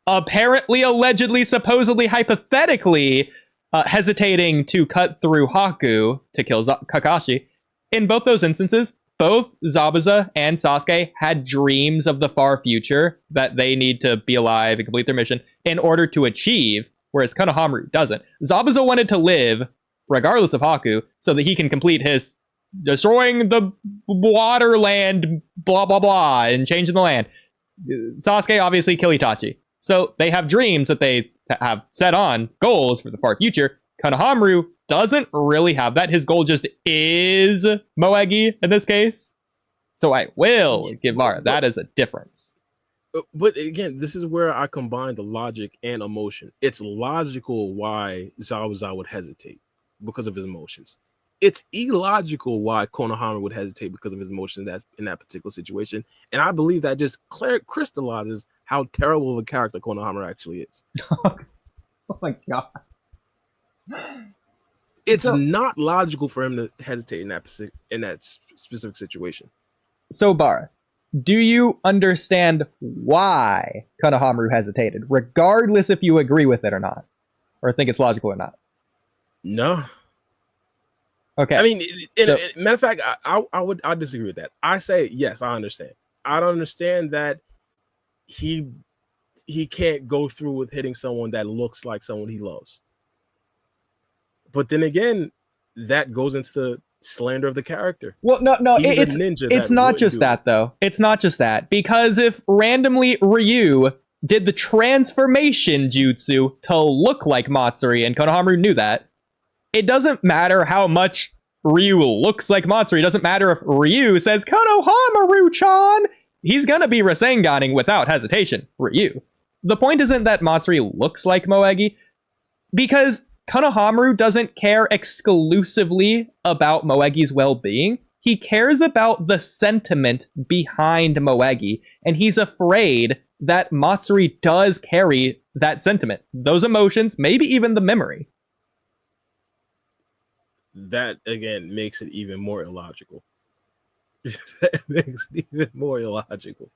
apparently, allegedly, supposedly, hypothetically hesitating to cut through Haku to kill Kakashi, in both those instances, both Zabuza and Sasuke had dreams of the far future that they need to be alive and complete their mission in order to achieve, whereas Konohamaru doesn't. Zabuza wanted to live, regardless of Haku, so that he can complete his destroying the water land, blah, blah, blah, and changing the land. Sasuke, obviously, kill Itachi. So they have dreams that they have set on goals for the far future. Konohamaru doesn't really have that. His goal just is Moegi in this case. So I will give Mara. That is a difference. But again, this is where I combine the logic and emotion. It's logical why Zabuza would hesitate because of his emotions. It's illogical why Konohamaru would hesitate because of his emotions in that particular situation. And I believe that just crystallizes how terrible of a character Konohamaru actually is. Oh my god. It's not logical for him to hesitate in that specific situation. So, Bara, do you understand why Konohamaru hesitated, regardless if you agree with it or not, or think it's logical or not? No. Okay. I mean, matter of fact, I disagree with that. I say yes, I understand. I don't understand that he can't go through with hitting someone that looks like someone he loves. But then again, that goes into the slander of the character. Well, no, it's not just that, though. It's not just that. Because if randomly Ryu did the transformation jutsu to look like Matsuri, and Konohamaru knew that, it doesn't matter how much Ryu looks like Matsuri. It doesn't matter if Ryu says, Konohamaru-chan! He's gonna be Rasenganing without hesitation, Ryu. The point isn't that Matsuri looks like Moegi, because Konohamaru doesn't care exclusively about Moegi's well-being. He cares about the sentiment behind Moegi, and he's afraid that Matsuri does carry that sentiment, those emotions, maybe even the memory. That, again, makes it even more illogical. That makes it even more illogical.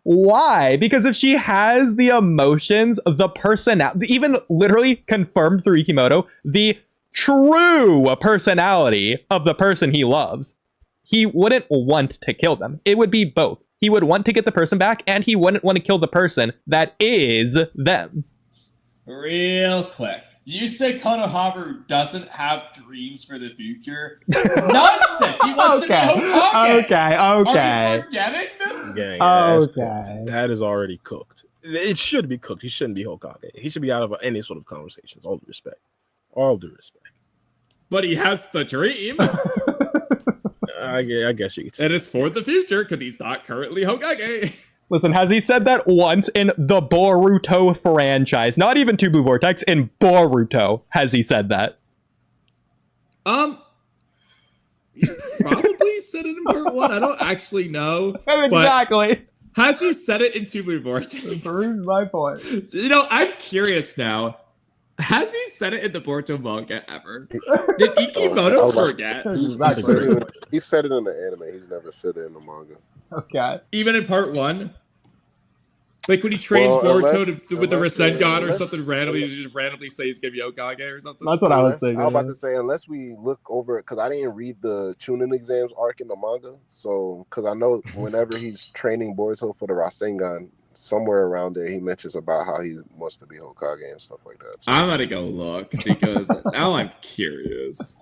Why? Because if she has the emotions, the personality, even literally confirmed through Ikimoto, the true personality of the person he loves, he wouldn't want to kill them. It would be both. He would want to get the person back, and he wouldn't want to kill the person that is them. Real quick. You say Konohamaru doesn't have dreams for the future? Nonsense! He wants to be Hokage! Okay. Are you forgetting this? Okay. That is already cooked. It should be cooked. He shouldn't be Hokage. He should be out of any sort of conversations. All due respect. All due respect. But he has the dream. I guess you could say. And it's for the future because he's not currently Hokage. Listen, has he said that once in the Boruto franchise? Not even Tubu Vortex, in Boruto has he said that? He probably said it in part 1. I don't actually know. Exactly. Has he said it in Tubu Vortex? Proves my point. You know, I'm curious now. Has he said it in the Boruto manga ever? Did Ikimoto forget? He said it in the anime. He's never said it in the manga. Okay. Even in part 1? Like when he trains Boruto with the Rasengan or something randomly, he just randomly say he's gonna be Hokage or something. That's what I was thinking. I was about to say, unless we look over it, because I didn't read the Chunin exams arc in the manga. So, because I know whenever he's training Boruto for the Rasengan, somewhere around there he mentions about how he wants to be Hokage and stuff like that. So. I'm gonna go look because now I'm curious.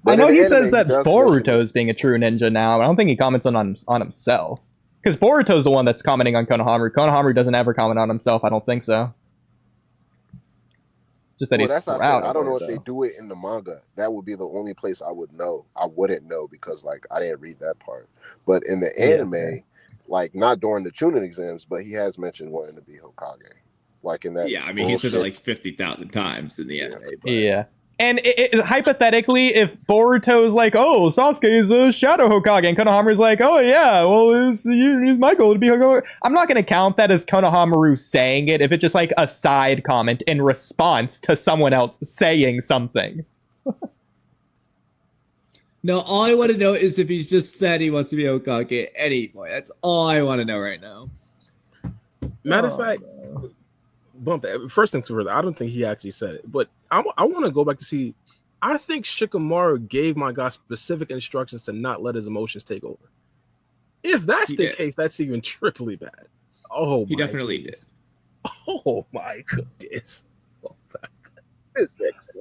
I know he says that Boruto is being a true ninja now. I don't think he comments on himself. Because Boruto's the one that's commenting on Konohamaru. Konohamaru doesn't ever comment on himself. I don't think so. Just that he's proud. I don't know if they do it in the manga. That would be the only place I would know. I wouldn't know because like I didn't read that part. But in the anime, like not during the Chunin exams, but he has mentioned wanting to be Hokage. Like in that. Yeah, I mean he said it like 50,000 times in the anime. But... Yeah. And hypothetically, if Boruto's like, oh, Sasuke is a Shadow Hokage, and Konohamaru's like, oh yeah, well, it's my goal to be Hokage. I'm not going to count that as Konohamaru saying it if it's just like a side comment in response to someone else saying something. No, all I want to know is if he's just said he wants to be Hokage at any point. That's all I want to know right now. Matter of fact, bump that. First things first, I don't think he actually said it, but I want to go back to see. I think Shikamaru gave my guy specific instructions to not let his emotions take over. If that's the case, that's even triply bad. Oh, he definitely did. Oh my goodness. Oh my goodness.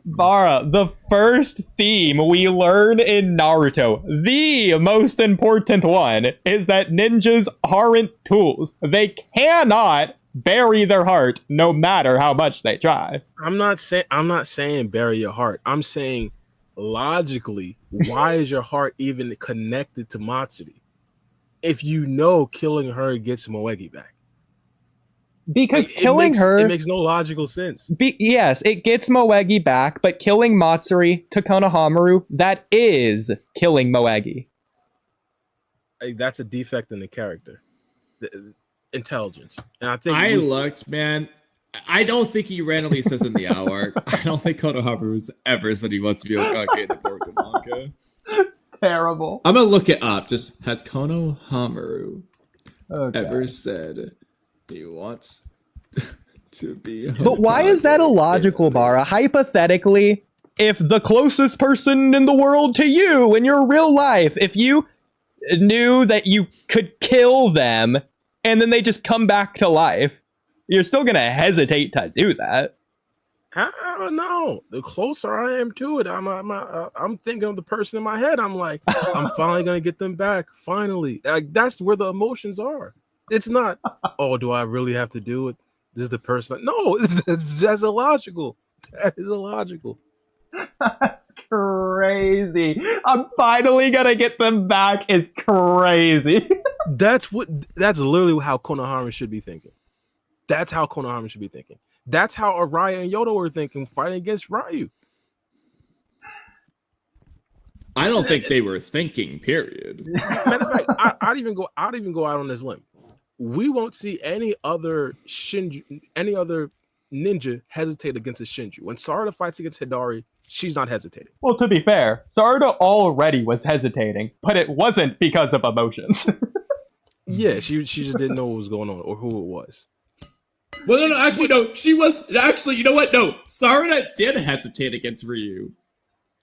Bara, the first theme we learn in Naruto, the most important one, is that ninjas aren't tools. They cannot bury their heart no matter how much they try. I'm not saying bury your heart. I'm saying logically, why is your heart even connected to Matsuri if you know killing her gets Moegi back? Because killing her... It makes no logical sense. Yes, it gets Moegi back, but killing Matsuri to Konohamaru, that is killing Moegi. That's a defect in the character. Intelligence. And I think looked, man. I don't think he randomly says in the hour. I don't think Konohamaru's ever said he wants to be Hokage in the Boruto manga. Terrible. I'm gonna look it up. Just has Konohamaru ever said he wants to be Hokage? But why is that illogical, Bara? Hypothetically, if the closest person in the world to you in your real life, if you knew that you could kill them and then they just come back to life, you're still going to hesitate to do that. I don't know. The closer I am to it, I'm thinking of the person in my head. I'm like, I'm finally going to get them back. Finally. Like, that's where the emotions are. It's not, oh, do I really have to do it? This is the person. No, that's illogical. That is illogical. That's crazy. I'm finally going to get them back is crazy. That's literally how Konohamaru should be thinking. That's how Konohamaru should be thinking. That's how Araya and Yoda were thinking fighting against Ryu. I don't think they were thinking, period. Matter of fact, I'd even go out on this limb. We won't see any other ninja hesitate against a Shinju. When Sarada fights against Hidari, she's not hesitating. Well, to be fair, Sarada already was hesitating, but it wasn't because of emotions. Yeah, she just didn't know what was going on or who it was. Well, no, actually, no. She was actually. You know what? No, Sarada did hesitate against Ryu.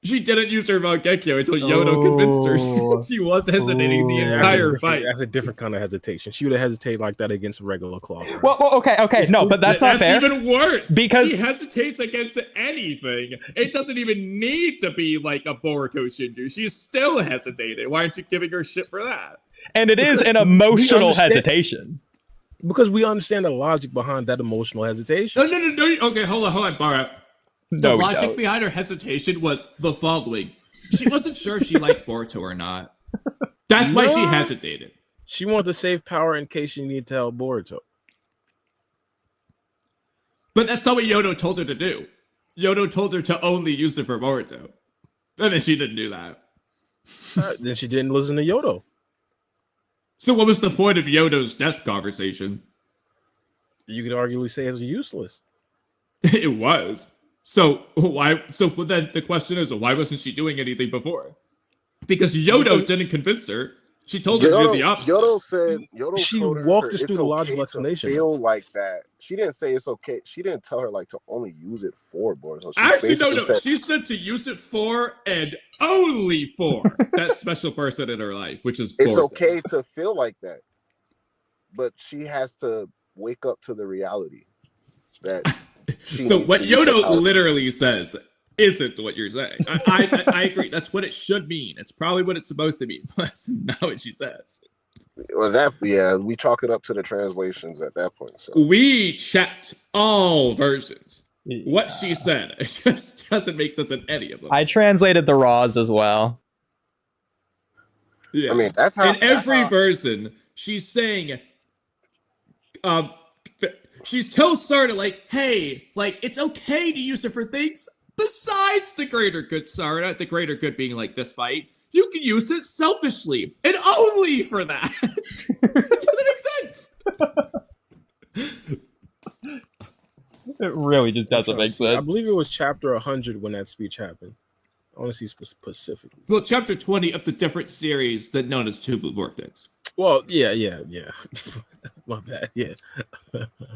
She didn't use her Mangekyo until Yoda convinced her. She was hesitating the entire fight. That's a different kind of hesitation. She would have hesitated like that against regular Claw. Right? Well, okay, no, but that's not fair. That's even worse. Because she hesitates against anything. It doesn't even need to be like a Boruto Shinju. She's still hesitating. Why aren't you giving her shit for that? And it is an emotional hesitation. Because we understand the logic behind that emotional hesitation. No. Okay, hold on, Bara. The logic behind her hesitation was the following. She wasn't sure if she liked Boruto or not. That's why she hesitated. She wanted to save power in case she needed to help Boruto. But that's not what Yodo told her to do. Yodo told her to only use it for Boruto. And then she didn't do that. Then she didn't listen to Yodo. So what was the point of Yodo's death conversation? You could arguably say it's useless. It was. So why? So then the question is, why wasn't she doing anything before? Because Yodo didn't convince her. She told her to do the opposite. Yodo She told her walked us it's through the logical okay explanation. to feel like that. She didn't say it's okay. She didn't tell her like to only use it for Boruto. Actually, no. She said to use it for and only for that special person in her life, which is it's Boruto. okay to feel like that, but she has to wake up to the reality that. So what Yodo literally says isn't what you're saying. I agree. That's what it should mean. It's probably what it's supposed to mean. That's not what she says. Well, we chalk it up to the translations at that point. So we checked all versions. What she said, it just doesn't make sense in any of them. I translated the Raws as well. Yeah. I mean, that's how. In every version, she's saying, she tells Sarda, like, hey, like, it's okay to use it for things besides the greater good, Sarda. The greater good being like this fight. You can use it selfishly and only for that. It doesn't make sense. It really just doesn't make sense. I believe it was chapter 100 when that speech happened. I want to see specifically. Well, chapter 20 of the different series that known as Two Blue Vortex. Well, yeah. My bad, yeah.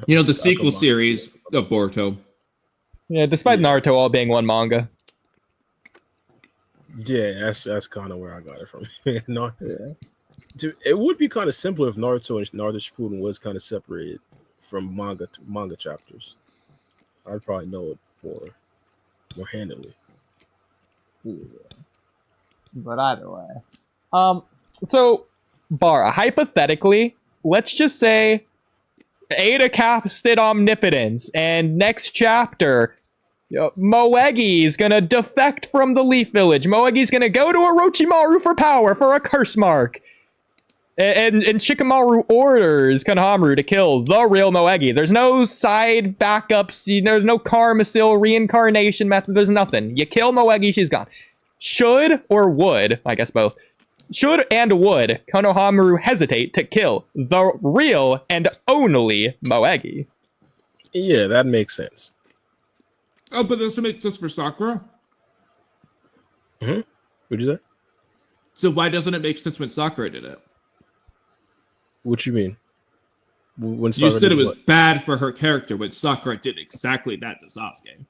You know, the sequel series of Boruto. Yeah, despite Naruto all being one manga. Yeah, that's kind of where I got it from. No, it would be kind of simpler if Naruto and Naruto Shippuden was kind of separated from manga chapters. I'd probably know it more handily. But either way. So, Bara, hypothetically, let's just say Ada casted omnipotence, and next chapter, Moegi's gonna defect from the Leaf Village. Moegi's gonna go to Orochimaru for power, for a curse mark. And Shikamaru orders Konohamaru to kill the real Moegi. There's no side backups. There's no Karmasil reincarnation method. There's nothing. You kill Moegi, she's gone. Should or would, I guess both, should and would Konohamaru hesitate to kill the real and only Moegi? Yeah, that makes sense. Oh, but this makes sense for Sakura? What'd you say? So why doesn't it make sense when Sakura did it? What you mean? When you said it was what? bad for her character when Sakura did exactly that to Sasuke.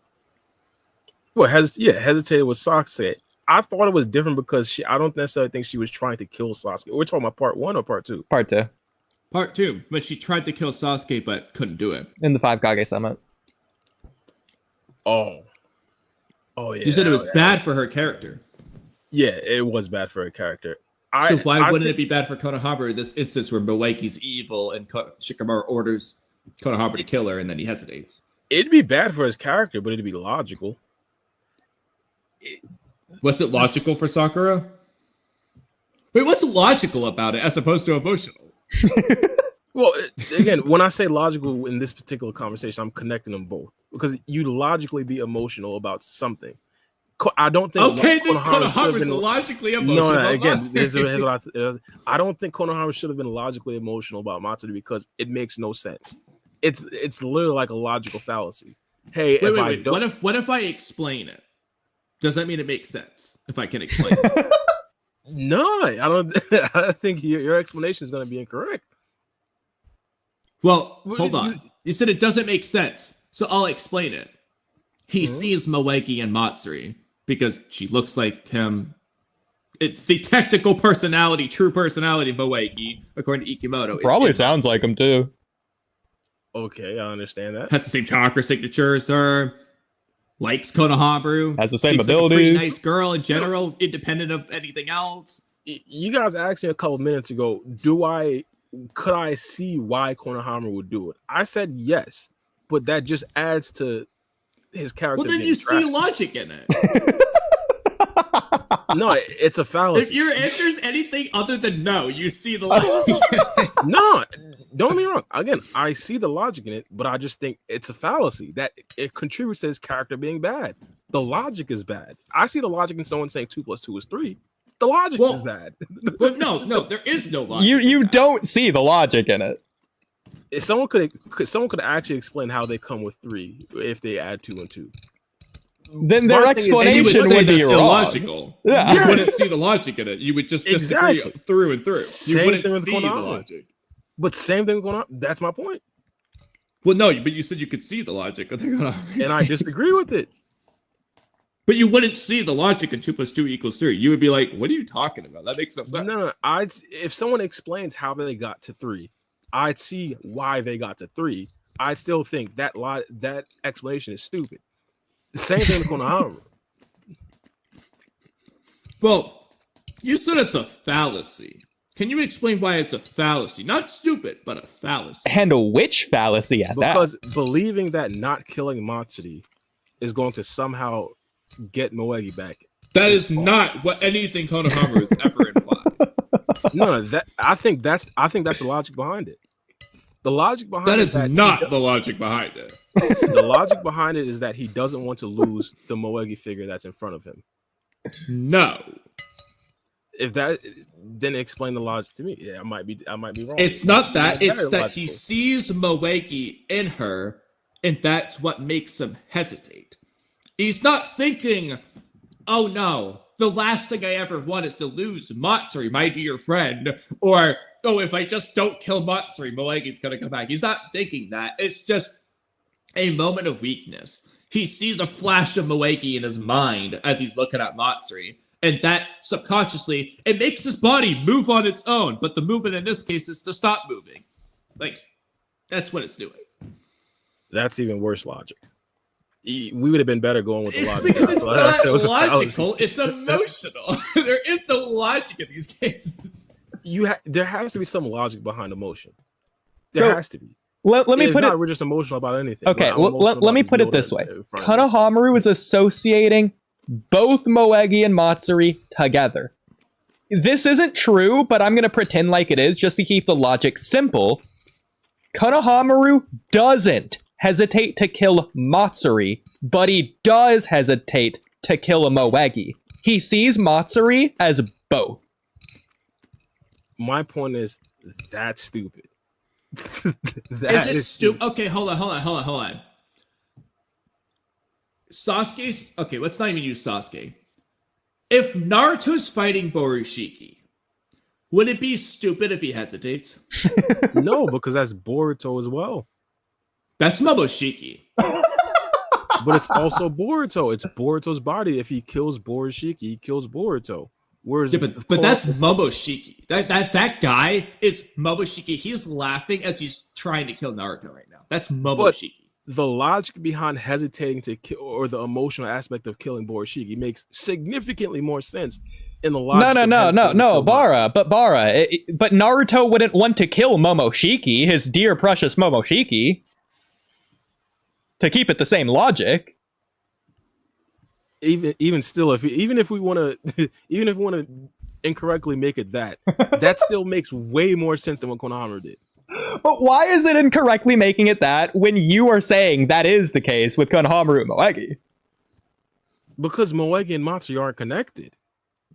Well, hesitated with Sasuke. I thought it was different because I don't necessarily think she was trying to kill Sasuke. We're talking about part 1 or part 2? Part 2. Part 2, but she tried to kill Sasuke but couldn't do it. In the 5 Kage Summit. Oh yeah. You said it was bad for her character. Yeah, it was bad for her character. So why wouldn't it be bad for Konohamaru in this instance where Moeki's evil and Shikamaru orders Konohamaru to kill her and then he hesitates? It'd be bad for his character, but it'd be logical. Was it logical for Sakura? Wait, what's logical about it as opposed to emotional? Well, again, when I say logical in this particular conversation, I'm connecting them both. Because you'd logically be emotional about something. I don't think. Okay, then Konohamaru's logically emotional. No, again, here's what I don't think Konohamaru should have been logically emotional about Matsuri because it makes no sense. It's literally like a logical fallacy. Hey, wait. What if I explain it? Does that mean it makes sense? If I can explain it? No, I don't. I think your explanation is going to be incorrect. Well, hold on. You said it doesn't make sense, so I'll explain it. He sees Moegi and Matsuri because she looks like him. The technical personality, true personality of Moegi, according to Ikimoto, probably sounds like him too. Okay, I understand that. Has the same chakra signature as her. Likes Konohamaru. Has the same seems abilities. Like a pretty nice girl in general, independent of anything else. You guys asked me a couple minutes ago, could I see why Konohamaru would do it? I said yes, but that just adds to his character. Well, then you see logic in it. No, it's a If fallacy. your answer is anything other than no, you see the logic. No, don't get me wrong. Again, I see the logic in it, but I just think it's a fallacy that it contributes to his character being bad. The logic is bad. I see the logic in someone saying 2 + 2 is 3. The logic is bad. But no, there is no logic. You don't see the logic in it. If someone could actually explain how they come with 3 if they add 2 and 2. Then their explanation would be wrong. Illogical. Yeah. You wouldn't see the logic in it. You would just disagree through and through. You wouldn't see the logic. But same thing going on. That's my point. Well, no, but you said you could see the logic. And I disagree with it. But you wouldn't see the logic in 2 + 2 = 3. You would be like, what are you talking about? That makes no sense. No, if someone explains how they got to 3, I'd see why they got to 3. I still think that explanation is stupid. The same thing with Konohamaru. Well, you said it's a fallacy. Can you explain why it's a fallacy? Not stupid, but a fallacy. And which fallacy at that? Because believing that not killing Matsuri is going to somehow get Moegi back. That is not what anything Konohamaru has ever implied. No, I think that's the logic behind it. The logic behind that is not the logic behind it. The logic behind it is that he doesn't want to lose the Moegi figure that's in front of him. No. If that, then explain the logic to me. Yeah, I might be wrong. It's not that. It's that logical. he sees Moegi in her, and that's what makes him hesitate. He's not thinking, oh no, the last thing I ever want is to lose Matsuri, my dear friend, or oh, if I just don't kill Matsuri, Moegi's gonna come back. He's not thinking that. It's just a moment of weakness. He sees a flash of Moegi in his mind as he's looking at Matsuri, and that subconsciously, it makes his body move on its own, but the movement in this case is to stop moving. Like, that's what it's doing. That's even worse logic. We would have been better going with the logic. Because it's not logical, it's emotional. There is no logic in these cases. There has to be some logic behind emotion. There has to be. Let me put it. We're just emotional about anything. Okay, let me put it this way. Konohamaru is associating both Moegi and Matsuri together. This isn't true, but I'm going to pretend like it is just to keep the logic simple. Konohamaru doesn't hesitate to kill Matsuri, but he does hesitate to kill a Moegi. He sees Matsuri as both. My point is, that's stupid. Is it stupid? Okay, hold on. Sasuke's... Okay, let's not even use Sasuke. If Naruto's fighting Borushiki, would it be stupid if he hesitates? No, because that's Boruto as well. That's Momoshiki. But it's also Boruto. It's Boruto's body. If he kills Borushiki, he kills Boruto. Whereas but that's Momoshiki. That guy is Momoshiki. He's laughing as he's trying to kill Naruto right now. That's Momoshiki. The logic behind hesitating to kill, or the emotional aspect of killing Borushiki, makes significantly more sense in the logic. No, Bara. But Naruto wouldn't want to kill Momoshiki, his dear precious Momoshiki. To keep it the same logic. Even still, even if we want to incorrectly make it that still makes way more sense than what Konohamaru did. But why is it incorrectly making it that when you are saying that is the case with Konohamaru and Moegi? Because Moegi and Matsuri aren't connected.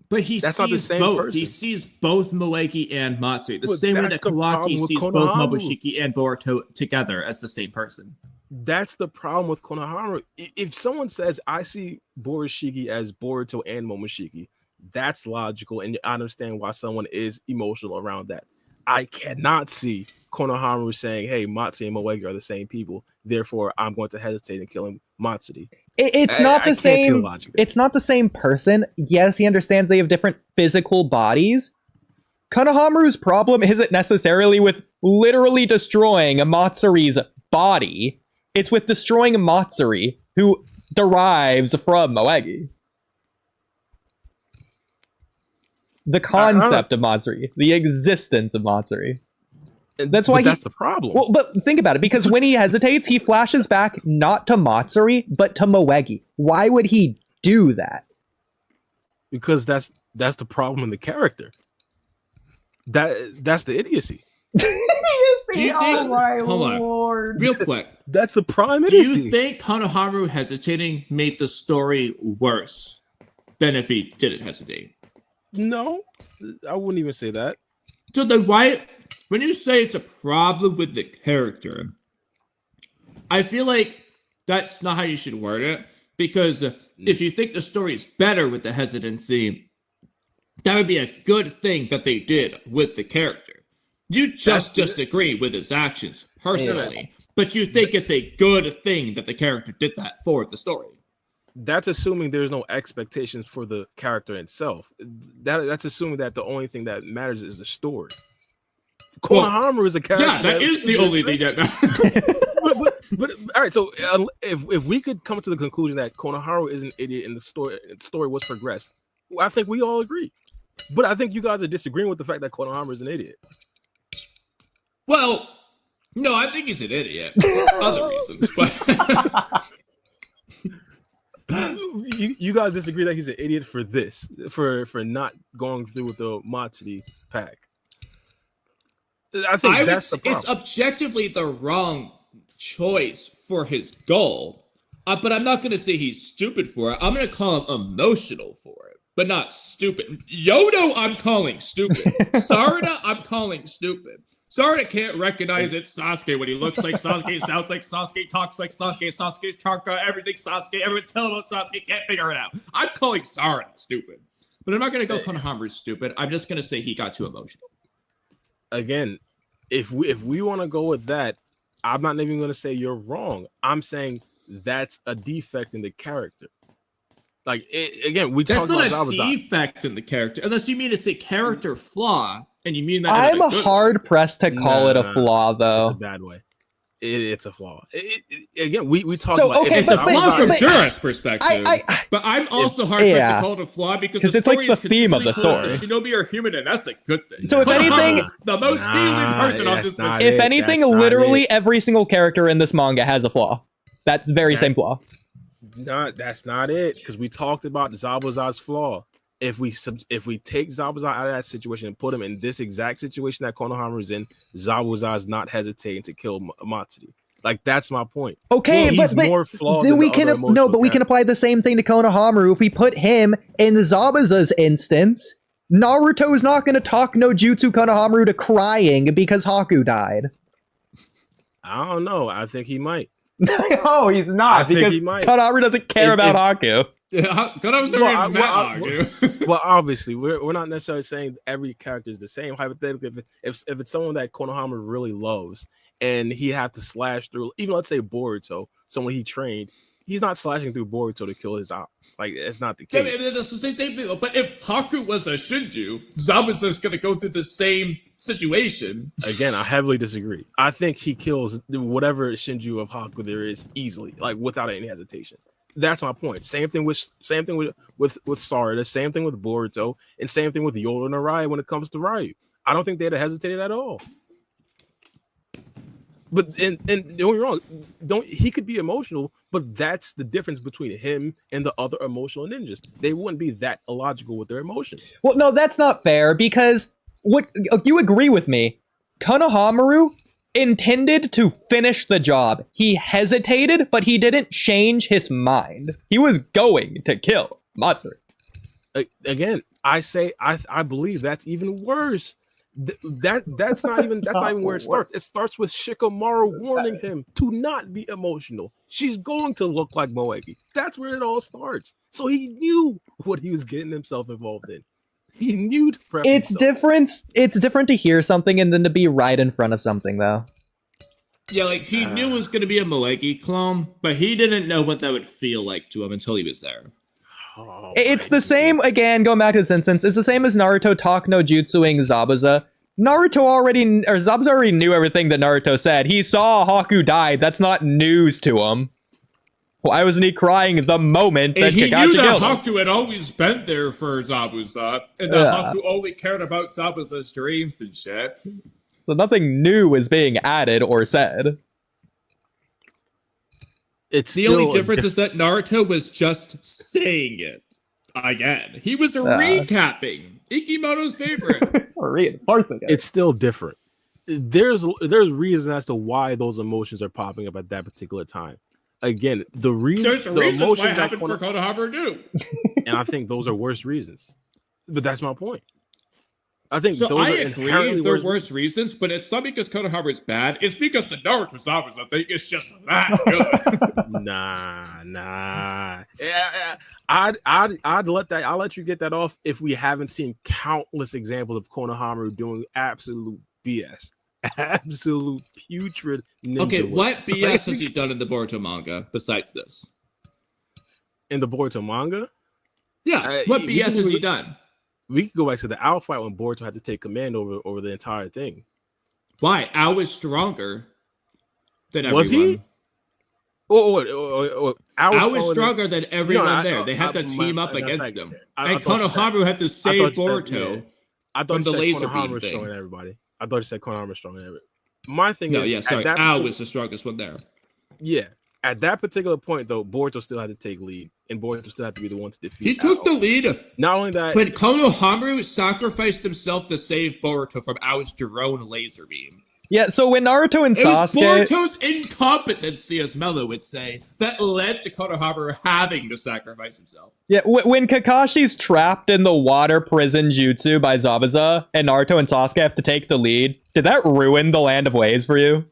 But he sees both. Person. He sees both Moegi and Matsuri. The same way that Kawaki sees both Momoshiki and Boruto together as the same person. That's the problem with Konohamaru. If someone says, I see Borushiki as Boruto and Momoshiki, that's logical, and I understand why someone is emotional around that. I cannot see Konohamaru saying, hey, Matsuri and Moegi are the same people, therefore I'm going to hesitate in killing Matsuri. It's not the same. It's not the same person. Yes, he understands they have different physical bodies. Konohamaru's problem isn't necessarily with literally destroying Matsuri's body. It's with destroying Matsuri, who derives from Moegi. The concept of Matsuri, the existence of Matsuri. That's why that's the problem. Well, but think about it, because when he hesitates, he flashes back not to Matsuri, but to Moegi. Why would he do that? because that's the problem in the character. That's the idiocy. Do you think? Hold on, real quick. That's the prime Do idiocy. you think Konohamaru hesitating made the story worse than if he didn't hesitate? No, I wouldn't even say that. So then why, when you say it's a problem with the character, I feel like that's not how you should word it. Because if you think the story is better with the hesitancy, that would be a good thing that they did with the character. You just disagree with his actions personally, but you think it's a good thing that the character did that for the story. That's assuming there's no expectations for the character itself. That's assuming that the only thing that matters is the story. Konohamaru is a character. Yeah, that is the only thing that matters. but all right. So if we could come to the conclusion that Konohamaru is an idiot and the story was progressed, I think we all agree. But I think you guys are disagreeing with the fact that Konohamaru is an idiot. Well, no, I think he's an idiot for other reasons, but you guys disagree that he's an idiot for this, for not going through with the Matsuri pack. I think that's the problem. It's objectively the wrong choice for his goal, but I'm not going to say he's stupid for it. I'm going to call him emotional for it, but not stupid. Yodo, I'm calling stupid. Sarada, I'm calling stupid. Sarada can't recognize it's Sasuke when he looks like Sasuke, sounds like Sasuke, talks like Sasuke, Sasuke's chakra, everything Sasuke, everyone tell him about Sasuke, can't figure it out. I'm calling Sarada stupid. But I'm not going to go Konohamaru stupid. I'm just going to say he got too emotional. Again, if we want to go with that, I'm not even going to say you're wrong. I'm saying that's a defect in the character. Like, again, we talk about that's not a defect in the character, unless you mean it's a character flaw, and you mean that. I'm hard pressed to call it a flaw, though. It's a bad way. It's a flaw. Again, we talk So, about okay, it's a flaw from Jura's perspective. But I'm also hard pressed to call it a flaw because the it's story like the theme of the story. Shinobi are human, and that's a good thing. So if anything, the most healing person on this. If anything, literally every single character in this manga has a flaw. That's the very same flaw. That's not it, because we talked about Zabuza's flaw. If we take Zabuza out of that situation and put him in this exact situation that Konohamaru is in, Zabuza is not hesitating to kill Matsuri. Like, that's my point. Okay, he's but more flawed then than we the can other emotional we can characters. apply the same thing to Konohamaru. If we put him in Zabuza's instance, Naruto is not going to talk no jutsu Konohamaru to crying because Haku died. I don't know. I think he might. No, he's not, because Konohamaru doesn't care about Haku. Well, obviously, we're not necessarily saying every character is the same. Hypothetically, if it's someone that Konohamaru really loves and he have to slash through, even let's say Boruto, someone he trained, he's not slashing through Boruto to kill his op. Like, it's not the case. Yeah, that's the same thing. But if Haku was a Shinju, Zabuza's going to go through the same situation. Again, I heavily disagree. I think he kills whatever Shinju of Haku there is easily, like without any hesitation. That's my point. Same thing with Sarada, same thing with Boruto, and same thing with Yoda and Araya when it comes to Ryu. I don't think they'd have hesitated at all. But and don't get me wrong, he could be emotional, but that's the difference between him and the other emotional ninjas. They wouldn't be that illogical with their emotions. Well, no, that's not fair, because what you agree with me, Konohamaru intended to finish the job. He hesitated, but he didn't change his mind. He was going to kill Matsuri. Again, I believe that's even worse. That's not even where it starts. It starts with Shikamaru warning him to not be emotional. She's going to look like Moegi. That's where it all starts. So he knew what he was getting himself involved in. He knew to prep himself. It's different to hear something and then to be right in front of something, though. Yeah, like, he knew it was going to be a Moegi clone, but he didn't know what that would feel like to him until he was there. Oh, it's the same, again, going back to this instance, it's the same as Naruto talk no jutsuing Zabuza. Zabuza already knew everything that Naruto said. He saw Haku died. That's not news to him. Why wasn't he crying the moment that he Kakashi knew that killed him? Haku had always been there for Zabuza, and that Haku only cared about Zabuza's dreams and shit. So nothing new is being added or said. The only difference is that Naruto was just saying it. Again, he was recapping Ikimoto's favorite. Sorry, parsing it. It's still different. There's reasons as to why those emotions are popping up at that particular time. Again, the There's the reasons why emotions it happened for that Konohamaru too. and I think those are worse reasons. But that's my point. I think So those I are agree inherently they're worse. worse reasons, but it's not because Konohamaru is bad. It's because the Naruto Zabuza thing is just that good. Nah. Yeah, I'd let that. I'll let you get that off if we haven't seen countless examples of Konohamaru doing absolute BS, absolute putrid. Ninja Okay, work. what BS has he done in the Boruto manga besides this? In the Boruto manga? Yeah, what BS has he done? We could go back to the Owl fight when Boruto had to take command over the entire thing. Why? Owl is stronger than everyone. Was he? Owl is stronger than everyone there. They had to team up against him. And Konohamaru had to save Boruto I thought from the you said laser Konohamaru beam was thing. stronger than everybody. I thought you said Konohamaru was stronger than everybody. My thing No, is, yeah, sorry. Owl was the strongest one there. Yeah. At that particular point, though, Boruto still had to take lead, and Boruto still had to be the one to defeat. He took the lead. Not only that, when Konohamaru sacrificed himself to save Boruto from Ao's drone laser beam. Yeah, so when Naruto and It was Sasuke... Boruto's incompetency, as Mello would say, that led to Konohamaru having to sacrifice himself. Yeah, when Kakashi's trapped in the water prison jutsu by Zabuza, and Naruto and Sasuke have to take the lead, did that ruin the Land of Waves for you?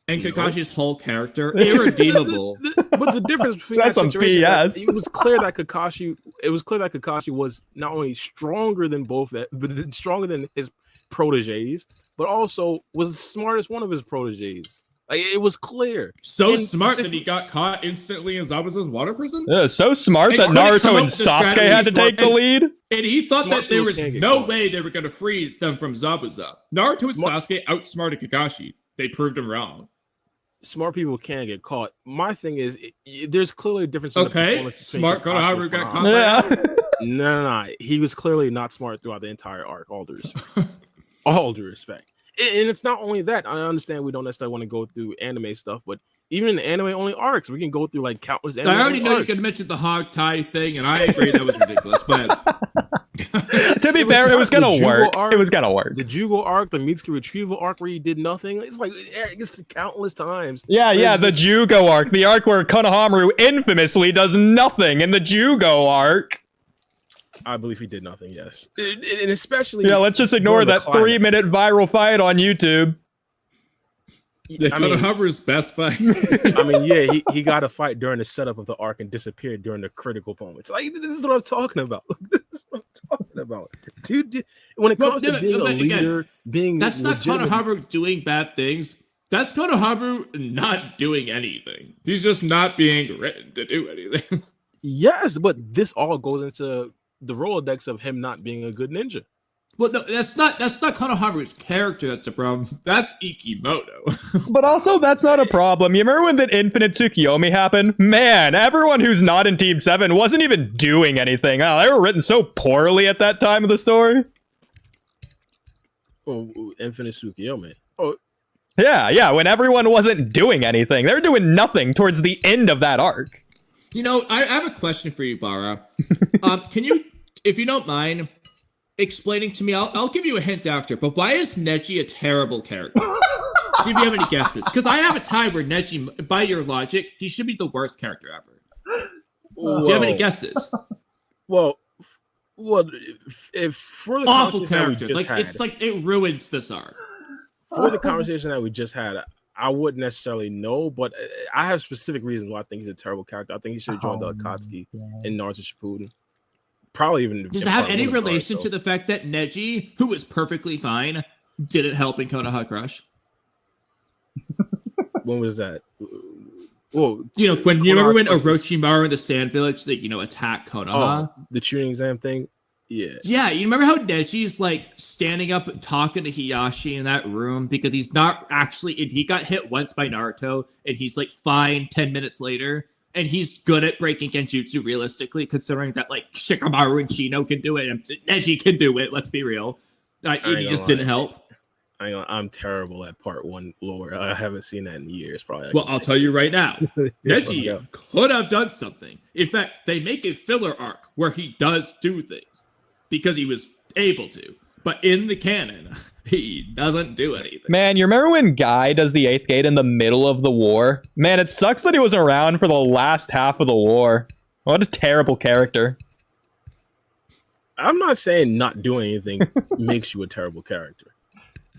And Kakashi's whole character, irredeemable. But the difference between That's that some situation, BS. it was clear that Kakashi was not only stronger than but stronger than his proteges, but also was the smartest one of his proteges. Like, it was clear. So smart that he got caught instantly in Zabuza's water prison? So smart And that couldn't come Naruto up and with a Sasuke strategy had to take the lead? And he thought Smart that there people was can't get no caught. way they were going to free them from Zabuza. Naruto and Sasuke outsmarted Kakashi. They proved him wrong. Smart people can't get caught. My thing is, there's clearly a difference. In the Okay, performance between smart Kakashi Konohamaru and got Konohamaru. caught by Yeah. No. He was clearly not smart throughout the entire arc. All due respect. All due respect. And it's not only that. I understand we don't necessarily want to go through anime stuff, but even in the anime only arcs, we can go through like countless anime. I already know arcs. you could mention the hog tie thing, and I agree that was ridiculous, but... To be fair, it was the gonna Jugo work. arc. It was gonna work. The Jugo arc, the Mitsuki retrieval arc where he did nothing. It's like it's countless times. Yeah, It's the just- Jugo arc. The arc where Konohamaru infamously does nothing in the Jugo arc. I believe he did nothing, yes. And especially... Yeah, let's just ignore during the that 3-minute viral fight on YouTube. Yeah, I mean- Konohamaru's best fight. I mean, yeah, he got a fight during the setup of the arc and disappeared during the critical moments. Like, this is what I'm talking about. This is what I'm talking about. Dude, when it comes to being a leader, being That's not legitimate- Konohamaru doing bad things. That's Konohamaru not doing anything. He's just not being written to do anything. Yes, but this all goes into the Rolodex of him not being a good ninja. Well, no, that's not Konohamaru's character that's the problem. That's Ikimoto. But also, that's not a problem. You remember when the Infinite Tsukiyomi happened? Man, everyone who's not in Team 7 wasn't even doing anything. Oh, they were written so poorly at that time of the story. Oh, Infinite Tsukiyomi. Oh, Yeah, when everyone wasn't doing anything. They were doing nothing towards the end of that arc. You know, I have a question for you, Bara. Can you, if you don't mind, explaining to me, I'll give you a hint after, but why is Neji a terrible character? See if you have any guesses. Because I have a tie where Neji, by your logic, he should be the worst character ever. Do you have any guesses? Well, if for the Awful conversation that we character. just Like, had- it's like it ruins this arc. for the conversation that we just had, I wouldn't necessarily know, but I have specific reasons why I think he's a terrible character. I think he should have joined the Akatsuki in Naruto Shippuden. Probably even. Does in it have part any one of relation Naruto. to the fact that Neji, who was perfectly fine, didn't help in Konoha Crush? When was that? Well, You know, when you remember when Konoha- Orochimaru and the Sand Village, they, attack Konoha? the tuning exam thing. Yeah. Yeah, you remember how Neji's like standing up and talking to Hiyashi in that room because he's not actually, and he got hit once by Naruto and he's like fine 10 minutes later, and he's good at breaking Genjutsu realistically, considering that like Shikamaru and Shino can do it and Neji can do it, let's be real. And he gonna just lie. didn't help. I'm terrible at part 1 lore. I haven't seen that in years, probably. Well, I'll tell you right now. Yeah, Neji could have done something. In fact, they make a filler arc where he does do things because he was able to. But in the canon, he doesn't do anything. Man, you remember when Guy does the 8th gate in the middle of the war? Man, it sucks that he wasn't around for the last half of the war. What a terrible character. I'm not saying not doing anything makes you a terrible character.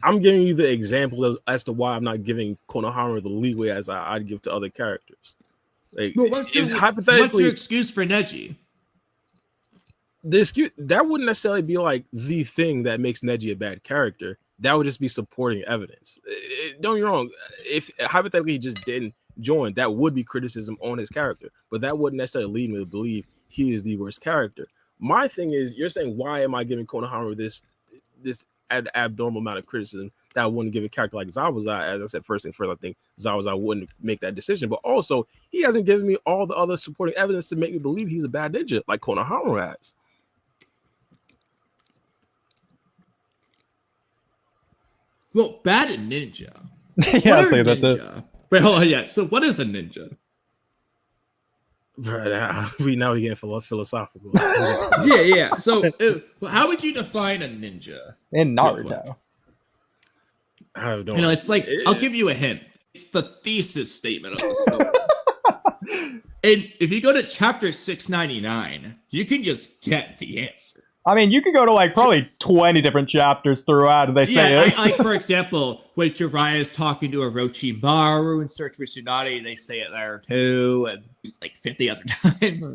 I'm giving you the example as to why I'm not giving Konohama the leeway as I'd give to other characters. Like, Well, what's hypothetically, your excuse for Neji? The excuse that wouldn't necessarily be like the thing that makes Neji a bad character. That would just be supporting evidence. Don't get me wrong. If hypothetically he just didn't join, that would be criticism on his character. But that wouldn't necessarily lead me to believe he is the worst character. My thing is, you're saying, why am I giving Konohama this abnormal amount of criticism that I wouldn't give a character like Zabuza? As I said, first thing first, I think Zabuza wouldn't make that decision. But also, he hasn't given me all the other supporting evidence to make me believe he's a bad ninja, like Konohama has. Well, bad ninja. Yeah, I'll What say are that. ninja? Wait, hold on. Yeah. So, what is a ninja? We getting philosophical. Yeah. So, how would you define a ninja? In Naruto. I don't You know, it's like, I'll give you a hint. It's the thesis statement of the story. And if you go to chapter 699, you can just get the answer. I mean, you could go to like probably 20 different chapters throughout and they say it. Like, for example, when Jiraiya is talking to Orochimaru in Search for Tsunade, they say it there too, and like 50 other times.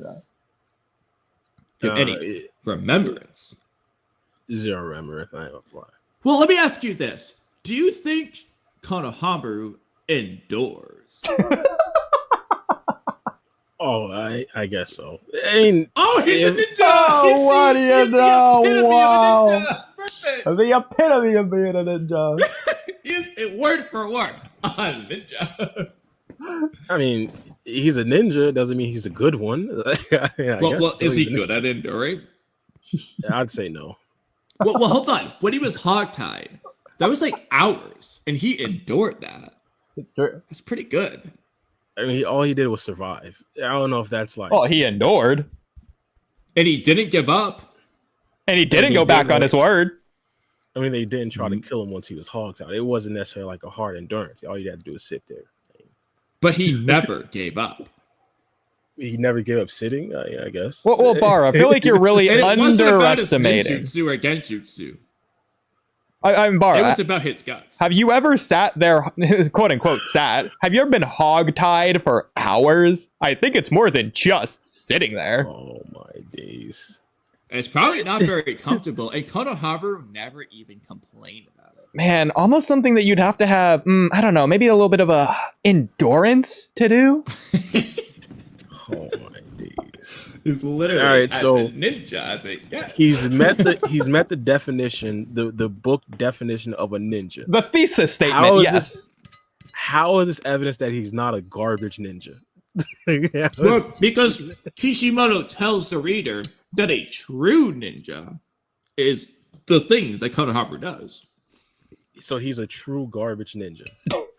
Any remembrance? Zero remembrance. I don't fly. Well, let me ask you this. Do you think Konohamaru endures? Oh, I guess so. I mean, he's a ninja! Oh, what do you know? Wow. Perfect. The epitome of being a ninja. He's word for word a ninja. I mean, he's a ninja. Doesn't mean he's a good one. Well, is he good at enduring? I'd say no. Well, hold on. When he was hogtied, that was like hours, and he endured that. It's true. That's pretty good. I mean, all he did was survive. I don't know if that's like. Oh, he endured. And he didn't give up. And he didn't go back on his word. I mean, they didn't try to kill him once he was hogtied. It wasn't necessarily like a hard endurance. All you had to do was sit there. But he never gave up. He never gave up sitting, I guess. Well, Bara, I feel like you're really And it wasn't about his underestimating. ninjutsu or genjutsu. I'm Bara. It was about his guts. Have you ever sat there, quote unquote, sat? Have you ever been hog-tied for hours? I think it's more than just sitting there. Oh my days. And it's probably not very comfortable. And Konohamaru never even complained about it. Man, almost something that you'd have to have, I don't know, maybe a little bit of a endurance to do. Oh my days. It's literally all right, so as a ninja as it gets. He's met the definition, the book definition of a ninja. The thesis statement, yes. How is this evidence that he's not a garbage ninja? Well, because Kishimoto tells the reader that a true ninja is the thing that Konohamaru does. So he's a true garbage ninja.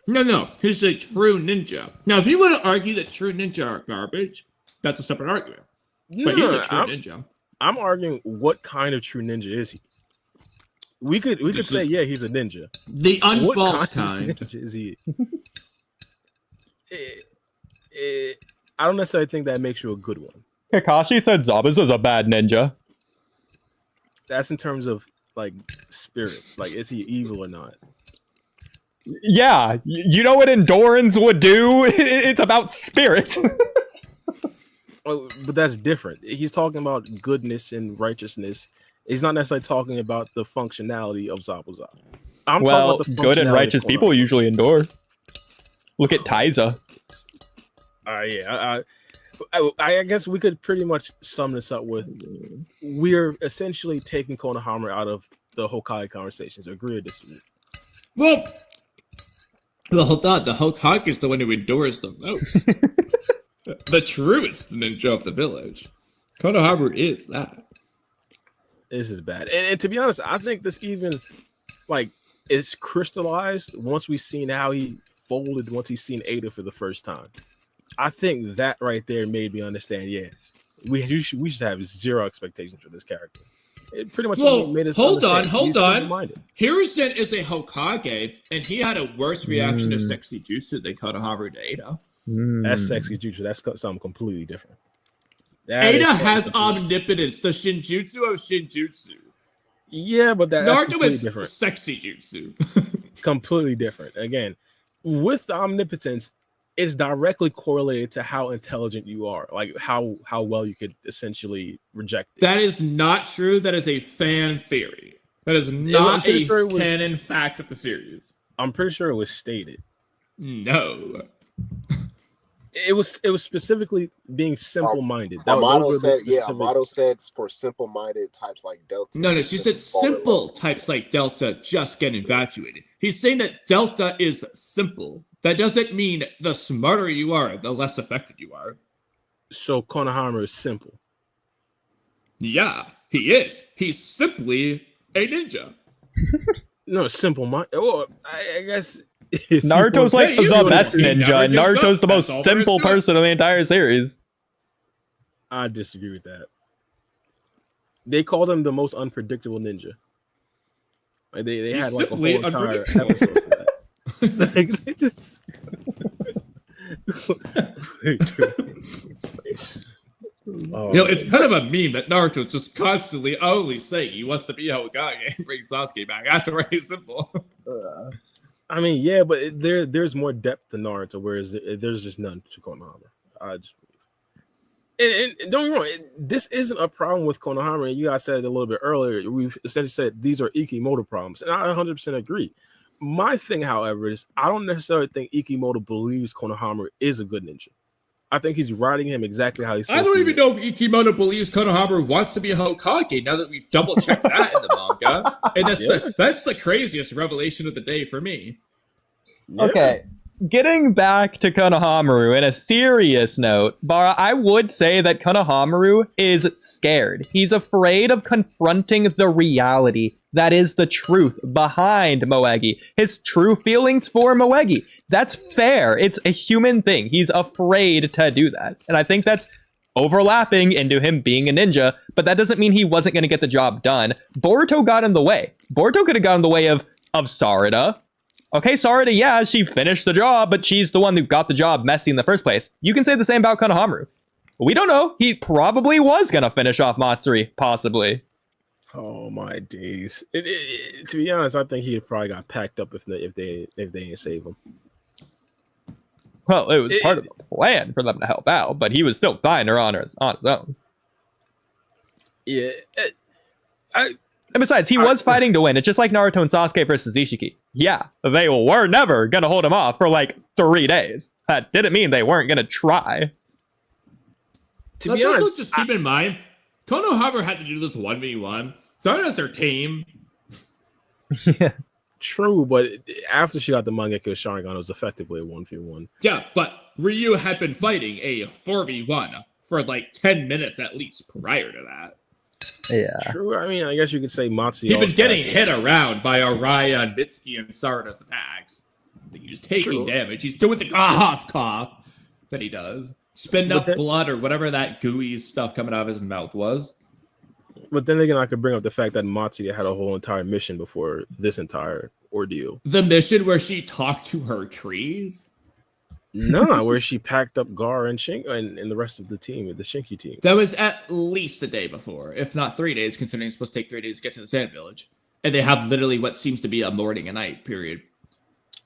No, he's a true ninja. Now, if you want to argue that true ninja are garbage, that's a separate argument. But he's a true ninja. I'm arguing what kind of true ninja is he? We could say, yeah, he's a ninja. The unfalse kind. Of ninja is he? I don't necessarily think that makes you a good one. Kakashi said Zabuza's a bad ninja. That's in terms of like spirit. Like, is he evil or not? Yeah, you know what endurance would do? It's about spirit. Oh, but that's different. He's talking about goodness and righteousness. He's not necessarily talking about the functionality of Zabuza. Well, good and righteous people usually endure. Look at Taiza. Yeah. I guess we could pretty much sum this up with we're essentially taking Konohamaru out of the Hokage conversations. Agree or disagree? Well, hold on. The Hokage is the one who endures the most. The truest ninja of the village. Konohamaru is that. This is bad. And to be honest, I think this even, like, it's crystallized once we've seen how he folded once he's seen Ada for the first time. I think that right there made me understand, yeah, we should have zero expectations for this character. It pretty much made us hold on. Hiruzen is a Hokage, and he had a worse reaction to sexy jutsu than Konohamaru to Ada. That's sexy jutsu. That's something completely different. Ada has omnipotence, the Shinjutsu of Shinjutsu. Yeah, but that's Naruto is different. Sexy jutsu. Completely different. Again, with the omnipotence, it's directly correlated to how intelligent you are, like how well you could essentially reject it. That is not true. That is a fan theory. That is not a canon fact of the series. I'm pretty sure it was stated. No. It was specifically being simple-minded. Amato said for simple-minded types like Delta. No, she said simple types like Delta just get infatuated. He's saying that Delta is simple. That doesn't mean the smarter you are, the less effective you are. So Konohamaru is simple. Yeah, he is. He's simply a ninja. No, simple mind. Oh, I guess Naruto's like the best ninja, and Naruto's the most simple person in the entire series. I disagree with that. They called him the most unpredictable ninja. Like they had like a whole entire episode for that. Like, they just... It's kind of a meme that Naruto's just constantly only saying he wants to be Hokage and bring Sasuke back. That's very simple. I mean, yeah, but there's more depth to Naruto, whereas there's just none to Konohamaru. And don't get me wrong, this isn't a problem with Konohamaru. You guys said it a little bit earlier. We essentially said these are Ikimoto problems, and I 100% agree. My thing, however, is I don't necessarily think Ikimoto believes Konohamaru is a good ninja. I think he's writing him exactly how he's supposed to. I don't even know if Ikimoto believes Konohamaru wants to be a Hokage now that we've double checked that in the manga. And that's the craziest revelation of the day for me. Yeah. Okay. Getting back to Konohamaru in a serious note, Bara, I would say that Konohamaru is scared. He's afraid of confronting the reality that is the truth behind Moegi. His true feelings for Moegi. That's fair. It's a human thing. He's afraid to do that. And I think that's overlapping into him being a ninja, but that doesn't mean he wasn't going to get the job done. Boruto got in the way. Boruto could have got in the way of Sarada. Okay, Sarada, yeah, she finished the job, but she's the one who got the job messy in the first place. You can say the same about Konohamaru. We don't know. He probably was going to finish off Matsuri, possibly. Oh my days! To be honest, I think he probably got packed up if they didn't save him. Well, it was part of the plan for them to help out, but he was still fine on his own. Yeah, and besides, he was fighting to win. It's just like Naruto and Sasuke versus Ishiki. Yeah, they were never gonna hold him off for like 3 days. That didn't mean they weren't gonna try. Let's also just keep in mind, Konohamaru had to do this 1v1. Sarada's her team. Yeah. True, but after she got the Mangekyo Sharingan, it was effectively a 1v1. Yeah, but Ryu had been fighting a 4v1 for like 10 minutes at least prior to that. Yeah. True. I mean, I guess you could say Matsuya. He'd been getting hit around by Araya and Mitsuki and Sarada's attacks. He was taking damage. He's doing the cough that he does. Spitting up blood or whatever that gooey stuff coming out of his mouth was. But then again, I could bring up the fact that Matsuya had a whole entire mission before this entire ordeal. The mission where she talked to her trees? Nah, where she packed up Gar and and the rest of the team, the Shinki team. That was at least the day before, if not 3 days, considering it's supposed to take 3 days to get to the Sand Village. And they have literally what seems to be a morning and night period.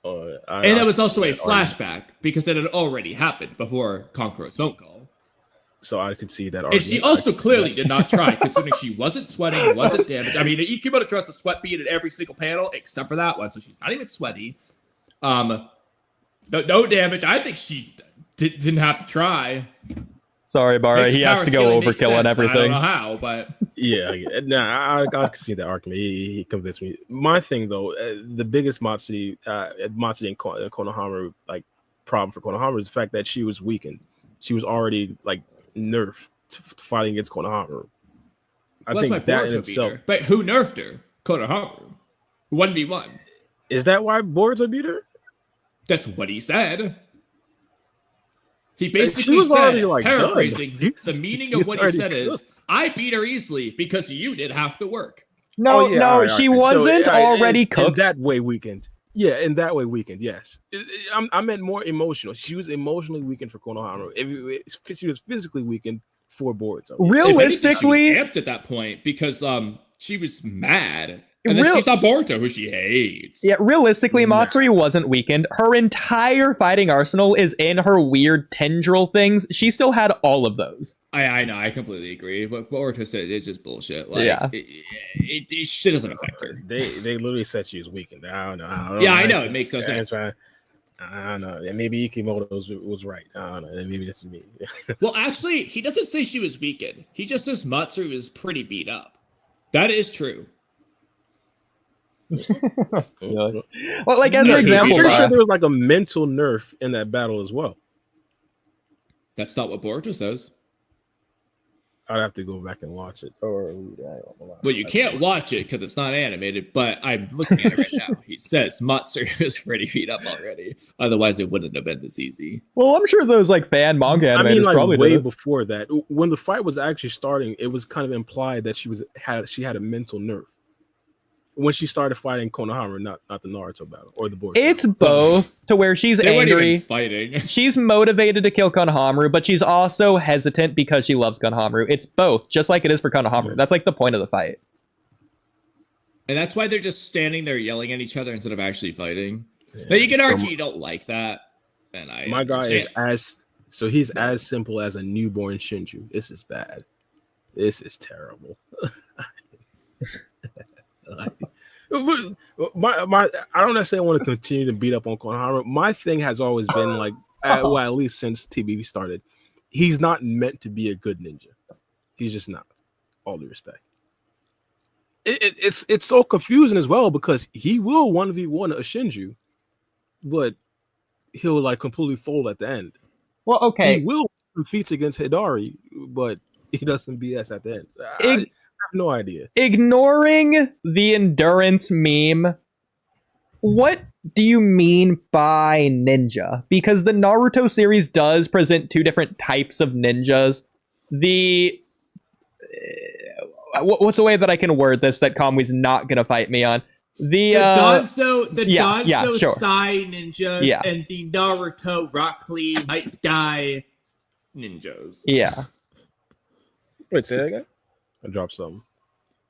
And that was also a flashback because it had already happened before Conqueror's phone call. So I could see that argument. And she also clearly did not try, considering she wasn't sweating, wasn't damaged. I mean, Ikimoto tries to sweat bead in every single panel except for that one, so she's not even sweaty. No damage. I think she didn't have to try. Sorry, Bara. He has to go overkill on everything. I don't know how, but yeah, I can see that argument. He convinced me. My thing, though, the biggest Matsuri and Konohamaru problem for Konohamaru is the fact that she was weakened. She was already nerfed fighting against Konohamaru. I think that in itself. But who nerfed her? Konohamaru. 1v1. Is that why Boruto beat her? That's what he said. He She basically was said, already, like, paraphrasing, done. the meaning She of was what he already said is, cooked. I beat her easily because you did half the work. No, Oh, yeah, no, all right, she all right. So, wasn't all right, already in cooked. that way weakened. Yeah, in that way weakened. Yes, I meant more emotional. She was emotionally weakened for Konohamaru. She was physically weakened for Boruto. Realistically, she was amped at that point because she was mad, and then she saw Boruto, who she hates. Yeah, realistically, Matsuri wasn't weakened. Her entire fighting arsenal is in her weird tendril things. She still had all of those. I know, I completely agree. But Boruto said it's just bullshit. Like, Yeah. it shit doesn't affect her. They literally said she was weakened. I don't know. Yeah, I know, it makes no sense. I don't know. And maybe Ikimoto was right. I don't know. Maybe this is me. Well, actually, he doesn't say she was weakened. He just says Matsuri was pretty beat up. That is true. Well, like as an example, I'm pretty sure there was like a mental nerf in that battle as well. That's not what Boruto says. I'd have to go back and watch it. Well, you can't watch it because it's not animated, but I'm looking at it right now. He says Matsuri was pretty beat up already. Otherwise, it wouldn't have been this easy. Well, I'm sure those like fan manga animators like probably way did it. before that. When the fight was actually starting, it was kind of implied that she had a mental nerf when she started fighting Konohamaru, not the Naruto battle or the Boruto. It's both to where she's They weren't angry. even fighting. She's motivated to kill Konohamaru, but she's also hesitant because she loves Konohamaru. It's both, just like it is for Konohamaru. That's like the point of the fight. And that's why they're just standing there yelling at each other instead of actually fighting. Yeah. Now, you can argue you don't like that. And my guy is he's as simple as a newborn Shinju. This is bad. This is terrible. I don't necessarily want to continue to beat up on Konohamaru. My thing has always been like, at least since TBV started, he's not meant to be a good ninja. He's just not. All due respect. It's so confusing as well because he will 1v1 a Shinju, but he'll like completely fold at the end. Well, okay. He will feats against Hidari, but he doesn't BS at the end. I have no idea. Ignoring the endurance meme, what do you mean by ninja? Because the Naruto series does present two different types of ninjas. What's a way that I can word this that Kamui's not gonna fight me on? The Danzo sure. Sai ninjas and the Naruto Rock Lee Might Guy ninjas. Yeah. Wait, say that again? I dropped something.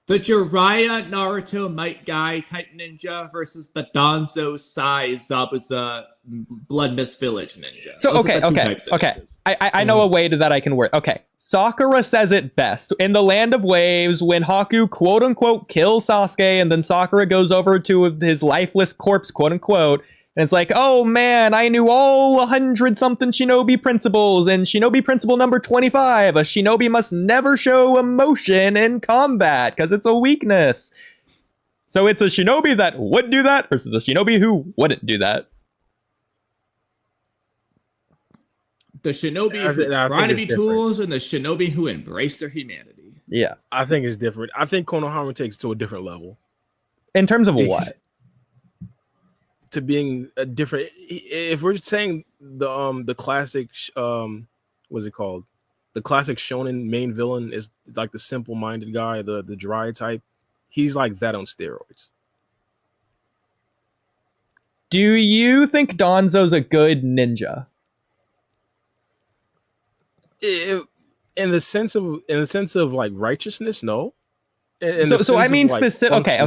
The Jiraiya Naruto Might Guy type ninja versus the Danzo Sai Zabuza Blood Mist Village ninja. So Those okay. ninjas. I know a way that I can word. Okay, Sakura says it best in the Land of Waves when Haku quote unquote kills Sasuke, and then Sakura goes over to his lifeless corpse quote unquote. And it's like, oh man, I knew all 100-something shinobi principles, and shinobi principle number 25, a shinobi must never show emotion in combat, because it's a weakness. So it's a shinobi that would do that, versus a shinobi who wouldn't do that. The shinobi who try to be tools, and the shinobi who embrace their humanity. Yeah. I think it's different. I think Konohamaru takes it to a different level. In terms of what? To being a different, if we're saying the classic what's it called, the classic shonen main villain is like the simple-minded guy, the dry type, he's like that on steroids. Do you think Danzo's a good ninja? In the sense of like righteousness, no. So I mean, specific. Okay.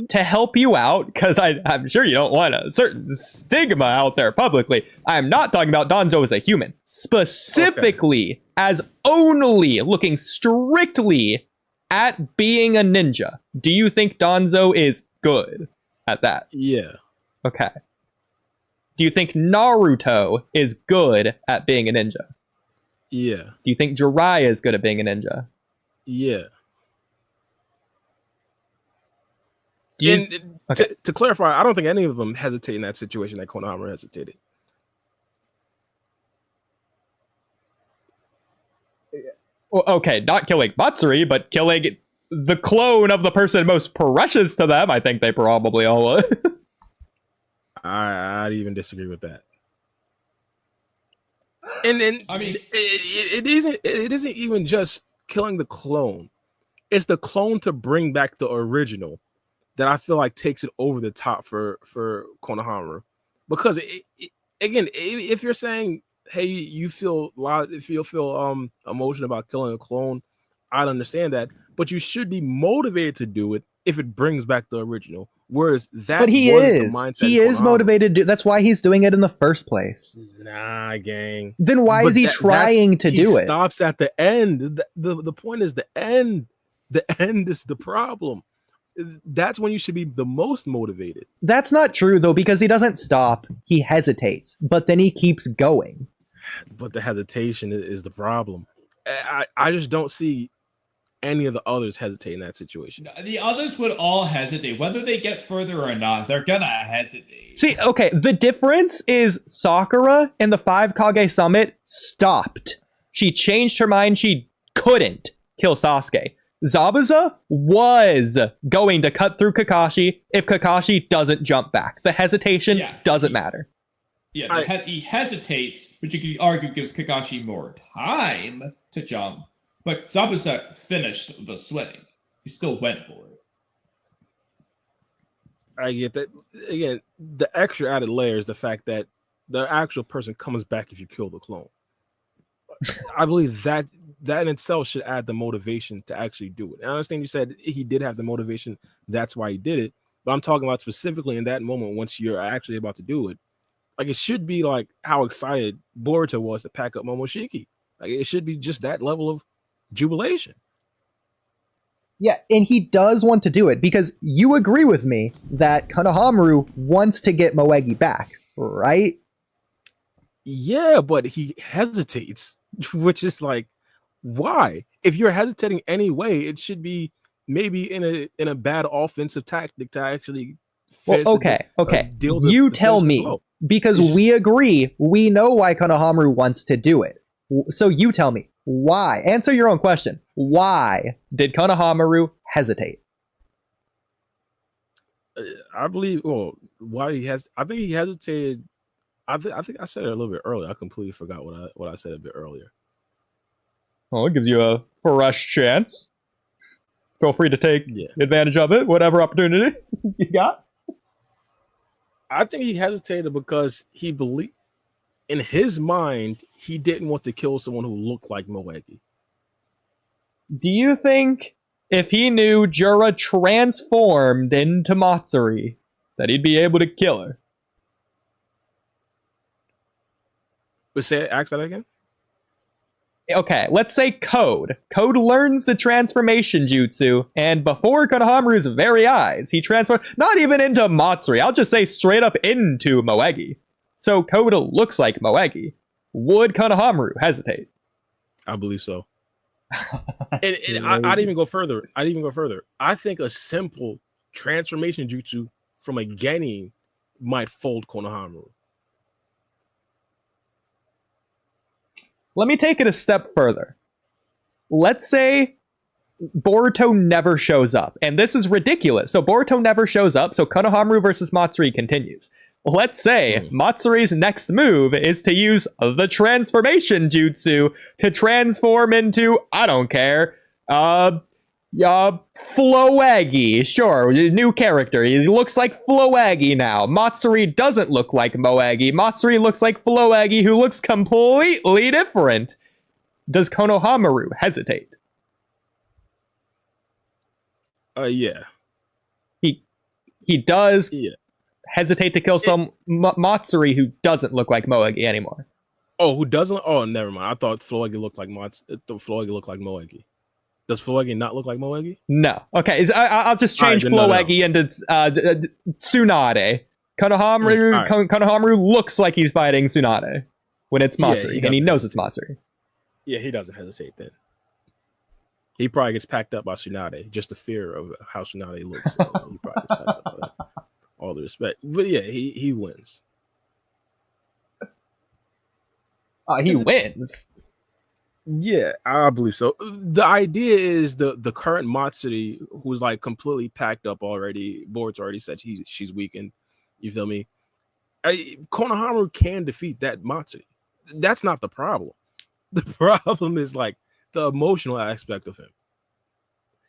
To help you out, because I'm sure you don't want a certain stigma out there publicly. I'm not talking about Danzo as a human, specifically as only looking strictly at being a ninja. Do you think Danzo is good at that? Yeah. Okay. Do you think Naruto is good at being a ninja? Yeah. Do you think Jiraiya is good at being a ninja? Yeah. To clarify, I don't think any of them hesitate in that situation that Konohamaru hesitated. Well, okay, not killing Matsuri, but killing the clone of the person most precious to them. I think they probably all would. I'd even disagree with that. And I mean, it isn't even just killing the clone. It's the clone to bring back the original that I feel like takes it over the top for Konohamaru. Because again, if you're saying, hey, you feel emotion about killing a clone, I'd understand that, but you should be motivated to do it if it brings back the original. Whereas that, but he wasn't is. the mindset He in is Konohamaru. motivated. That's why he's doing it in the first place. Nah, gang. Then why is he trying to do it? He stops at the end. The point is the end. The end is the problem. That's when you should be the most motivated. That's not true, though, because he doesn't stop. He hesitates, but then he keeps going. But the hesitation is the problem. I just don't see any of the others hesitate in that situation. The others would all hesitate. Whether they get further or not, they're gonna hesitate. See, okay, the difference is Sakura in the 5 Kage Summit stopped. She changed her mind. She couldn't kill Sasuke. Zabuza was going to cut through Kakashi if Kakashi doesn't jump back. The hesitation doesn't matter. Yeah, he hesitates, which you could argue gives Kakashi more time to jump. But Zabuza finished the swing. He still went for it. I get that. Again, the extra added layer is the fact that the actual person comes back if you kill the clone. I believe that in itself should add the motivation to actually do it. And I understand you said he did have the motivation, that's why he did it. But I'm talking about specifically in that moment once you're actually about to do it. Like, it should be like how excited Boruto was to pack up Momoshiki. Like, it should be just that level of jubilation. Yeah, and he does want to do it because you agree with me that Konohamaru wants to get Moegi back, right? Yeah, but he hesitates, which is like, why? If you're hesitating anyway, it should be maybe in a bad offensive tactic to actually finish. Well, okay. You tell me, because we agree, we know why Konohamaru wants to do it. So you tell me, why? Answer your own question. Why did Konohamaru hesitate? I believe. Well, why he has? I think he hesitated. I think I said it a little bit earlier. I completely forgot what I said a bit earlier. Well, it gives you a fresh chance. Feel free to take advantage of it, whatever opportunity you got. I think he hesitated because he believed, in his mind, he didn't want to kill someone who looked like Moegi. Do you think if he knew Jura transformed into Matsuri, that he'd be able to kill her? Ask that again? Okay, let's say Code. Code learns the transformation jutsu, and before Konohamaru's very eyes, he transforms, not even into Matsuri, I'll just say straight up into Moegi. So Code looks like Moegi. Would Konohamaru hesitate? I believe so. and I'd even go further. I think a simple transformation jutsu from a genin might fold Konohamaru. Let me take it a step further. Let's say Boruto never shows up, and this is ridiculous. So Boruto never shows up, so Konohamaru versus Matsuri continues. Let's say Matsuri's next move is to use the transformation jutsu to transform into, I don't care, Floegi. Sure, new character. He looks like Floegi now. Matsuri doesn't look like Moegi. Matsuri looks like Floegi, who looks completely different. Does Konohamaru hesitate? Yeah. He does hesitate to kill some Matsuri who doesn't look like Moegi anymore. Oh, who doesn't? Oh, never mind. I thought Floegi looked like Moegi. Does Floegi not look like Moegi? No. Okay, I'll just change Floegi into Tsunade. Konohamaru looks like he's fighting Tsunade when it's Matsuri, and he knows it's Matsuri. Yeah, he doesn't hesitate then. He probably gets packed up by Tsunade, just the fear of how Tsunade looks. So he probably gets packed up by that. All the respect. But yeah, he wins. He wins? Yeah, I believe so. The idea is the current Matsuri, who's like completely packed up already. Boruto already said she's weakened. You feel me? Konohamaru can defeat that Matsuri. That's not the problem. The problem is like the emotional aspect of him.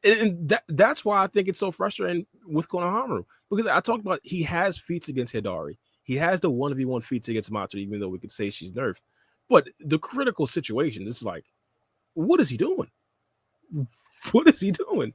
And that's why I think it's so frustrating with Konohamaru, because I talked about he has feats against Hidari. He has the 1v1 feats against Matsuri, even though we could say she's nerfed. But the critical situations, it's like, what is he doing? What is he doing?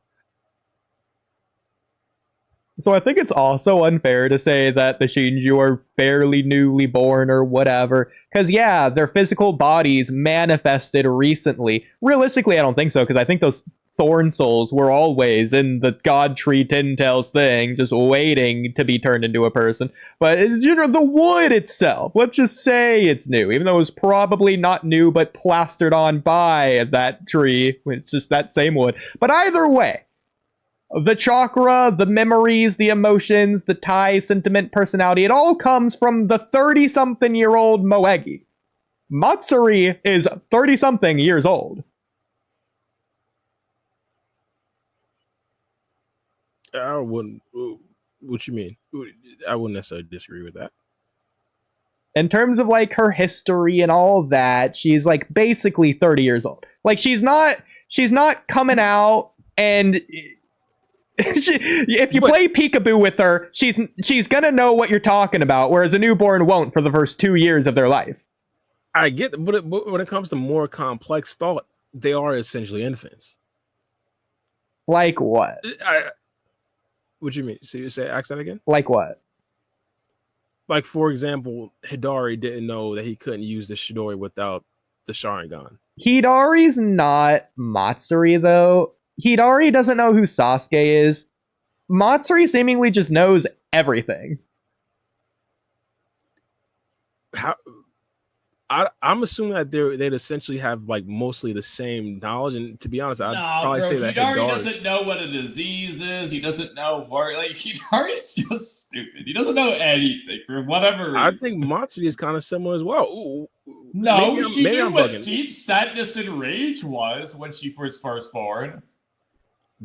So I think it's also unfair to say that the Shinju are fairly newly born or whatever. Because, yeah, their physical bodies manifested recently. Realistically, I don't think so, because I think those Thorn Souls were always in the God Tree Tin Tails thing, just waiting to be turned into a person. But, you know, the wood itself, let's just say it's new, even though it was probably not new, but plastered on by that tree, it's just that same wood. But either way, the chakra, the memories, the emotions, the tie, sentiment, personality, it all comes from the 30-something-year-old Moegi. Matsuri is 30-something years old. I wouldn't. What you mean? I wouldn't necessarily disagree with that. In terms of like her history and all that, she's like basically 30 years old. Like she's not coming out and if you play peekaboo with her, she's gonna know what you're talking about, whereas a newborn won't for the first 2 years of their life. I get it, but when it comes to more complex thought, they are essentially infants. Like what? What you mean? So you say ask that again? Like what? Like, for example, Hidari didn't know that he couldn't use the Shidori without the Sharingan. Hidari's not Matsuri, though. Hidari doesn't know who Sasuke is. Matsuri seemingly just knows everything. I'm assuming that they'd essentially have like mostly the same knowledge, and to be honest, I'd probably say that Hidari doesn't know what a disease is. He doesn't know where. Like Hidari's just stupid. He doesn't know anything for whatever reason. I think Matsuri is kind of similar as well. Ooh, no, she knew what deep sadness and rage was when she was first born.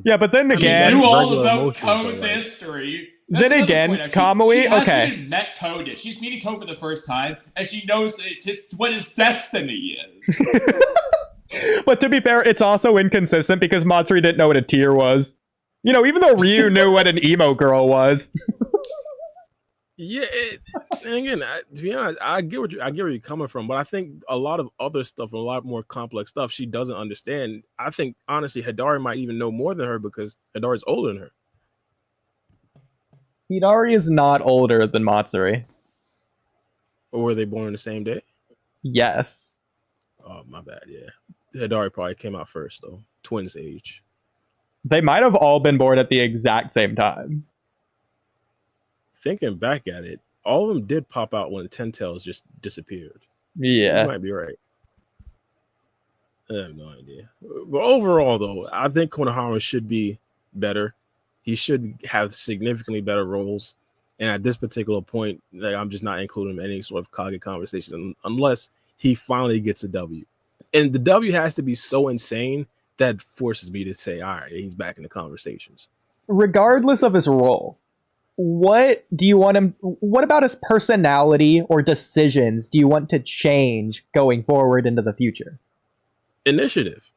Yeah, but then again, she knew all about Code's history. That's then again, Kamui, okay. She met Code yet. She's meeting Code for the first time, and she knows what his destiny is. But to be fair, it's also inconsistent because Matsuri didn't know what a tear was. You know, even though Ryu knew what an emo girl was. Yeah, and again, to be honest, I get where you're coming from, but I think a lot of other stuff, a lot more complex stuff, she doesn't understand. I think honestly, Hidari might even know more than her because Hidari's older than her. Hidari is not older than Matsuri. Or were they born on the same day? Yes. Oh, my bad, yeah. Hidari probably came out first, though. Twins age. They might have all been born at the exact same time. Thinking back at it, all of them did pop out when Ten Tails just disappeared. Yeah. You might be right. I have no idea. But overall, though, I think Konohamaru should be better. He should have significantly better roles. And at this particular point, like, I'm just not including him in any sort of Kage conversation unless he finally gets a W. And the W has to be so insane that forces me to say, all right, he's back in the conversations. Regardless of his role, what do you want him? What about his personality or decisions do you want to change going forward into the future? Initiative.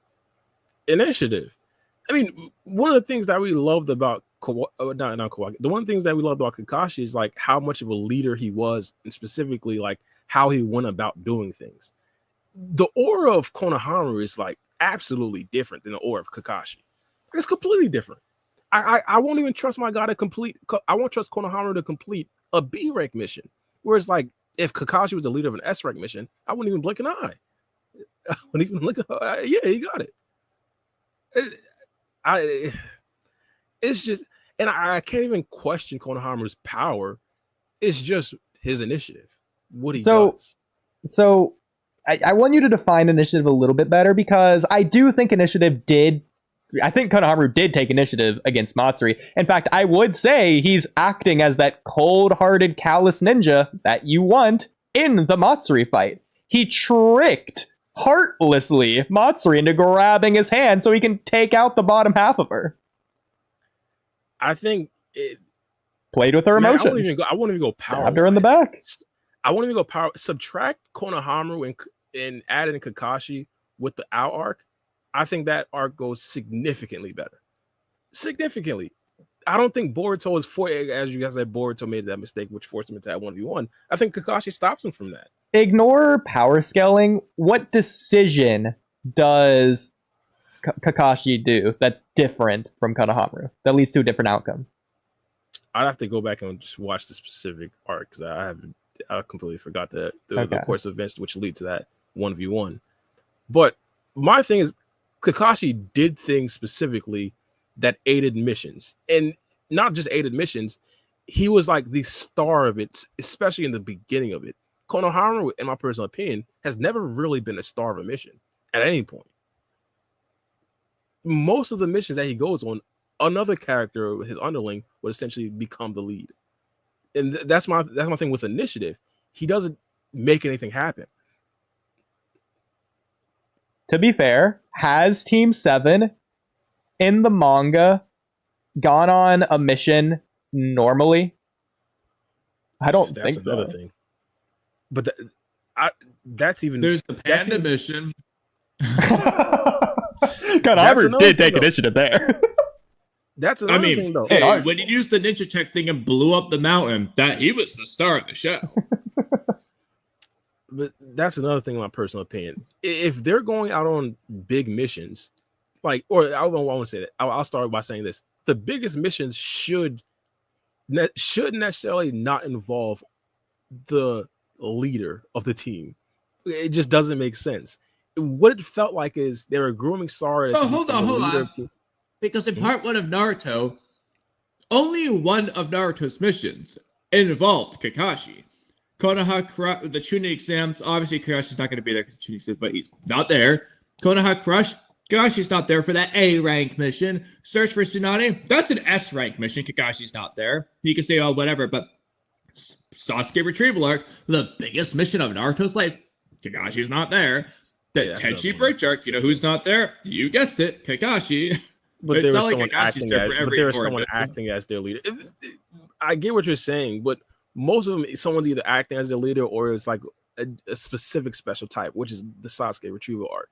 I mean, one of the things that we loved about the one of the things that we loved about Kakashi is like how much of a leader he was, and specifically like how he went about doing things. The aura of Konohamaru is like absolutely different than the aura of Kakashi. It's completely different. I won't even trust my guy to complete. I won't trust Konohamaru to complete a B rank mission. Whereas like if Kakashi was the leader of an S rank mission, I wouldn't even blink an eye. I wouldn't even look. Yeah, he got it. It's just, and I can't even question Konohamaru's power. It's just his initiative. What he does. So I want you to define initiative a little bit better because I do think I think Konohamaru did take initiative against Matsuri. In fact, I would say he's acting as that cold-hearted, callous ninja that you want in the Matsuri fight. He tricked heartlessly Matsuri into grabbing his hand so he can take out the bottom half of her. I think played with her Man, emotions. I won't even go power. Stabbed her in the back. I won't even go power. Subtract Konohamaru and add in Kakashi with the Ao arc. I think that arc goes significantly better. Significantly. I don't think Boruto is as you guys said, Boruto made that mistake, which forced him to have 1v1. I think Kakashi stops him from that. Ignore power scaling. What decision does Kakashi do that's different from Konohamaru that leads to a different outcome? I'd have to go back and just watch the specific arc because I completely forgot the course of events which lead to that 1v1. But my thing is, Kakashi did things specifically that aided missions, and not just aided missions. He was like the star of it, especially in the beginning of it. Konohamaru, in my personal opinion, has never really been a star of a mission at any point. Most of the missions that he goes on, another character, his underling, would essentially become the lead. And that's my thing with initiative. He doesn't make anything happen. To be fair, has Team 7 in the manga gone on a mission normally? I don't think so. That's another thing. But that's even... There's the panda mission. Konohamaru did take initiative there. That's another thing, though. Hey, when he used the ninja tech thing and blew up the mountain, he was the star of the show. But that's another thing, in my personal opinion. If they're going out on big missions, I won't say that. I'll start by saying this: the biggest missions shouldn't necessarily not involve the leader of the team. It just doesn't make sense. What it felt like is they were grooming Sora. Hold on. Because in part 1 of Naruto, only one of Naruto's missions involved Kakashi. Konoha, the Chunin exams, obviously Kakashi's not going to be there because Chunin exams, but he's not there. Konoha Crush, Kakashi's not there for that A rank mission. Search for Tsunade, that's an S rank mission. Kakashi's not there. You can say, oh, whatever, but Sasuke Retrieval Arc, the biggest mission of Naruto's life, Kakashi's not there. The Tenchi Bridge Arc, you know who's not there? You guessed it, Kakashi. But there was someone acting as their leader. I get what you're saying, but most of them, someone's either acting as their leader or it's like a specific special type, which is the Sasuke Retrieval arc.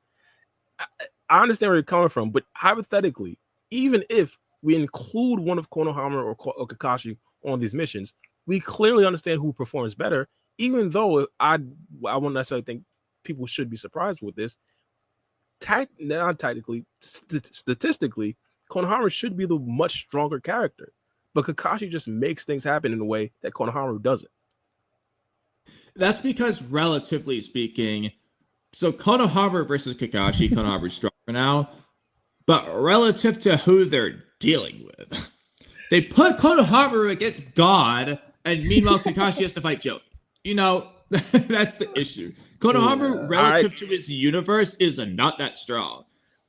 I understand where you're coming from, but hypothetically, even if we include one of Konohamaru or Kakashi on these missions, we clearly understand who performs better, even though I won't necessarily think people should be surprised with this. Not tactically, statistically, Konohamaru should be the much stronger character, but Kakashi just makes things happen in a way that Konohamaru doesn't. That's because, relatively speaking, so Konohamaru versus Kakashi, Konohamaru's stronger now, but relative to who they're dealing with, they put Konohamaru against God, and meanwhile Kakashi has to fight Joe. You know, that's the issue. Konohamaru, relative to his universe, is not that strong.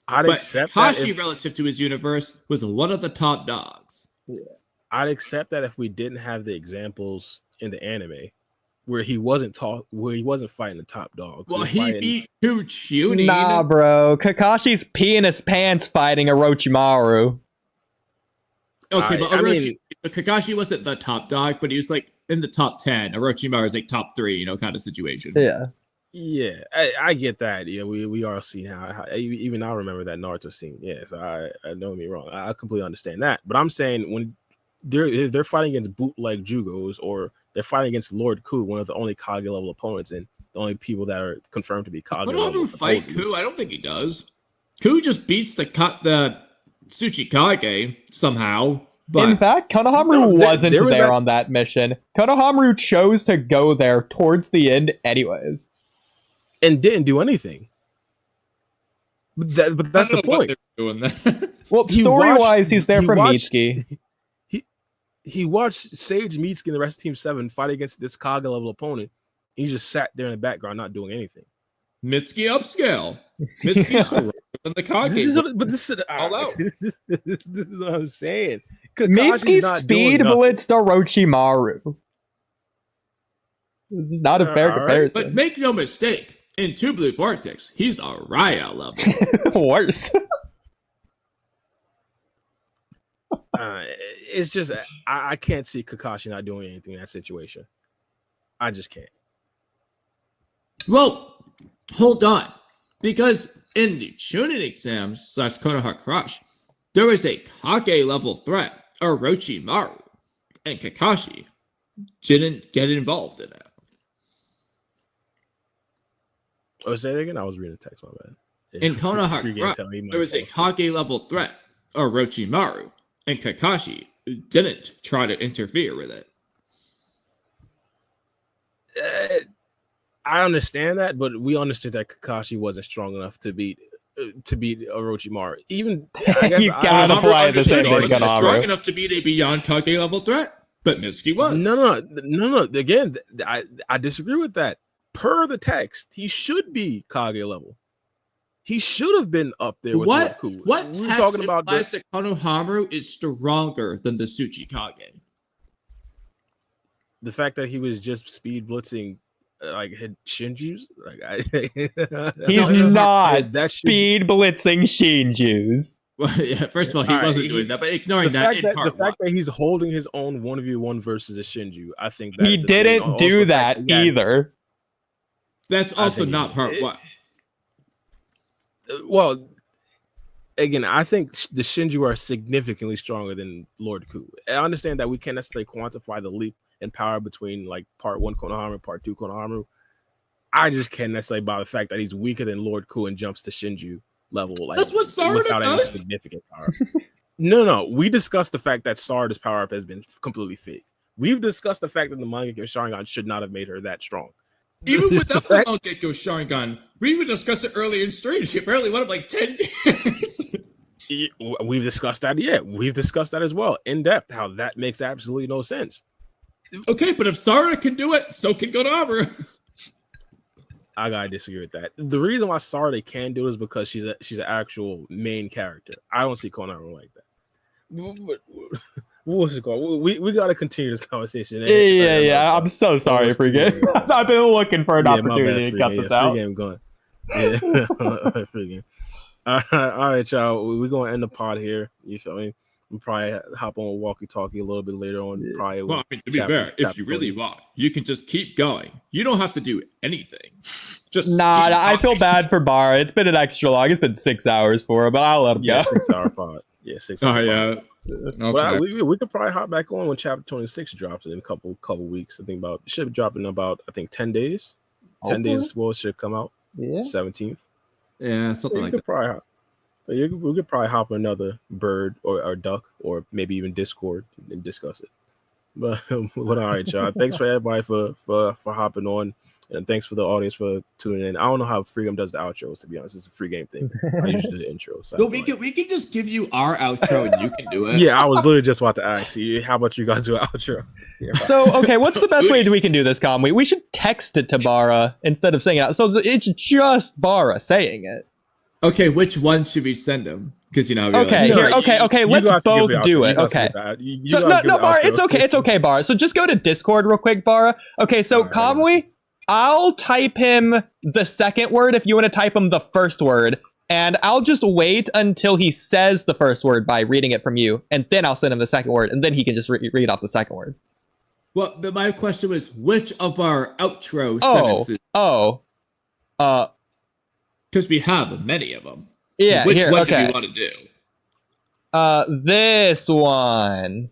I'd but accept Kakashi, that relative to his universe, was one of the top dogs. I'd accept that if we didn't have the examples in the anime where he wasn't fighting the top dog. Well, he beat two Chunin. Nah, bro. Kakashi's peeing his pants fighting Orochimaru. Okay, but Kakashi wasn't the top dog, but he was like in the top 10. Orochimaru is like top 3, you know, kind of situation. Yeah, I get that. Yeah, we are seeing how even I remember that Naruto scene. Yeah, so I don't get me wrong. I completely understand that. But I'm saying when they're fighting against bootleg Jugos or they're fighting against Lord Ku, one of the only Kage level opponents and the only people that are confirmed to be Kage level. But fight Ku? I don't think he does. Ku just beats the Tsuchikage somehow. But in fact, Konohamaru wasn't there on that mission. Konohamaru chose to go there towards the end anyways. And didn't do anything. But that's the point. Doing that. Well, story-wise, he's there for Mitsuki. He watched Sage Mitsuki and the rest of Team 7 fight against this Kage level opponent. He just sat there in the background not doing anything. Mitsuki upscale. Mitsuki's stronger than the Kage. This is what I'm saying. Mitsuki speed blitzed Orochimaru. This is not a fair comparison. But make no mistake, in Two Blue Vortex, he's a Raya level. Worse. It's just I can't see Kakashi not doing anything in that situation. I just can't. Well, hold on. Because in the Chunin exams / Konoha Crush, there was a Kage level threat, Orochimaru, and Kakashi didn't get involved in it. Oh, say it again? I was reading the text, my bad. In Konoha Crush, there was a Kage level threat, Orochimaru, and Kakashi didn't try to interfere with it. I understand that, but we understood that Kakashi wasn't strong enough to beat Orochimaru. Even I guess You gotta apply the same thing on wasn't strong Haru. enough to beat a beyond Kage level threat, but Mitsuki was. No. Again, I disagree with that. Per the text, he should be Kage level. He should have been up there with What We're text talking about implies this. that Konohamaru is stronger than the Tsuchikage? The fact that he was just speed blitzing had Shinju's He's not speed blitzing Shinju's. Well, yeah, first of all, he wasn't doing that, but ignoring that, the fact that he's holding his own 1v1 versus a Shinju, I think He didn't do that either. That's also not part one. Well, again, I think the Shinju are significantly stronger than Lord Ku. I understand that we can't necessarily quantify the leap in power between like part 1 Konohamaru and part 2 Konohamaru. I just can't necessarily buy the fact that he's weaker than Lord Ku and jumps to Shinju level. Like, that's what Sarada without any does. significant power. No. We discussed the fact that Sarada's power up has been completely fake. We've discussed the fact that the Mangekyo Sharingan should not have made her that strong. Even without the Mangekyo Sharingan, we would discuss it earlier in stream. She apparently went up like 10 times. We've discussed that. Yeah, we've discussed that as well in depth. How that makes absolutely no sense. Okay, but if Sarada can do it, so can Konohamaru. I gotta disagree with that. The reason why Sarada can do it is because she's an actual main character. I don't see Konohamaru like that. What's it called? We gotta continue this conversation. Yeah. I'm so sorry, Free Game. I've been looking for an opportunity to cut this out. Free Game going. Yeah, Free Game. All right, y'all. We're gonna end the pod here. You feel me? We'll probably hop on Walky Talky a little bit later on. Probably. Well, I mean, to be fair, if you really want, you can just keep going. You don't have to do anything. Just I feel bad for Bara. It's been an extra long. It's been 6 hours for him, but I'll let him go. 6 hour pod. Yeah, 6 hour. Oh yeah. Okay. Well, we could probably hop back on when chapter 26 drops in a couple weeks. I think it should drop in about 10 days. 10 days well, it should come out. Yeah. 17th. Yeah, something like that. We could probably hop another bird or duck or maybe even Discord and discuss it. But all right, y'all. Thanks for everybody for hopping on. And thanks for the audience for tuning in. I don't know how Freedom does the outros, to be honest. It's a free game thing. I usually do the intro. So no, we can just give you our outro and you can do it. Yeah, I was literally just about to ask you. How about you guys do an outro? Yeah, so, okay, what's the best way we can do this, Kamui? We should text it to Bara instead of saying it out. So it's just Bara saying it. Okay, which one should we send him? Because okay, let's both do it. Okay. No, Bara, it's okay, Bara. So just go to Discord real quick, Bara. Okay, so Kamui, I'll type him the second word if you want to type him the first word, and I'll just wait until he says the first word by reading it from you, and then I'll send him the second word, and then he can just read off the second word. Well, but my question was, which of our outro sentences? Because we have many of them. Yeah, which one do we want to do? This one.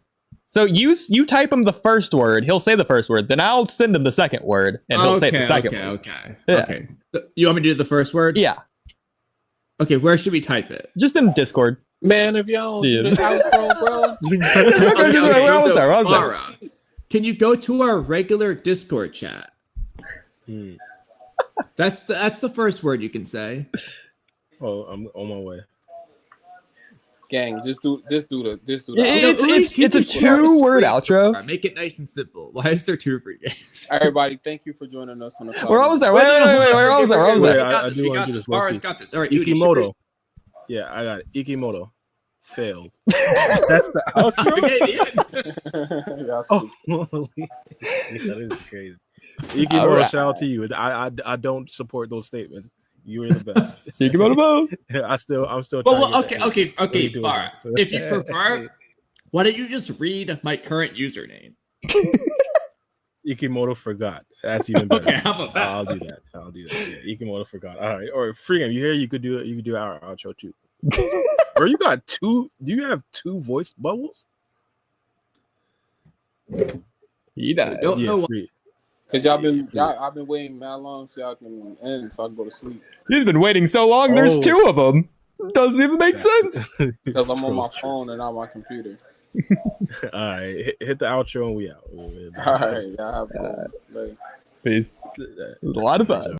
So you type him the first word, he'll say the first word, then I'll send him the second word, and he'll say the second word. Okay. So you want me to do the first word? Yeah. Okay, where should we type it? Just in Discord. Man, if y'all do this outro, bro. We're almost there. Can you go to our regular Discord chat? That's the first word you can say. Oh, I'm on my way. Gang, just do the. It's a 2-word outro. Make it nice and simple. Why is there 2 free games? Everybody, thank you for joining us on the. We're almost there. Wait, we're almost there. We got this. Bara's got this. All right, Ikimoto. Yeah, I got it. Ikimoto failed. That's the outro. That is crazy. Ikimoto, shout out to you. I don't support those statements. You are the best. Ikimoto. I'm still. Well, okay, Bara. If you prefer, Why don't you just read my current username? Ikimoto forgot. That's even better. Okay, how about that? I'll do that. Yeah, Ikimoto forgot. All right. Or Freegan, you hear? You could do it. You could do our outro too. Bro, you got 2. Do you have 2 voice bubbles? He died. Don't know why. Because I've been waiting that long so y'all can end so I can go to sleep. He's been waiting so long. There's 2 of them. Doesn't even make sense. Because I'm on my phone and not my computer. All right, hit the outro and we out. All right, y'all have a good day. Peace. It was a lot of fun.